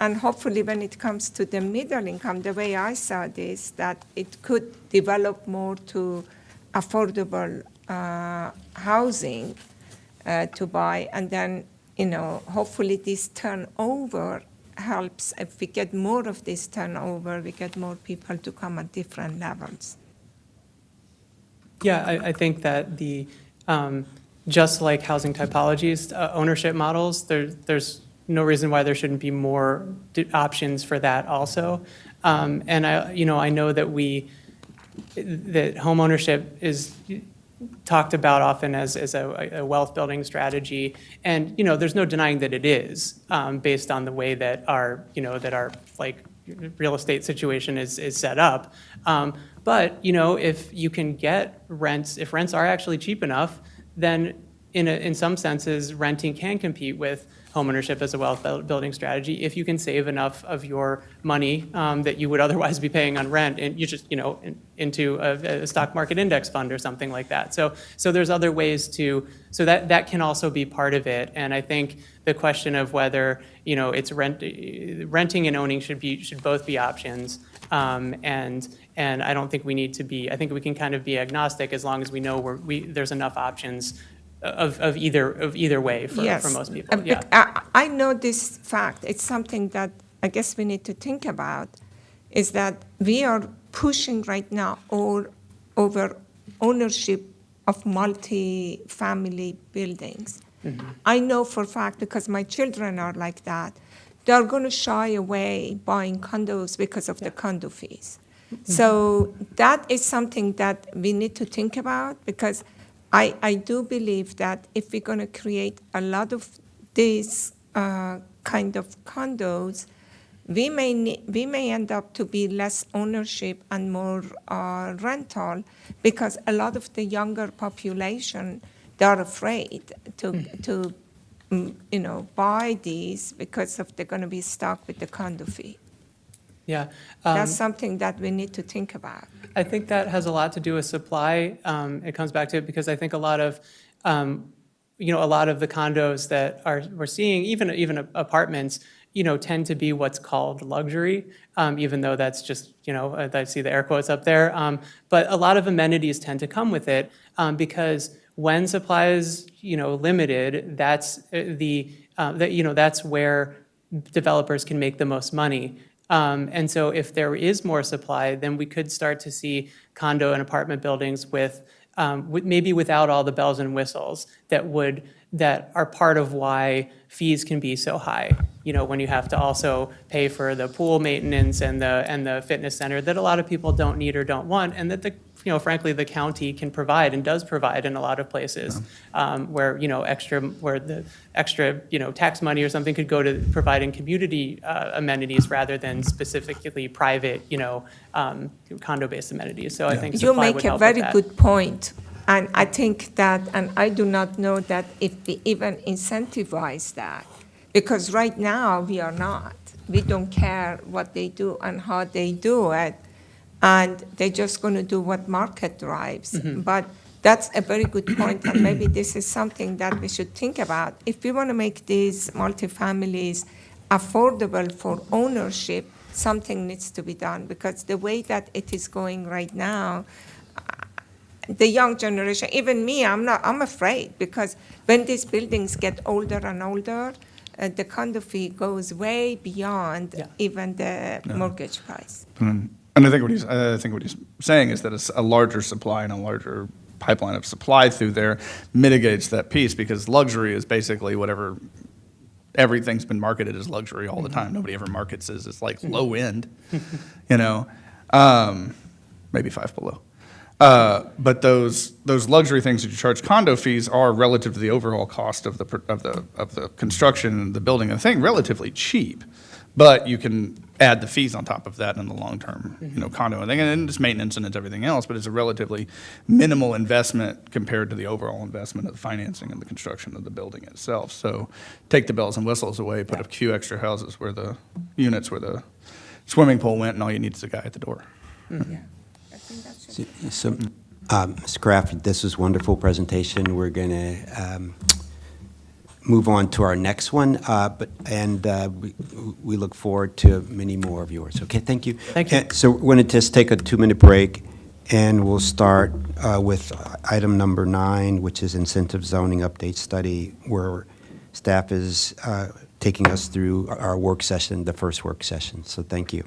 And hopefully when it comes to the middle income, the way I saw this, that it could develop more to affordable housing to buy. And then, you know, hopefully this turnover helps. If we get more of this turnover, we get more people to come at different levels.
Yeah, I think that the, just like housing typologies, ownership models, there's no reason why there shouldn't be more options for that also. And I know that that home ownership is talked about often as a wealth building strategy. And, you know, there's no denying that it is, based on the way that our like real estate situation is set up. But, you know, if you can get rents, if rents are actually cheap enough, then in some senses, renting can compete with homeownership as a wealth building strategy if you can save enough of your money that you would otherwise be paying on rent, and you just, you know, into a stock market index fund or something like that. So there's other ways so that can also be part of it. And I think the question of whether, you know, it's renting and owning should both be options. And I don't think we need to be. I think we can kind of be agnostic as long as we know there's enough options of either way for most people. Yeah.
I know this fact. It's something that I guess we need to think about, is that we are pushing right now all over ownership of multi-family buildings. Mm-hmm. I know for a fact, because my children are like that, they're going to shy away buying condos because of the condo fees. Mm-hmm. So that is something that we need to think about, because I do believe that if we're going to create a lot of these kind of condos, we may end up to be less ownership and more rental, because a lot of the younger population, they're afraid to buy these because they're going to be stuck with the condo fee.
Yeah.
That's something that we need to think about.
I think that has a lot to do with supply. It comes back to it because I think a lot of the condos that we're seeing, even apartments, you know, tend to be what's called luxury, even though that's just, you know, I see the air quotes up there. But a lot of amenities tend to come with it because when supply is, you know, limited, that's that's where developers can make the most money. And so if there is more supply, then we could start to see condo and apartment buildings with maybe without all the bells and whistles that are part of why fees can be so high. You know, when you have to also pay for the pool maintenance and the fitness center that a lot of people don't need or don't want, and that frankly the county can provide and does provide in a lot of places, where the extra tax money or something could go to providing community amenities rather than specifically private condo-based amenities. So I think
you
supply
make
would
a
help
very
with that.
good point. And I think that, and I do not know that if we even incentivize that, because right now we are not. We don't care what they do and how they do it, and they're just going to do what market drives. Mm-hmm. But that's a very good point, and maybe this is something that we should think about. If we want to make these multifamilies affordable for ownership, something needs to be done, because the way that it is going right now, the young generation, even me, I'm afraid, because when these buildings get older and older, the condo fee goes way beyond even the mortgage price.
And I think what he's saying is that a larger supply and a larger pipeline of supply through there mitigates that piece, because luxury is basically whatever everything's been marketed as luxury all the time. Nobody ever markets as it's like low end, maybe Five Below. But those luxury things that you charge condo fees are, relative to the overall cost of the construction and the building of the thing, relatively cheap. But you can add the fees on top of that in the long-term, condo thing, and it's maintenance and it's everything else, but it's a relatively minimal investment compared to the overall investment of the financing and the construction of the building itself. So take the bells and whistles away, put a few extra houses where the units where the swimming pool went, and all you need is a guy at the door.
So, Ms. Kraft, this was a wonderful presentation. We're going to move on to our next one, we look forward to many more of yours. Okay, thank you.
Thank you.
So we're going to just take a 2-minute break, and we'll start with item number 9, which is incentive zoning update study, where staff is taking us through our work session, the first work session. So thank you.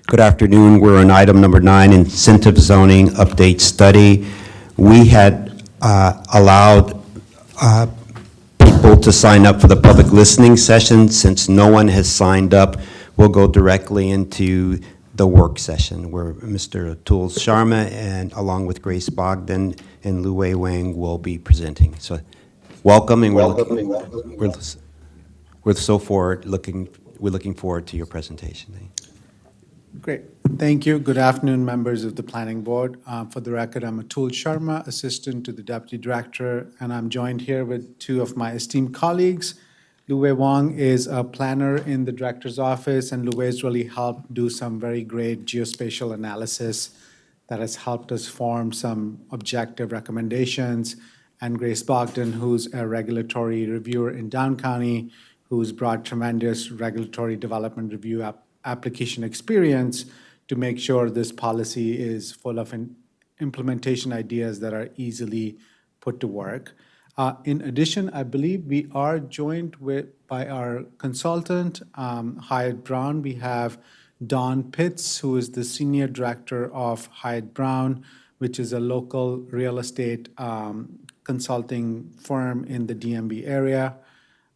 Good afternoon. We're on item number 9, incentive zoning update study. We had allowed people to sign up for the public listening session. Since no one has signed up, we'll go directly into the work session where Mr. Atul Sharma and along with Grace Bogdan and Lu Wei Wang will be presenting. So welcome, and we're looking forward to your presentation.
Great. Thank you. Good afternoon, members of the Planning Board. For the record, I'm Atul Sharma, Assistant to the Deputy Director, and I'm joined here with two of my esteemed colleagues. Lu Wei Wang is a planner in the Director's Office, and Lu Wei's really helped do some very great geospatial analysis that has helped us form some objective recommendations. And Grace Bogdan, who's a regulatory reviewer in Down County, who's brought tremendous regulatory development review application experience to make sure this policy is full of implementation ideas that are easily put to work. In addition, I believe we are joined by our consultant, Hyatt Brown. We have Don Pitts, who is the Senior Director of Hyatt Brown, which is a local real estate consulting firm in the DMV area.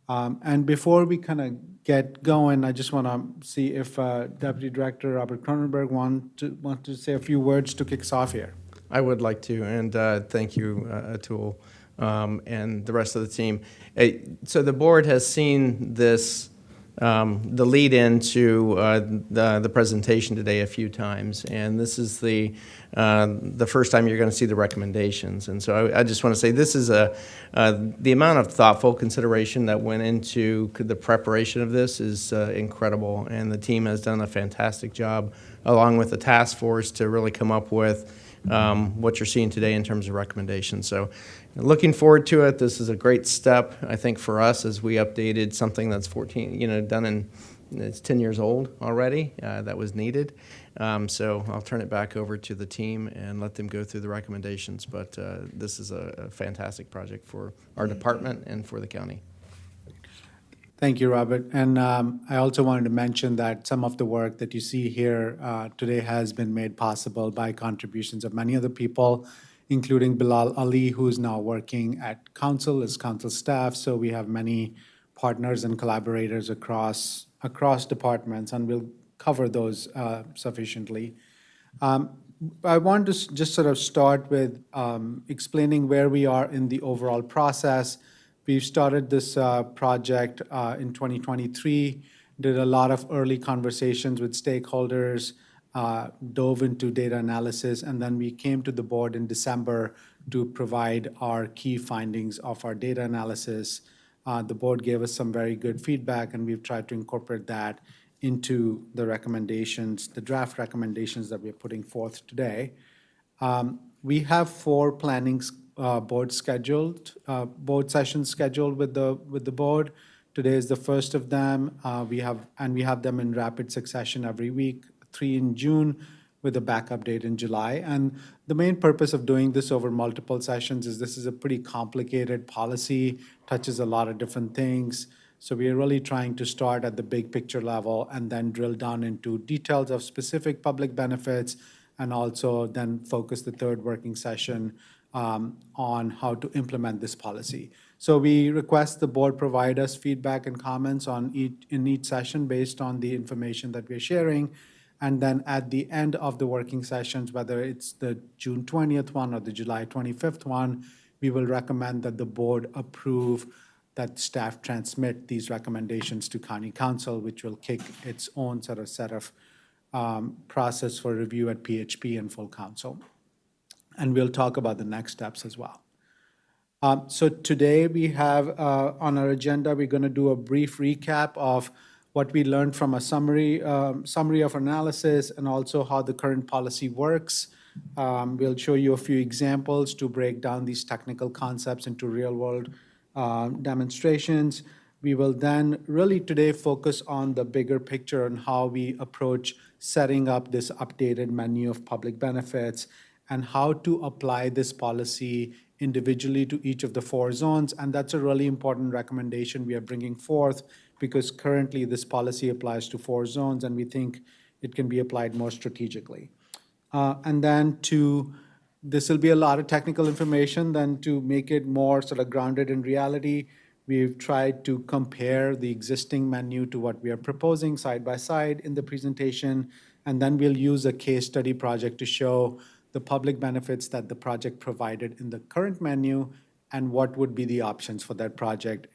And before we kind of get going, I just want to see if Deputy Director Robert Cronenberg want to say a few words to kick us off here.
I would like to, and thank you, Atul, and the rest of the team. So the board has seen this, the lead into the presentation today a few times, and this is the first time you're going to see the recommendations. And so I just want to say this is the amount of thoughtful consideration that went into the preparation of this is incredible, and the team has done a fantastic job along with the task force to really come up with what you're seeing today in terms of recommendations. So looking forward to it. This is a great step, I think, for us as we updated something that's 14, done in, it's 10 years old already, that was needed. So I'll turn it back over to the team and let them go through the recommendations. But this is a fantastic project for our department and for the county.
Thank you, Robert. And I also wanted to mention that some of the work that you see here today has been made possible by contributions of many other people, including Bilal Ali, who is now working at Council as Council staff. So we have many partners and collaborators across departments, and we'll cover those sufficiently. I want to just sort of start with explaining where we are in the overall process. We've started this project in 2023, did a lot of early conversations with stakeholders, dove into data analysis, and then we came to the board in December to provide our key findings of our data analysis. The board gave us some very good feedback, and we've tried to incorporate that into the recommendations, the draft recommendations that we're putting forth today. We have 4 planning board sessions scheduled with the board. Today is the first of them. We have them in rapid succession every week, 3 in June with a backup date in July. And the main purpose of doing this over multiple sessions is this is a pretty complicated policy, touches a lot of different things. So we are really trying to start at the big picture level and then drill down into details of specific public benefits, and also then focus the third working session on how to implement this policy. So we request the board provide us feedback and comments in each session based on the information that we're sharing. And then at the end of the working sessions, whether it's the June 20th one or the July 25th one, we will recommend that the board approve that staff transmit these recommendations to County Council, which will kick its own set of process for review at PHP and full council. And we'll talk about the next steps as well. So today we have on our agenda, we're going to do a brief recap of what we learned from a summary of analysis, and also how the current policy works. We'll show you a few examples to break down these technical concepts into real-world demonstrations. We will then really today focus on the bigger picture and how we approach setting up this updated menu of public benefits and how to apply this policy individually to each of the 4 zones. And that's a really important recommendation we are bringing forth, because currently this policy applies to 4 zones, and we think it can be applied more strategically. And then this will be a lot of technical information, then to make it more sort of grounded in reality, we've tried to compare the existing menu to what we are proposing side by side in the presentation, and then we'll use a case study project to show the public benefits that the project provided in the current menu and what would be the options for that project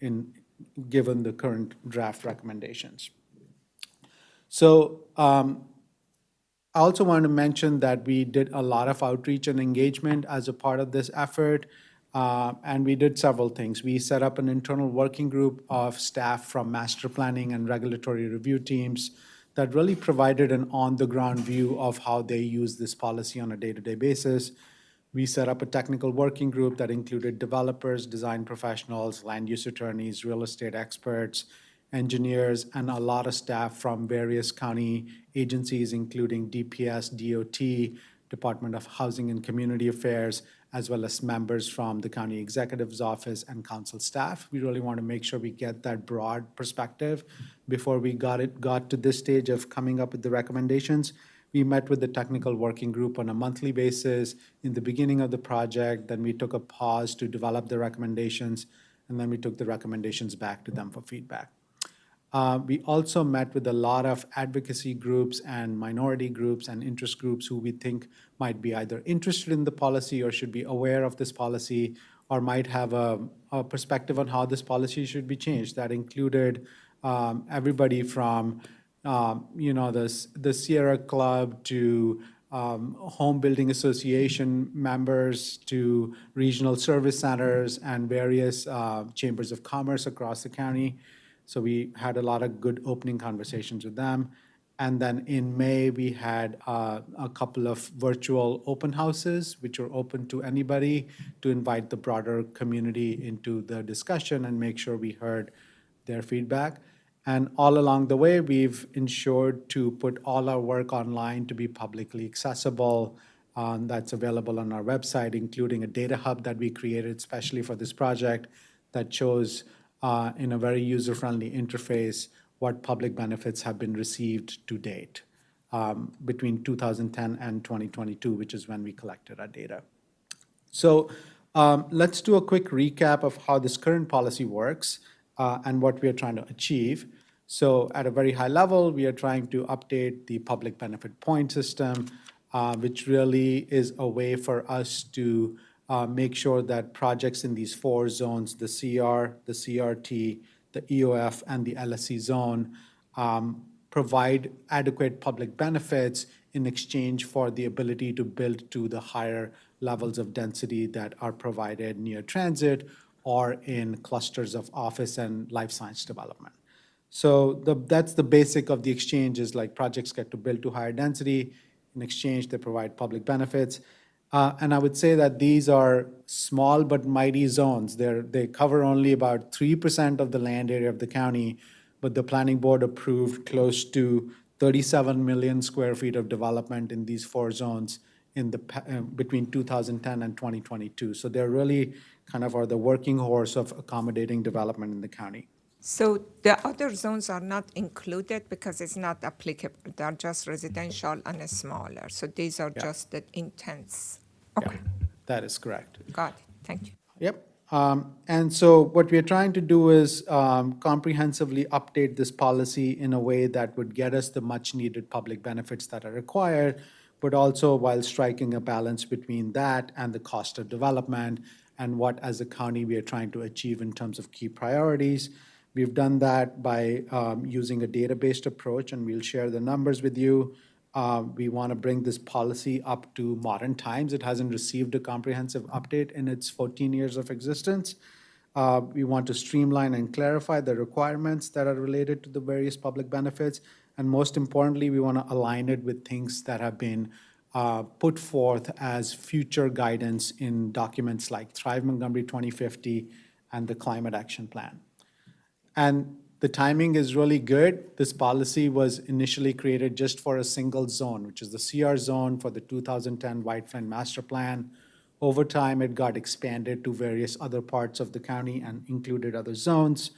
given the current draft recommendations. So I also want to mention that we did a lot of outreach and engagement as a part of this effort, and we did several things. We set up an internal working group of staff from master planning and regulatory review teams that really provided an on-the-ground view of how they use this policy on a day-to-day basis. We set up a technical working group that included developers, design professionals, land use attorneys, real estate experts, engineers, and a lot of staff from various county agencies, including DPS, DOT, Department of Housing and Community Affairs, as well as members from the county executive's office and council staff. We really want to make sure we get that broad perspective before we got to this stage of coming up with the recommendations. We met with the technical working group on a monthly basis in the beginning of the project, then we took a pause to develop the recommendations, and then we took the recommendations back to them for feedback. We also met with a lot of advocacy groups and minority groups and interest groups who we think might be either interested in the policy or should be aware of this policy or might have a perspective on how this policy should be changed. That included everybody from the Sierra Club to Home Building Association members to regional service centers and various chambers of commerce across the county. So we had a lot of good opening conversations with them. And then in May, we had a couple of virtual open houses, which were open to anybody to invite the broader community into the discussion and make sure we heard their feedback. And all along the way, we've ensured to put all our work online to be publicly accessible. That's available on our website, including a data hub that we created especially for this project that shows in a very user-friendly interface what public benefits have been received to date between 2010 and 2022, which is when we collected our data. So let's do a quick recap of how this current policy works and what we are trying to achieve. So at a very high level, we are trying to update the public benefit point system, which really is a way for us to make sure that projects in these 4 zones, the CR, the CRT, the EOF, and the LSC zone, provide adequate public benefits in exchange for the ability to build to the higher levels of density that are provided near transit or in clusters of office and life science development. So that's the basic of the exchange is like projects get to build to higher density. In exchange, they provide public benefits. And I would say that these are small but mighty zones. They cover only about 3% of the land area of the county, but the planning board approved close to 37 million square feet of development in these 4 zones between 2010 and 2022. So they're really kind of are the working horse of accommodating development in the county.
So the other zones are not included because it's not applicable. They're just residential and smaller. So these are just the intents. Okay.
Yeah, that is correct.
Got it. Thank you.
Yep. And so what we're trying to do is comprehensively update this policy in a way that would get us the much-needed public benefits that are required, but also while striking a balance between that and the cost of development and what, as a county, we are trying to achieve in terms of key priorities. We've done that by using a data-based approach, and we'll share the numbers with you. We want to bring this policy up to modern times. It hasn't received a comprehensive update in its 14 years of existence. We want to streamline and clarify the requirements that are related to the various public benefits. And most importantly, we want to align it with things that have been put forth as future guidance in documents like Thrive Montgomery 2050 and the Climate Action Plan. And the timing is really good. This policy was initially created just for a single zone, which is the CR zone for the 2010 White Flint Master Plan. Over time, it got expanded to various other parts of the county and included other zones.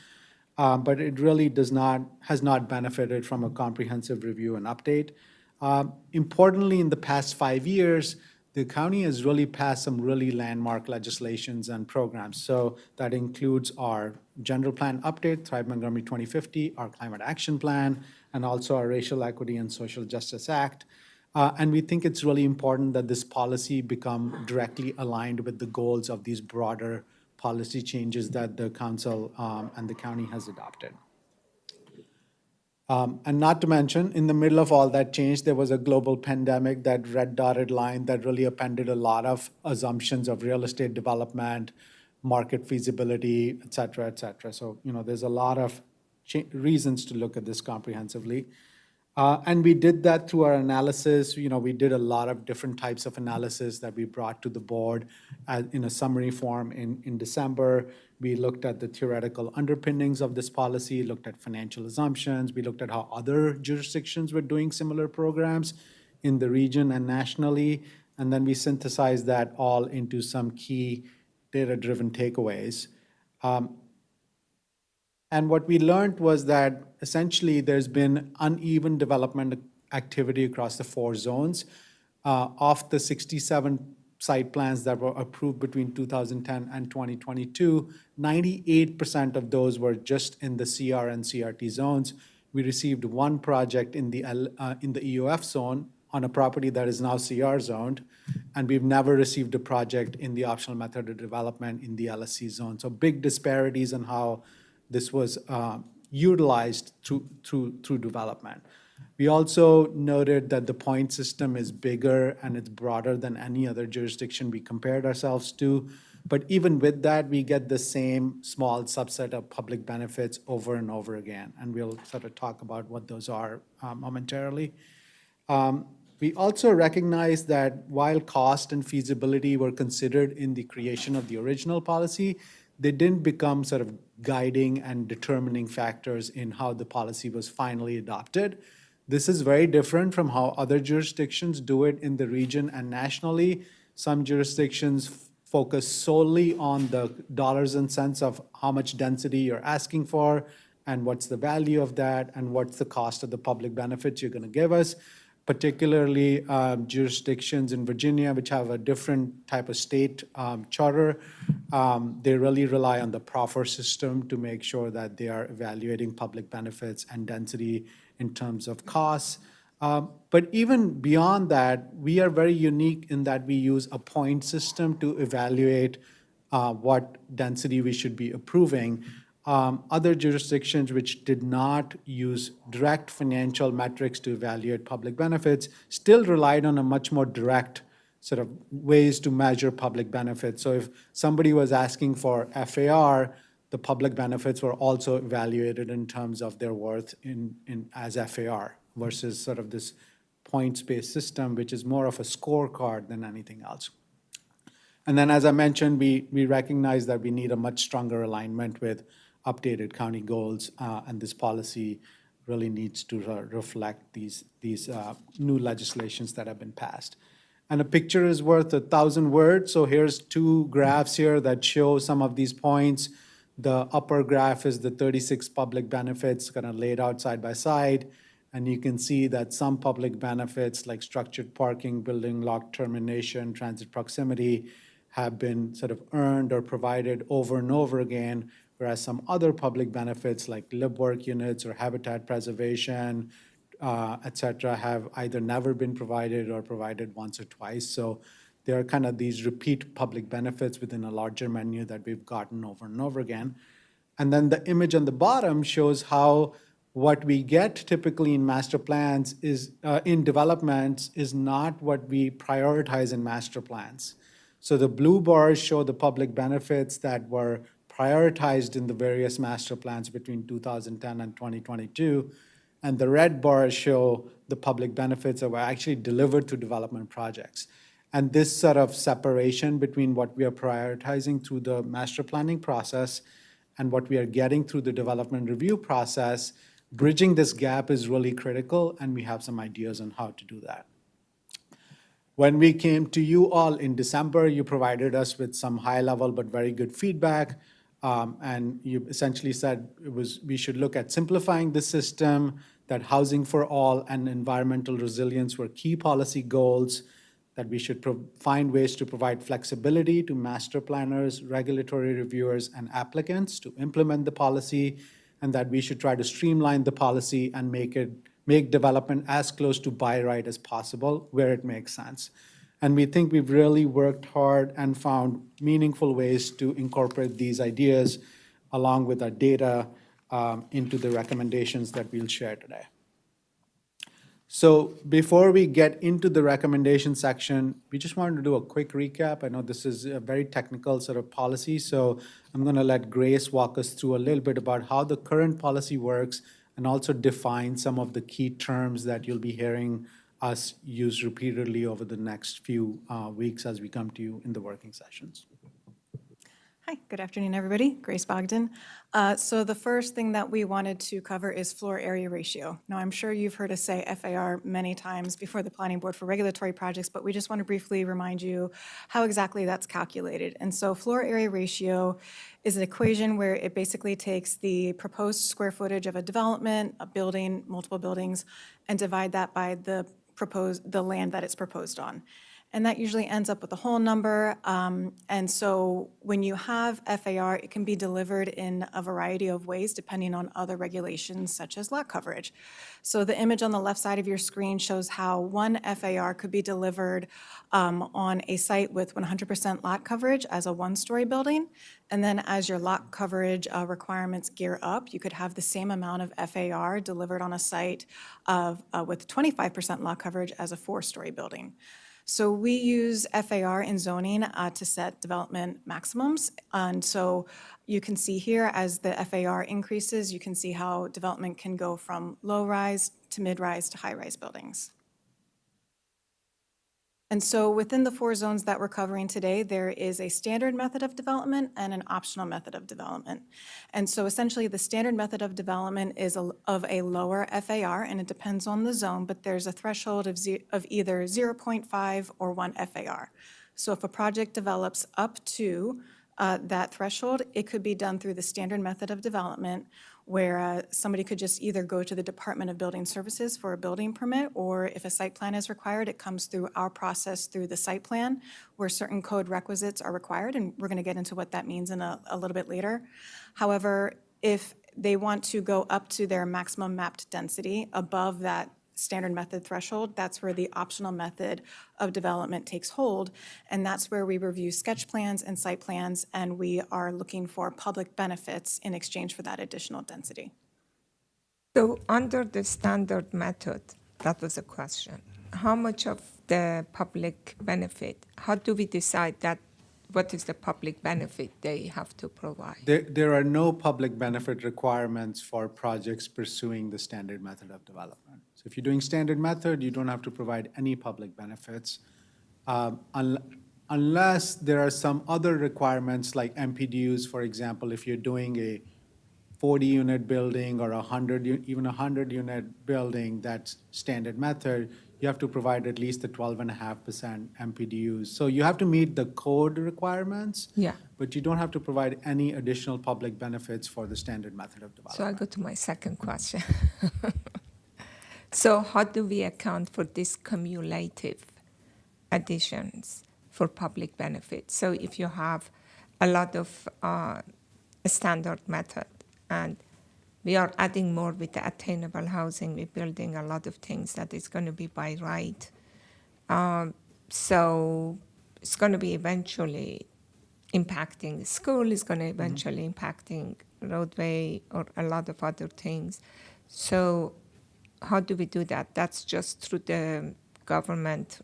But it really has not benefited from a comprehensive review and update. Importantly, in the past 5 years, the county has really passed some really landmark legislations and programs. So that includes our general plan update, Thrive Montgomery 2050, our climate action plan, and also our Racial Equity and Social Justice Act. And we think it's really important that this policy become directly aligned with the goals of these broader policy changes that the council and the county has adopted. And not to mention, in the middle of all that change, there was a global pandemic, that red dotted line that really appended a lot of assumptions of real estate development, market feasibility, et cetera, et cetera. So, there's a lot of reasons to look at this comprehensively. And we did that through our analysis. We did a lot of different types of analysis that we brought to the board in a summary form in December. We looked at the theoretical underpinnings of this policy, looked at financial assumptions. We looked at how other jurisdictions were doing similar programs in the region and nationally. And then we synthesized that all into some key data-driven takeaways. And what we learned was that essentially there's been uneven development activity across the 4 zones. Of the 67 site plans that were approved between 2010 and 2022, 98% of those were just in the CR and CRT zones. We received 1 project in the EOF zone on a property that is now CR zoned, and we've never received a project in the optional method of development in the LSC zone. So big disparities in how this was utilized through development. We also noted that the point system is bigger and it's broader than any other jurisdiction we compared ourselves to. But even with that, we get the same small subset of public benefits over and over again. And we'll sort of talk about what those are momentarily. We also recognize that while cost and feasibility were considered in the creation of the original policy, they didn't become sort of guiding and determining factors in how the policy was finally adopted. This is very different from how other jurisdictions do it in the region and nationally. Some jurisdictions focus solely on the dollars and cents of how much density you're asking for and what's the value of that and what's the cost of the public benefits you're going to give us. Particularly jurisdictions in Virginia, which have a different type of state charter, they really rely on the proffer system to make sure that they are evaluating public benefits and density in terms of costs. But even beyond that, we are very unique in that we use a point system to evaluate what density we should be approving. Other jurisdictions which did not use direct financial metrics to evaluate public benefits still relied on a much more direct sort of ways to measure public benefits. So if somebody was asking for FAR, the public benefits were also evaluated in terms of their worth as FAR versus sort of this points-based system, which is more of a scorecard than anything else. And then, as I mentioned, we recognize that we need a much stronger alignment with updated county goals, and this policy really needs to reflect these new legislations that have been passed. And a picture is worth 1,000 words, so here's 2 graphs here that show some of these points. The upper graph is the 36 public benefits kind of laid out side by side, and you can see that some public benefits like structured parking, building lot termination, transit proximity have been sort of earned or provided over and over again, whereas some other public benefits like live work units or habitat preservation, et cetera, have either never been provided or provided once or twice. So there are kind of these repeat public benefits within a larger menu that we've gotten over and over again. And then the image on the bottom shows how what we get typically in master plans is in developments is not what we prioritize in master plans. So the blue bars show the public benefits that were prioritized in the various master plans between 2010 and 2022. And the red bars show the public benefits that were actually delivered to development projects. And this sort of separation between what we are prioritizing through the master planning process and what we are getting through the development review process, bridging this gap is really critical, and we have some ideas on how to do that. When we came to you all in December, you provided us with some high-level but very good feedback, and you essentially said we should look at simplifying the system, that housing for all and environmental resilience were key policy goals, that we should find ways to provide flexibility to master planners, regulatory reviewers, and applicants to implement the policy, and that we should try to streamline the policy and make development as close to by right as possible where it makes sense. And we think we've really worked hard and found meaningful ways to incorporate these ideas along with our data into the recommendations that we'll share today. So before we get into the recommendation section, we just wanted to do a quick recap. I know this is a very technical sort of policy, so I'm going to let Grace walk us through a little bit about how the current policy works and also define some of the key terms that you'll be hearing us use repeatedly over the next few weeks as we come to you in the working sessions.
Hi, good afternoon, everybody. Grace Bogdan. So the first thing that we wanted to cover is floor area ratio. Now, I'm sure you've heard us say FAR many times before the Planning Board for regulatory projects, but we just want to briefly remind you how exactly that's calculated. And so floor area ratio is an equation where it basically takes the proposed square footage of a development, a building, multiple buildings, and divide that by the land that it's proposed on. And that usually ends up with a whole number. And so when you have FAR, it can be delivered in a variety of ways depending on other regulations such as lot coverage. So the image on the left side of your screen shows how one FAR could be delivered on a site with 100% lot coverage as a one-story building. And then as your lot coverage requirements gear up, you could have the same amount of FAR delivered on a site with 25% lot coverage as a four-story building. So we use FAR in zoning to set development maximums. And so you can see here as the FAR increases, you can see how development can go from low-rise to mid-rise to high-rise buildings. And so within the four zones that we're covering today, there is a standard method of development and an optional method of development. And so essentially the standard method of development is of a lower FAR, and it depends on the zone, but there's a threshold of either 0.5 or 1 FAR. So if a project develops up to that threshold, it could be done through the standard method of development, where somebody could just either go to the Department of Building Services for a building permit, or if a site plan is required, it comes through our process through the site plan, where certain code requisites are required, and we're going to get into what that means in a little bit later. However, if they want to go up to their maximum mapped density above that standard method threshold, that's where the optional method of development takes hold, and that's where we review sketch plans and site plans, and we are looking for public benefits in exchange for that additional density.
So under the standard method, that was a question, how much of the public benefit, how do we decide that what is the public benefit they have to provide?
There are no public benefit requirements for projects pursuing the standard method of development. So if you're doing standard method, you don't have to provide any public benefits unless there are some other requirements like MPDUs, for example, if you're doing a 40-unit building or even a 100-unit building that's standard method, you have to provide at least the 12.5% MPDUs. So you have to meet the code requirements, but you don't have to provide any additional public benefits for the standard method of development.
So I go to my second question. So how do we account for these cumulative additions for public benefit? So if you have a lot of standard method, and we are adding more with the attainable housing, we're building a lot of things that is going to be by right. So it's going to be eventually impacting the school, it's going to eventually impacting roadway or a lot of other things. So how do we do that? That's just through the government,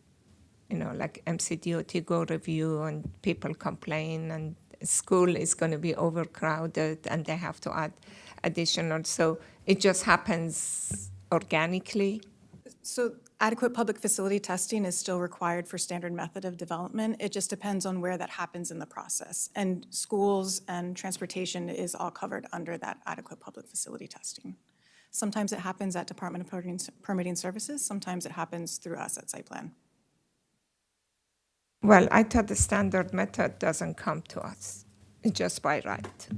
like MCDOT go review and people complain and school is going to be overcrowded and they have to add additional. So it just happens organically.
So adequate public facility testing is still required for standard method of development. It just depends on where that happens in the process. And schools and transportation is all covered under that adequate public facility testing. Sometimes it happens at Department of Permitting Services. Sometimes it happens through us at Site Plan.
Well, I thought the standard method doesn't come to us. It's just by right.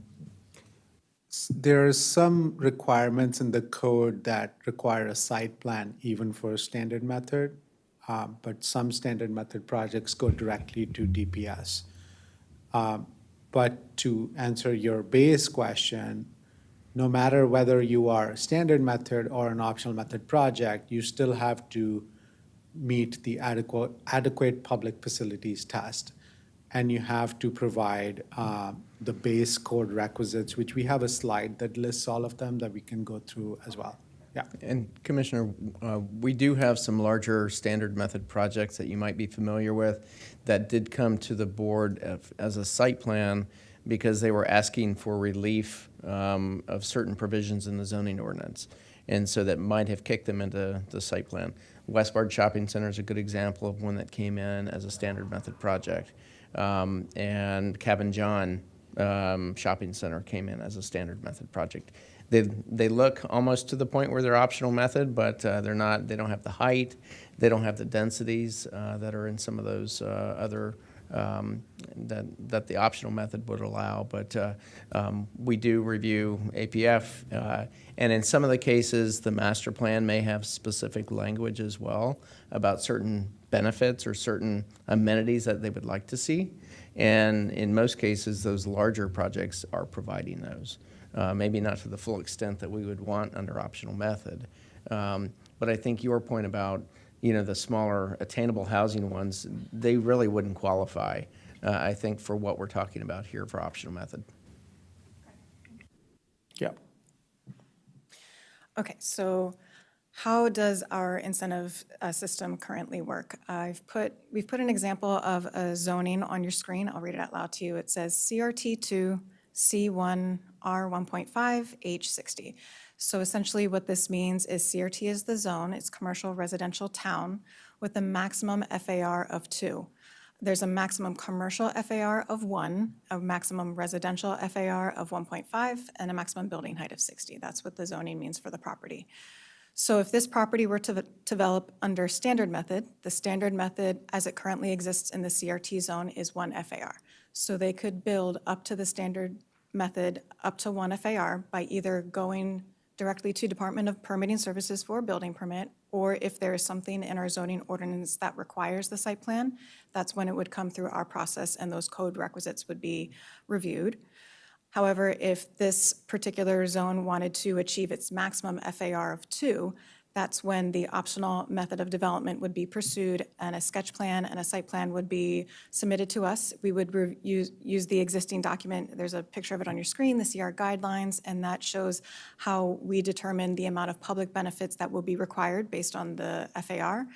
there are some requirements in the code that require a site plan even for a standard method, but some standard method projects go directly to DPS. But to answer your base question, no matter whether you are a standard method or an optional method project, you still have to meet the adequate public facilities test. And you have to provide the base code requisites, which we have a slide that lists all of them that we can go through as well. Yeah.
And Commissioner, we do have some larger standard method projects that you might be familiar with that did come to the board as a site plan because they were asking for relief of certain provisions in the zoning ordinance. And so that might have kicked them into the site plan. Westbard Shopping Center is a good example of one that came in as a standard method project. And Cabin John Shopping Center came in as a standard method project. They look almost to the point where they're optional method, but they're not. They don't have the height, they don't have the densities that are in some of those other that the optional method would allow. But we do review APF, and in some of the cases, the master plan may have specific language as well about certain benefits or certain amenities that they would like to see. And in most cases, those larger projects are providing those. Maybe not to the full extent that we would want under optional method. But I think your point about, the smaller attainable housing ones, they really wouldn't qualify, I think, for what we're talking about here for optional method.
Yeah.
Okay, so how does our incentive system currently work? We've put an example of a zoning on your screen. I'll read it out loud to you. It says CRT2 C1 R1.5 H60. So essentially what this means is CRT is the zone, it's commercial residential town with a maximum FAR of 2. There's a maximum commercial FAR of 1, a maximum residential FAR of 1.5, and a maximum building height of 60. That's what the zoning means for the property. So if this property were to develop under standard method, the standard method as it currently exists in the CRT zone is 1 FAR. So they could build up to the standard method up to 1 FAR by either going directly to Department of Permitting Services for a building permit, or if there is something in our zoning ordinance that requires the site plan, that's when it would come through our process and those code requisites would be reviewed. However, if this particular zone wanted to achieve its maximum FAR of 2, that's when the optional method of development would be pursued and a sketch plan and a site plan would be submitted to us. We would use the existing document. There's a picture of it on your screen, the CR guidelines, and that shows how we determine the amount of public benefits that will be required based on the FAR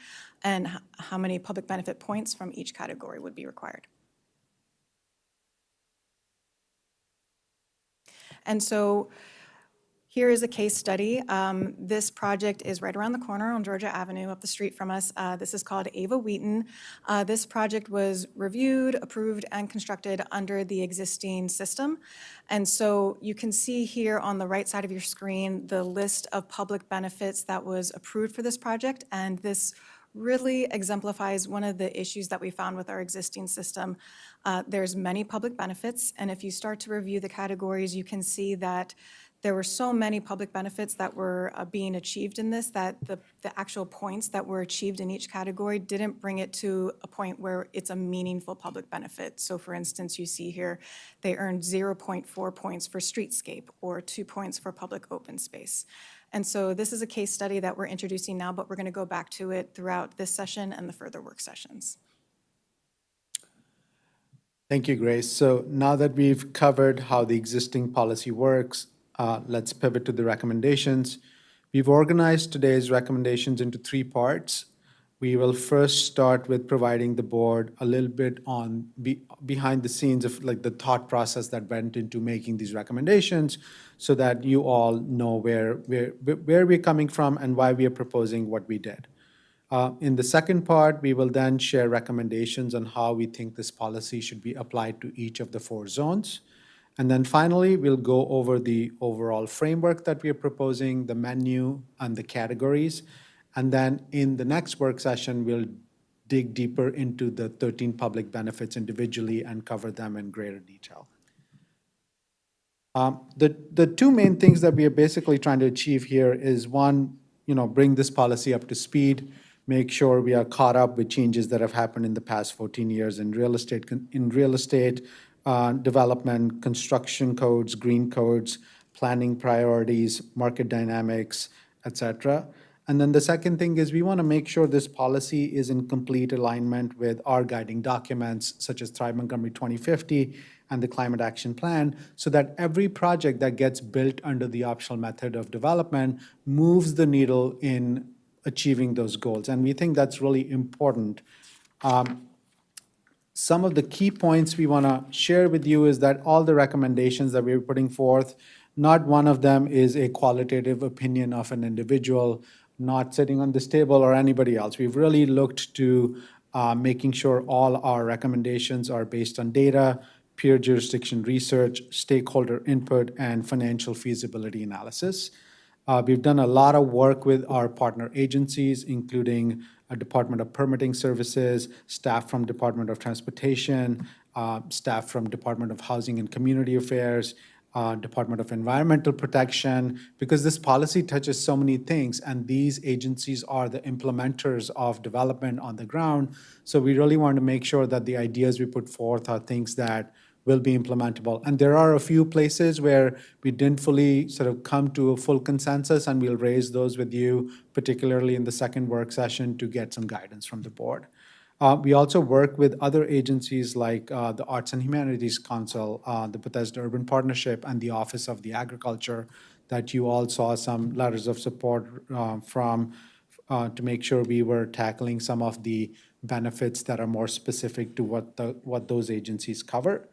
and how many public benefit points from each category would be required. And so here is a case study. This project is right around the corner on Georgia Avenue up the street from us. This is called Ava Wheaton. This project was reviewed, approved, and constructed under the existing system. And so you can see here on the right side of your screen the list of public benefits that was approved for this project. And this really exemplifies one of the issues that we found with our existing system. There's many public benefits, and if you start to review the categories, you can see that there were so many public benefits that were being achieved in this that the actual points that were achieved in each category didn't bring it to a point where it's a meaningful public benefit. So for instance, you see here, they earned 0.4 points for streetscape or 2 points for public open space. And so this is a case study that we're introducing now, but we're going to go back to it throughout this session and the further work sessions.
Thank you, Grace. So now that we've covered how the existing policy works, let's pivot to the recommendations. We've organized today's recommendations into 3 parts. We will first start with providing the board a little bit on behind the scenes of like the thought process that went into making these recommendations so that you all know where we're coming from and why we are proposing what we did. In the second part, we will then share recommendations on how we think this policy should be applied to each of the 4 zones. And then finally, we'll go over the overall framework that we are proposing, the menu, and the categories. And then in the next work session, we'll dig deeper into the 13 public benefits individually and cover them in greater detail. The two main things that we are basically trying to achieve here is, one, bring this policy up to speed, make sure we are caught up with changes that have happened in the past 14 years in real estate, development, construction codes, green codes, planning priorities, market dynamics, et cetera. And then the second thing is we want to make sure this policy is in complete alignment with our guiding documents, such as Thrive Montgomery 2050 and the Climate Action Plan, so that every project that gets built under the optional method of development moves the needle in achieving those goals. And we think that's really important. Some of the key points we want to share with you is that all the recommendations that we're putting forth, not one of them is a qualitative opinion of an individual not sitting on this table or anybody else. We've really looked to making sure all our recommendations are based on data, peer jurisdiction research, stakeholder input, and financial feasibility analysis. We've done a lot of work with our partner agencies, including a Department of Permitting Services, staff from Department of Transportation, staff from Department of Housing and Community Affairs, Department of Environmental Protection, because this policy touches so many things, and these agencies are the implementers of development on the ground. So we really want to make sure that the ideas we put forth are things that will be implementable. And there are a few places where we didn't fully sort of come to a full consensus, and we'll raise those with you, particularly in the second work session, to get some guidance from the board. We also work with other agencies like the Arts and Humanities Council, the Bethesda Urban Partnership, and the Office of the Agriculture that you all saw some letters of support from to make sure we were tackling some of the benefits that are more specific to what those agencies cover.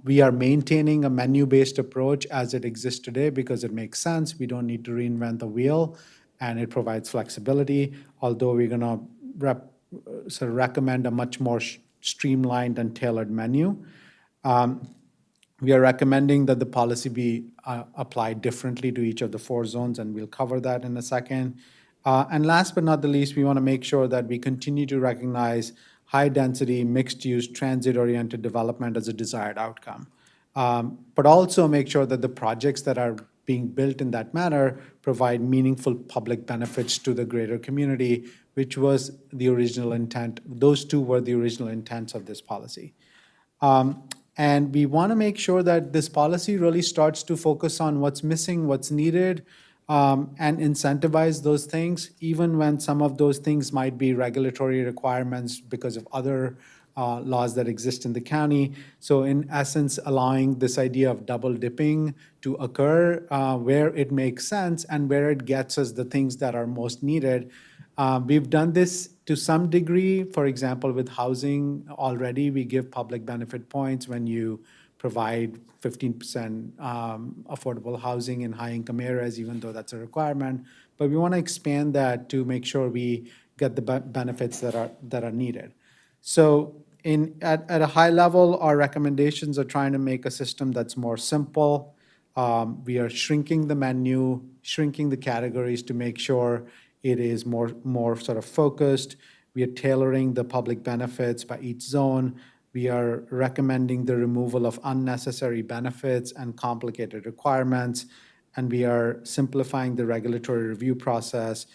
We are maintaining a menu-based approach as it exists today because it makes sense. We don't need to reinvent the wheel, and it provides flexibility, although we're going to sort of recommend a much more streamlined and tailored menu. We are recommending that the policy be applied differently to each of the 4 zones, and we'll cover that in a second. And last but not the least, we want to make sure that we continue to recognize high-density, mixed-use, transit-oriented development as a desired outcome. But also make sure that the projects that are being built in that manner provide meaningful public benefits to the greater community, which was the original intent. Those two were the original intents of this policy. And we want to make sure that this policy really starts to focus on what's missing, what's needed, and incentivize those things, even when some of those things might be regulatory requirements because of other laws that exist in the county. So in essence, allowing this idea of double dipping to occur where it makes sense and where it gets us the things that are most needed. We've done this to some degree. For example, with housing already, we give public benefit points when you provide 15% affordable housing in high-income areas, even though that's a requirement. But we want to expand that to make sure we get the benefits that are needed. So at a high level, our recommendations are trying to make a system that's more simple. We are shrinking the menu, shrinking the categories to make sure it is more sort of focused. We are tailoring the public benefits by each zone. We are recommending the removal of unnecessary benefits and complicated requirements. And we are simplifying the regulatory review process,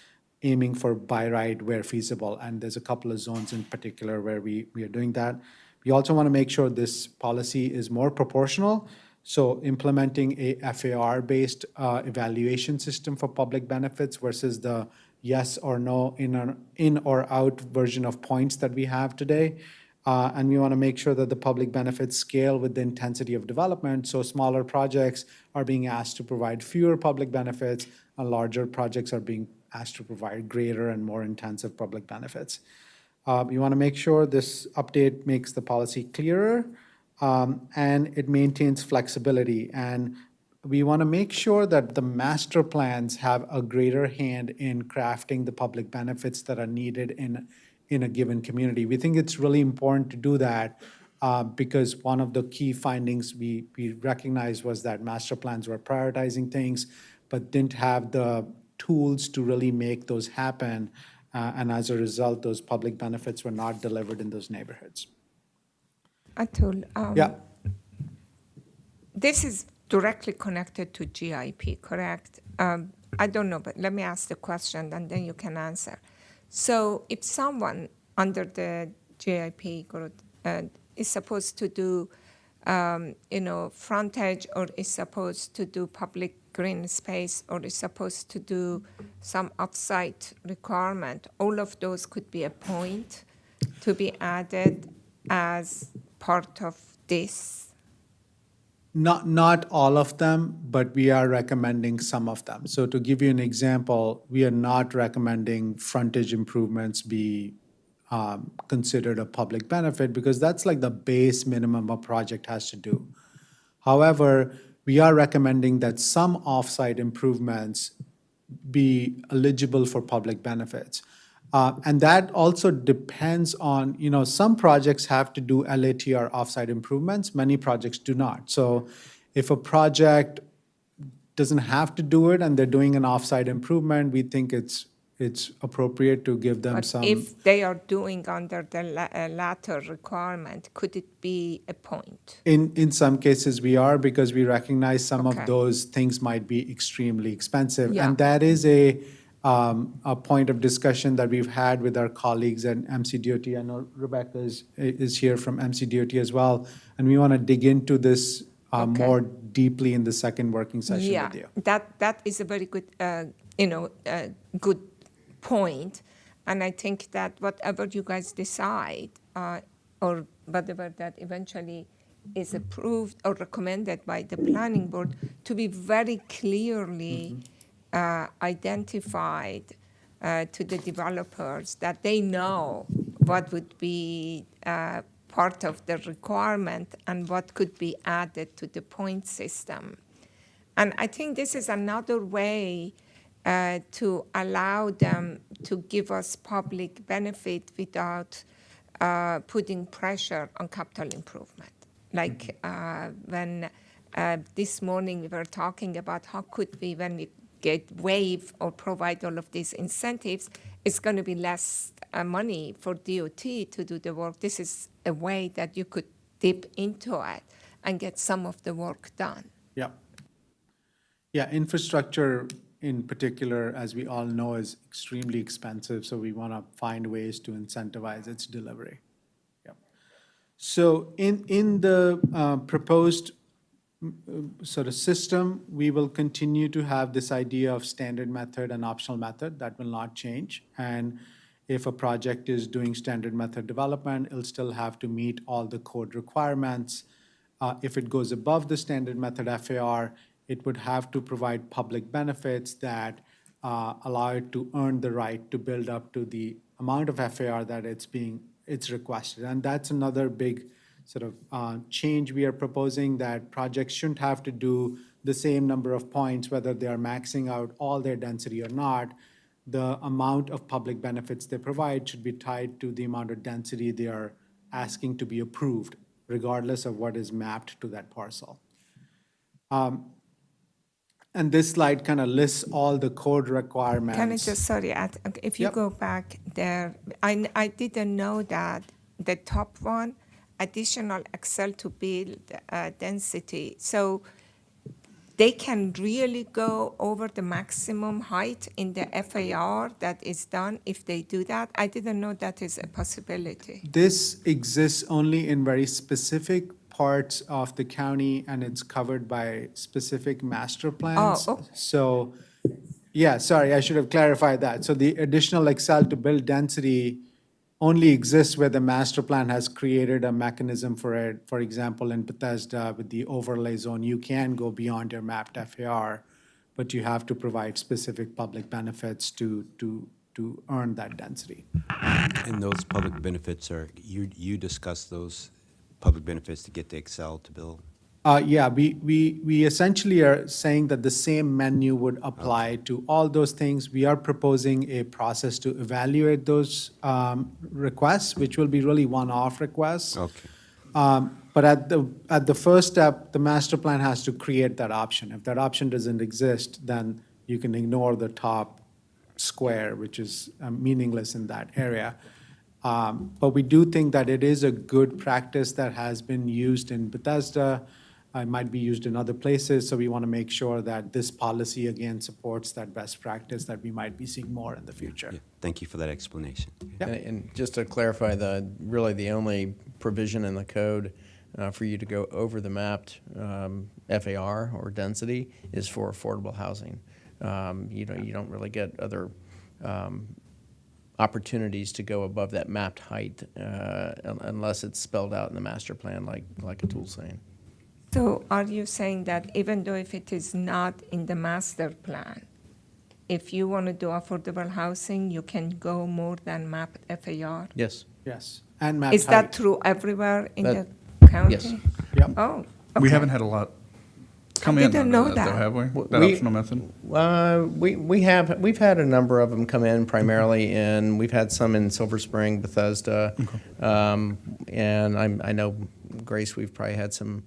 aiming for by right where feasible. And there's a couple of zones in particular where we are doing that. We also want to make sure this policy is more proportional. So implementing a FAR-based evaluation system for public benefits versus the yes or no, in or out version of points that we have today. And we want to make sure that the public benefits scale with the intensity of development. So smaller projects are being asked to provide fewer public benefits, and larger projects are being asked to provide greater and more intensive public benefits. We want to make sure this update makes the policy clearer and it maintains flexibility. And we want to make sure that the master plans have a greater hand in crafting the public benefits that are needed in a given community. We think it's really important to do that because one of the key findings we recognized was that master plans were prioritizing things but didn't have the tools to really make those happen. And as a result, those public benefits were not delivered in those neighborhoods.
Atul,
Yeah.
this is directly connected to GIP, correct? I don't know, but let me ask the question and then you can answer. So if someone under the GIP group is supposed to do, frontage, or is supposed to do public green space, or is supposed to do some offsite requirement, all of those could be a point to be added as part of this.
Not all of them, but we are recommending some of them. So to give you an example, we are not recommending frontage improvements be considered a public benefit because that's like the base minimum a project has to do. However, we are recommending that some off-site improvements be eligible for public benefits. And that also depends on, some projects have to do LATR off-site improvements, many projects do not. So if a project doesn't have to do it and they're doing an off-site improvement, we think it's appropriate to give them
But
some.
if they are doing under the latter requirement, could it be a point?
In some cases, we are, because we recognize some
Okay.
of those things might be extremely expensive.
Yeah.
And that is a point of discussion that we've had with our colleagues at MCDOT. I know Rebecca is here from MCDOT as well, and we want to dig into this more deeply in the second working session with you.
That is a very good, good point. And I think that whatever you guys decide, or whatever that eventually is approved or recommended by the planning board, to be very clearly identified to the developers, that they know what would be part of the requirement and what could be added to the point system. And I think this is another way to allow them to give us public benefit without putting pressure on capital improvement. Like when this morning we were talking about how could we, when we get waive or provide all of these incentives, it's going to be less money for DOT to do the work. This is a way that you could dip into it and get some of the work done.
Yeah. Yeah, infrastructure in particular, as we all know, is extremely expensive, so we want to find ways to incentivize its delivery. Yeah. So in the proposed sort of system, we will continue to have this idea of standard method and optional method. That will not change. And if a project is doing standard method development, it'll still have to meet all the code requirements. If it goes above the standard method FAR, it would have to provide public benefits that allow it to earn the right to build up to the amount of FAR that it's requested. And that's another big sort of change we are proposing, that projects shouldn't have to do the same number of points, whether they are maxing out all their density or not. The amount of public benefits they provide should be tied to the amount of density they are asking to be approved, regardless of what is mapped to that parcel. And this slide kind of lists all the code requirements.
Can I just, if you
Yep.
go back there, I didn't know that the top one, additional Excel to build density. So they can really go over the maximum height in the FAR that is done if they do that? I didn't know that is a possibility.
This exists only in very specific parts of the county, and it's covered by specific master plans.
Oh.
So, yeah, sorry, I should have clarified that. So the additional Excel to build density only exists where the master plan has created a mechanism for it. For example, in Bethesda with the overlay zone, you can go beyond your mapped FAR, but you have to provide specific public benefits to earn that density.
And those public benefits are, you discussed those public benefits to get the Excel to build?
Yeah, we essentially are saying that the same menu would apply to all those things. We are proposing a process to evaluate those requests, which will be really one-off requests.
Okay.
But at the first step, the master plan has to create that option. If that option doesn't exist, then you can ignore the top square, which is meaningless in that area. But we do think that it is a good practice that has been used in Bethesda. It might be used in other places, so we want to make sure that this policy, again, supports that best practice that we might be seeing more in the future.
Thank you for that explanation.
And just to clarify, really the only provision in the code for you to go over the mapped FAR or density is for affordable housing. You don't really get other opportunities to go above that mapped height unless it's spelled out in the master plan like Atul's saying.
So are you saying that even though if it is not in the master plan, if you want to do affordable housing, you can go more than mapped FAR?
Yes.
Yes. And mapped
Is that
height.
true everywhere in
That-
the county?
yes.
Yep.
Oh,
We
okay.
haven't had a lot come
I
in
didn't
under
know
that, though,
that.
have we?
W-
That
we-
optional method?
We've had a number of them come in primarily we've had some in Silver Spring, Bethesda, and I know, Grace, we've probably had some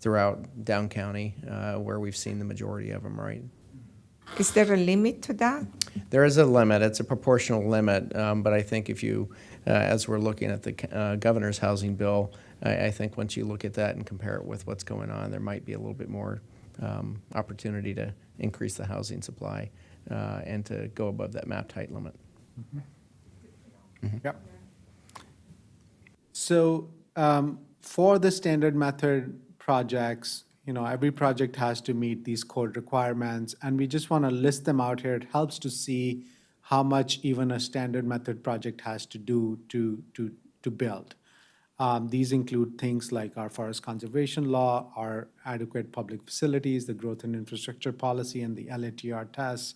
throughout Down County where we've seen the majority of them, right?
Is there a limit to that?
There is a limit. It's a proportional limit, but I think if you, as we're looking at the governor's housing bill, I think once you look at that and compare it with what's going on, there might be a little bit more opportunity to increase the housing supply and to go above that mapped height limit.
Yep. So for the standard method projects, every project has to meet these code requirements, and we just want to list them out here. It helps to see how much even a standard method project has to do to build. These include things like our forest conservation law, our adequate public facilities, the growth and infrastructure policy, and the LATR tests,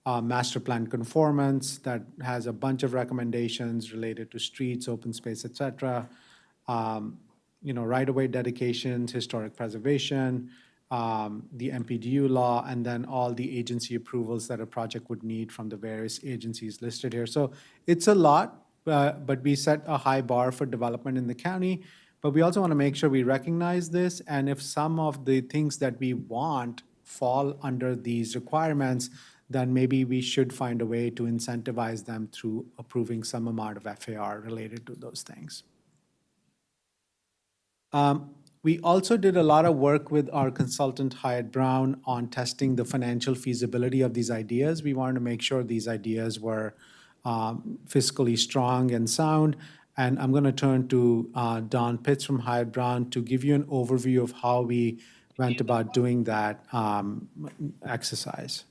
master plan conformance that has a bunch of recommendations related to streets, open space, et cetera. Right-of-way dedications, historic preservation, the MPDU law, and then all the agency approvals that a project would need from the various agencies listed here. So it's a lot, but we set a high bar for development in the county. But we also want to make sure we recognize this, and if some of the things that we want fall under these requirements, then maybe we should find a way to incentivize them through approving some amount of FAR related to those things. We also did a lot of work with our consultant Hyatt Brown on testing the financial feasibility of these ideas. We wanted to make sure these ideas were fiscally strong and sound. And I'm going to turn to Don Pitts from Hyatt Brown to give you an overview of how we went about doing that exercise.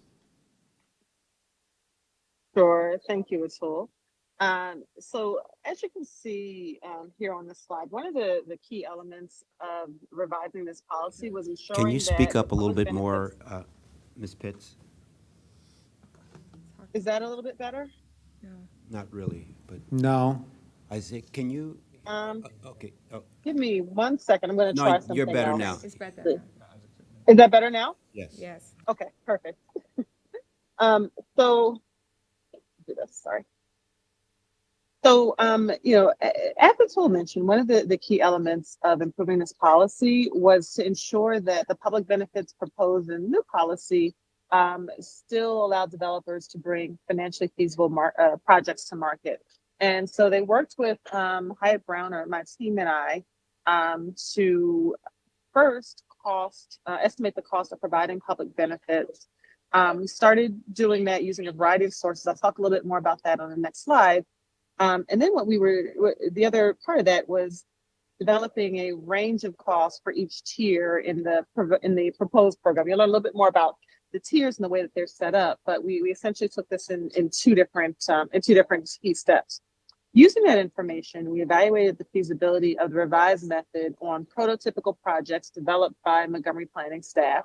Sure. Thank you, Atul. So as you can see here on the slide, one of the key elements of revising this policy was ensuring
Can you speak
that
up a little
public
bit more,
benefits-
Ms. Pitts?
Is that a little bit better?
Not really, but
No.
Isaac, can you? Okay. Oh,
Give me 1 second. I'm going to
No,
try something
you're better
else.
now.
It's better.
Is that better now?
yes.
Yes.
Okay, perfect. So, do this, sorry. So, as Atul mentioned, one of the key elements of improving this policy was to ensure that the public benefits proposed in the new policy still allow developers to bring financially feasible projects to market. And so they worked with Hyatt Brown, or my team and I, to first estimate the cost of providing public benefits. We started doing that using a variety of sources. I'll talk a little bit more about that on the next slide. And then the other part of that was developing a range of costs for each tier in the proposed program. You'll learn a little bit more about the tiers and the way that they're set up, but we essentially took this in two different key steps. Using that information, we evaluated the feasibility of the revised method on prototypical projects developed by Montgomery planning staff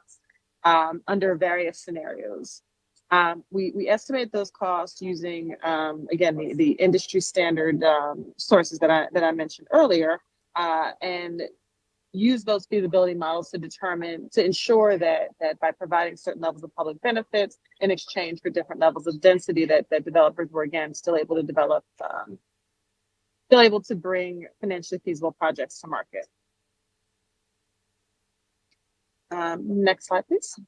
under various scenarios. We estimate those costs using, again, the industry standard sources that I mentioned earlier, and use those feasibility models to ensure that by providing certain levels of public benefits in exchange for different levels of density, that developers were, again, still able to develop, still able to bring financially feasible projects to market. Next slide, please.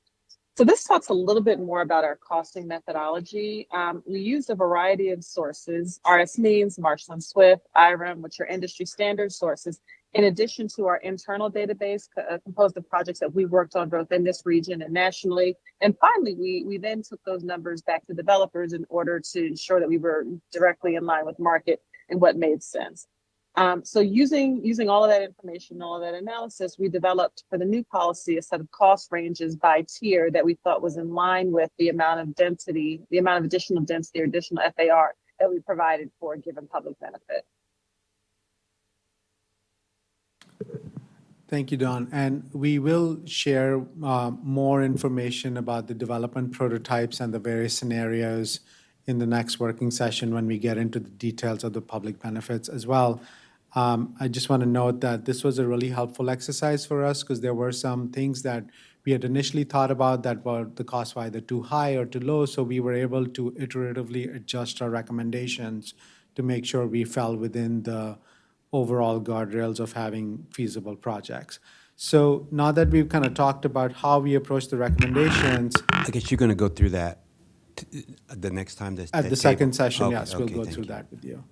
So this talks a little bit more about our costing methodology. We used a variety of sources: RS Means, Marshall & Swift, IREM, which are industry standard sources, in addition to our internal database composed of projects that we worked on both in this region and nationally. And finally, we then took those numbers back to developers in order to ensure that we were directly in line with market and what made sense. So using all of that information, all of that analysis, we developed for the new policy a set of cost ranges by tier that we thought was in line with the amount of density, the amount of additional density or additional FAR that we provided for a given public benefit.
Thank you, Dawn. And we will share more information about the development prototypes and the various scenarios in the next working session when we get into the details of the public benefits as well. I just want to note that this was a really helpful exercise for us because there were some things that we had initially thought about that were the costs were either too high or too low, so we were able to iteratively adjust our recommendations to make sure we fell within the overall guardrails of having feasible projects. So now that we've kind of talked about how we approach the recommendations.
I guess you're going to go through that the next time.
At the second session, yes, we'll go through that with you.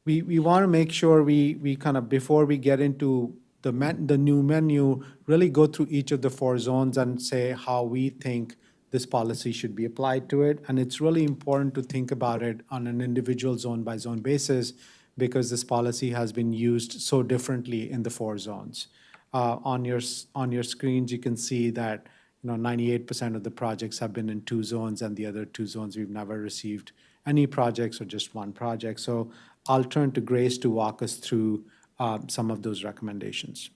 We want to make sure we kind of, before we get into the new menu, really go through each of the 4 zones and say how we think this policy should be applied to it. And it's really important to think about it on an individual zone by zone basis because this policy has been used so differently in the 4 zones. On your screens, you can see that 98% of the projects have been in 2 zones, and the other 2 zones we've never received any projects or just 1 project. So I'll turn to Grace to walk us through some of those recommendations.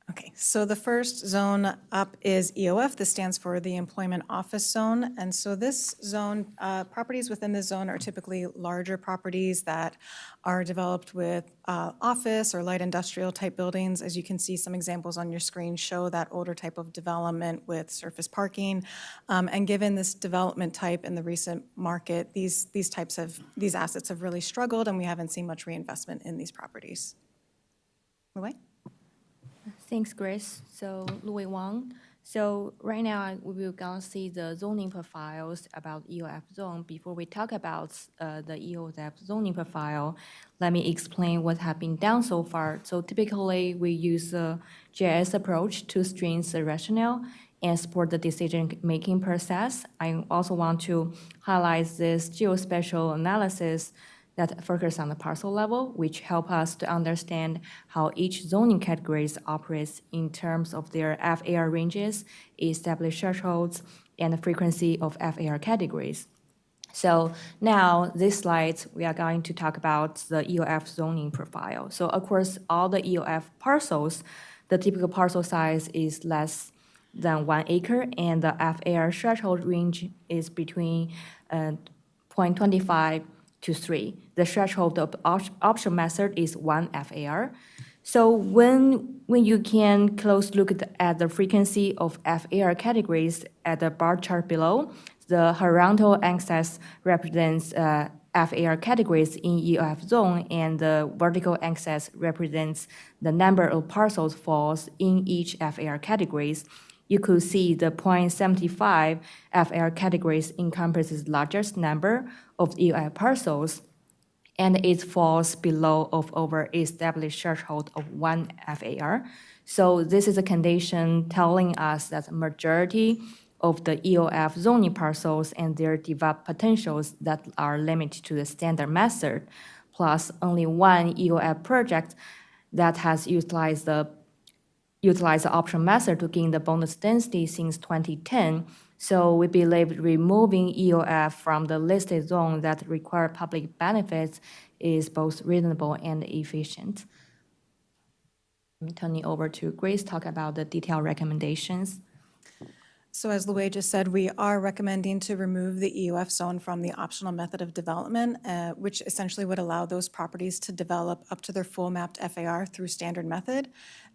Okay, so the first zone up is EOF. This stands for the Employment Office Zone. And so this zone, properties within this zone are typically larger properties that are developed with office or light industrial type buildings. As you can see, some examples on your screen show that older type of development with surface parking. And given this development type in the recent market, these assets have really struggled, and we haven't seen much reinvestment in these properties. Lu Wei?
Thanks, Grace. So, Louis Wang. So right now, we will go see the zoning profiles about EOF zone. Before we talk about the EOF zoning profile, let me explain what has been done so far. So typically, we use a GIS approach to strengthen the rationale and support the decision-making process. I also want to highlight this geospatial analysis that focus on the parcel level, which help us to understand how each zoning categories operates in terms of their FAR ranges, established thresholds, and the frequency of FAR categories. So now, this slide, we are going to talk about the EOF zoning profile. So of course, all the EOF parcels, the typical parcel size is less than 1 acre, and the FAR threshold range is between 0.25 to 3. The threshold of option method is 1 FAR. So when you can close look at the frequency of FAR categories at the bar chart below, the horizontal axis represents FAR categories in EOF zone, and the vertical axis represents the number of parcels falls in each FAR categories. You could see the 0.75 FAR categories encompasses largest number of EOF parcels, and it falls below of over established threshold of 1 FAR. So this is a condition telling us that the majority of the EOF zoning parcels and their developed potentials that are limited to the standard method, plus only 1 EOF project that has utilized the option method to gain the bonus density since 2010. So we believe removing EOF from the listed zone that require public benefits is both reasonable and efficient. I'm turning over to Grace to talk about the detailed recommendations.
So as Louis just said, we are recommending to remove the EOF zone from the optional method of development, which essentially would allow those properties to develop up to their full mapped FAR through standard method.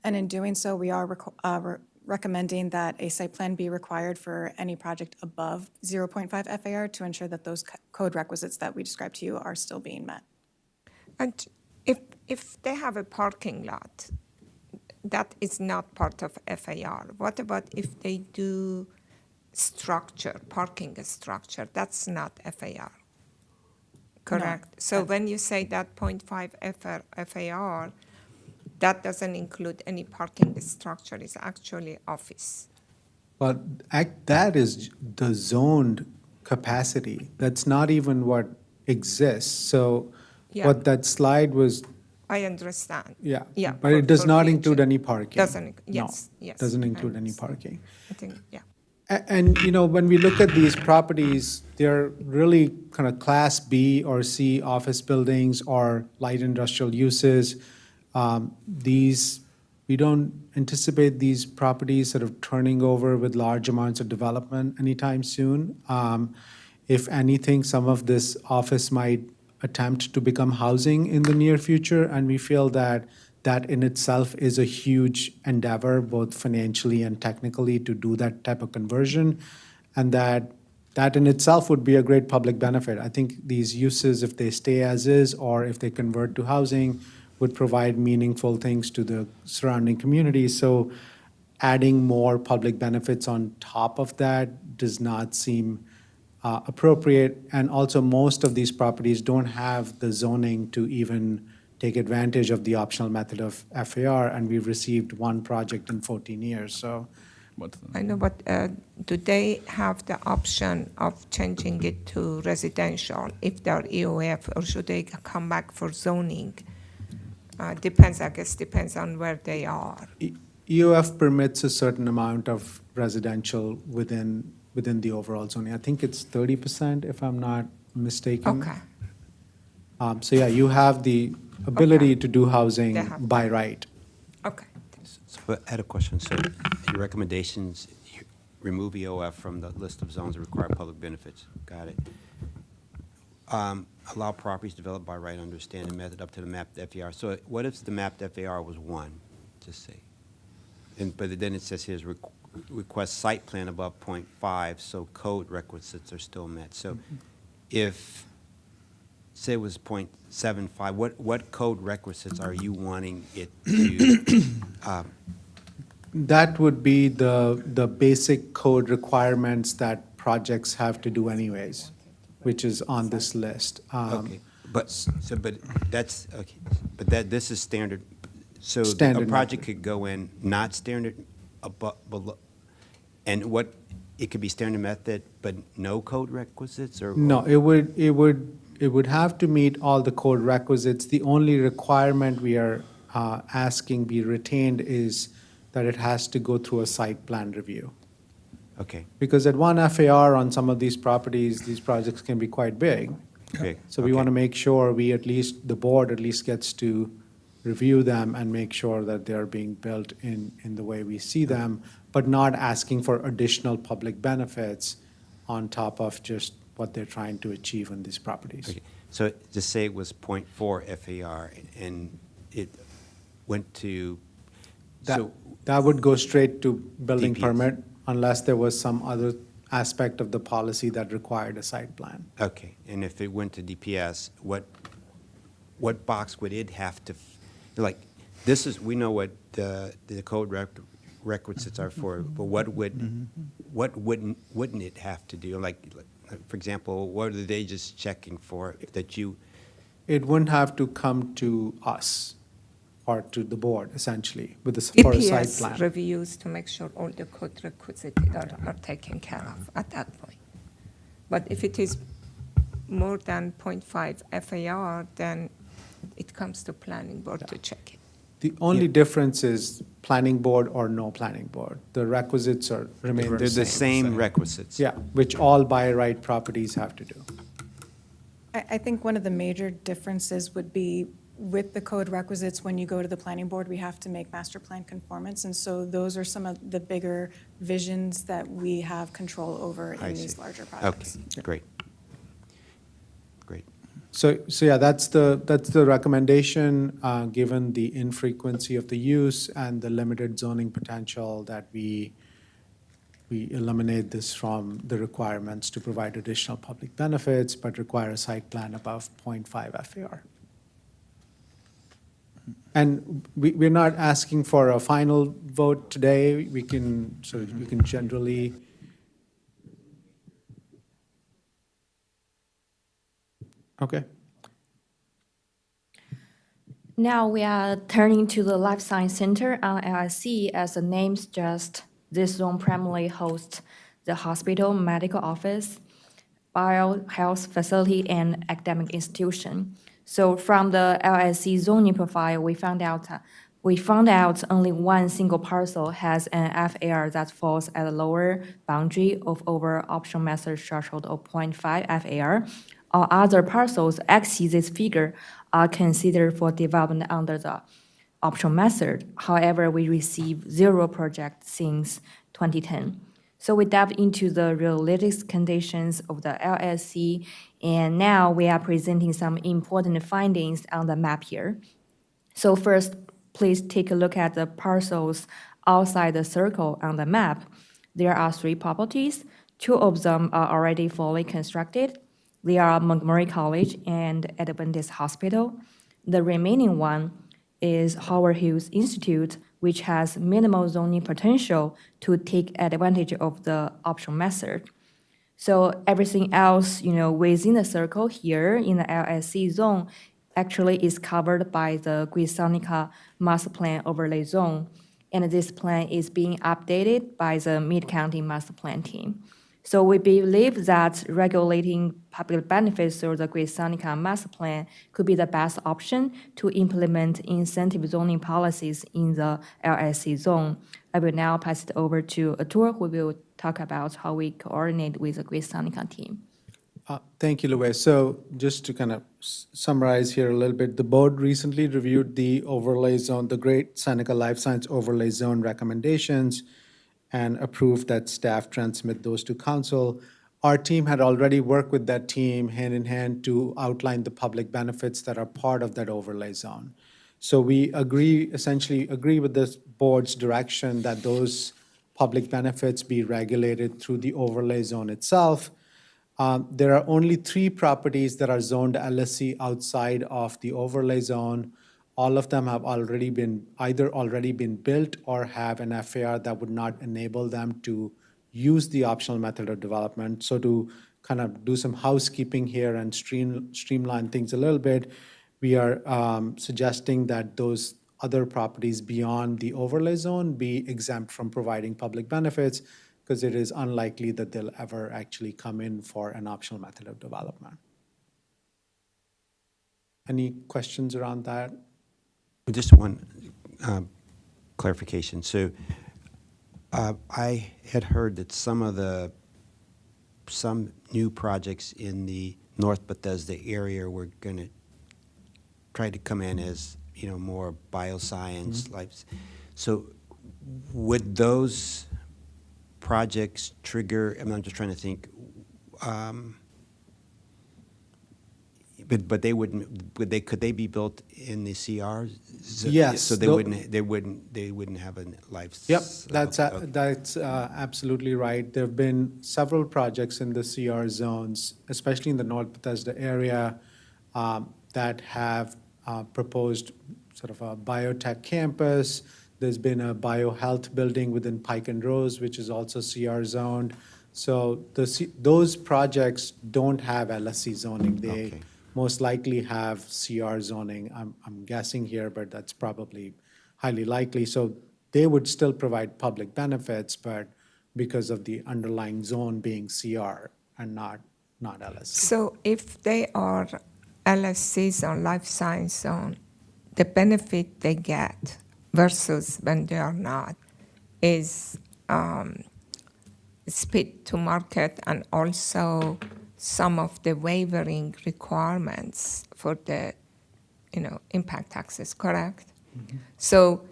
And in doing so, we are recommending that a site plan be required for any project above 0.5 FAR to ensure that those code requisites that we described to you are still being met.
And if they have a parking lot that is not part of FAR, what about if they do structure, parking structure, that's not FAR? Correct. So when you say that 0.5 FAR, that doesn't include any parking structure, it's actually office.
But that is the zoned capacity. That's not even what exists. So
Yeah.
what that slide was,
I understand.
yeah.
Yeah.
But it does
for
not
future.
include any parking.
Doesn't,
No,
yes, yes.
doesn't
I
include any
understand.
parking.
I think, yeah.
And, you know, when we look at these properties, they're really kind of Class B or C office buildings or light industrial uses. We don't anticipate these properties sort of turning over with large amounts of development anytime soon. If anything, some of this office might attempt to become housing in the near future, and we feel that that in itself is a huge endeavor, both financially and technically, to do that type of conversion, and that in itself would be a great public benefit. I think these uses, if they stay as is, or if they convert to housing, would provide meaningful things to the surrounding community. So adding more public benefits on top of that does not seem appropriate. And also, most of these properties don't have the zoning to even take advantage of the optional method of FAR, and we've received one project in 14 years, so.
I know, but do they have the option of changing it to residential if they're EOF, or should they come back for zoning? Depends, I guess, depends on where they are.
EOF permits a certain amount of residential within the overall zoning. I think it's 30%, if I'm not mistaken.
Okay.
So yeah, you have the ability to do housing
They have
by right.
Okay.
So I had a question. So your recommendations, remove EOF from the list of zones that require public benefits. Got it. Allow properties developed by right under standard method up to the mapped FAR. So what if the mapped FAR was 1, just say? But then it says here is request site plan above 0.5, so code requisites are still met. So if, say it was 0.75, what code requisites are you wanting it to?
That would be the basic code requirements that projects have to do anyways, which is on this list.
Okay, but that's, okay, but this is standard. So a
Standard
project could go in not standard above, below, and it could be standard method, but no code requisites, or?
No, it would have to meet all the code requisites. The only requirement we are asking be retained is that it has to go through a site plan review.
Okay.
Because at one FAR on some of these properties, these projects can be quite big.
Okay.
So we want to make sure the board at least gets to review them and make sure that they're being built in the way we see them, but not asking for additional public benefits on top of just what they're trying to achieve on these properties.
Okay. So just say it was 0.4 FAR and it went to,
That would go straight to building
DPS.
permit unless there was some other aspect of the policy that required a site plan.
okay, and if it went to DPS, what box would it have to, like, we know what the code requisites are for, but what wouldn't it have to do? Like, for example, what are they just checking for that you?
It wouldn't have to come to us or to the board, essentially, for a site
EPS
plan.
reviews to make sure all the code requisites are taken care of at that point. But if it is more than 0.5 FAR, then it comes to planning board to check it.
The only difference is planning board or no planning board. The requisites remain
They're the same requisites.
Yeah, which all by right properties have to do.
I think one of the major differences would be with the code requisites, when you go to the planning board, we have to make master plan conformance. And so those are some of the bigger visions that we have control over in these larger projects.
Okay, great. Great.
So yeah, that's the recommendation, given the infrequency of the use and the limited zoning potential, that we eliminate this from the requirements to provide additional public benefits, but require a site plan above 0.5 FAR. And we're not asking for a final vote today. We can generally. Okay.
Now we are turning to the Life Science Center on LSC. As the name suggests, this zone primarily hosts the hospital, medical office, biohealth facility, and academic institution. So from the LSC zoning profile, we found out only one single parcel has an FAR that falls at the lower boundary of over optional method threshold of 0.5 FAR. All other parcels exceed this figure are considered for development under the optional method. However, we received 0 projects since 2010. So we delved into the realistic conditions of the LSC, and now we are presenting some important findings on the map here. So first, please take a look at the parcels outside the circle on the map. There are 3 properties. 2 of them are already fully constructed. They are Montgomery College and Adventist Hospital. The remaining one is Howard Hughes Institute, which has minimal zoning potential to take advantage of the optional method. So everything else, within the circle here in the LSC zone actually is covered by the Great Seneca Master Plan Overlay Zone. And this plan is being updated by the Mid-County Master Plan team. So we believe that regulating public benefits through the Great Seneca Master Plan could be the best option to implement incentive zoning policies in the LSC zone. I will now pass it over to Atul, who will talk about how we coordinate with the Great Seneca team.
Thank you, Louis. So just to kind of summarize here a little bit, the board recently reviewed the overlay zone, the Great Seneca Life Science Overlay Zone recommendations, and approved that staff transmit those to council. Our team had already worked with that team hand in hand to outline the public benefits that are part of that overlay zone. So we essentially agree with this board's direction that those public benefits be regulated through the overlay zone itself. There are only 3 properties that are zoned LSC outside of the overlay zone. All of them have either already been built or have an FAR that would not enable them to use the optional method of development. So to kind of do some housekeeping here and streamline things a little bit, we are suggesting that those other properties beyond the overlay zone be exempt from providing public benefits, because it is unlikely that they'll ever actually come in for an optional method of development. Any questions around that?
Just one clarification. So I had heard that some new projects in the North Bethesda area were going to try to come in as more bioscience life. So would those projects trigger? I'm just trying to think. But they wouldn't. Could they be built in the CR?
Yes.
So they wouldn't have a life.
Yep, that's absolutely right. There have been several projects in the CR zones, especially in the North Bethesda area, that have proposed sort of a biotech campus. There's been a biohealth building within Pike and Rose, which is also CR zoned. So those projects don't have LSC zoning. They most likely have CR zoning. I'm guessing here, but that's probably highly likely. So they would still provide public benefits, but because of the underlying zone being CR and not LSC.
So if they are LSCs or life science zone, the benefit they get versus when they are not is speed to market and also some of the waivering requirements for the impact taxes, correct?
Mm-hmm.
So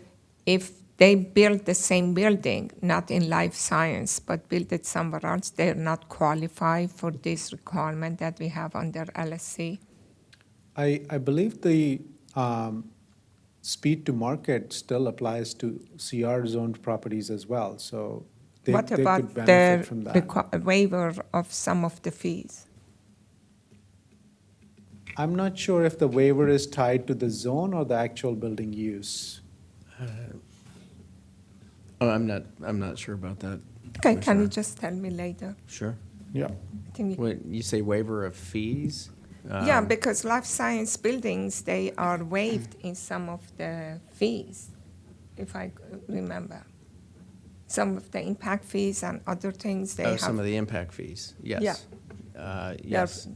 if they build the same building, not in life science, but build it somewhere else, they're not qualified for this requirement that we have under LSC?
I believe the speed to market still applies to CR zoned properties as well. So they could benefit from that.
What about the waiver of some of the fees?
I'm not sure if the waiver is tied to the zone or the actual building use.
I'm not sure about that.
Okay, can you just tell me later?
Sure.
Yeah.
I think
What, you say waiver of fees?
Yeah, because life science buildings, they are waived in some of the fees, if I remember. Some of the impact fees and other things, they have.
Some of the impact fees, yes.
Yeah.
Yes.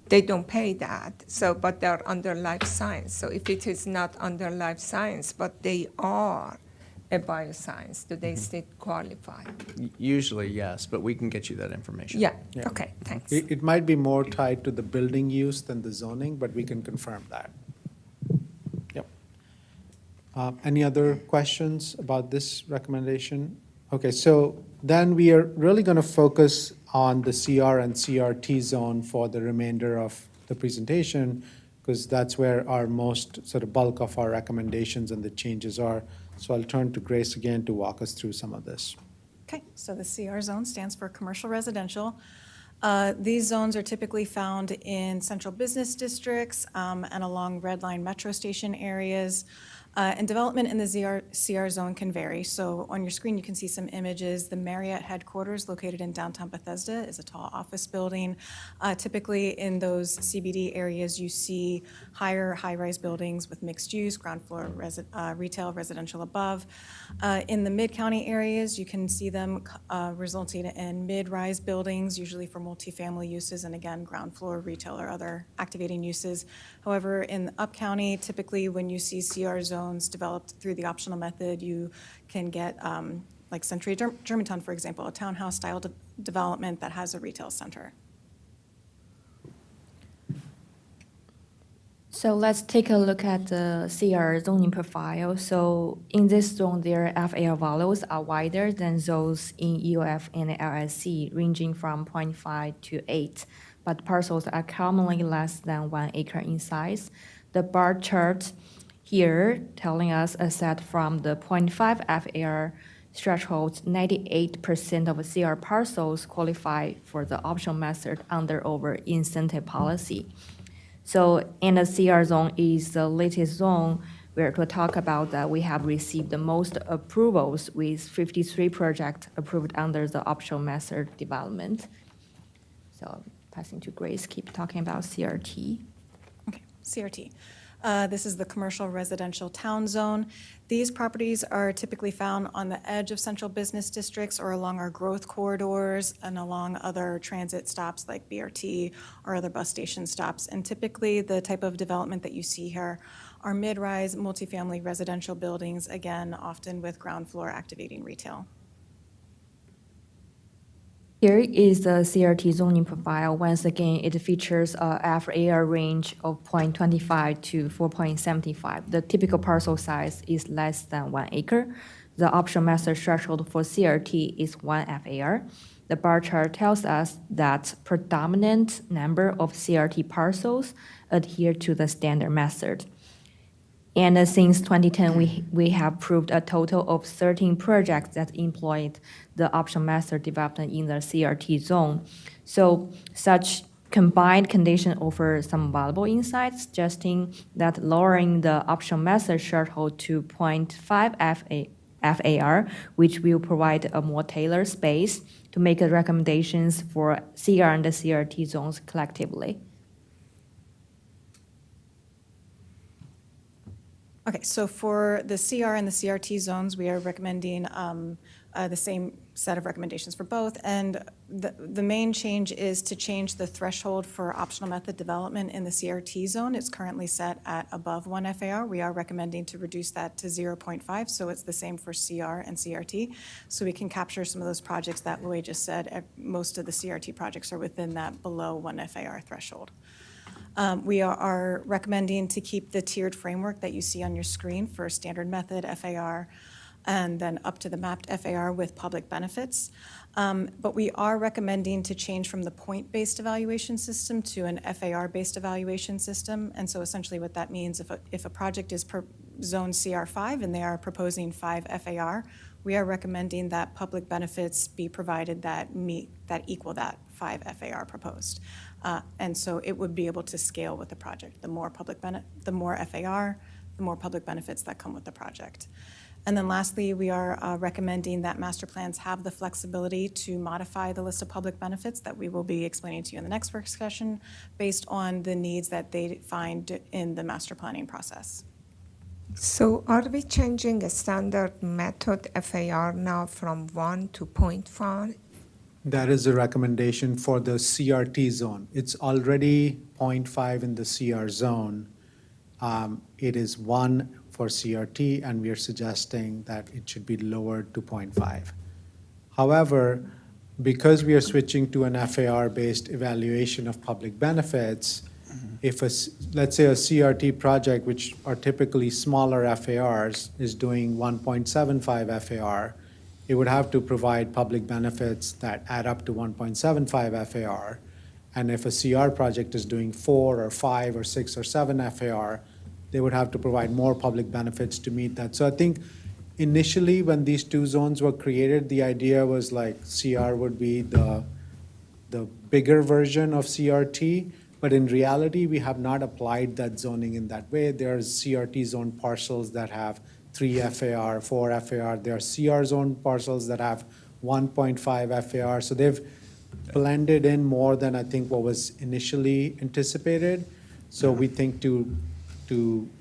They don't pay that, so, but they're under life science. So if it is not under life science, but they are a bioscience, do they still qualify?
Usually, yes, but we can get you that information.
Yeah,
Yeah.
okay, thanks.
It might be more tied to the building use than the zoning, but we can confirm that. Yep. Any other questions about this recommendation? Okay, so then we are really going to focus on the CR and CRT zone for the remainder of the presentation, because that's where our most sort of bulk of our recommendations and the changes are. So I'll turn to Grace again to walk us through some of this.
Okay, so the CR zone stands for commercial residential. These zones are typically found in central business districts and along Red Line metro station areas. And development in the CR zone can vary. So on your screen, you can see some images. The Marriott headquarters located in downtown Bethesda is a tall office building. Typically in those CBD areas, you see higher high-rise buildings with mixed use, ground floor retail, residential above. In the mid-county areas, you can see them resulting in mid-rise buildings, usually for multifamily uses, and again, ground floor retail or other activating uses. However, in the up-county, typically when you see CR zones developed through the optional method, you can get, like Century Germantown, for example, a townhouse-style development that has a retail center.
So let's take a look at the CR zoning profile. So in this zone, their FAR values are wider than those in EOF and LSC, ranging from 0.5 to 8, but parcels are commonly less than 1 acre in size. The bar chart here telling us that from the 0.5 FAR threshold, 98% of CR parcels qualify for the optional method under over incentive policy. So, and the CR zone is the latest zone where to talk about that we have received the most approvals with 53 projects approved under the optional method development. So passing to Grace, keep talking about CRT.
Okay, CRT. This is the commercial residential town zone. These properties are typically found on the edge of central business districts or along our growth corridors and along other transit stops like BRT or other bus station stops. And typically the type of development that you see here are mid-rise multifamily residential buildings, again, often with ground floor activating retail.
Here is the CRT zoning profile. Once again, it features a FAR range of 0.25 to 4.75. The typical parcel size is less than 1 acre. The optional method threshold for CRT is 1 FAR. The bar chart tells us that predominant number of CRT parcels adhere to the standard method. And since 2010, we have proved a total of 13 projects that employed the optional method development in the CRT zone. So such combined condition offer some valuable insights, suggesting that lowering the optional method threshold to 0.5 FAR, which will provide a more tailored space to make recommendations for CR and the CRT zones collectively.
Okay, so for the CR and the CRT zones, we are recommending the same set of recommendations for both. And the main change is to change the threshold for optional method development in the CRT zone. It's currently set at above 1 FAR. We are recommending to reduce that to 0.5, so it's the same for CR and CRT. So we can capture some of those projects that Louis just said. Most of the CRT projects are within that below 1 FAR threshold. We are recommending to keep the tiered framework that you see on your screen for standard method FAR and then up to the mapped FAR with public benefits. But we are recommending to change from the point-based evaluation system to an FAR-based evaluation system. And so essentially what that means, if a project is zone CR5 and they are proposing 5 FAR, we are recommending that public benefits be provided that equal that 5 FAR proposed. And so it would be able to scale with the project. The more FAR, the more public benefits that come with the project. And then lastly, we are recommending that master plans have the flexibility to modify the list of public benefits that we will be explaining to you in the next work session based on the needs that they find in the master planning process.
So are we changing a standard method FAR now from 1 to 0.5?
That is a recommendation for the CRT zone. It's already 0.5 in the CR zone. It is 1 for CRT, and we are suggesting that it should be lowered to 0.5. However, because we are switching to an FAR-based evaluation of public benefits, if let's say a CRT project, which are typically smaller FARs, is doing 1.75 FAR, it would have to provide public benefits that add up to 1.75 FAR. And if a CR project is doing 4 or 5 or 6 or 7 FAR, they would have to provide more public benefits to meet that. So I think initially when these two zones were created, the idea was like CR would be the bigger version of CRT, but in reality, we have not applied that zoning in that way. There's CRT zone parcels that have 3 FAR, 4 FAR. There are CR zone parcels that have 1.5 FAR. So they've blended in more than I think what was initially anticipated. So we think to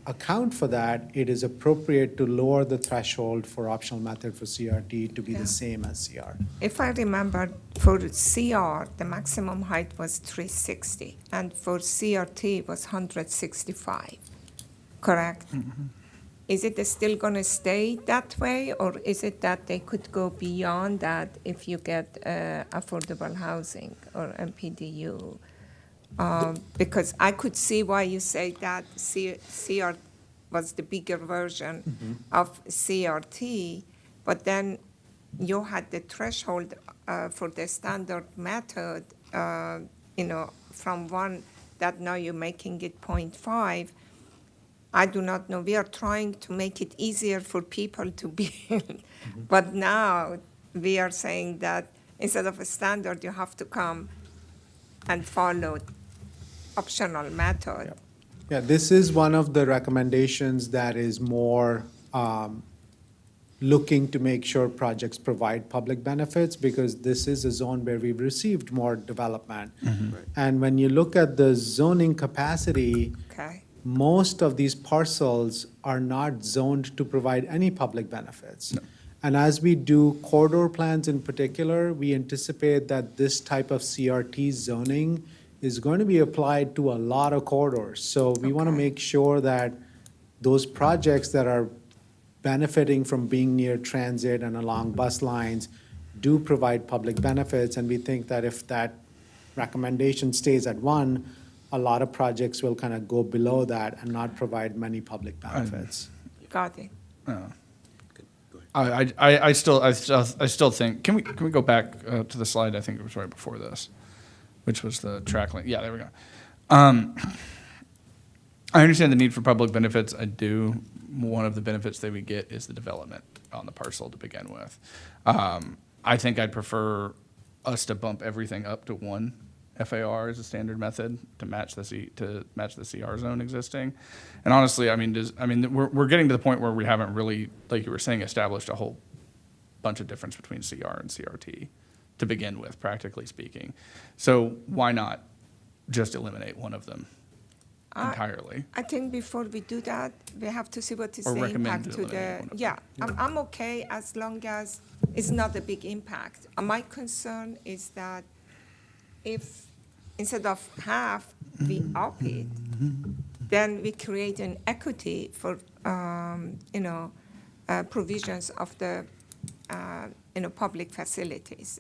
account for that, it is appropriate to lower the threshold for optional method for CRT to be the same as CR.
If I remember, for CR, the maximum height was 360, and for CRT was 165, correct?
Mm-hmm.
Is it still going to stay that way, or is it that they could go beyond that if you get affordable housing or MPDU? Because I could see why you say that CR was the bigger version of CRT, but then you had the threshold for the standard method, from 1 that now you're making it 0.5. I do not know. We are trying to make it easier for people to build, but now we are saying that instead of a standard, you have to come and follow optional method.
Yeah, this is one of the recommendations that is more looking to make sure projects provide public benefits, because this is a zone where we've received more development. And when you look at the zoning capacity, most of these parcels are not zoned to provide any public benefits. And as we do corridor plans in particular, we anticipate that this type of CRT zoning is going to be applied to a lot of corridors. So we want to make sure that those projects that are benefiting from being near transit and along bus lines do provide public benefits. And we think that if that recommendation stays at 1, a lot of projects will kind of go below that and not provide many public benefits.
Got it.
I still think, can we go back to the slide? I think it was right before this, which was the track link. Yeah, there we go. I understand the need for public benefits. I do. One of the benefits that we get is the development on the parcel to begin with. I think I'd prefer us to bump everything up to 1 FAR as a standard method to match the CR zone existing. And honestly, we're getting to the point where we haven't really, like you were saying, established a whole bunch of difference between CR and CRT to begin with, practically speaking. So why not just eliminate one of them entirely?
I think before we do that, we have to see what is
Or
the
recommend
impact
to
to the.
eliminate one of
Yeah, I'm okay as long as it's not a big impact. My concern is that if instead of half we up it, then we create an equity for provisions of the public facilities.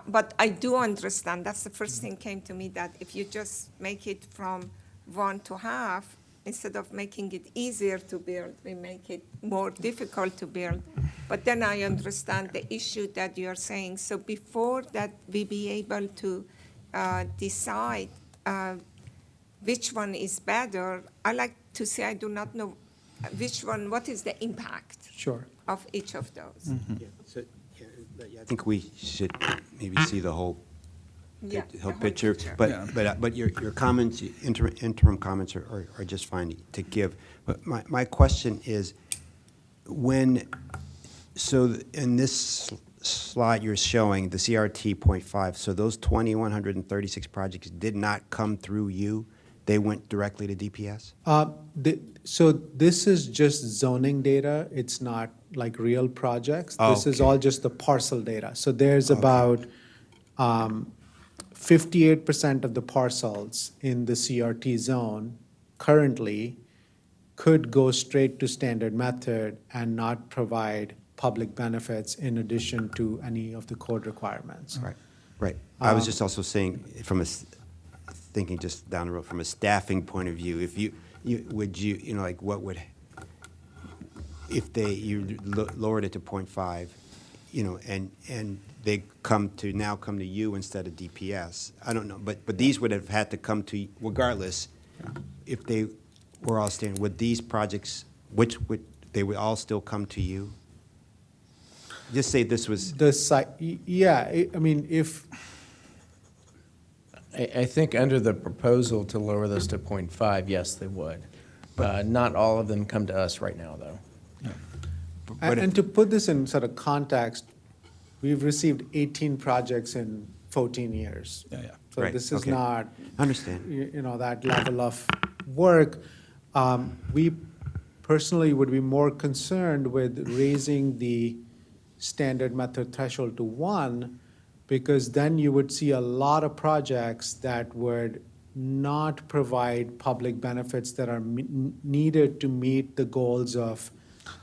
But I do understand. That's the first thing came to me, that if you just make it from 1 to half, instead of making it easier to build, we make it more difficult to build. But then I understand the issue that you're saying. So before that, we be able to decide which one is better. I like to say I do not know which one, what is the impact of each of those.
I think we should maybe see the whole picture. But your comments, interim comments are just fine to give. But my question is, in this slide you're showing, the CRT 0.5, so those 2,136 projects did not come through you? They went directly to DPS?
So this is just zoning data. It's not like real projects.
Oh,
This is
okay.
all just the parcel data. So there's about 58% of the parcels in the CRT zone currently could go straight to standard method and not provide public benefits in addition to any of the code requirements.
Right, right. I was just also saying, thinking just down the road, from a staffing point of view, if what would, if you lowered it to 0.5, and they come to you instead of DPS, I don't know, but these would have had to come to, regardless, if they were all standing, would these projects, they would all still come to you? Just say this was.
The site, yeah, I mean, if,
I think under the proposal to lower this to 0.5, yes, they would. Not all of them come to us right now, though.
and to put this in sort of context, we've received 18 projects in 14 years.
Yeah.
So
Right,
this is
okay.
not,
Understand.
that level of work. We personally would be more concerned with raising the standard method threshold to 1, because then you would see a lot of projects that would not provide public benefits that are needed to meet the goals of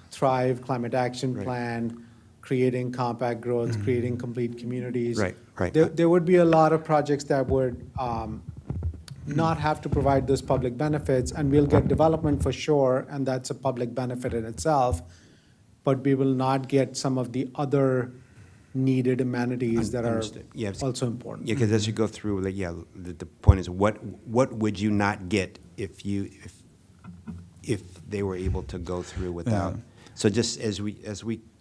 Thrive, Climate Action Plan, creating compact growth, creating complete communities.
Right.
There would be a lot of projects that would not have to provide those public benefits, and we'll get development for sure, and that's a public benefit in itself, but we will not get some of the other needed amenities that are
Understood. Yeah,
also important.
Yeah, because as you go through, the point is, what would you not get if they were able to go through without?
Yeah.
So just as we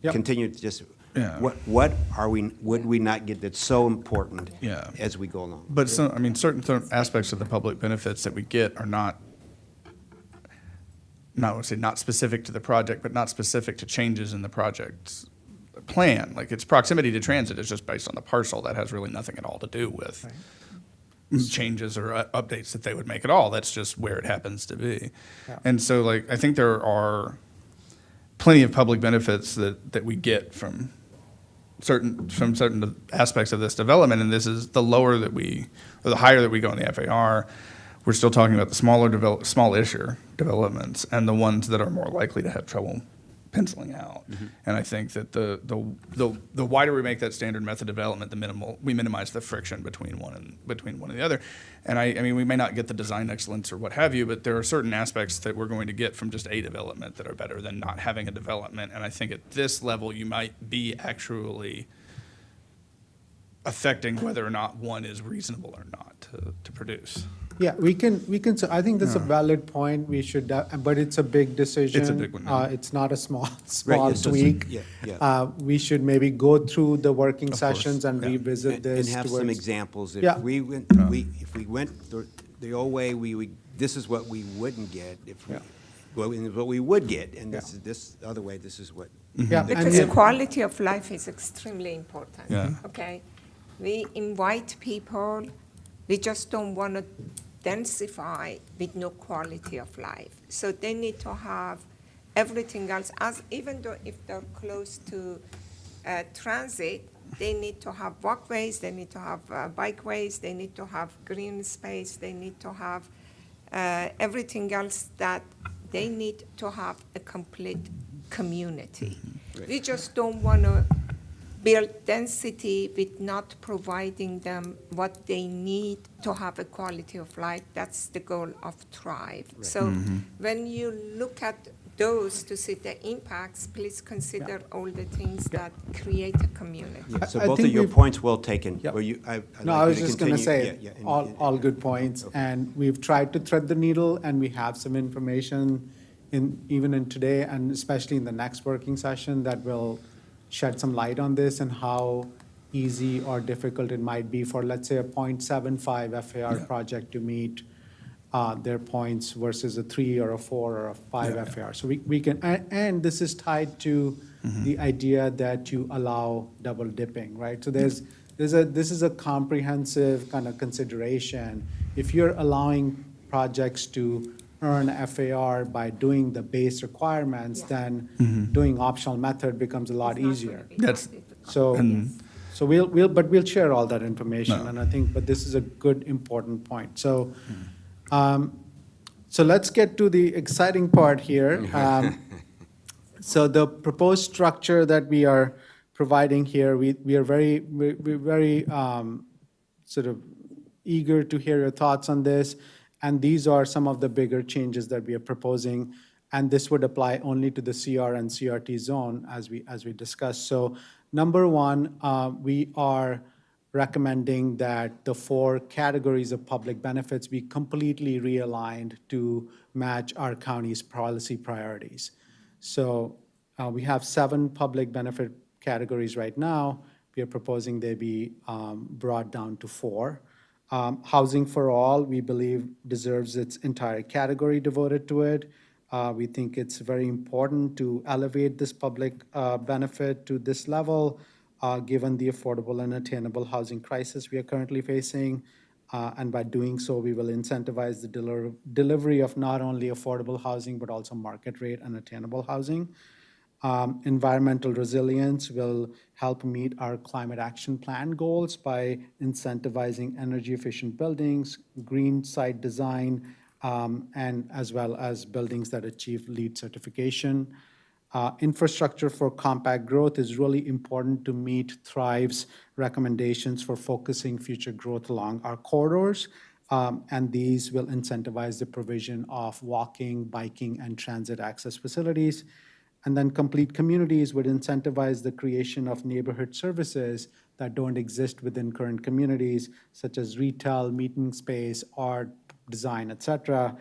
Yep.
continue, just
Yeah.
what would we not get that's so important
Yeah.
as we go along?
But certain aspects of the public benefits that we get are not specific to the project, but not specific to changes in the project's plan. Like its proximity to transit is just based on the parcel. That has really nothing at all to do with changes or updates that they would make at all. That's just where it happens to be.
Yeah.
And so I think there are plenty of public benefits that we get from certain aspects of this development, and this is the higher that we go in the FAR, we're still talking about the small-isher developments and the ones that are more likely to have trouble penciling out. And I think that the wider we make that standard method development, we minimize the friction between one and the other. And I mean, we may not get the design excellence or what have you, but there are certain aspects that we're going to get from just a development that are better than not having a development. And I think at this level, you might be actually affecting whether or not one is reasonable or not to produce.
Yeah, we can, I think that's a valid point. We should, but it's a big decision.
It's a big one, yeah.
It's not a small
Right, so
tweak.
yeah.
We should maybe go through the working
Of course,
sessions and
yeah.
revisit this.
And have some
towards-
examples.
Yeah.
If we went the old way, this is what we wouldn't get. What we would get, and this other way, this is what.
Yeah,
Because quality of life is extremely important.
Yeah.
Okay, we invite people. We just don't want to densify with no quality of life. So they need to have everything else. Even though if they're close to transit, they need to have walkways. They need to have bikeways. They need to have green space. They need to have everything else that they need to have a complete community.
Right.
We just don't want to build density with not providing them what they need to have a quality of life. That's the goal of Thrive.
Right.
So when you look at those to see the impacts, please consider all the things that create a community.
Yeah, so
I
both of
think
your
we've-
points well taken.
Yep.
Were you- I'd
No,
like
I
you
was
to
just going to
continue.
say,
Yeah, and-
all good points, and we've tried to thread the needle, and we have some information even in today, and especially in the next working session, that will shed some light on this and how easy or difficult it might be for, let's say, a 0.75 FAR project to meet their points versus a 3 or a 4 or a 5
Yeah.
FAR. So we can, and this is tied to the idea that you allow double dipping, right? So this is a comprehensive kind of consideration. If you're allowing projects to earn FAR by doing the base requirements, then doing optional method becomes a lot easier.
That's,
So,
and-
so we'll share all that information,
No.
and I think, but this is a good, important point. So, so let's get to the exciting part here. So the proposed structure that we are providing here, we are we're very sort of eager to hear your thoughts on this. And these are some of the bigger changes that we are proposing. And this would apply only to the CR and CRT zone as we discussed. So number one, we are recommending that the 4 categories of public benefits be completely realigned to match our county's policy priorities. So we have 7 public benefit categories right now. We are proposing they be brought down to 4. Housing for all, we believe, deserves its entire category devoted to it. We think it's very important to elevate this public benefit to this level, given the affordable and attainable housing crisis we are currently facing. And by doing so, we will incentivize the delivery of not only affordable housing, but also market rate and attainable housing. Environmental resilience will help meet our climate action plan goals by incentivizing energy efficient buildings, green site design, and as well as buildings that achieve LEED certification. Infrastructure for compact growth is really important to meet Thrive's recommendations for focusing future growth along our corridors. And these will incentivize the provision of walking, biking, and transit access facilities. And then complete communities would incentivize the creation of neighborhood services that don't exist within current communities, such as retail, meeting space, art, design, et cetera,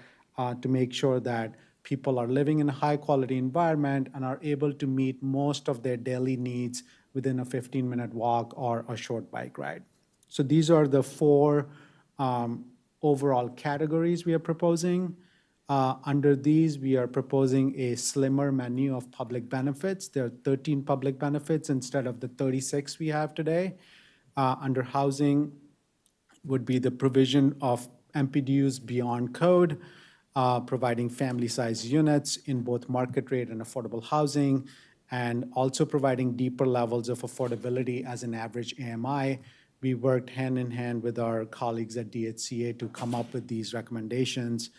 to make sure that people are living in a high-quality environment and are able to meet most of their daily needs within a 15-minute walk or a short bike ride. So these are the 4 overall categories we are proposing. Under these, we are proposing a slimmer menu of public benefits. There are 13 public benefits instead of the 36 we have today. Under housing would be the provision of MPDUs beyond code, providing family-sized units in both market rate and affordable housing, and also providing deeper levels of affordability as an average AMI. We worked hand in hand with our colleagues at DHCA to come up with these recommendations.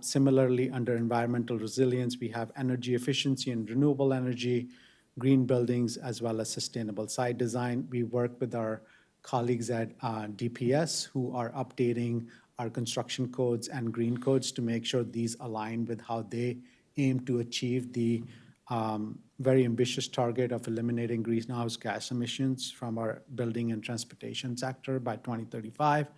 Similarly, under environmental resilience, we have energy efficiency and renewable energy, green buildings, as well as sustainable site design. We work with our colleagues at DPS who are updating our construction codes and green codes to make sure these align with how they aim to achieve the very ambitious target of eliminating greenhouse gas emissions from our building and transportation sector by 2035.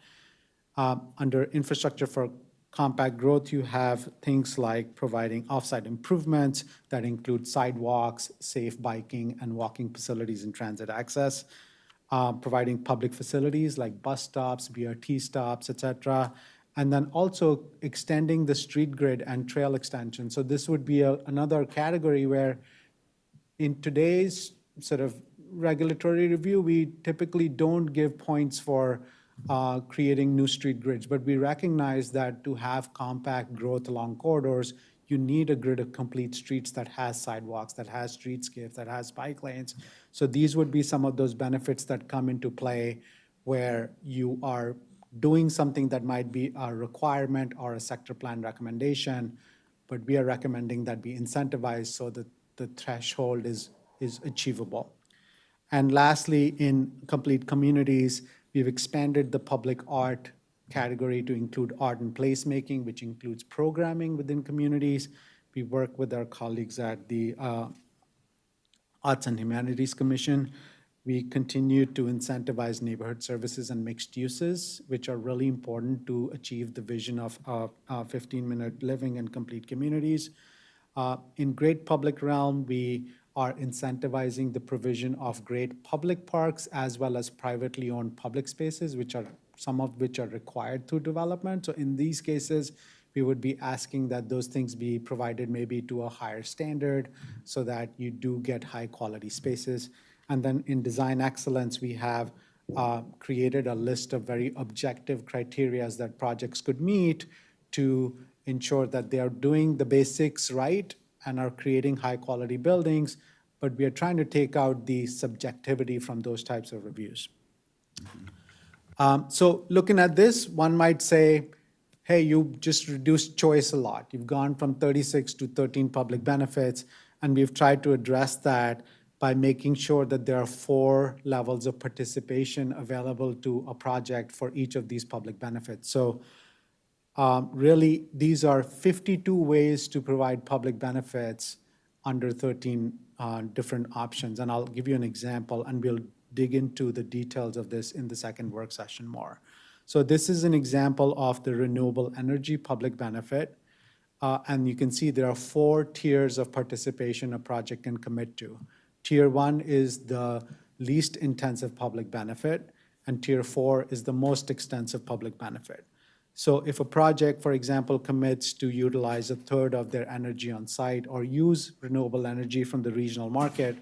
Under infrastructure for compact growth, you have things like providing off-site improvements that include sidewalks, safe biking and walking facilities and transit access, providing public facilities like bus stops, BRT stops, et cetera, and then also extending the street grid and trail extension. So this would be another category where in today's sort of regulatory review, we typically don't give points for creating new street grids, but we recognize that to have compact growth along corridors, you need a grid of complete streets that has sidewalks, that has streetscapes, that has bike lanes. So these would be some of those benefits that come into play where you are doing something that might be a requirement or a sector plan recommendation, but we are recommending that be incentivized so that the threshold is achievable. And lastly, in complete communities, we've expanded the public art category to include art and placemaking, which includes programming within communities. We work with our colleagues at the Arts and Humanities Commission. We continue to incentivize neighborhood services and mixed uses, which are really important to achieve the vision of 15-minute living in complete communities. In great public realm, we are incentivizing the provision of great public parks as well as privately owned public spaces, which are some of which are required through development. So in these cases, we would be asking that those things be provided maybe to a higher standard so that you do get high-quality spaces. And then in design excellence, we have created a list of very objective criteria that projects could meet to ensure that they are doing the basics right and are creating high-quality buildings, but we are trying to take out the subjectivity from those types of reviews. So looking at this, one might say, hey, you just reduced choice a lot. You've gone from 36 to 13 public benefits, and we've tried to address that by making sure that there are 4 levels of participation available to a project for each of these public benefits. So really, these are 52 ways to provide public benefits under 13 different options. And I'll give you an example, and we'll dig into the details of this in the second work session more. So this is an example of the renewable energy public benefit. And you can see there are 4 tiers of participation a project can commit to. Tier 1 is the least intensive public benefit, and Tier 4 is the most extensive public benefit. So if a project, for example, commits to utilize 1/3 of their energy on site or use renewable energy from the regional market,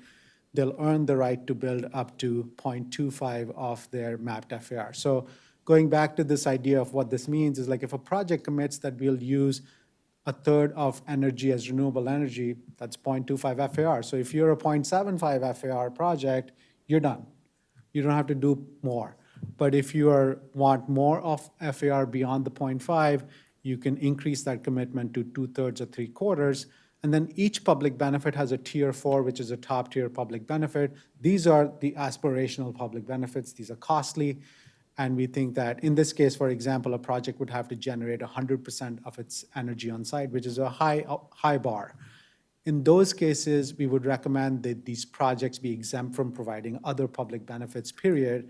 they'll earn the right to build up to 0.25 of their mapped FAR. So going back to this idea of what this means is like if a project commits that we'll use 1/3 of energy as renewable energy, that's 0.25 FAR. So if you're a 0.75 FAR project, you're done. You don't have to do more. But if you want more of FAR beyond the 0.5, you can increase that commitment to 2/3 or 3/4. And then each public benefit has a tier 4, which is a top tier public benefit. These are the aspirational public benefits. These are costly. And we think that in this case, for example, a project would have to generate 100% of its energy on site, which is a high bar. In those cases, we would recommend that these projects be exempt from providing other public benefits, period.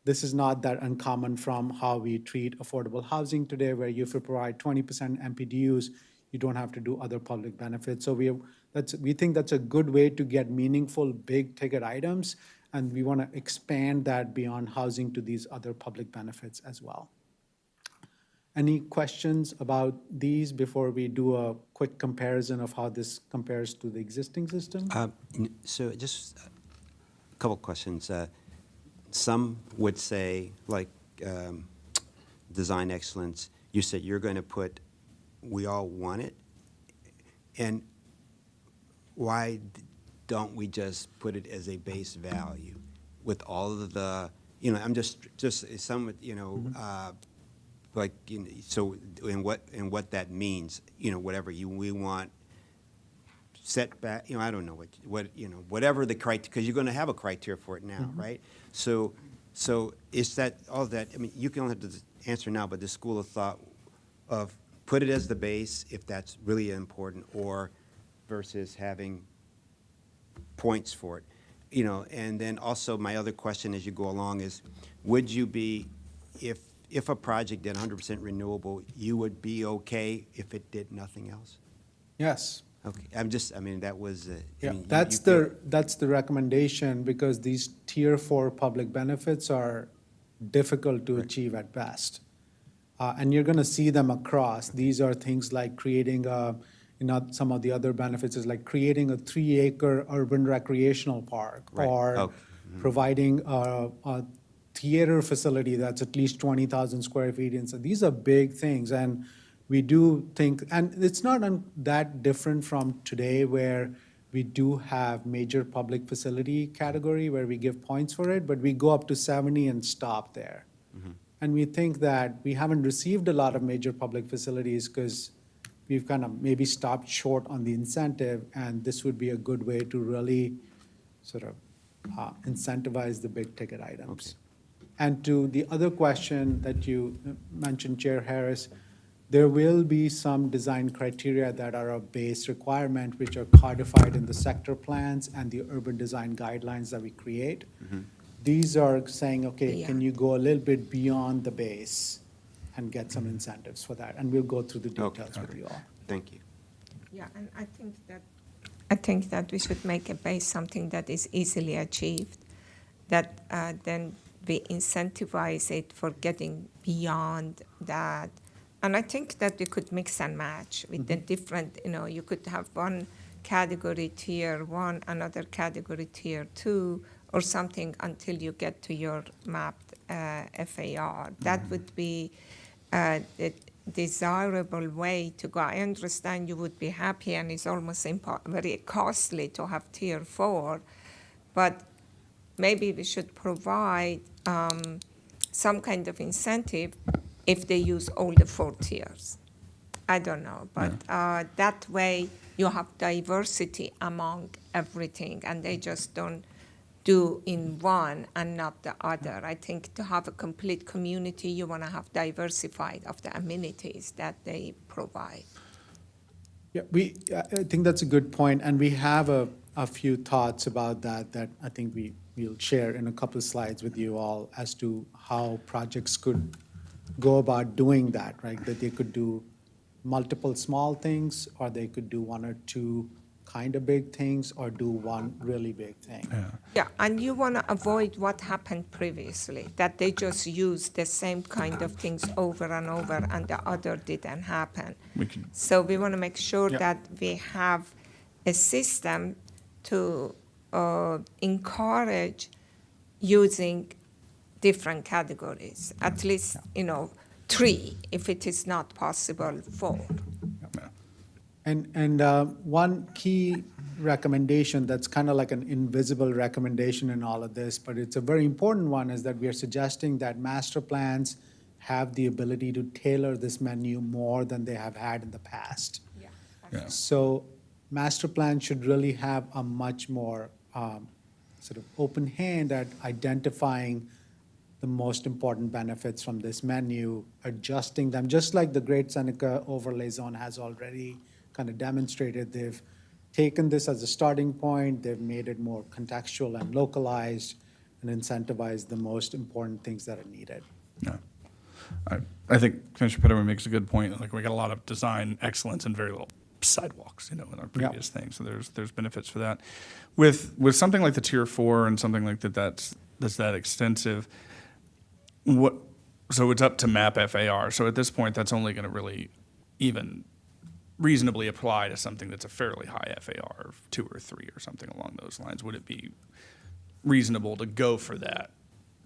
This is not that uncommon from how we treat affordable housing today, where if you provide 20% MPDUs, you don't have to do other public benefits. So we think that's a good way to get meaningful big ticket items, and we want to expand that beyond housing to these other public benefits as well. Any questions about these before we do a quick comparison of how this compares to the existing system?
So just a couple questions. Some would say, like design excellence, you said you're going to put, we all want it, and why don't we just put it as a base value with all of the, I'm just some, like, so in what that means, whatever we want, setback, I don't know whatever the criteria, because you're going to have a criteria for it now, right? So is that all that? I mean, you can only have to answer now, but the school of thought of put it as the base if that's really important, or versus having points for it, And then also my other question as you go along is, would you be, if a project did 100% renewable, you would be okay if it did nothing else?
Yes.
Okay, that was.
That's the recommendation, because these tier 4 public benefits are difficult to achieve at best. And you're going to see them across. These are things like creating some of the other benefits is like creating a 3-acre urban recreational park, or providing a theater facility that's at least 20,000 square feet. And so these are big things. And we do think, and it's not that different from today, where we do have major public facility category where we give points for it, but we go up to 70 and stop there. And we think that we haven't received a lot of major public facilities because we've kind of maybe stopped short on the incentive, and this would be a good way to really sort of incentivize the big ticket items. And to the other question that you mentioned, Chair Harris, there will be some design criteria that are a base requirement, which are codified in the sector plans and the urban design guidelines that we create. These are saying, okay, can you go a little bit beyond the base and get some incentives for that? And we'll go through the details with you all.
Thank you.
Yeah, and I think that we should make a base something that is easily achieved, that then we incentivize it for getting beyond that. And I think that we could mix and match with the different, you could have one category tier 1, another category tier 2, or something until you get to your mapped FAR. That would be a desirable way to go. I understand you would be happy, and it's almost very costly to have tier 4, but maybe we should provide some kind of incentive if they use all the 4 tiers. I don't know, but that way you have diversity among everything, and they just don't do in one and not the other. I think to have a complete community, you want to have diversified of the amenities that they provide.
Yeah, I think that's a good point, and we have a few thoughts about that I think we'll share in a couple of slides with you all as to how projects could go about doing that, right? That they could do multiple small things, or they could do 1 or 2 kind of big things, or do one really big thing.
Yeah, and you want to avoid what happened previously, that they just use the same kind of things over and over, and the other didn't happen. So we want to make sure that we have a system to encourage using different categories, at least, 3, if it is not possible, 4.
And one key recommendation that's kind of like an invisible recommendation in all of this, but it's a very important one, is that we are suggesting that master plans have the ability to tailor this menu more than they have had in the past. So master plan should really have a much more sort of open hand at identifying the most important benefits from this menu, adjusting them, just like the Great Seneca Overlay Zone has already kind of demonstrated. They've taken this as a starting point, they've made it more contextual and localized, and incentivized the most important things that are needed.
Yeah. I think Commissioner Pettaway makes a good point. Like, we got a lot of design excellence and very little sidewalks, in our previous things. So there's benefits for that. With something like the Tier 4 and something like that's that extensive, so it's up to map FAR. So at this point, that's only going to really even reasonably apply to something that's a fairly high FAR of 2 or 3 or something along those lines. Would it be reasonable to go for that,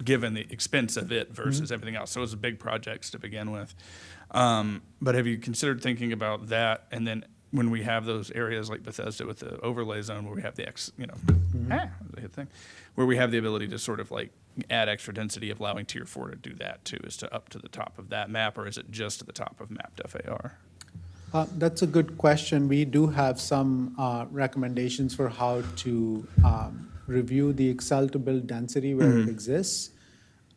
given the expense of it versus everything else? So it's big projects to begin with. But have you considered thinking about that? And then when we have those areas like Bethesda with the overlay zone, where we have the thing, where we have the ability to sort of like add extra density, of allowing Tier 4 to do that too, is to up to the top of that map, or is it just to the top of mapped FAR?
That's a good question. We do have some recommendations for how to review the Excel to build density where it exists.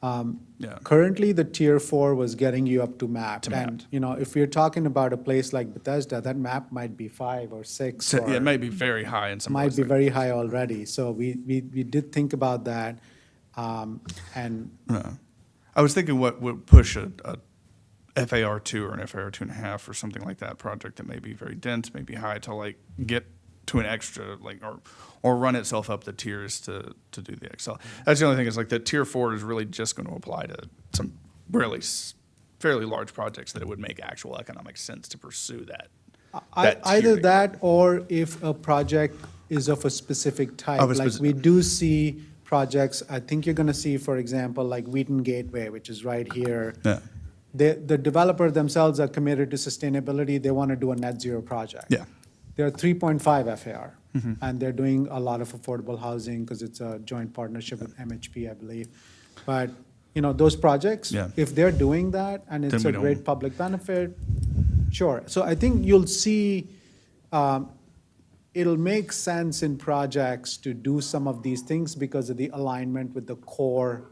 Currently, the Tier 4 was getting you up to mapped. And, if you're talking about a place like Bethesda, that map might be 5 or 6.
So, it might be very high in some
places. Might be very high already. So we did think about that. And
I was thinking what would push a FAR2 or an FAR2.5 or something like that project that may be very dense, may be high, to like get to an extra, like, or run itself up the tiers to do the Excel. That's the only thing, is like the Tier 4 is really just going to apply to some really fairly large projects that it would make actual economic sense to pursue that.
Either that, or if a project is of a specific type. We do see projects, I think you're going to see, for example, like Wheaton Gateway, which is right here.
Yeah.
The developer themselves are committed to sustainability. They want to do a net zero project.
Yeah.
They're 3.5 FAR, and they're doing a lot of affordable housing because it's a joint partnership with MHP, I believe. But, those projects, if they're doing that and it's a great public benefit, sure. So I think you'll see it'll make sense in projects to do some of these things because of the alignment with the core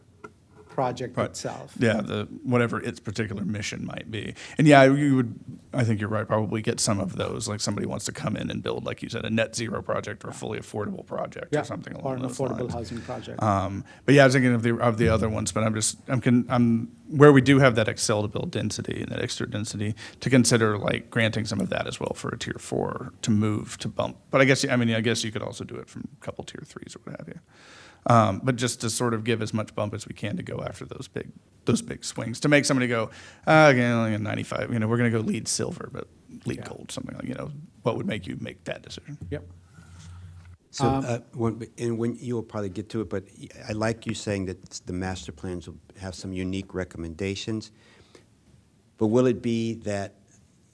project itself.
Yeah, whatever its particular mission might be. And yeah, you would, I think you're right, probably get some of those, like somebody wants to come in and build, like you said, a net zero project or a fully affordable project or something along those lines.
Or an affordable housing project.
But yeah, I was thinking of the other ones, but I'm where we do have that Excel to build density and that extra density, to consider like granting some of that as well for a Tier 4 to move, to bump. But I guess you could also do it from a couple Tier 3s or what have you. But just to sort of give as much bump as we can to go after those big swings, to make somebody go, okay, only a 95, we're going to go lead silver, but lead gold, something like, what would make you make that decision?
Yep.
So, when you'll probably get to it, but I like you saying that the master plans will have some unique recommendations. But will it be that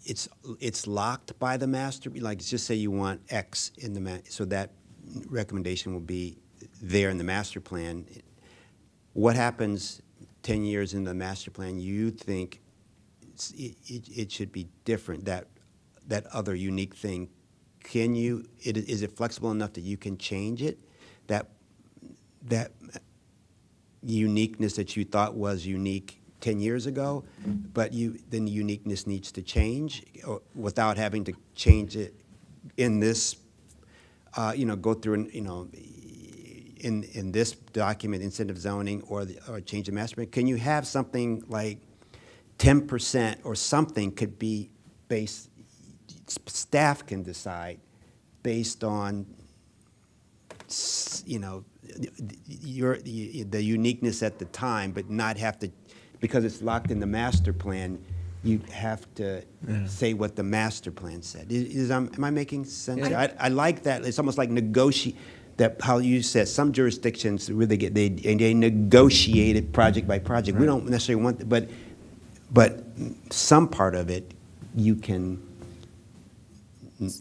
it's locked by the master? Like, just say you want X in the so that recommendation will be there in the master plan. What happens 10 years in the master plan? You think it should be different? That other unique thing. Is it flexible enough that you can change it? That uniqueness that you thought was unique 10 years ago, but then the uniqueness needs to change without having to change it in this, go through, in this document, incentive zoning or change the master plan. Can you have something like 10% or something could be based, staff can decide based on, the uniqueness at the time, but not have to, because it's locked in the master plan, you have to say what the master plan said. Am I making sense?
Yeah.
I like that. It's almost like negotiate, that how you said some jurisdictions really they negotiate it project by project. We don't necessarily want, but some part of it you can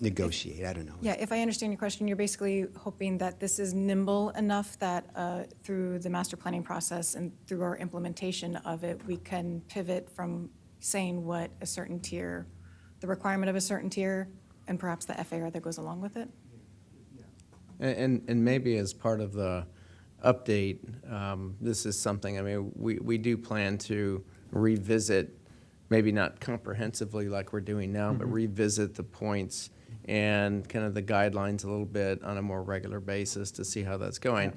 negotiate. I don't know.
Yeah, if I understand your question, you're basically hoping that this is nimble enough that through the master planning process and through our implementation of it, we can pivot from saying what a certain tier, the requirement of a certain tier, and perhaps the FAR that goes along with it?
And maybe as part of the update, this is something, we do plan to revisit, maybe not comprehensively like we're doing now, but revisit the points and kind of the guidelines a little bit on a more regular basis to see how that's going.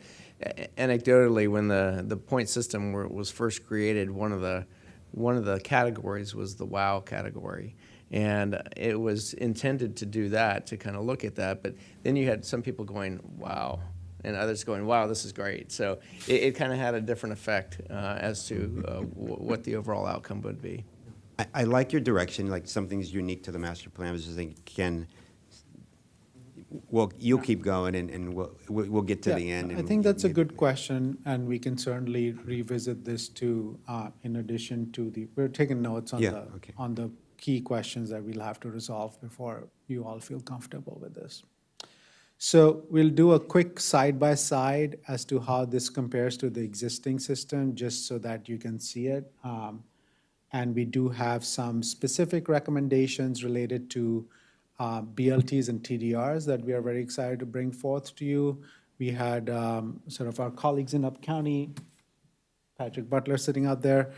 Anecdotally, when the point system was first created, one of the categories was the WOW category. And it was intended to do that, to kind of look at that. But then you had some people going, wow, and others going, wow, this is great. So it kind of had a different effect as to what the overall outcome would be.
I like your direction, like something's unique to the master plan. I was just thinking, you'll keep going and we'll get to the end.
I think that's a good question, and we can certainly revisit this too, in addition to we're taking notes on on the key questions that we'll have to resolve before you all feel comfortable with this. So we'll do a quick side-by-side as to how this compares to the existing system, just so that you can see it. And we do have some specific recommendations related to BLTs and TDRs that we are very excited to bring forth to you. We had sort of our colleagues in Up County, Patrick Butler sitting out there.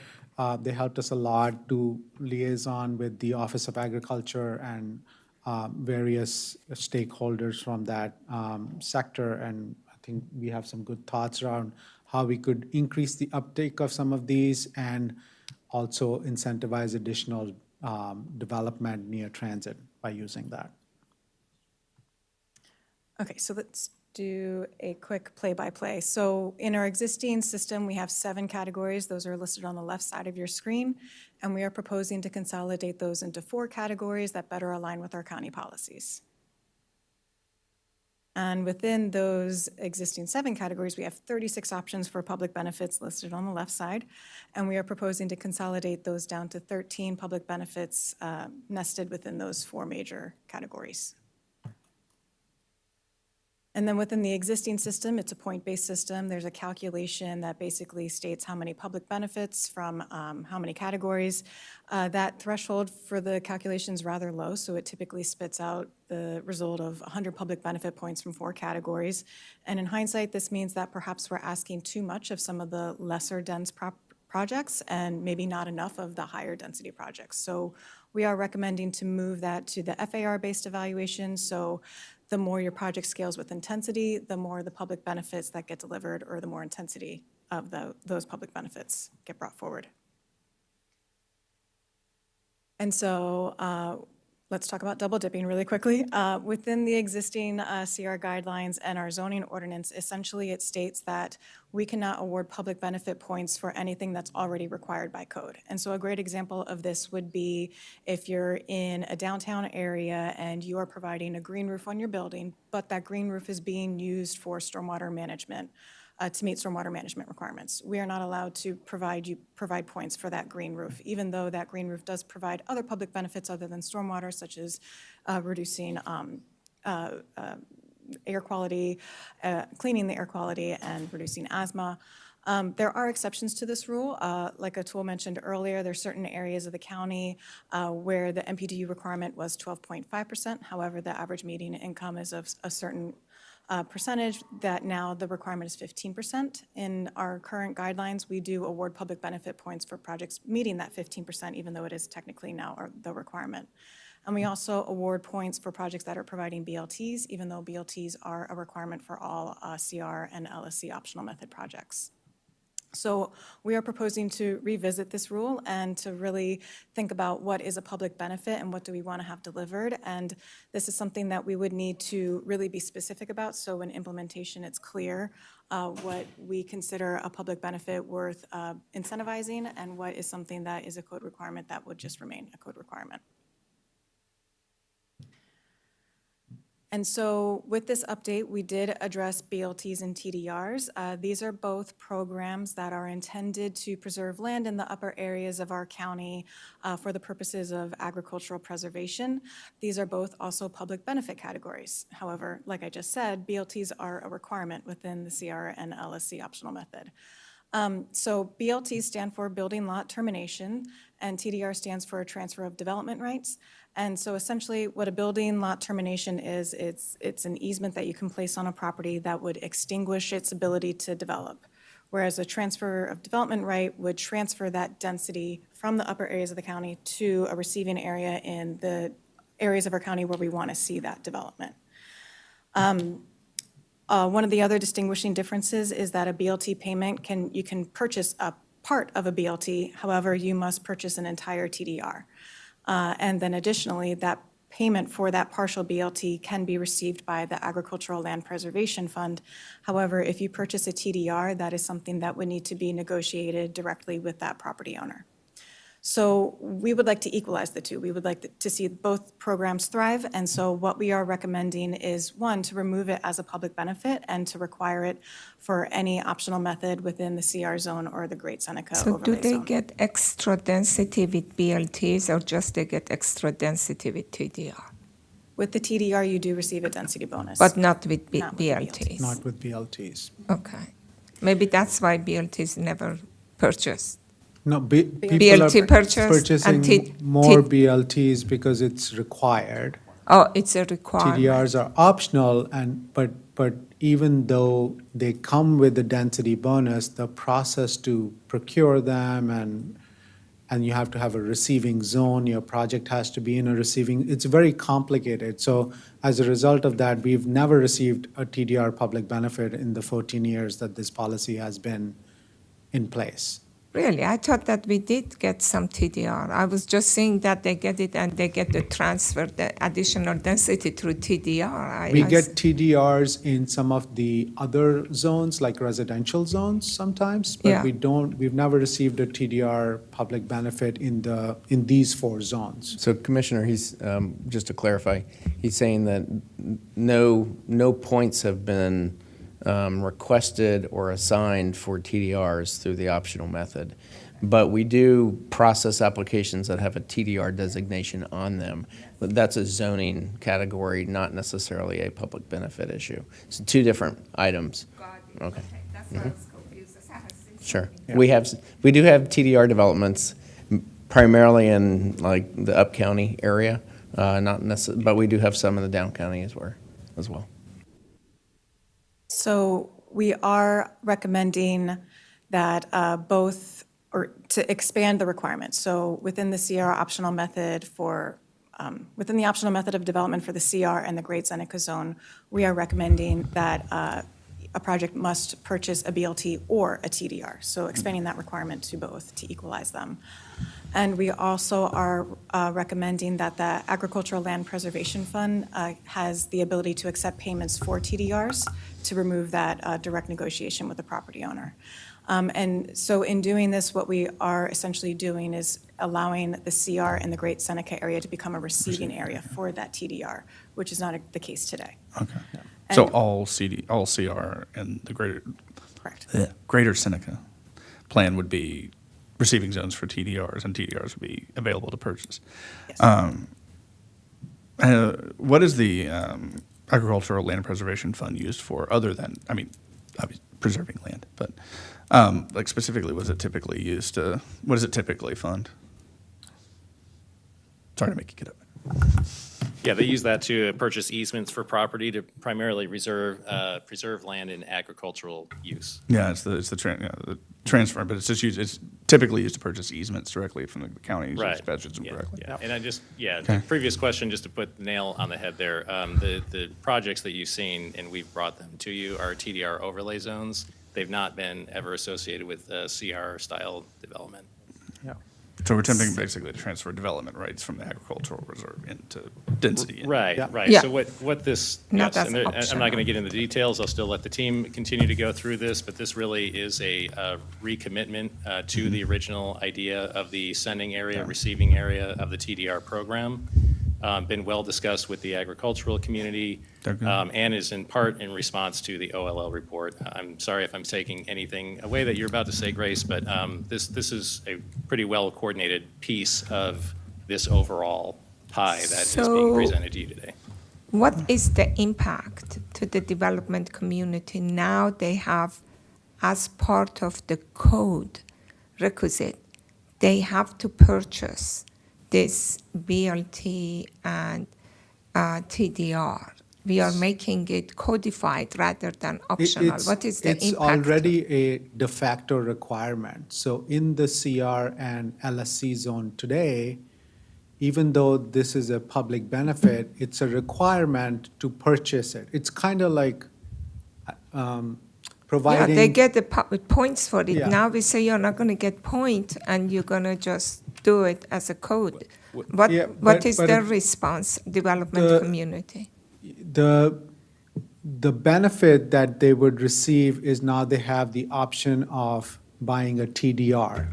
They helped us a lot to liaison with the Office of Agriculture and various stakeholders from that sector. And I think we have some good thoughts around how we could increase the uptake of some of these and also incentivize additional development near transit by using that.
Okay, so let's do a quick play-by-play. So in our existing system, we have 7 categories. Those are listed on the left side of your screen. And we are proposing to consolidate those into 4 categories that better align with our county policies. And within those existing 7 categories, we have 36 options for public benefits listed on the left side. And we are proposing to consolidate those down to 13 public benefits nested within those 4 major categories. And then within the existing system, it's a point-based system. There's a calculation that basically states how many public benefits from how many categories. That threshold for the calculation is rather low, so it typically spits out the result of 100 public benefit points from 4 categories. And in hindsight, this means that perhaps we're asking too much of some of the lesser dense projects and maybe not enough of the higher density projects. So we are recommending to move that to the FAR-based evaluation. So the more your project scales with intensity, the more the public benefits that get delivered or the more intensity of those public benefits get brought forward. And so Let's talk about double dipping really quickly. Within the existing CR guidelines and our zoning ordinance, essentially it states that we cannot award public benefit points for anything that's already required by code. And so a great example of this would be if you're in a downtown area and you are providing a green roof on your building, but that green roof is being used for stormwater management, to meet stormwater management requirements. We are not allowed to provide points for that green roof, even though that green roof does provide other public benefits other than stormwater, such as reducing air quality, cleaning the air quality, and reducing asthma. There are exceptions to this rule. Like Atul mentioned earlier, there are certain areas of the county where the MPDU requirement was 12.5%. However, the average median income is of a certain percentage that now the requirement is 15%. In our current guidelines, we do award public benefit points for projects meeting that 15%, even though it is technically now the requirement. And we also award points for projects that are providing BLTs, even though BLTs are a requirement for all CR and LSC optional method projects. So we are proposing to revisit this rule and to really think about what is a public benefit and what do we want to have delivered. And this is something that we would need to really be specific about, so in implementation it's clear what we consider a public benefit worth incentivizing and what is something that is a code requirement that would just remain a code requirement. And so with this update, we did address BLTs and TDRs. These are both programs that are intended to preserve land in the upper areas of our county for the purposes of agricultural preservation. These are both also public benefit categories. However, like I just said, BLTs are a requirement within the CR and LSC optional method. So BLTs stand for building lot termination, and TDR stands for transfer of development rights. And so essentially what a building lot termination is, it's an easement that you can place on a property that would extinguish its ability to develop. Whereas a transfer of development right would transfer that density from the upper areas of the county to a receiving area in the areas of our county where we want to see that development. One of the other distinguishing differences is that a BLT payment you can purchase a part of a BLT, however, you must purchase an entire TDR. And then additionally, that payment for that partial BLT can be received by the Agricultural Land Preservation Fund. However, if you purchase a TDR, that is something that would need to be negotiated directly with that property owner. So we would like to equalize the two. We would like to see both programs thrive. And so what we are recommending is, one, to remove it as a public benefit and to require it for any optional method within the CR zone or the Great Seneca
So
overlay
do they
zone.
get extra density with BLTs or just they get extra density with TDR?
With the TDR, you do receive a density bonus.
But not with
Not with the
BLTs?
Not with BLTs.
Okay. Maybe that's why BLTs never purchased.
No, people
BLT
are
purchased
purchasing
and
more BLTs because it's required.
Oh, it's a requirement.
TDRs are optional, but even though they come with the density bonus, the process to procure them and you have to have a receiving zone, your project has to be in a receiving, it's very complicated. So as a result of that, we've never received a TDR public benefit in the 14 years that this policy has been in place.
Really? I thought that we did get some TDR. I was just seeing that they get it and they get the transfer, the additional density through TDR.
We get TDRs in some of the other zones, like residential zones sometimes, but
Yeah.
we've never received a TDR public benefit in these four zones.
So Commissioner, he's, just to clarify, he's saying that no points have been requested or assigned for TDRs through the optional method. But we do process applications that have a TDR designation on them. But that's a zoning category, not necessarily a public benefit issue. So two different items. Okay.
That's why I was confused.
Sure.
Yeah.
We do have TDR developments primarily in like the up county area, not necessarily, but we do have some in the down county as well.
So we are recommending that to expand the requirements. So within the CR optional method within the optional method of development for the CR and the Great Seneca Zone, we are recommending that a project must purchase a BLT or a TDR. So expanding that requirement to both to equalize them. And we also are recommending that the Agricultural Land Preservation Fund has the ability to accept payments for TDRs to remove that direct negotiation with the property owner. And so in doing this, what we are essentially doing is allowing the CR in the Great Seneca area to become a receiving area for that TDR, which is not the case today.
Okay. So
And-
all CR and the
Correct.
greater Seneca plan would be receiving zones for TDRs, and TDRs would be available to purchase. What is the Agricultural Land Preservation Fund used for, other than, I mean, obviously preserving land, but like specifically, what does it typically fund? Sorry to make you get up.
Yeah, they use that to purchase easements for property to primarily preserve land in agricultural use.
Yeah, it's the transfer, but it's typically used to purchase easements directly from the counties or
Right.
budgets them
Yeah,
directly.
yeah. And
Okay.
the previous question, just to put the nail on the head there, the projects that you've seen, and we've brought them to you, are TDR overlay zones. They've not been ever associated with CR-style development.
So we're attempting basically to transfer development rights from the agricultural reserve into density.
Right, right.
Yeah.
So what this,
Not
yes,
as
and I'm not
optional.
going to get into the details. I'll still let the team continue to go through this, but this really is a recommitment to the original idea of the sending area, receiving area of the TDR program. Been well discussed with the agricultural community, and is in part in response to the OLL report. I'm sorry if I'm taking anything away that you're about to say, Grace, but this is a pretty well coordinated piece of this overall pie that is being
So-
presented to you today.
What is the impact to the development community now they have, as part of the code requisite, they have to purchase this BLT and TDR? We are making it codified rather than optional. What is the
It's
impact?
already a de facto requirement. So in the CR and LSC zone today, even though this is a public benefit, it's a requirement to purchase it. It's kind of like providing.
Yeah, they get the points for it.
Yeah.
Now we say you're not going to get point, and you're going to just do it as a code. What
Yeah,
what
but-
is
but
their
it-
response, development
the-
community?
The benefit that they would receive is now they have the option of buying a TDR.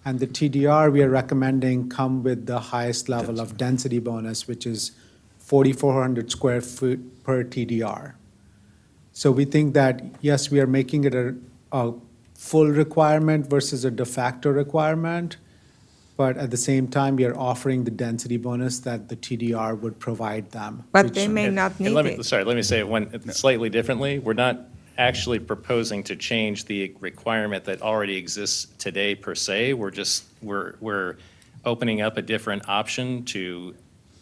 And the TDR we are recommending come with the highest level of density bonus, which is 4,400 square foot per TDR. So we think that, yes, we are making it a full requirement versus a de facto requirement, but at the same time, we are offering the density bonus that the TDR would provide them.
But they may not
And
need
let me,
it.
sorry, let me say it slightly differently. We're not actually proposing to change the requirement that already exists today per se. We're opening up a different option to,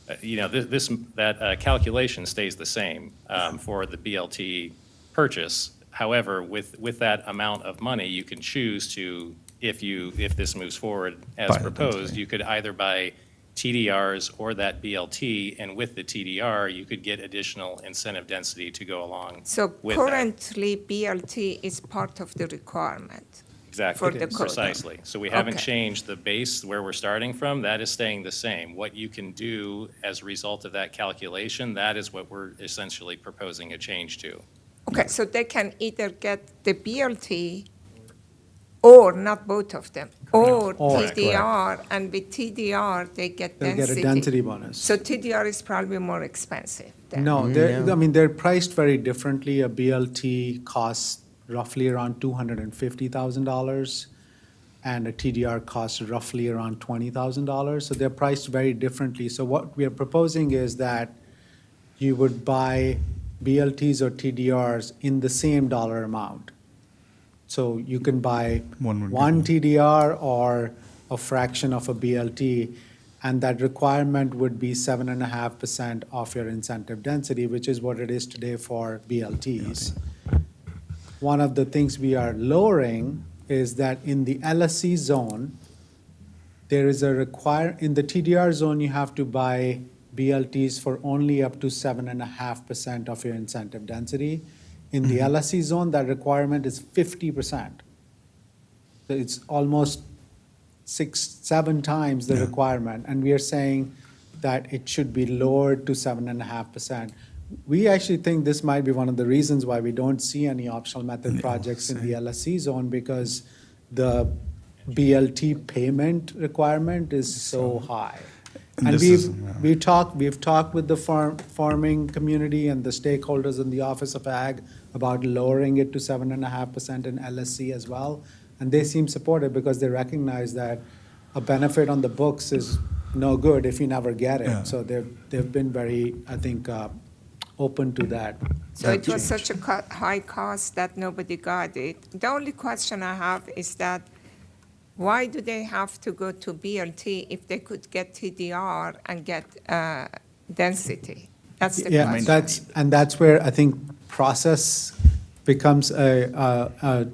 that calculation stays the same for the BLT purchase. However, with that amount of money, you can choose to, if this moves forward as
Buy the
proposed,
density.
you could either buy TDRs or that BLT, and with the TDR, you could get additional incentive density to go along
So
with that.
currently, BLT is part of the requirement.
Exactly,
for the code.
precisely. So we haven't
Okay.
changed the base where we're starting from. That is staying the same. What you can do as a result of that calculation, that is what we're essentially proposing a change to.
Okay, so they can either get the BLT or not both of them, or
Correct.
TDR, and with TDR, they get
They'll
density.
get a density bonus.
So TDR is probably more expensive then.
No, they're priced very differently. A BLT costs roughly around $250,000, and a TDR costs roughly around $20,000. So they're priced very differently. So what we are proposing is that you would buy BLTs or TDRs in the same dollar amount. So you can buy one TDR or a fraction of a BLT, and that requirement would be 7.5% of your incentive density, which is what it is today for BLTs. One of the things we are lowering is that in the LSC zone, there is in the TDR zone, you have to buy BLTs for only up to 7.5% of your incentive density. In the LSC zone, that requirement is 50%. So it's almost 6, 7 times the requirement, and we are saying that it should be lowered to 7.5%. We actually think this might be one of the reasons why we don't see any optional method projects in the LSC zone, because the BLT payment requirement is so high. And we've talked with the farming community and the stakeholders in the Office of Ag about lowering it to 7.5% in LSC as well. And they seem supportive because they recognize that a benefit on the books is no good if you never get it.
Yeah.
So they've been very, I think, open to that.
So it was such a high cost that nobody got it. The only question I have is that why do they have to go to BLT if they could get TDR and get density? That's the question.
That's where I think process becomes a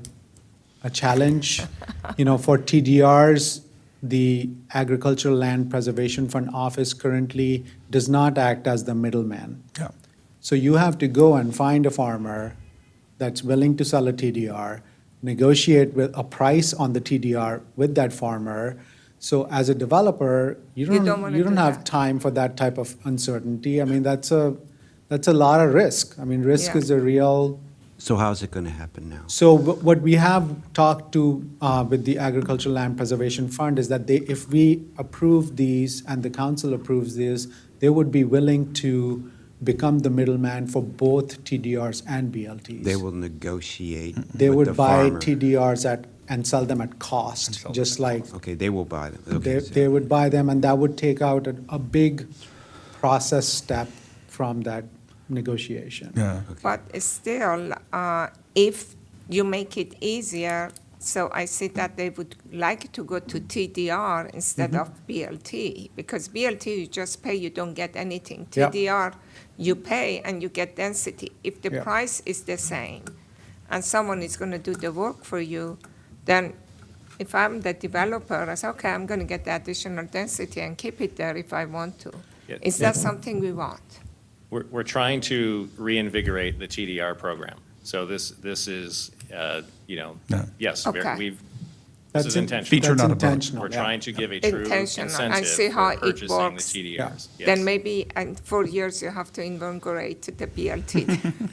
challenge. For TDRs, the Agricultural Land Preservation Fund office currently does not act as the middleman.
Yeah.
So you have to go and find a farmer that's willing to sell a TDR, negotiate with a price on the TDR with that farmer. So as a developer, you don't have time for that type of uncertainty. I mean, that's a lot of risk. I mean, risk is a real.
So how's it going to happen now?
So what we have talked to with the Agricultural Land Preservation Fund is that if we approve these and the council approves these, they would be willing to become the middleman for both TDRs and BLTs.
They will negotiate
They
with
would
the
buy
farmer.
TDRs and sell them at cost, just like
Okay, they will buy them. Okay,
they would buy them, and that would take out a big process step from that negotiation.
Yeah.
But still, if you make it easier, so I see that they would like to go to TDR instead of BLT, because BLT you just pay, you don't get anything.
Yep.
TDR, you pay and you get density. If the
Yeah.
price is the same and someone is going to do the work for you, then if I'm the developer, I say, okay, I'm going to get the additional density and keep it there if I want to.
Yeah.
Is that something we want?
We're trying to reinvigorate the TDR program. So this is, yes,
Okay.
this is intentional.
Feature, not a bug.
intentional.
We're
yeah.
trying to give a true
Intentional. I
incentive
see how
for
it
purchasing the
works.
TDRs. Yes.
Then maybe in 4 years you have to invigorate the BLT.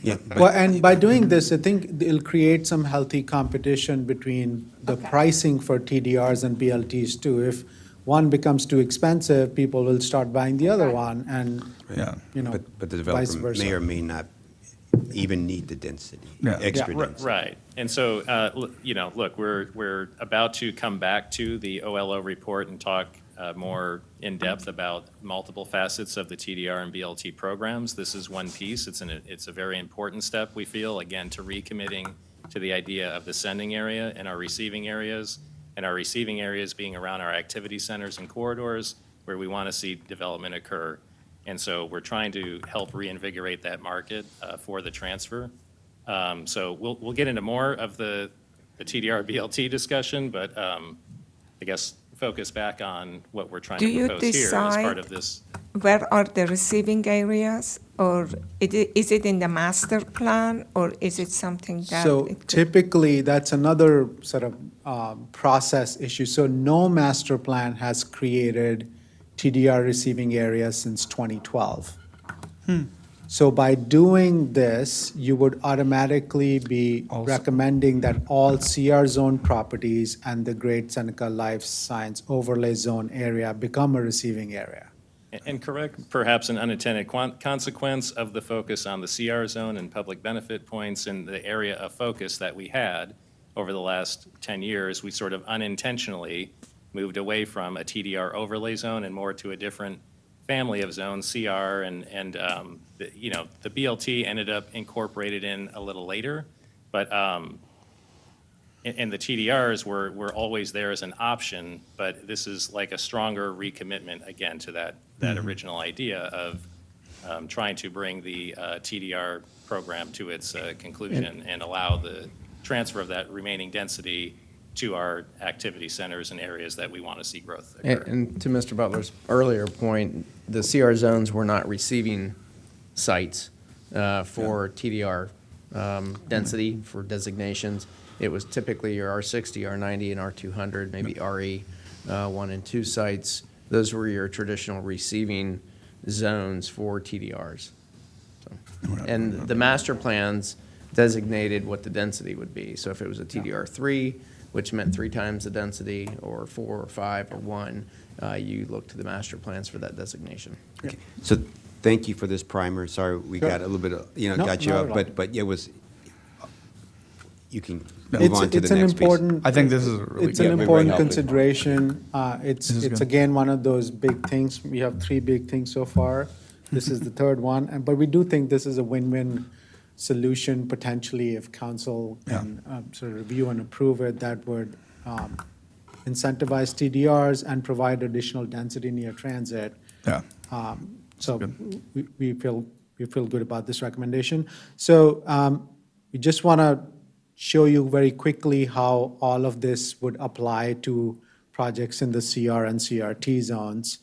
Yeah,
Well, and by doing this, I think it'll create some healthy competition between the
Okay.
pricing for TDRs and BLTs too. If one becomes too expensive, people will start buying the other one, and,
Yeah.
but the
vice
developer
versa.
may or may not even need the density,
Yeah.
extra
Yeah.
density.
Right. And so, look, we're about to come back to the OLO report and talk more in depth about multiple facets of the TDR and BLT programs. This is one piece. It's a very important step, we feel, again, to recommitting to the idea of the sending area and our receiving areas, and our receiving areas being around our activity centers and corridors where we want to see development occur. And so we're trying to help reinvigorate that market for the transfer. So we'll get into more of the TDR BLT discussion, but I guess focus back on what we're trying
Do
to
you
propose here as part
decide
of this.
where are the receiving areas? Or is it in the master plan, or is it something that?
So
it could-
typically, that's another sort of process issue. So no master plan has created TDR receiving areas since 2012. So by doing this, you would automatically be recommending that all CR zone properties and the Great Seneca Life Science Overlay Zone area become a receiving area.
And correct, perhaps an unintended consequence of the focus on the CR zone and public benefit points and the area of focus that we had over the last 10 years, we sort of unintentionally moved away from a TDR overlay zone and more to a different family of zones, CR, and the BLT ended up incorporated in a little later, but and the TDRs were always there as an option, but this is like a stronger recommitment again to that original idea of trying to bring the TDR program to its conclusion and allow the transfer of that remaining density to our activity centers and areas that we want to see growth occur.
And to Mr. Butler's earlier point, the CR zones were not receiving sites for TDR density for designations. It was typically your R60, R90, and R200, maybe RE. 1 and 2 sites, those were your traditional receiving zones for TDRs. And the master plans designated what the density would be. So if it was a TDR 3, which meant 3 times the density, or 4 or 5 or 1, you look to the master plans for that designation.
Okay. So thank you for this primer. Sorry, we got a little bit of,
No,
got you
not
up,
at all.
but it was, you can move on to
It's
the
an
next piece.
important.
I think this is a really
It's
good-
an
very
important
helpful.
consideration. It's
This is good.
again one of those big things. We have 3 big things so far. This is the third one, but we do think this is a win-win solution potentially if council can sort of review and approve it. That would incentivize TDRs and provide additional density near transit.
Yeah.
So we feel good about this recommendation. So we just want to show you very quickly how all of this would apply to projects in the CR and CRT zones.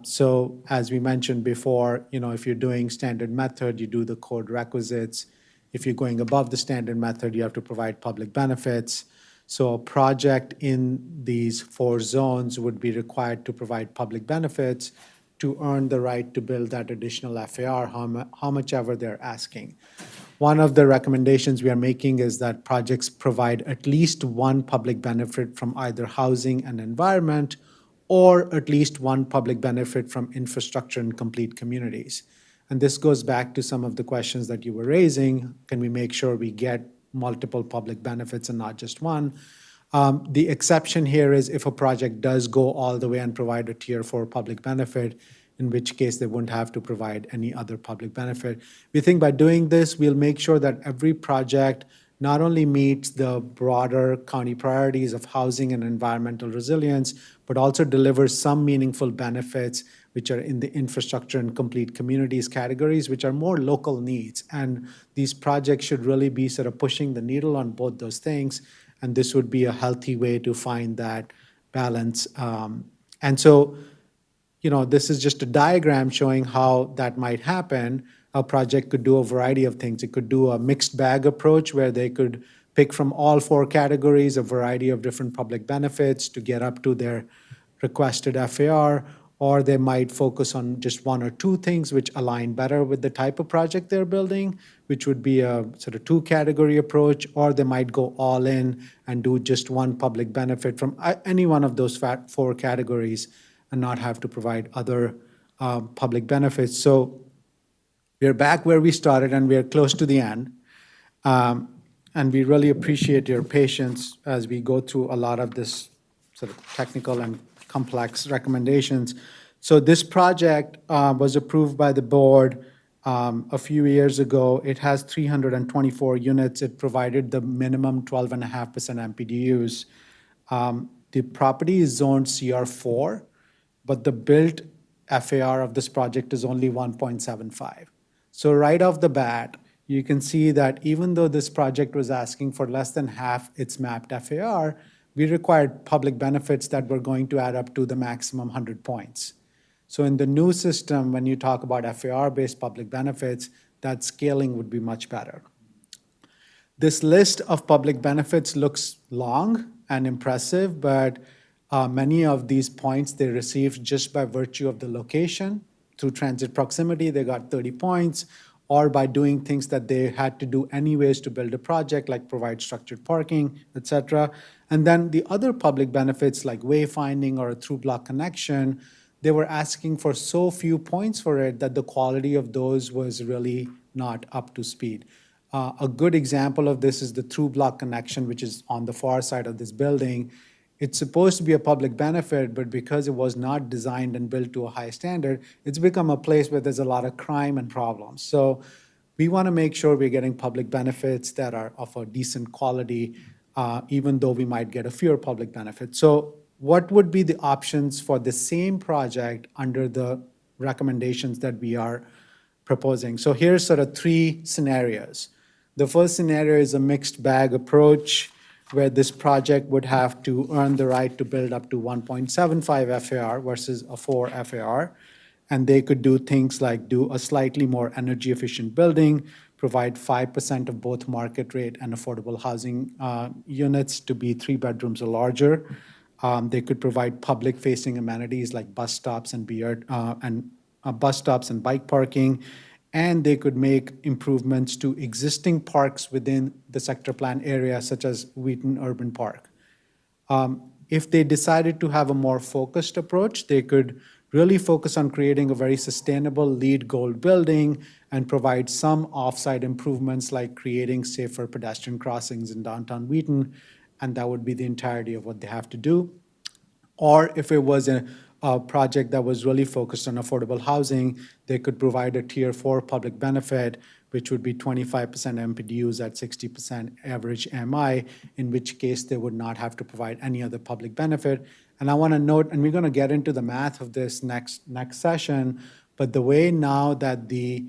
So as we mentioned before, if you're doing standard method, you do the code requisites. If you're going above the standard method, you have to provide public benefits. So a project in these 4 zones would be required to provide public benefits to earn the right to build that additional FAR, how much ever they're asking. One of the recommendations we are making is that projects provide at least one public benefit from either housing and environment, or at least one public benefit from infrastructure and complete communities. And this goes back to some of the questions that you were raising. Can we make sure we get multiple public benefits and not just one? The exception here is if a project does go all the way and provide a tier 4 public benefit, in which case they wouldn't have to provide any other public benefit. We think by doing this, we'll make sure that every project not only meets the broader county priorities of housing and environmental resilience, but also delivers some meaningful benefits which are in the infrastructure and complete communities categories, which are more local needs. And these projects should really be sort of pushing the needle on both those things. And this would be a healthy way to find that balance. And so, this is just a diagram showing how that might happen. A project could do a variety of things. It could do a mixed bag approach where they could pick from all 4 categories a variety of different public benefits to get up to their requested FAR, or they might focus on just 1 or 2 things which align better with the type of project they're building, which would be a sort of 2-category approach, or they might go all in and do just 1 public benefit from any one of those 4 categories and not have to provide other public benefits. So we're back where we started, and we are close to the end. And we really appreciate your patience as we go through a lot of this sort of technical and complex recommendations. So this project was approved by the board a few years ago. It has 324 units. It provided the minimum 12.5% MPDUs. The property is zoned CR4, but the built FAR of this project is only 1.75. So right off the bat, you can see that even though this project was asking for less than half its mapped FAR, we required public benefits that were going to add up to the maximum 100 points. So in the new system, when you talk about FAR-based public benefits, that scaling would be much better. This list of public benefits looks long and impressive, but many of these points they received just by virtue of the location. Through transit proximity, they got 30 points, or by doing things that they had to do anyways to build a project, like provide structured parking, et cetera. And then the other public benefits like wayfinding or a through-block connection, they were asking for so few points for it that the quality of those was really not up to speed. A good example of this is the through-block connection, which is on the far side of this building. It's supposed to be a public benefit, but because it was not designed and built to a high standard, it's become a place where there's a lot of crime and problems. So we want to make sure we're getting public benefits that are of a decent quality, even though we might get a fewer public benefits. So what would be the options for the same project under the recommendations that we are proposing? So here's sort of 3 scenarios. The first scenario is a mixed bag approach, where this project would have to earn the right to build up to 1.75 FAR versus a 4 FAR. And they could do things like do a slightly more energy efficient building, provide 5% of both market rate and affordable housing units to be 3 bedrooms or larger. They could provide public-facing amenities like bus stops and bus stops and bike parking, and they could make improvements to existing parks within the sector plan area, such as Wheaton Urban Park. If they decided to have a more focused approach, they could really focus on creating a very sustainable LEED Gold building and provide some off-site improvements like creating safer pedestrian crossings in downtown Wheaton, and that would be the entirety of what they have to do. Or if it was a project that was really focused on affordable housing, they could provide a Tier 4 public benefit, which would be 25% MPDUs at 60% average MI, in which case they would not have to provide any other public benefit. And I want to note, and we're going to get into the math of this next session, but the way now that the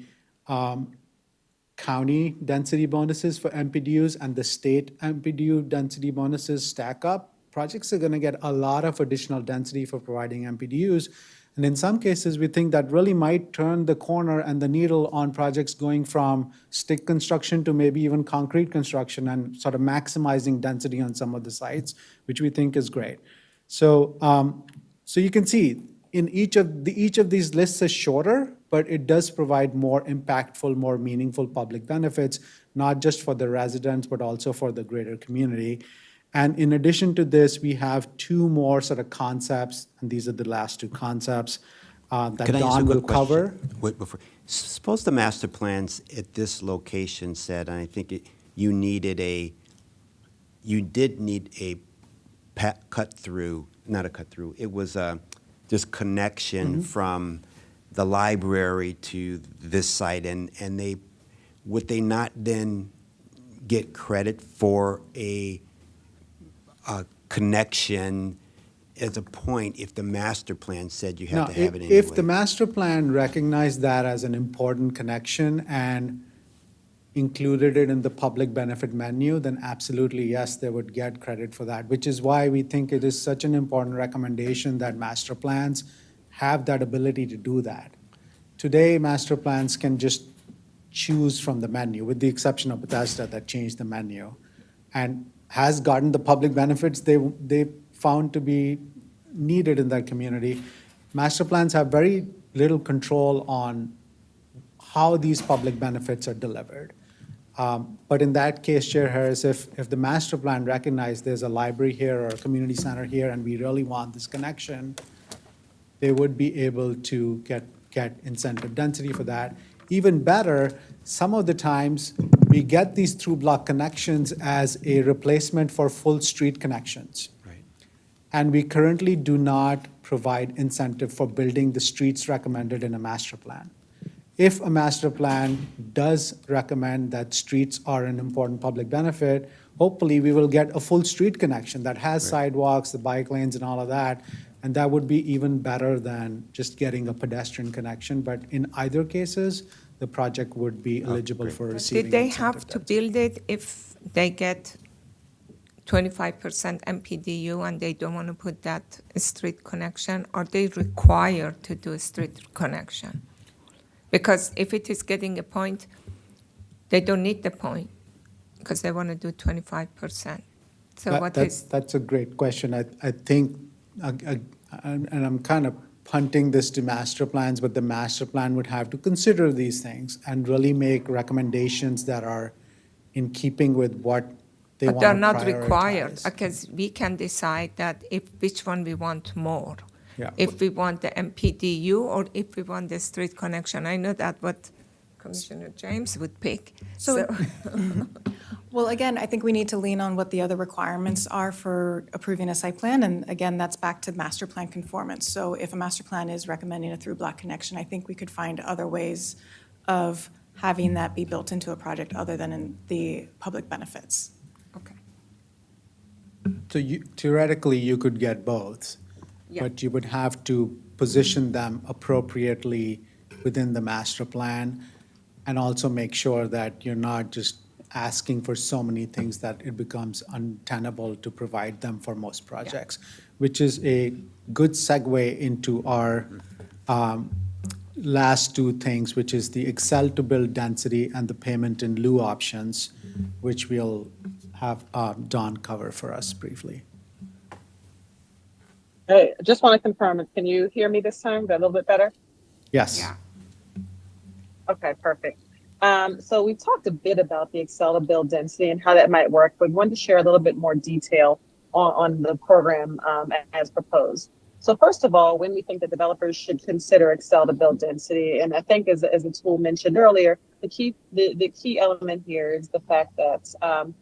county density bonuses for MPDUs and the state MPDU density bonuses stack up, projects are going to get a lot of additional density for providing MPDUs. And in some cases, we think that really might turn the corner and the needle on projects going from stick construction to maybe even concrete construction and sort of maximizing density on some of the sites, which we think is great. So, so you can see in each of these lists is shorter, but it does provide more impactful, more meaningful public benefits, not just for the residents, but also for the greater community. And in addition to this, we have two more sort of concepts, and these are the last two concepts that
Can I ask a
Don will
quick question?
cover.
Wait, suppose the master plans at this location said, and I think you did need a cut through, not a cut through, it was just connection from the library to this site, and would they not then get credit for a connection as a point if the master plan said you had to have it anyway?
If the master plan recognized that as an important connection and included it in the public benefit menu, then absolutely, yes, they would get credit for that, which is why we think it is such an important recommendation that master plans have that ability to do that. Today, master plans can just choose from the menu, with the exception of Bethesda that changed the menu, and has gotten the public benefits they found to be needed in that community. Master plans have very little control on how these public benefits are delivered. But in that case, Chair Harris, if the master plan recognized there's a library here or a community center here and we really want this connection, they would be able to get incentive density for that. Even better, some of the times we get these through block connections as a replacement for full street connections.
Right.
And we currently do not provide incentive for building the streets recommended in a master plan. If a master plan does recommend that streets are an important public benefit, hopefully we will get a full street connection that has sidewalks, the bike lanes and all of that. And that would be even better than just getting a pedestrian connection. But in either cases, the project would be eligible for receiving
Did they
incentive
have to
density.
build it if they get 25% MPDU and they don't want to put that street connection? Are they required to do a street connection? Because if it is getting a point, they don't need the point because they want to do 25%. So
That's a great question. I think, and I'm kind of punting this to master plans, but the master plan would have to consider these things and really make recommendations that are in keeping with what they want
But
to
they're not required
prioritize.
because we can decide that which one we want more.
Yeah.
If we want the MPDU or if we want the street connection. I know that what Commissioner James would pick.
So, well, again, I think we need to lean on what the other requirements are for approving a site plan. And again, that's back to master plan conformance. So if a master plan is recommending a through block connection, I think we could find other ways of having that be built into a project other than in the public benefits.
Okay.
So theoretically, you could get both,
Yeah.
but you would have to position them appropriately within the master plan and also make sure that you're not just asking for so many things that it becomes untenable to provide them for most projects, which is a good segue into our last two things, which is the Excel to build density and the payment in lieu options,
Mm-hmm.
which we'll have Don cover for us briefly.
Can I ask a question? What, before, suppose the master plan recognized there's a library here or a community center here, and they would they not then get credit for a connection
I just want to confirm, can you hear me this time? Is that a little bit better?
Yes.
Okay, perfect. So we talked a bit about the Excel to build density and how that might work, but wanted to share a little bit more detail on the program as proposed. So first of all, when we think that developers should consider Excel to build density, and I think as the tool mentioned earlier, the key element here is the fact that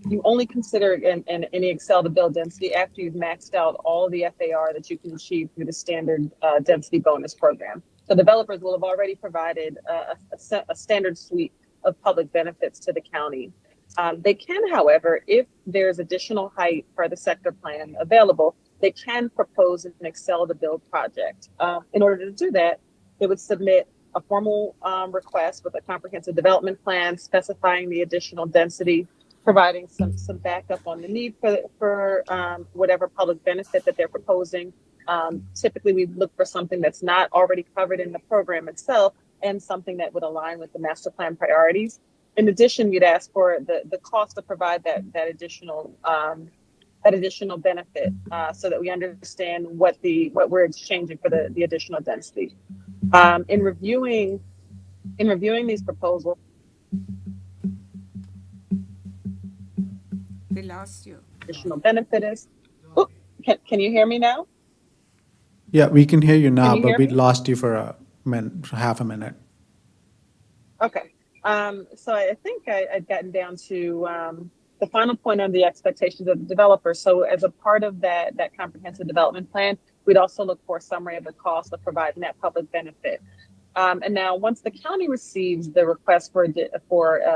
you only consider in any Excel to build density after you've maxed out all the FAR that you can achieve through the standard density bonus program. So developers will have already provided a standard suite of public benefits to the county. They can, however, if there's additional height for the sector plan available, they can propose an Excel to build project. In order to do that, they would submit a formal request with a comprehensive development plan specifying the additional density, providing some backup on the need for whatever public benefit that they're proposing. Typically, we look for something that's not already covered in the program itself and something that would align with the master plan priorities. In addition, we'd ask for the cost to provide that additional benefit so that we understand what we're exchanging for the additional density. In reviewing these proposals,
We lost you.
additional benefit is. Oh, can you hear me now?
Yeah, we can hear you now,
you
but
hear
we
me?
lost you for a minute, half a minute.
Okay. So I think I'd gotten down to the final point on the expectations of the developer. So as a part of that comprehensive development plan, we'd also look for a summary of the cost of providing that public benefit. And now, once the county receives the request for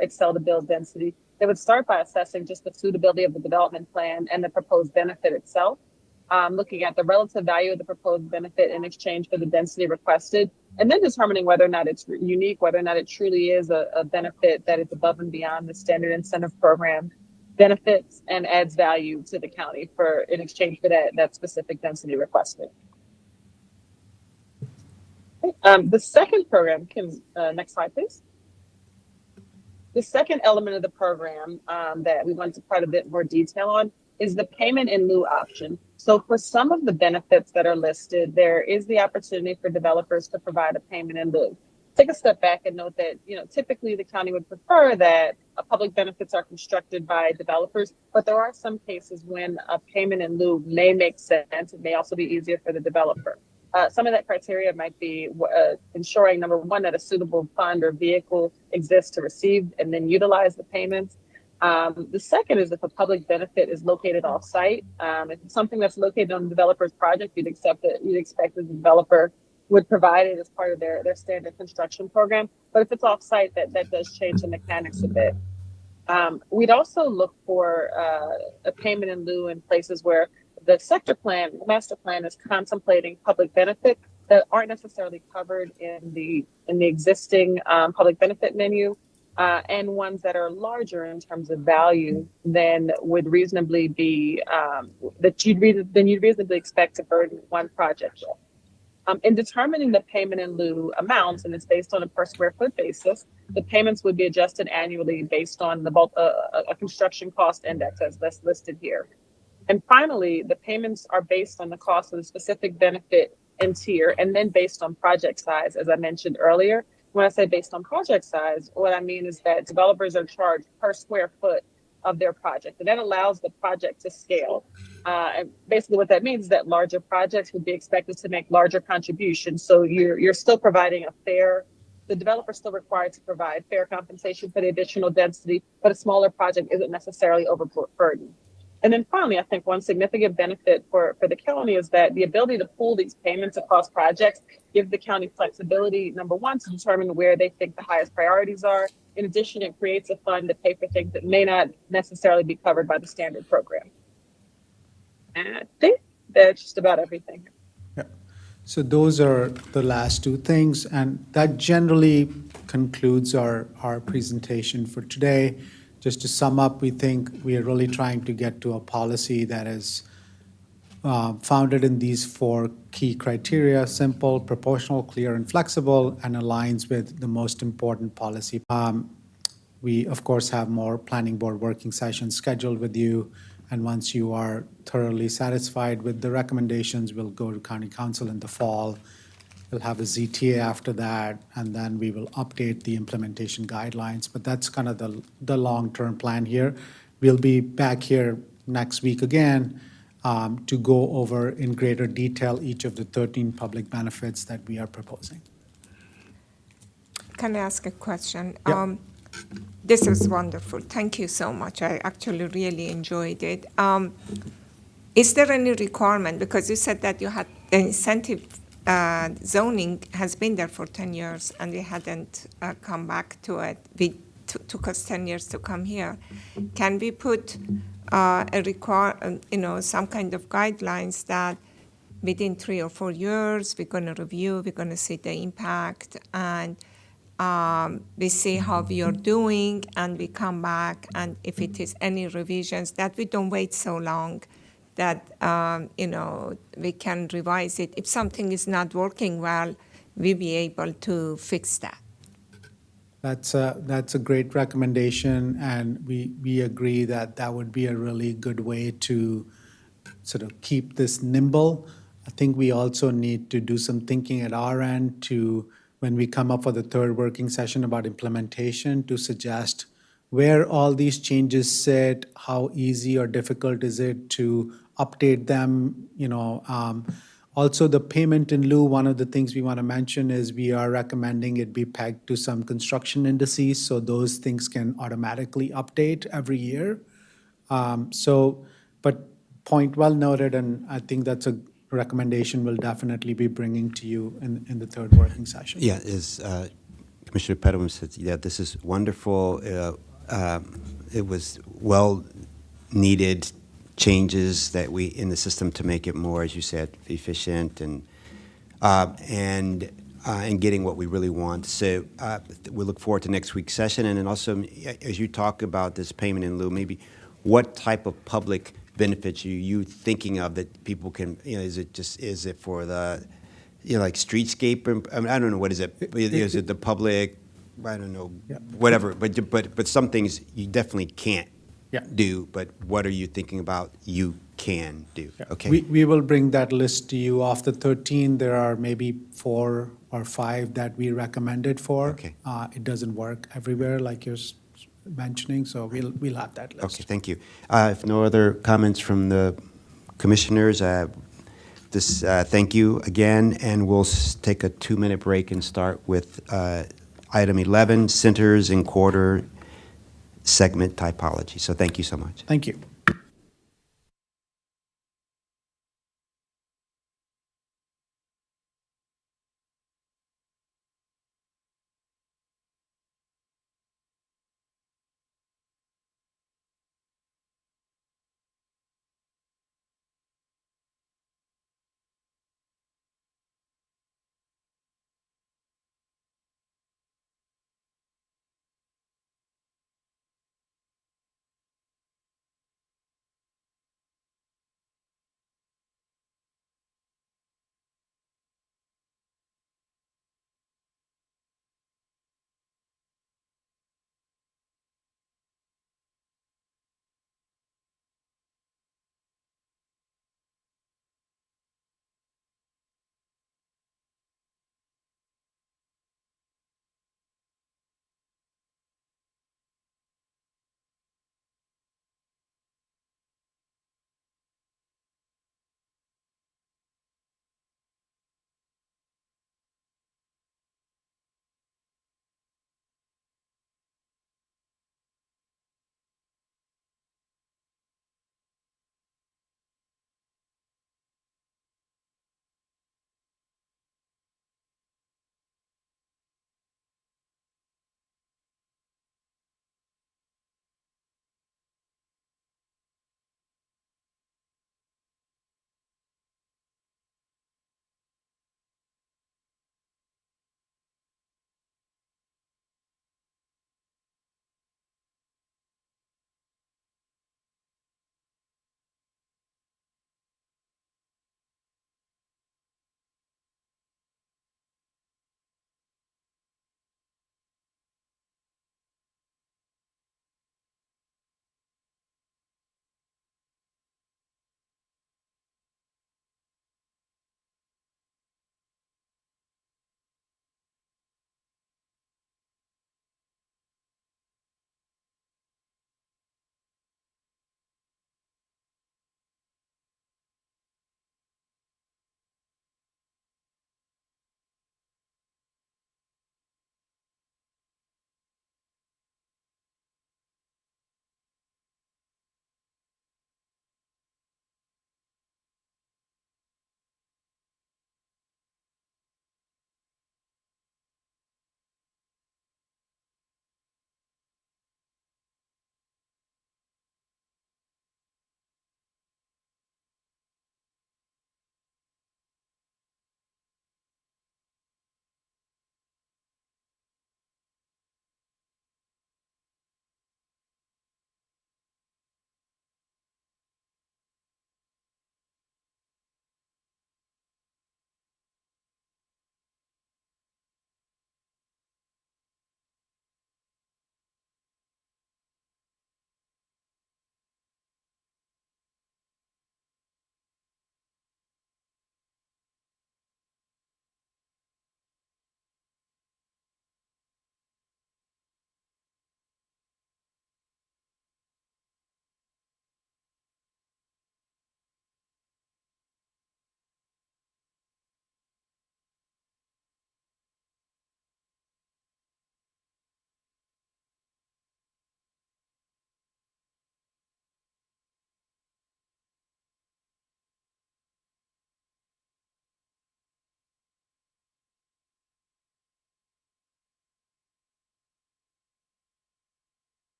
Excel to build density, they would start by assessing just the suitability of the development plan and the proposed benefit itself, looking at the relative value of the proposed benefit in exchange for the density requested, and then determining whether or not it's unique, whether or not it truly is a benefit that is above and beyond the standard incentive program benefits and adds value to the county in exchange for that specific density requested. The second program, next slide, please. The second element of the program that we want to provide a bit more detail on is the payment in lieu option. So for some of the benefits that are listed, there is the opportunity for developers to provide a payment in lieu. Take a step back and note that, typically the county would prefer that public benefits are constructed by developers, but there are some cases when a payment in lieu may make sense. It may also be easier for the developer. Some of that criteria might be ensuring, number one, that a suitable fund or vehicle exists to receive and then utilize the payments. The second is if a public benefit is located off-site. If it's something that's located on the developer's project, you'd expect the developer would provide it as part of their standard construction program. But if it's off-site, that does change the mechanics a bit. We'd also look for a payment in lieu in places where the master plan is contemplating public benefit that aren't necessarily covered in the existing public benefit menu, and ones that are larger in terms of value than would reasonably be you'd reasonably expect to burden one project with. In determining the payment in lieu amounts, and it's based on a per square foot basis, the payments would be adjusted annually based on a construction cost index as listed here. And finally, the payments are based on the cost of the specific benefit and tier, and then based on project size, as I mentioned earlier. When I say based on project size, what I mean is that developers are charged per square foot of their project, and that allows the project to scale. And basically what that means is that larger projects would be expected to make larger contributions. So you're still providing the developer is still required to provide fair compensation for the additional density, but a smaller project isn't necessarily overburdened. And then finally, I think one significant benefit for the county is that the ability to pool these payments across projects gives the county flexibility, number one, to determine where they think the highest priorities are. In addition, it creates a fund to pay for things that may not necessarily be covered by the standard program. And I think that's just about everything.
Yeah. So those are the last two things, and that generally concludes our presentation for today. Just to sum up, we think we are really trying to get to a policy that is founded in these four key criteria: simple, proportional, clear, and flexible, and aligns with the most important policy. We, of course, have more planning board working sessions scheduled with you, And once you are thoroughly satisfied with the recommendations, we'll go to county council in the fall. We'll have a ZTA after that, and then we will update the implementation guidelines. But that's kind of the long-term plan here. We'll be back here next week again to go over in greater detail each of the 13 public benefits that we are proposing.
Can I ask a question?
Yeah.
This is wonderful. Thank you so much. I actually really enjoyed it. Is there any requirement, because you said that you had the incentive zoning has been there for 10 years and we hadn't come back to it. Took us 10 years to come here. Can we put some kind of guidelines that within 3 or 4 years we're going to review, we're going to see the impact, and we see how we are doing, and we come back, and if it is any revisions, that we don't wait so long, that we can revise it. If something is not working well, we'll be able to fix that.
That's a great recommendation, and we agree that that would be a really good way to sort of keep this nimble. I think we also need to do some thinking at our end to, when we come up for the third working session about implementation, to suggest where all these changes sit, how easy or difficult is it to update them, Also, the payment in lieu, one of the things we want to mention is we are recommending it be pegged to some construction indices, so those things can automatically update every year. But point well noted, and I think that's a recommendation we'll definitely be bringing to you in the third working session.
Yeah, as Commissioner Petalum said, yeah, this is wonderful. It was well-needed changes that we in the system to make it more, as you said, efficient and getting what we really want. So we look forward to next week's session, and then also as you talk about this payment in lieu, maybe what type of public benefits are you thinking of that people can? Is it for the like streetscape? I mean, I don't know, what is it? Is it the public? I don't know, whatever. But some things you definitely can't do, but what are you thinking about you can do? Okay.
We will bring that list to you. Of the 13, there are maybe 4 or 5 that we recommended for.
Okay.
It doesn't work everywhere, like you're mentioning, so we'll have that list.
Okay, thank you. If no other comments from the commissioners, thank you again, and we'll take a 2-minute break and start with item 11, centers and quarter segment typology. So thank you so much.
Thank you.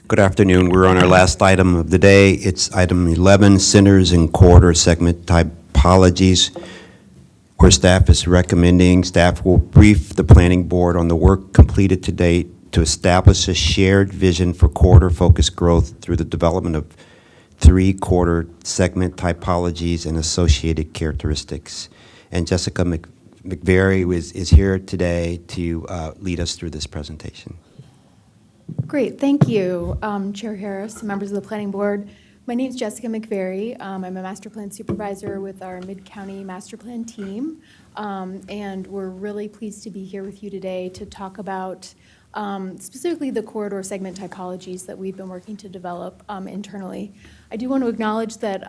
Good afternoon. We're on our last item of the day. It's item 11, centers and corridor segment typologies, where staff is recommending staff will brief the planning board on the work completed to date to establish a shared vision for corridor-focused growth through the development of 3 corridor segment typologies and associated characteristics. And Jessica McVeary is here today to lead us through this presentation.
Great, thank you, Chair Harris, members of the Planning Board. My name is Jessica McVeary. I'm a master plan supervisor with our Mid-County Master Plan team, and we're really pleased to be here with you today to talk about specifically the corridor segment typologies that we've been working to develop internally. I do want to acknowledge that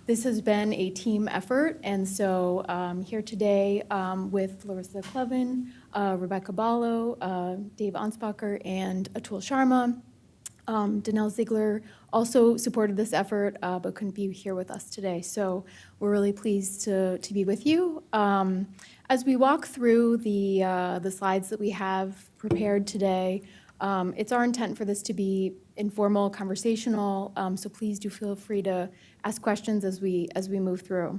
this has been a team effort, and so here today with Larissa Clevin, Rebecca Ballo, Dave Anspacher, and Atul Sharma. Danelle Ziegler also supported this effort, but couldn't be here with us today. So we're really pleased to be with you. As we walk through the slides that we have prepared today, it's our intent for this to be informal, conversational, so please do feel free to ask questions as we move through.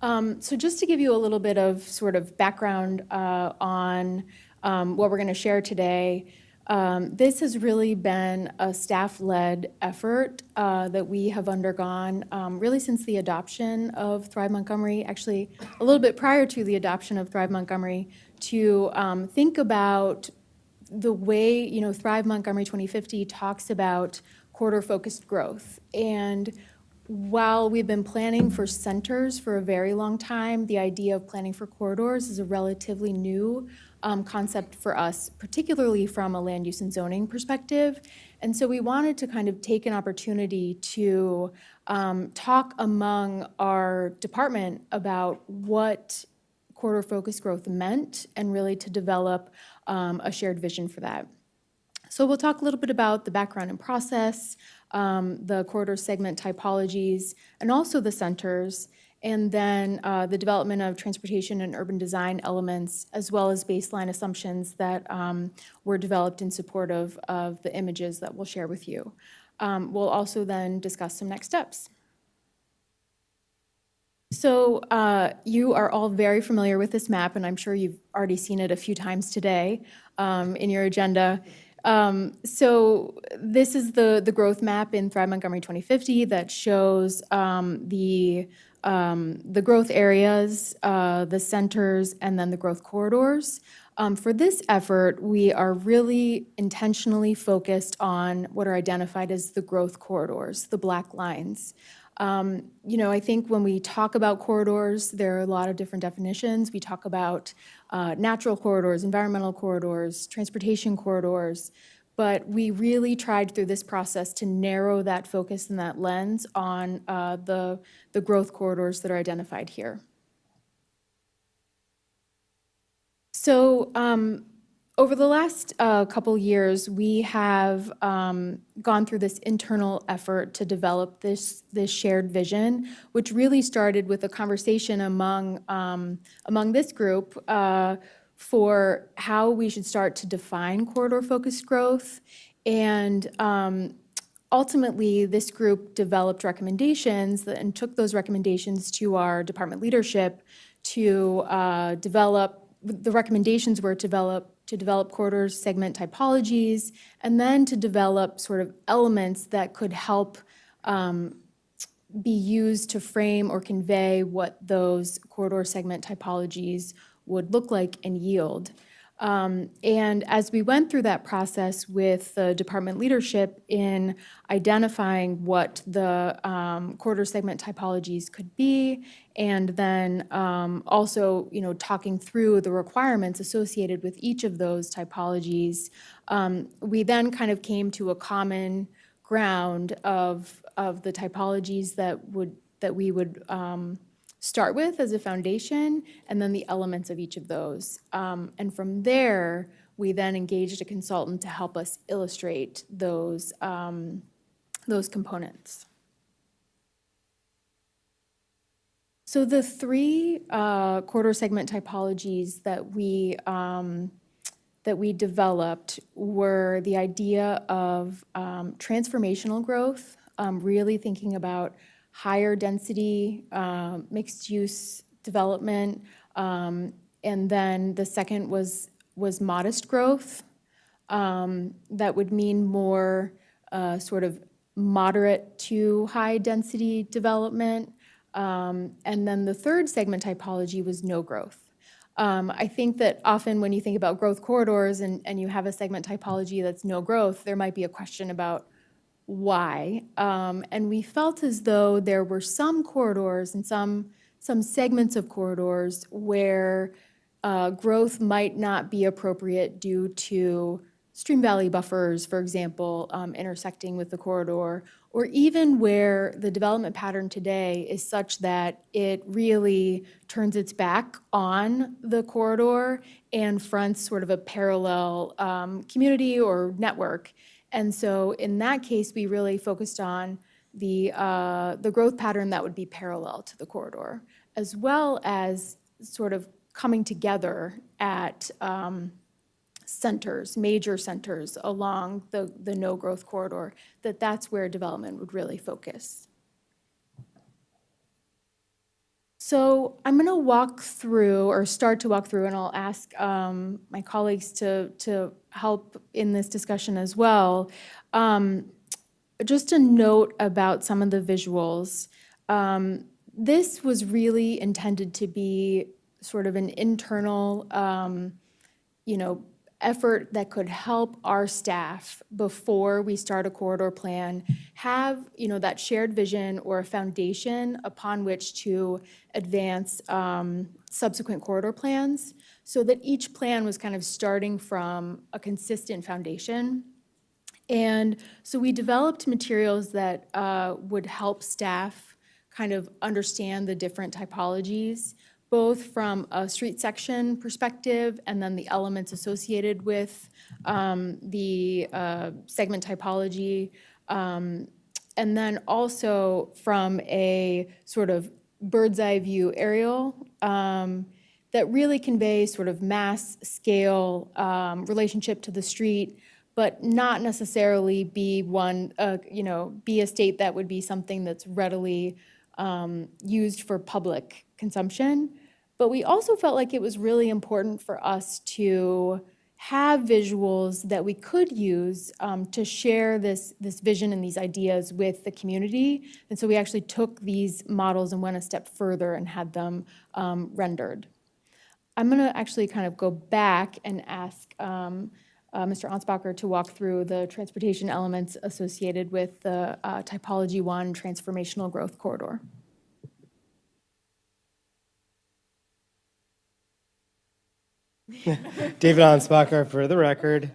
So just to give you a little bit of sort of background on what we're going to share today, this has really been a staff-led effort that we have undergone really since the adoption of Thrive Montgomery, actually a little bit prior to the adoption of Thrive Montgomery, to think about the way, Thrive Montgomery 2050 talks about corridor-focused growth. And while we've been planning for centers for a very long time, the idea of planning for corridors is a relatively new concept for us, particularly from a land use and zoning perspective. And so we wanted to kind of take an opportunity to talk among our department about what corridor-focused growth meant and really to develop a shared vision for that. So we'll talk a little bit about the background and process, the corridor segment typologies, and also the centers, and then the development of transportation and urban design elements, as well as baseline assumptions that were developed in support of the images that we'll share with you. We'll also then discuss some next steps. So you are all very familiar with this map, and I'm sure you've already seen it a few times today in your agenda. So this is the growth map in Thrive Montgomery 2050 that shows the growth areas, the centers, and then the growth corridors. For this effort, we are really intentionally focused on what are identified as the growth corridors, the black lines. I think when we talk about corridors, there are a lot of different definitions. We talk about natural corridors, environmental corridors, transportation corridors, but we really tried through this process to narrow that focus and that lens on the growth corridors that are identified here. So over the last couple years, we have gone through this internal effort to develop this shared vision, which really started with a conversation among this group for how we should start to define corridor-focused growth. And ultimately, this group developed recommendations and took those recommendations to our department leadership to develop. The recommendations were to develop corridor segment typologies, and then to develop sort of elements that could help be used to frame or convey what those corridor segment typologies would look like and yield. And as we went through that process with the department leadership in identifying what the corridor segment typologies could be, and then also, talking through the requirements associated with each of those typologies, we then kind of came to a common ground of the typologies that we would start with as a foundation, and then the elements of each of those. And from there, we then engaged a consultant to help us illustrate those components. So the 3 corridor segment typologies that we that we developed were the idea of transformational growth, really thinking about higher density, mixed-use development, and then the second was modest growth. That would mean more sort of moderate to high density development. And then the third segment typology was no growth. I think that often when you think about growth corridors and you have a segment typology that's no growth, there might be a question about why. And we felt as though there were some corridors and some segments of corridors where growth might not be appropriate due to stream valley buffers, for example, intersecting with the corridor, or even where the development pattern today is such that it really turns its back on the corridor and fronts sort of a parallel community or network. And so in that case, we really focused on the growth pattern that would be parallel to the corridor, as well as sort of coming together at centers, major centers along the no-growth corridor, that's where development would really focus. So I'm going to walk through, or start to walk through, and I'll ask my colleagues to help in this discussion as well. Just a note about some of the visuals. This was really intended to be sort of an internal, effort that could help our staff before we start a corridor plan have, that shared vision or a foundation upon which to advance subsequent corridor plans, so that each plan was kind of starting from a consistent foundation. And so we developed materials that would help staff kind of understand the different typologies, both from a street section perspective and then the elements associated with the segment typology, and then also from a sort of bird's eye view aerial that really conveys sort of mass scale relationship to the street, but not necessarily be one, be a state that would be something that's readily used for public consumption. But we also felt like it was really important for us to have visuals that we could use to share this vision and these ideas with the community. And so we actually took these models and went a step further and had them rendered. I'm going to actually kind of go back and ask Mr. Ansbacher to walk through the transportation elements associated with the Typology 1 Transformational Growth Corridor.
David Ansbacher for the record.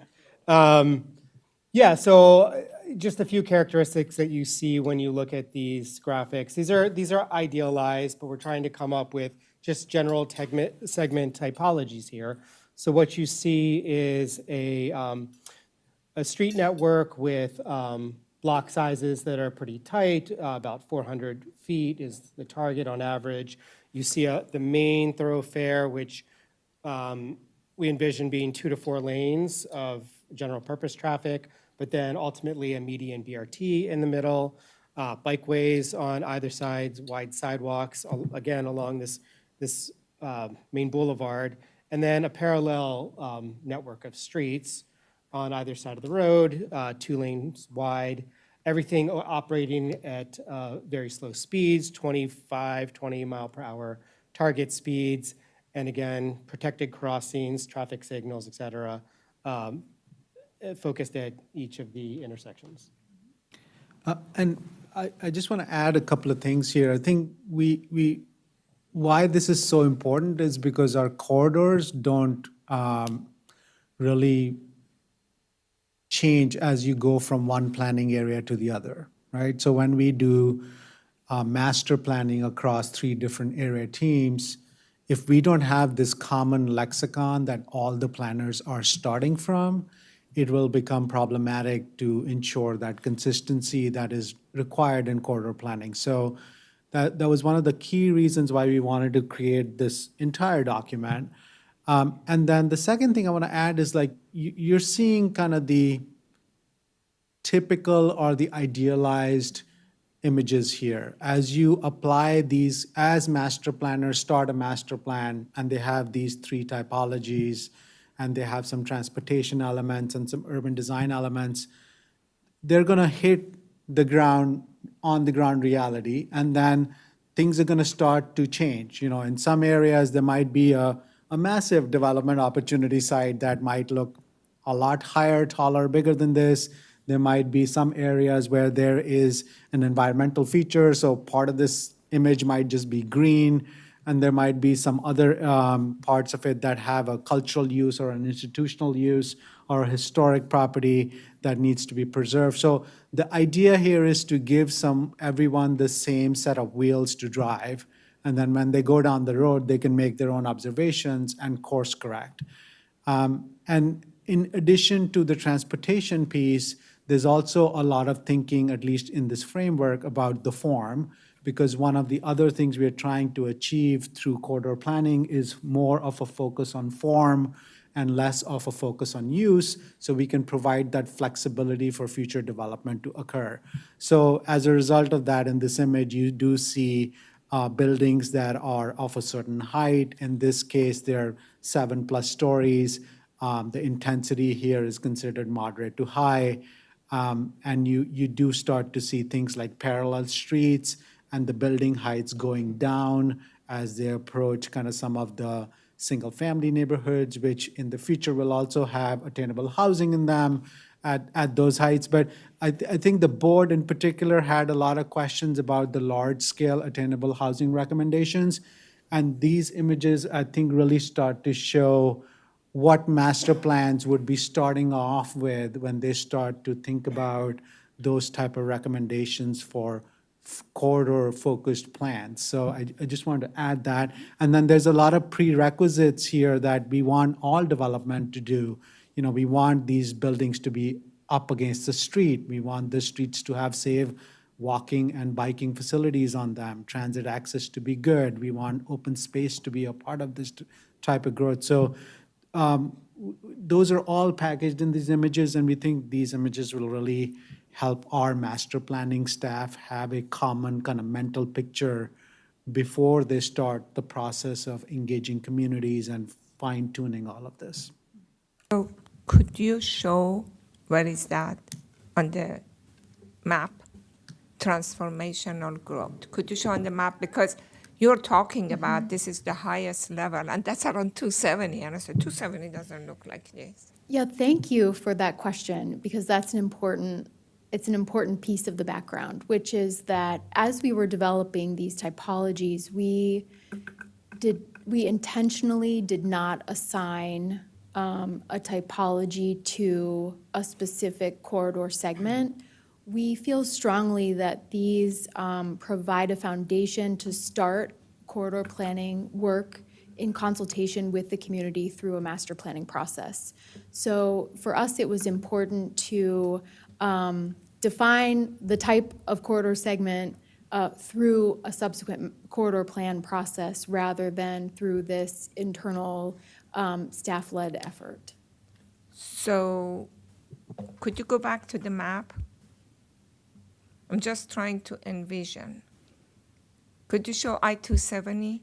Yeah, so just a few characteristics that you see when you look at these graphics. These are idealized, but we're trying to come up with just general segment typologies here. So what you see is a street network with block sizes that are pretty tight, about 400 feet is the target on average. You see the main thoroughfare, which we envision being 2 to 4 lanes of general purpose traffic, but then ultimately a median BRT in the middle, bikeways on either side, wide sidewalks, again, along this main boulevard, and then a parallel network of streets on either side of the road, 2 lanes wide, everything operating at very slow speeds, 25, 20 mile per hour target speeds, and again, protected crossings, traffic signals, et cetera, focused at each of the intersections.
And I just want to add a couple of things here. I think why this is so important is because our corridors don't really change as you go from one planning area to the other, right? So when we do master planning across 3 different area teams, if we don't have this common lexicon that all the planners are starting from, it will become problematic to ensure that consistency that is required in corridor planning. So that was one of the key reasons why we wanted to create this entire document. And then the second thing I want to add is like you're seeing kind of the typical or the idealized images here. As you apply these, as master planners start a master plan, and they have these three typologies, and they have some transportation elements and some urban design elements, they're gonna hit the ground, on the ground reality, and then things are gonna start to change. You know, in some areas, there might be a massive development opportunity site that might look a lot higher, taller, bigger than this. There might be some areas where there is an environmental feature, so part of this image might just be green, and there might be some other parts of it that have a cultural use or an institutional use or a historic property that needs to be preserved. So the idea here is to give everyone the same set of wheels to drive, and then when they go down the road, they can make their own observations and course correct. And in addition to the transportation piece, there's also a lot of thinking, at least in this framework, about the form, because one of the other things we are trying to achieve through corridor planning is more of a focus on form and less of a focus on use, so we can provide that flexibility for future development to occur. So as a result of that, in this image, you do see buildings that are of a certain height. In this case, they're 7+ stories. The intensity here is considered moderate to high. And you do start to see things like parallel streets and the building heights going down as they approach kind of some of the single-family neighborhoods, which in the future will also have attainable housing in them at those heights. But I think the board in particular had a lot of questions about the large-scale attainable housing recommendations. And these images, I think, really start to show what master plans would be starting off with when they start to think about those type of recommendations for corridor-focused plans. So I just wanted to add that. And then there's a lot of prerequisites here that we want all development to do. You know, we want these buildings to be up against the street. We want the streets to have safe walking and biking facilities on them, transit access to be good. We want open space to be a part of this type of growth. So those are all packaged in these images, and we think these images will really help our master planning staff have a common kind of mental picture before they start the process of engaging communities and fine-tuning all of this.
So could you show where is that on the map, transformational growth? Could you show on the map? Because you're talking about this is the highest level, and that's around 270. And I said, 270 doesn't look like this.
Yeah, thank you for that question, because that's an important piece of the background, which is that as we were developing these typologies, we intentionally did not assign a typology to a specific corridor segment. We feel strongly that these provide a foundation to start corridor planning work in consultation with the community through a master planning process. So for us, it was important to define the type of corridor segment through a subsequent corridor plan process rather than through this internal staff-led effort.
So could you go back to the map? I'm just trying to envision. Could you show I-270?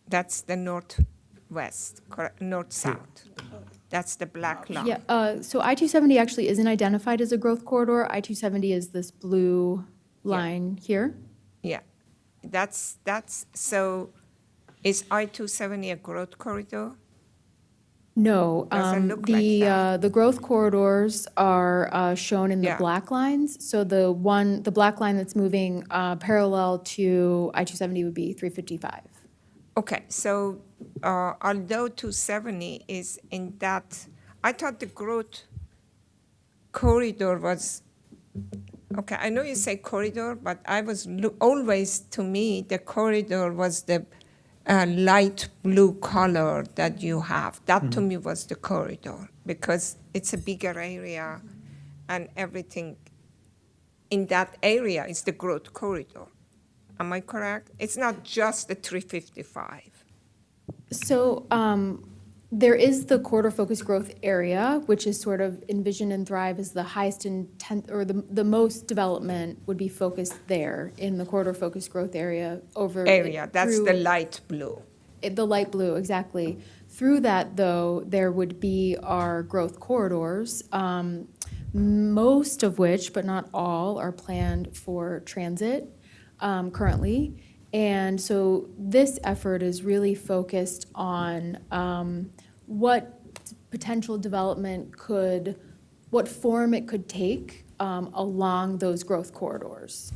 That's the northwest, north-south. That's the black line.
Yeah, so I-270 actually isn't identified as a growth corridor. I-270 is this blue line here.
Yeah, so is I-270 a growth corridor?
No,
Doesn't look like that.
the growth corridors are shown in the black lines. So the black line that's moving parallel to I-270 would be 355.
Okay, so although 270 is in that, I thought the growth corridor was, okay, I know you say corridor, but I was always, to me, the corridor was the light blue color that you have. That to me was the corridor, because it's a bigger area and everything in that area is the growth corridor. Am I correct? It's not just the 355.
So There is the corridor focused growth area, which is sort of envision and thrive as the highest intent, or the most development would be focused there in the corridor focused growth area over.
Area, that's
through-
the light blue.
The light blue, exactly. Through that, though, there would be our growth corridors, most of which, but not all, are planned for transit currently. And so this effort is really focused on what potential development could, what form it could take along those growth corridors.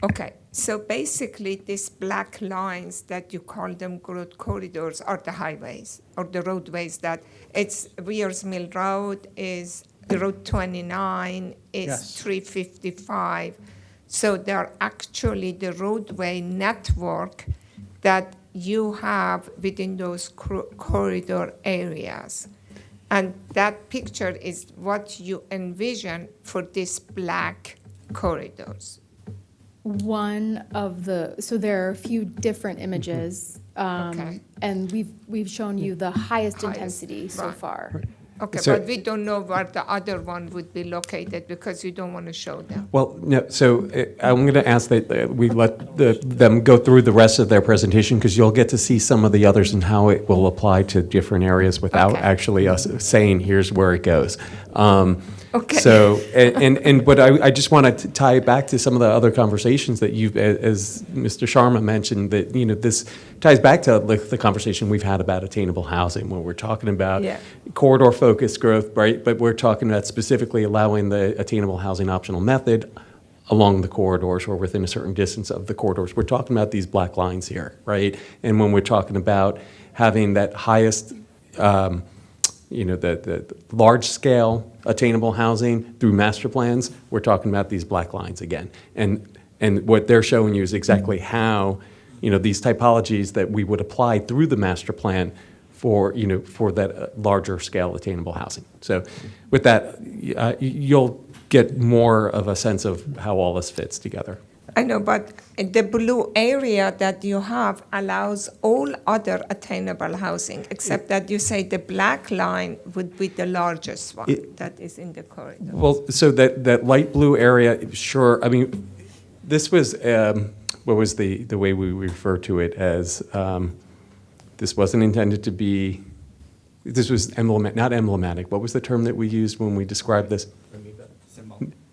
Okay, so basically these black lines that you call them growth corridors are the highways or the roadways that it's Weir's Mill Road is Route 29 is
Yes.
355. So they're actually the roadway network that you have within those corridor areas. And that picture is what you envision for these black corridors.
One of the, so there are a few different images.
Okay.
And we've shown you the highest
Highest,
intensity so
right.
far.
Okay,
So-
but we don't know where the other one would be located because you don't want to show them.
Well, no, so I'm going to ask that we let them go through the rest of their presentation, because you'll get to see some of the others and how it will apply to different areas without
Okay.
actually us saying, here's where it goes.
Okay.
So, but I just want to tie it back to some of the other conversations that you've, as Mr. Sharma mentioned, that, you know, this ties back to the conversation we've had about attainable housing, when we're talking about
Yeah.
corridor-focused growth, right? But we're talking about specifically allowing the attainable housing optional method along the corridors or within a certain distance of the corridors. We're talking about these black lines here, right? And when we're talking about having that highest, you know, the large-scale attainable housing through master plans, we're talking about these black lines again. And what they're showing you is exactly how, you know, these typologies that we would apply through the master plan for, you know, for that larger scale attainable housing. So with that, you'll get more of a sense of how all this fits together.
I know, but the blue area that you have allows all other attainable housing, except that you say the black line would be the largest one that is in the corridor.
Well, so that light blue area, sure, I mean, this was, what was the way we refer to it as, this wasn't intended to be, this was not emblematic. What was the term that we used when we described this?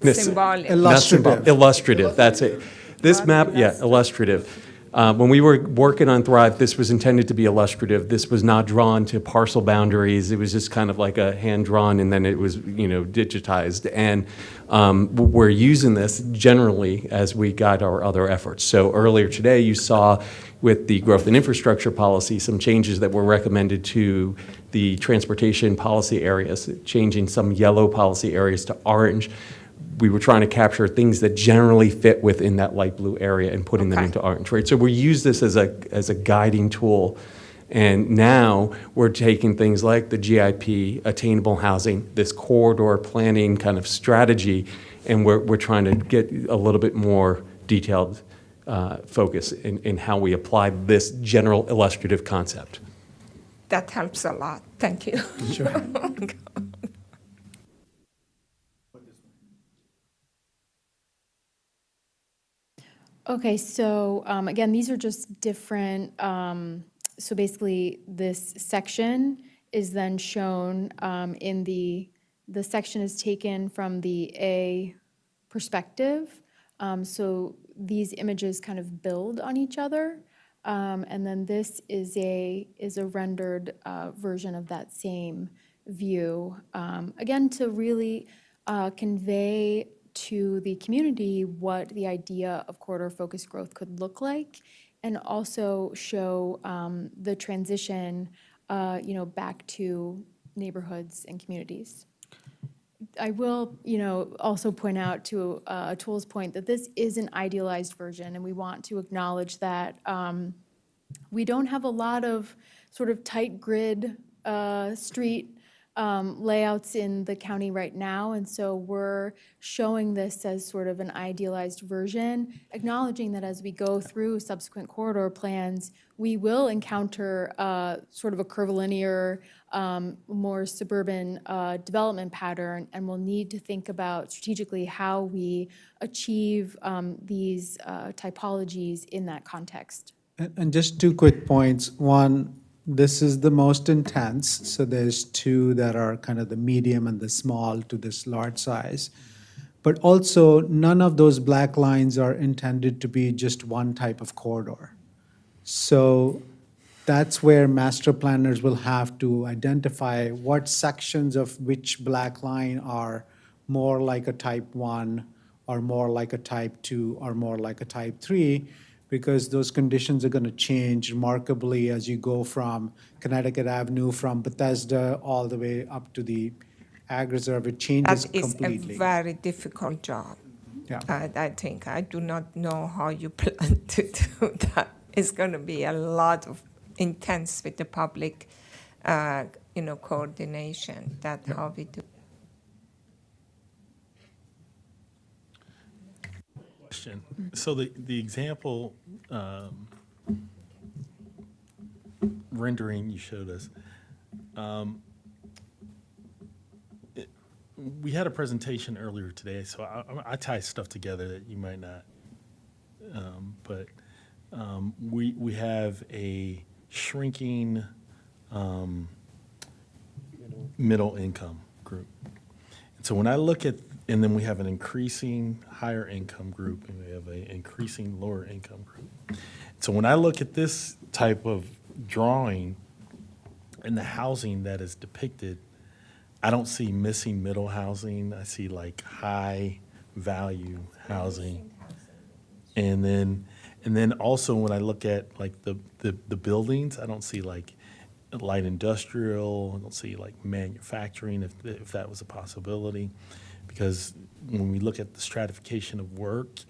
Symbolic.
Illustrative.
Illustrative, that's it. This map, yeah, illustrative. When we were working on Thrive, this was intended to be illustrative. This was not drawn to parcel boundaries. It was just kind of like a hand-drawn, and then it was, you know, digitized. And we're using this generally as we guide our other efforts. So earlier today, you saw with the growth and infrastructure policy some changes that were recommended to the transportation policy areas, changing some yellow policy areas to orange. We were trying to capture things that generally fit within that light blue area and putting them into orange, right? So we use this as a guiding tool. And now we're taking things like the GIP, attainable housing, this corridor planning kind of strategy, and we're trying to get a little bit more detailed focus in how we apply this general illustrative concept.
That helps a lot. Thank you.
Sure.
Okay, so again, these are just different, so basically this section is then shown in the section is taken from the A perspective. So these images kind of build on each other. And then this is a rendered version of that same view. Again, to really convey to the community what the idea of corridor-focused growth could look like, and also show the transition, you know, back to neighborhoods and communities. I will, you know, also point out to Atul's point that this is an idealized version, and we want to acknowledge that we don't have a lot of sort of tight grid street layouts in the county right now, and so we're showing this as sort of an idealized version, acknowledging that as we go through subsequent corridor plans, we will encounter sort of a curvilinear, more suburban development pattern, and we'll need to think about strategically how we achieve these typologies in that context.
And just two quick points. One, this is the most intense, so there's two that are kind of the medium and the small to this large size. But also, none of those black lines are intended to be just one type of corridor. So that's where master planners will have to identify what sections of which black line are more like a type 1, or more like a type 2, or more like a type 3, because those conditions are going to change remarkably as you go from Connecticut Avenue, from Bethesda, all the way up to the Ag Reserve. It changes
That is
completely.
a very difficult job.
Yeah.
I think. I do not know how you plan to do that. It's going to be a lot of intense with the public, coordination. That's how we do.
Question. So the example rendering you showed us, we had a presentation earlier today, so I tie stuff together that you might not, but we have a shrinking middle income group. And so when I look at, and then we have an increasing higher income group, and we have an increasing lower income group. So when I look at this type of drawing and the housing that is depicted, I don't see missing middle housing. I see like high value housing. And then also when I look at like the buildings, I don't see like light industrial, I don't see like manufacturing, if that was a possibility. Because when we look at the stratification of work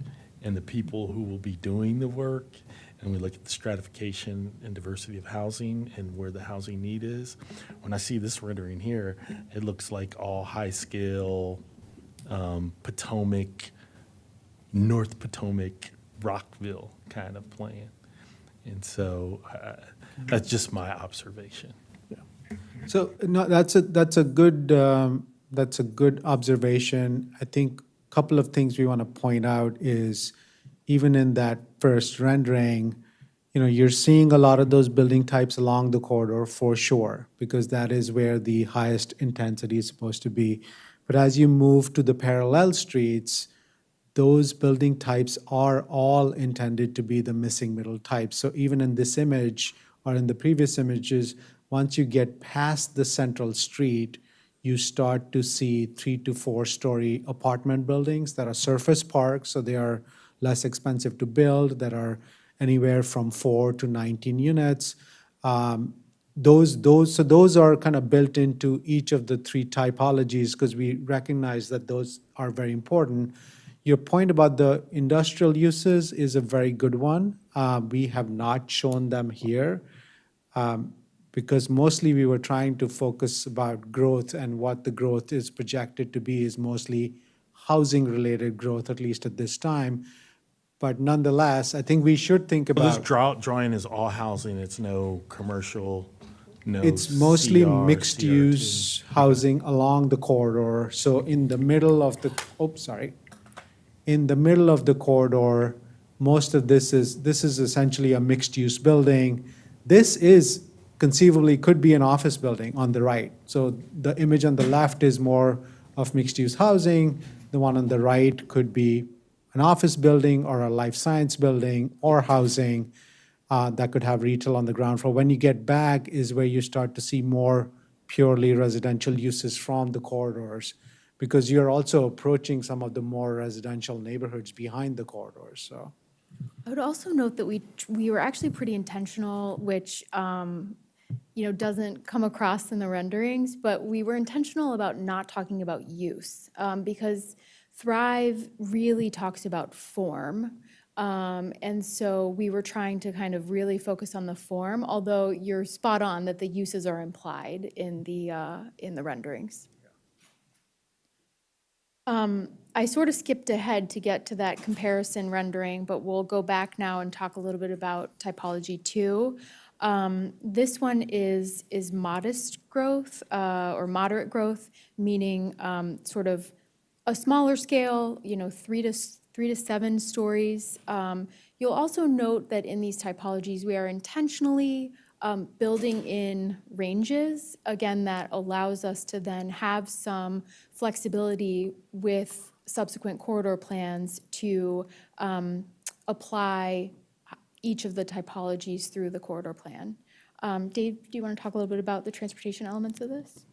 and the people who will be doing the work, and we look at the stratification and diversity of housing and where the housing need is, when I see this rendering here, it looks like all high-scale Potomac, North Potomac, Rockville kind of plan. And so that's just my observation.
So no, that's a good observation. I think a couple of things we want to point out is even in that first rendering, you're seeing a lot of those building types along the corridor for sure, because that is where the highest intensity is supposed to be. But as you move to the parallel streets, those building types are all intended to be the missing middle type. So even in this image or in the previous images, once you get past the central street, you start to see 3 to 4 story apartment buildings that are surface parks, so they are less expensive to build, that are anywhere from 4 to 19 units. Those are kind of built into each of the 3 typologies because we recognize that those are very important. Your point about the industrial uses is a very good one. We have not shown them here because mostly we were trying to focus about growth, and what the growth is projected to be is mostly housing-related growth, at least at this time. But nonetheless, I think we should think
Well,
about.
this drawing is all housing. It's no commercial, no
It's mostly
CR,
mixed-use housing along the corridor. So in the middle of the, in the middle of the corridor, most of this is essentially a mixed-use building. This is conceivably could be an office building on the right. So the image on the left is more of mixed-use housing. The one on the right could be an office building or a life science building or housing that could have retail on the ground floor. When you get back is where you start to see more purely residential uses from the corridors, because you're also approaching some of the more residential neighborhoods behind the corridors. So
I would also note that we were actually pretty intentional, which doesn't come across in the renderings, but we were intentional about not talking about use because Thrive really talks about form. And so we were trying to kind of really focus on the form, although you're spot on that the uses are implied in the renderings. I sort of skipped ahead to get to that comparison rendering, but we'll go back now and talk a little bit about typology 2. This one is modest growth or moderate growth, meaning sort of a smaller scale, 3 to 7 stories. You'll also note that in these typologies, we are intentionally building in ranges, again, that allows us to then have some flexibility with subsequent corridor plans to apply each of the typologies through the corridor plan. Dave, do you want to talk a little bit about the transportation elements of this?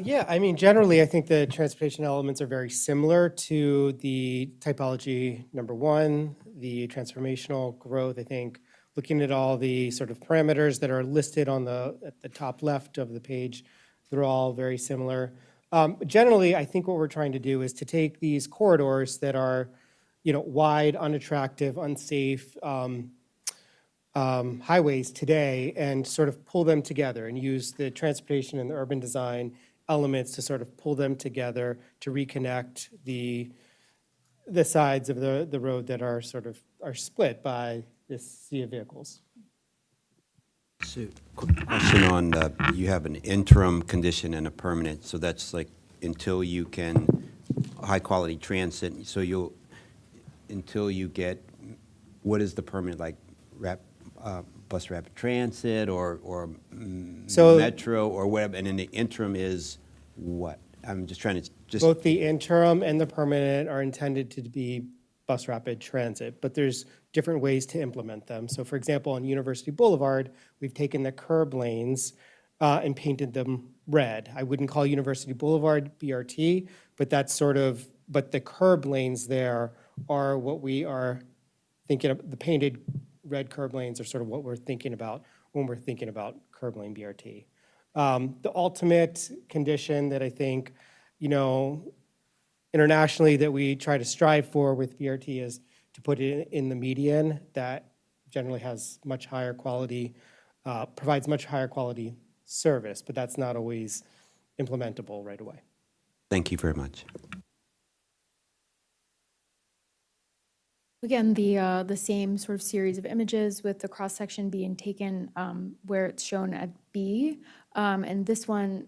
Yeah, I mean, generally, I think the transportation elements are very similar to the typology number 1, the transformational growth. I think looking at all the sort of parameters that are listed at the top left of the page, they're all very similar. Generally, I think what we're trying to do is to take these corridors that are, wide, unattractive, unsafe highways today and sort of pull them together and use the transportation and the urban design elements to sort of pull them together to reconnect the sides of the road that are split by this sea of vehicles.
So, quick question on, you have an interim condition and a permanent, so that's like until you can, high-quality transit, so until you get, what is the permanent, like bus rapid transit or metro or whatever, and then the interim is what? I'm just trying to
Both the interim and the permanent are intended to be bus rapid transit, but there's different ways to implement them. So for example, on University Boulevard, we've taken the curb lanes and painted them red. I wouldn't call University Boulevard BRT, but but the curb lanes there are what we are thinking of. The painted red curb lanes are sort of what we're thinking about when we're thinking about curb lane BRT. The ultimate condition that I think, internationally that we try to strive for with BRT is to put it in the median that generally has much higher quality, provides much higher quality service, but that's not always implementable right away.
Thank you very much.
Again, the same sort of series of images with the cross-section being taken where it's shown at B. And this one,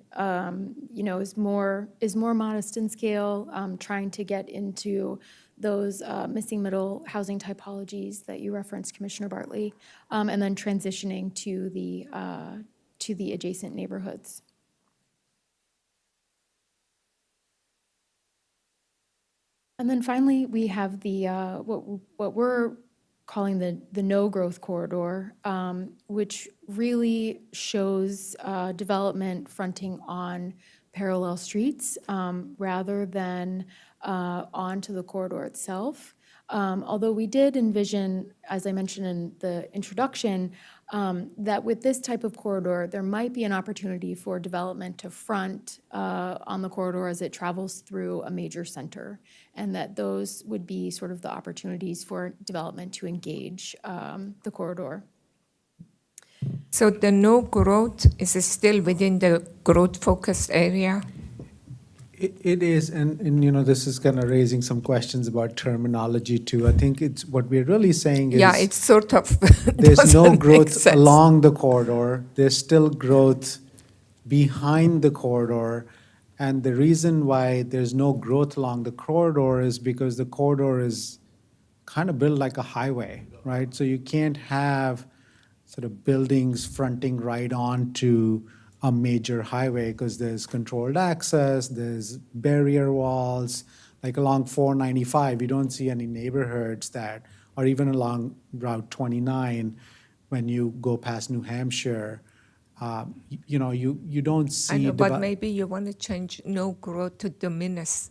is more modest in scale, trying to get into those missing middle housing typologies that you referenced, Commissioner Bartley, and then transitioning to the adjacent neighborhoods. And then finally, we have the what we're calling the no growth corridor, which really shows development fronting on parallel streets rather than onto the corridor itself. Although we did envision, as I mentioned in the introduction, that with this type of corridor, there might be an opportunity for development to front on the corridor as it travels through a major center, and that those would be sort of the opportunities for development to engage the corridor.
So the no growth is still within the growth-focused area?
It is, and this is kind of raising some questions about terminology too. I think it's what we're really saying is
it's sort of
there's no growth along the corridor. There's still growth behind the corridor, and the reason why there's no growth along the corridor is because the corridor is kind of built like a highway, right? So you can't have sort of buildings fronting right onto a major highway because there's controlled access, there's barrier walls. Like along 495, you don't see any neighborhoods that, or even along Route 29, when you go past New Hampshire, you don't see.
I know, but maybe you want to change no growth to de minimis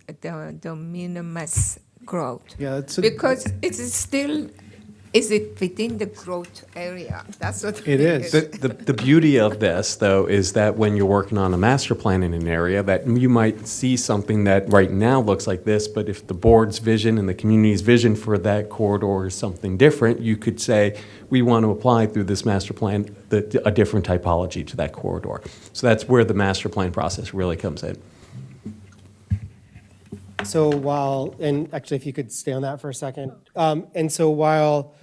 growth.
Yeah,
because it's still. Is it within the growth area? That's what
it is.
The beauty of this, though, is that when you're working on a master plan in an area, that you might see something that right now looks like this, but if the board's vision and the community's vision for that corridor is something different, you could say, we want to apply through this master plan a different typology to that corridor. So that's where the master plan process really comes in.
So while, and actually if you could stay on that for a second. And so while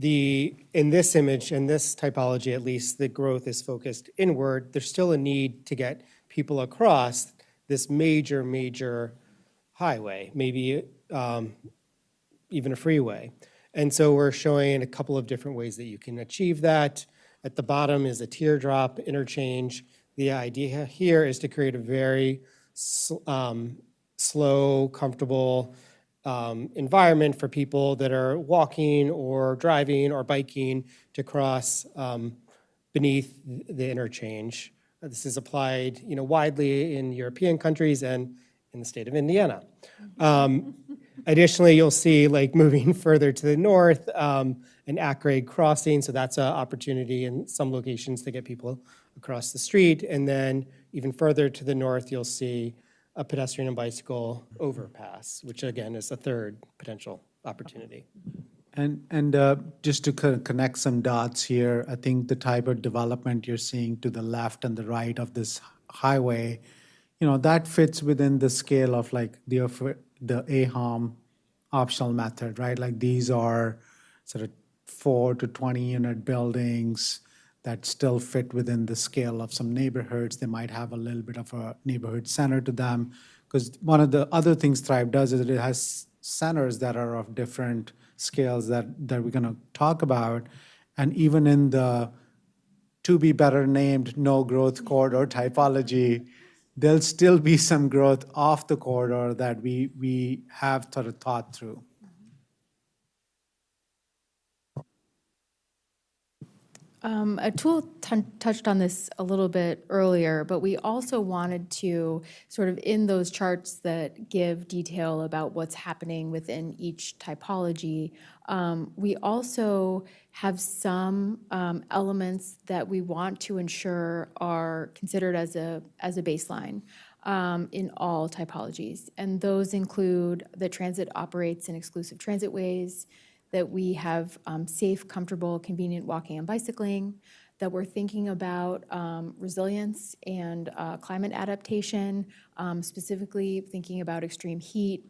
in this image, in this typology at least, the growth is focused inward, there's still a need to get people across this major highway, maybe even a freeway. And so we're showing a couple of different ways that you can achieve that. At the bottom is a teardrop interchange. The idea here is to create a very slow, comfortable environment for people that are walking or driving or biking to cross beneath the interchange. This is applied, widely in European countries and in the state of Indiana. Additionally, you'll see, like, moving further to the north, an at-grade crossing, so that's an opportunity in some locations to get people across the street. And then even further to the north, you'll see a pedestrian and bicycle overpass, which again is a third potential opportunity.
And just to connect some dots here, I think the type of development you're seeing to the left and the right of this highway, that fits within the scale of like the AHOM optional method, right? Like these are sort of 4 to 20 unit buildings that still fit within the scale of some neighborhoods. They might have a little bit of a neighborhood center to them. Because one of the other things Thrive does is it has centers that are of different scales that we're going to talk about. And even in the to be better named no growth corridor typology, there'll still be some growth off the corridor that we have sort of thought through.
Atul touched on this a little bit earlier, but we also wanted to sort of in those charts that give detail about what's happening within each typology, we also have some elements that we want to ensure are considered as a baseline in all typologies. And those include the transit operates in exclusive transit ways, that we have safe, comfortable, convenient walking and bicycling, that we're thinking about resilience and climate adaptation, specifically thinking about extreme heat,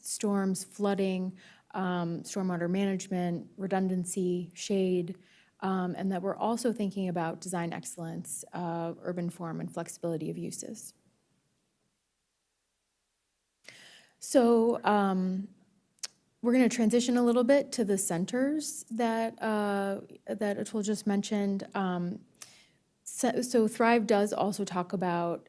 storms, flooding, stormwater management, redundancy, shade, and that we're also thinking about design excellence, urban form, and flexibility of uses. So, we're going to transition a little bit to the centers that Atul just mentioned. So Thrive does also talk about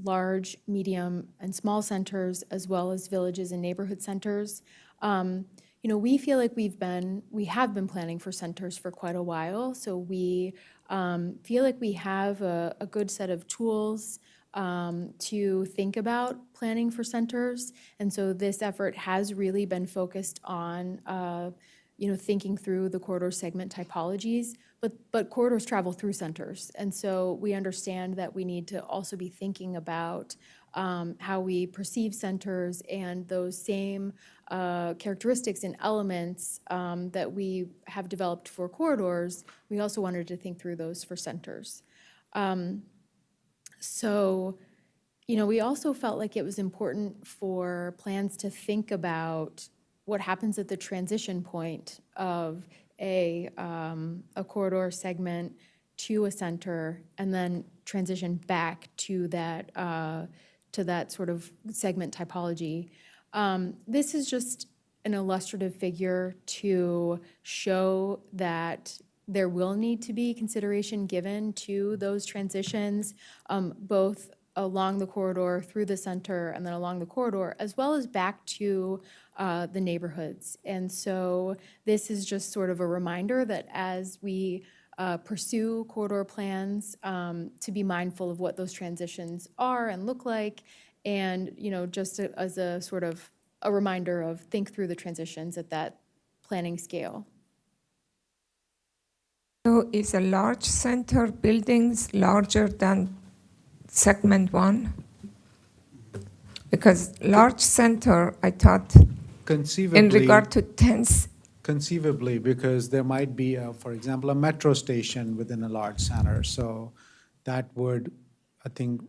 large, medium, and small centers, as well as villages and neighborhood centers. We feel like we have been planning for centers for quite a while, so we feel like we have a good set of tools to think about planning for centers. And so this effort has really been focused on, thinking through the corridor segment typologies, but corridors travel through centers. And so we understand that we need to also be thinking about how we perceive centers and those same characteristics and elements that we have developed for corridors. We also wanted to think through those for centers. So, we also felt like it was important for plans to think about what happens at the transition point of a corridor segment to a center, and then transition back to that sort of segment typology. This is just an illustrative figure to show that there will need to be consideration given to those transitions, both along the corridor, through the center, and then along the corridor, as well as back to the neighborhoods. And so this is just sort of a reminder that as we pursue corridor plans, to be mindful of what those transitions are and look like, and just as a sort of a reminder of think through the transitions at that planning scale.
So is a large center buildings larger than segment 1? Because large center, I thought,
Conceivably,
in regard to tens.
Conceivably, because there might be, for example, a metro station within a large center. So that would, I think,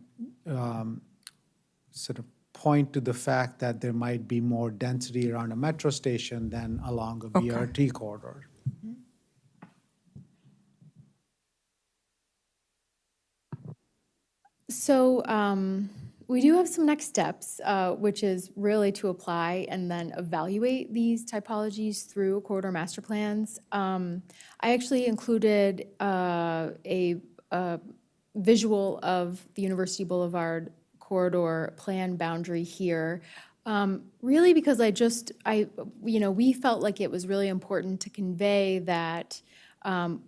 sort of point to the fact that there might be more density around a metro station than along a BRT corridor.
So we do have some next steps, which is really to apply and then evaluate these typologies through corridor master plans. I actually included a visual of the University Boulevard corridor plan boundary here, really because we felt like it was really important to convey that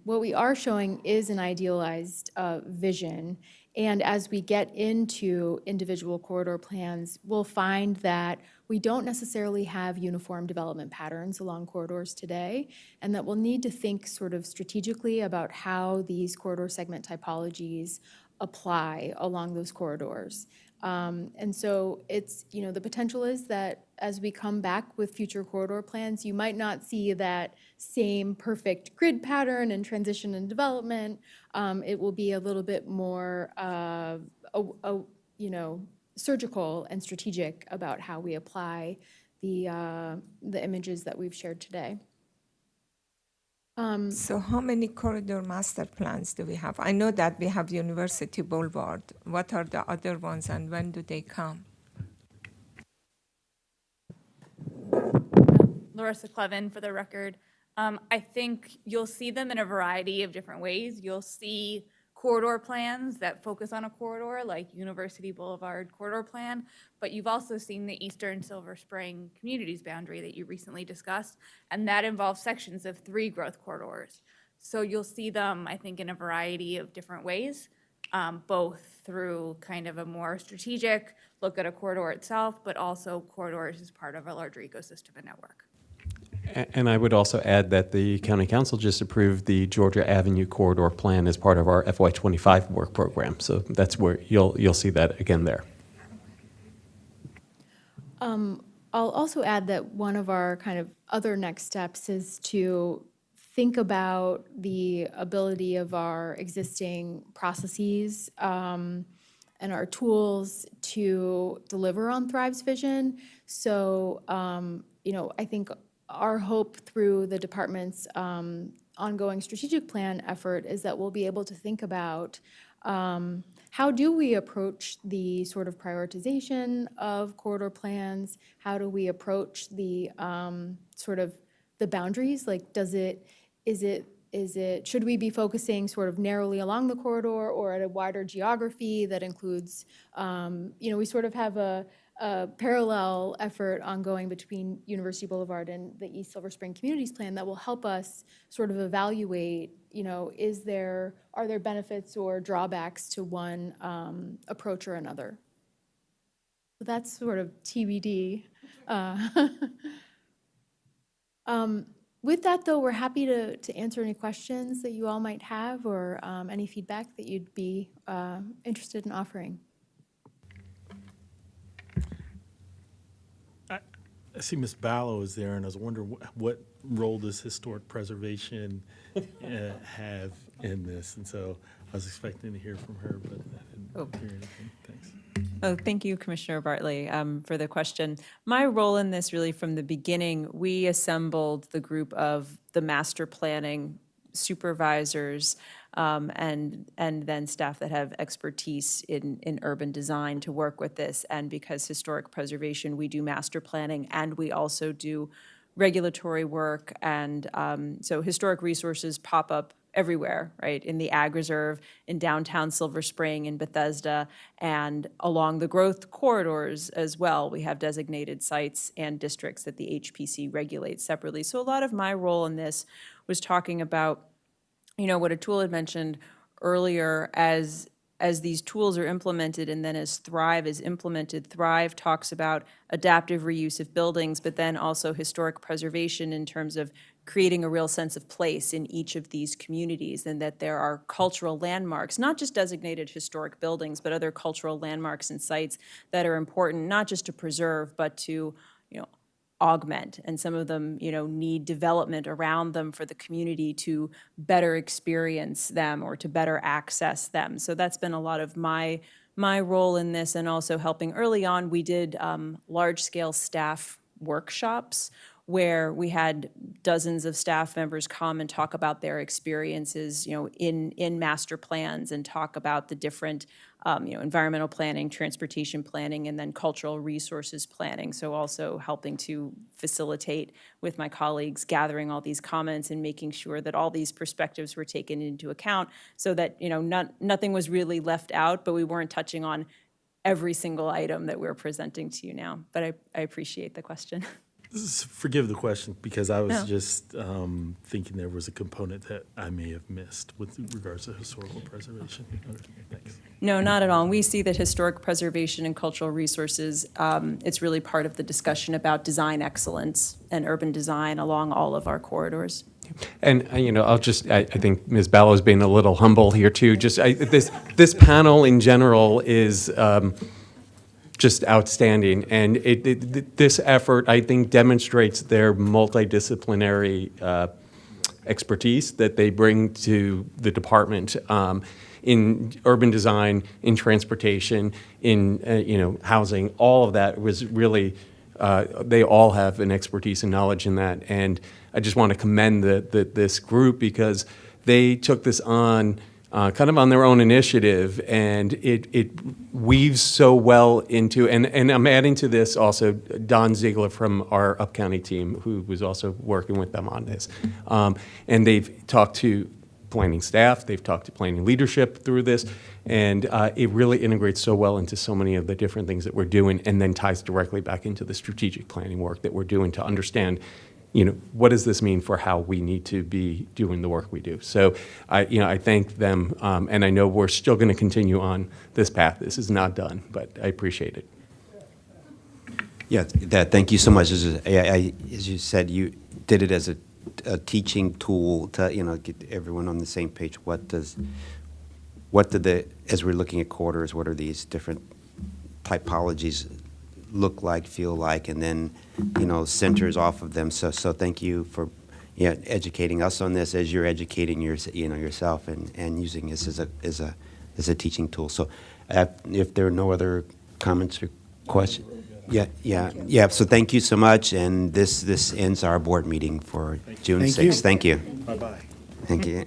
what we are showing is an idealized vision. And as we get into individual corridor plans, we'll find that we don't necessarily have uniform development patterns along corridors today, and that we'll need to think sort of strategically about how these corridor segment typologies apply along those corridors. And so it's, the potential is that as we come back with future corridor plans, you might not see that same perfect grid pattern and transition and development. It will be a little bit more, surgical and strategic about how we apply the images that we've shared today.
So how many corridor master plans do we have? I know that we have University Boulevard. What are the other ones and when do they come?
Larissa Clevin, for the record. I think you'll see them in a variety of different ways. You'll see corridor plans that focus on a corridor, like University Boulevard corridor plan, but you've also seen the Eastern Silver Spring Communities boundary that you recently discussed, and that involves sections of 3 growth corridors. So you'll see them, I think, in a variety of different ways, both through kind of a more strategic look at a corridor itself, but also corridors as part of a larger ecosystem and network.
And I would also add that the County Council just approved the Georgia Avenue Corridor Plan as part of our FY25 work program. So that's where you'll see that again there.
I'll also add that one of our kind of other next steps is to think about the ability of our existing processes and our tools to deliver on Thrive's vision. So, I think our hope through the department's ongoing strategic plan effort is that we'll be able to think about how do we approach the sort of prioritization of corridor plans? How do we approach the sort of the boundaries? Like, should we be focusing sort of narrowly along the corridor or at a wider geography that includes, we sort of have a parallel effort ongoing between University Boulevard and the East Silver Spring Communities Plan that will help us sort of evaluate, are there benefits or drawbacks to one approach or another? So that's sort of TBD. With that, though, we're happy to answer any questions that you all might have or any feedback that you'd be interested in offering.
I see Ms. Ballo is there, and I was wondering what role does historic preservation have in this? And so I was expecting to hear from her, but I didn't hear anything. Thanks.
Oh, thank you, Commissioner Bartley, for the question. My role in this, really from the beginning, we assembled the group of the master planning supervisors and then staff that have expertise in urban design to work with this. And because historic preservation, we do master planning and we also do regulatory work. And so historic resources pop up everywhere, right? In the Ag Reserve, in downtown Silver Spring, in Bethesda, and along the growth corridors as well. We have designated sites and districts that the HPC regulates separately. So a lot of my role in this was talking about, what Atul had mentioned earlier, as these tools are implemented and then as Thrive is implemented. Thrive talks about adaptive reuse of buildings, but then also historic preservation in terms of creating a real sense of place in each of these communities, and that there are cultural landmarks, not just designated historic buildings, but other cultural landmarks and sites that are important, not just to preserve, but to, augment, and some of them, need development around them for the community to better experience them or to better access them. So that's been a lot of my role in this, and also helping early on. We did large-scale staff workshops where we had dozens of staff members come and talk about their experiences, in master plans, and talk about the different, environmental planning, transportation planning, and then cultural resources planning. So also helping to facilitate with my colleagues, gathering all these comments and making sure that all these perspectives were taken into account, so that, nothing was really left out, but we weren't touching on every single item that we're presenting to you now. But I appreciate the question.
Forgive the question, because I was
No.
just thinking there was a component that I may have missed with regards to historical preservation. Thanks.
No, not at all. We see that historic preservation and cultural resources, it's really part of the discussion about design excellence and urban design along all of our corridors.
And, I'll just, I think Ms. Ballow's being a little humble here too. Just, this panel in general is just outstanding. And this effort, I think, demonstrates their multidisciplinary expertise that they bring to the department in urban design, in transportation, in, housing. All of that was really, they all have an expertise and knowledge in that. And I just want to commend this group, because they took this on kind of on their own initiative, and it weaves so well into, and I'm adding to this also Don Ziegler from our up-county team, who was also working with them on this. And they've talked to planning staff, they've talked to planning leadership through this, and it really integrates so well into so many of the different things that we're doing, and then ties directly back into the strategic planning work that we're doing to understand, what does this mean for how we need to be doing the work we do? So I thank them, and I know we're still going to continue on this path. This is not done, but I appreciate it.
Yeah, thank you so much. As you said, you did it as a teaching tool to, get everyone on the same page. As we're looking at quarters, what are these different typologies look like, feel like, and then, centers off of them. So thank you for, educating us on this as you're educating yourself and using this as a teaching tool. So if there are no other comments or questions. Yeah. So thank you so much, and this ends our board meeting for June 6th. Thank you.
Bye-bye.
Thank you.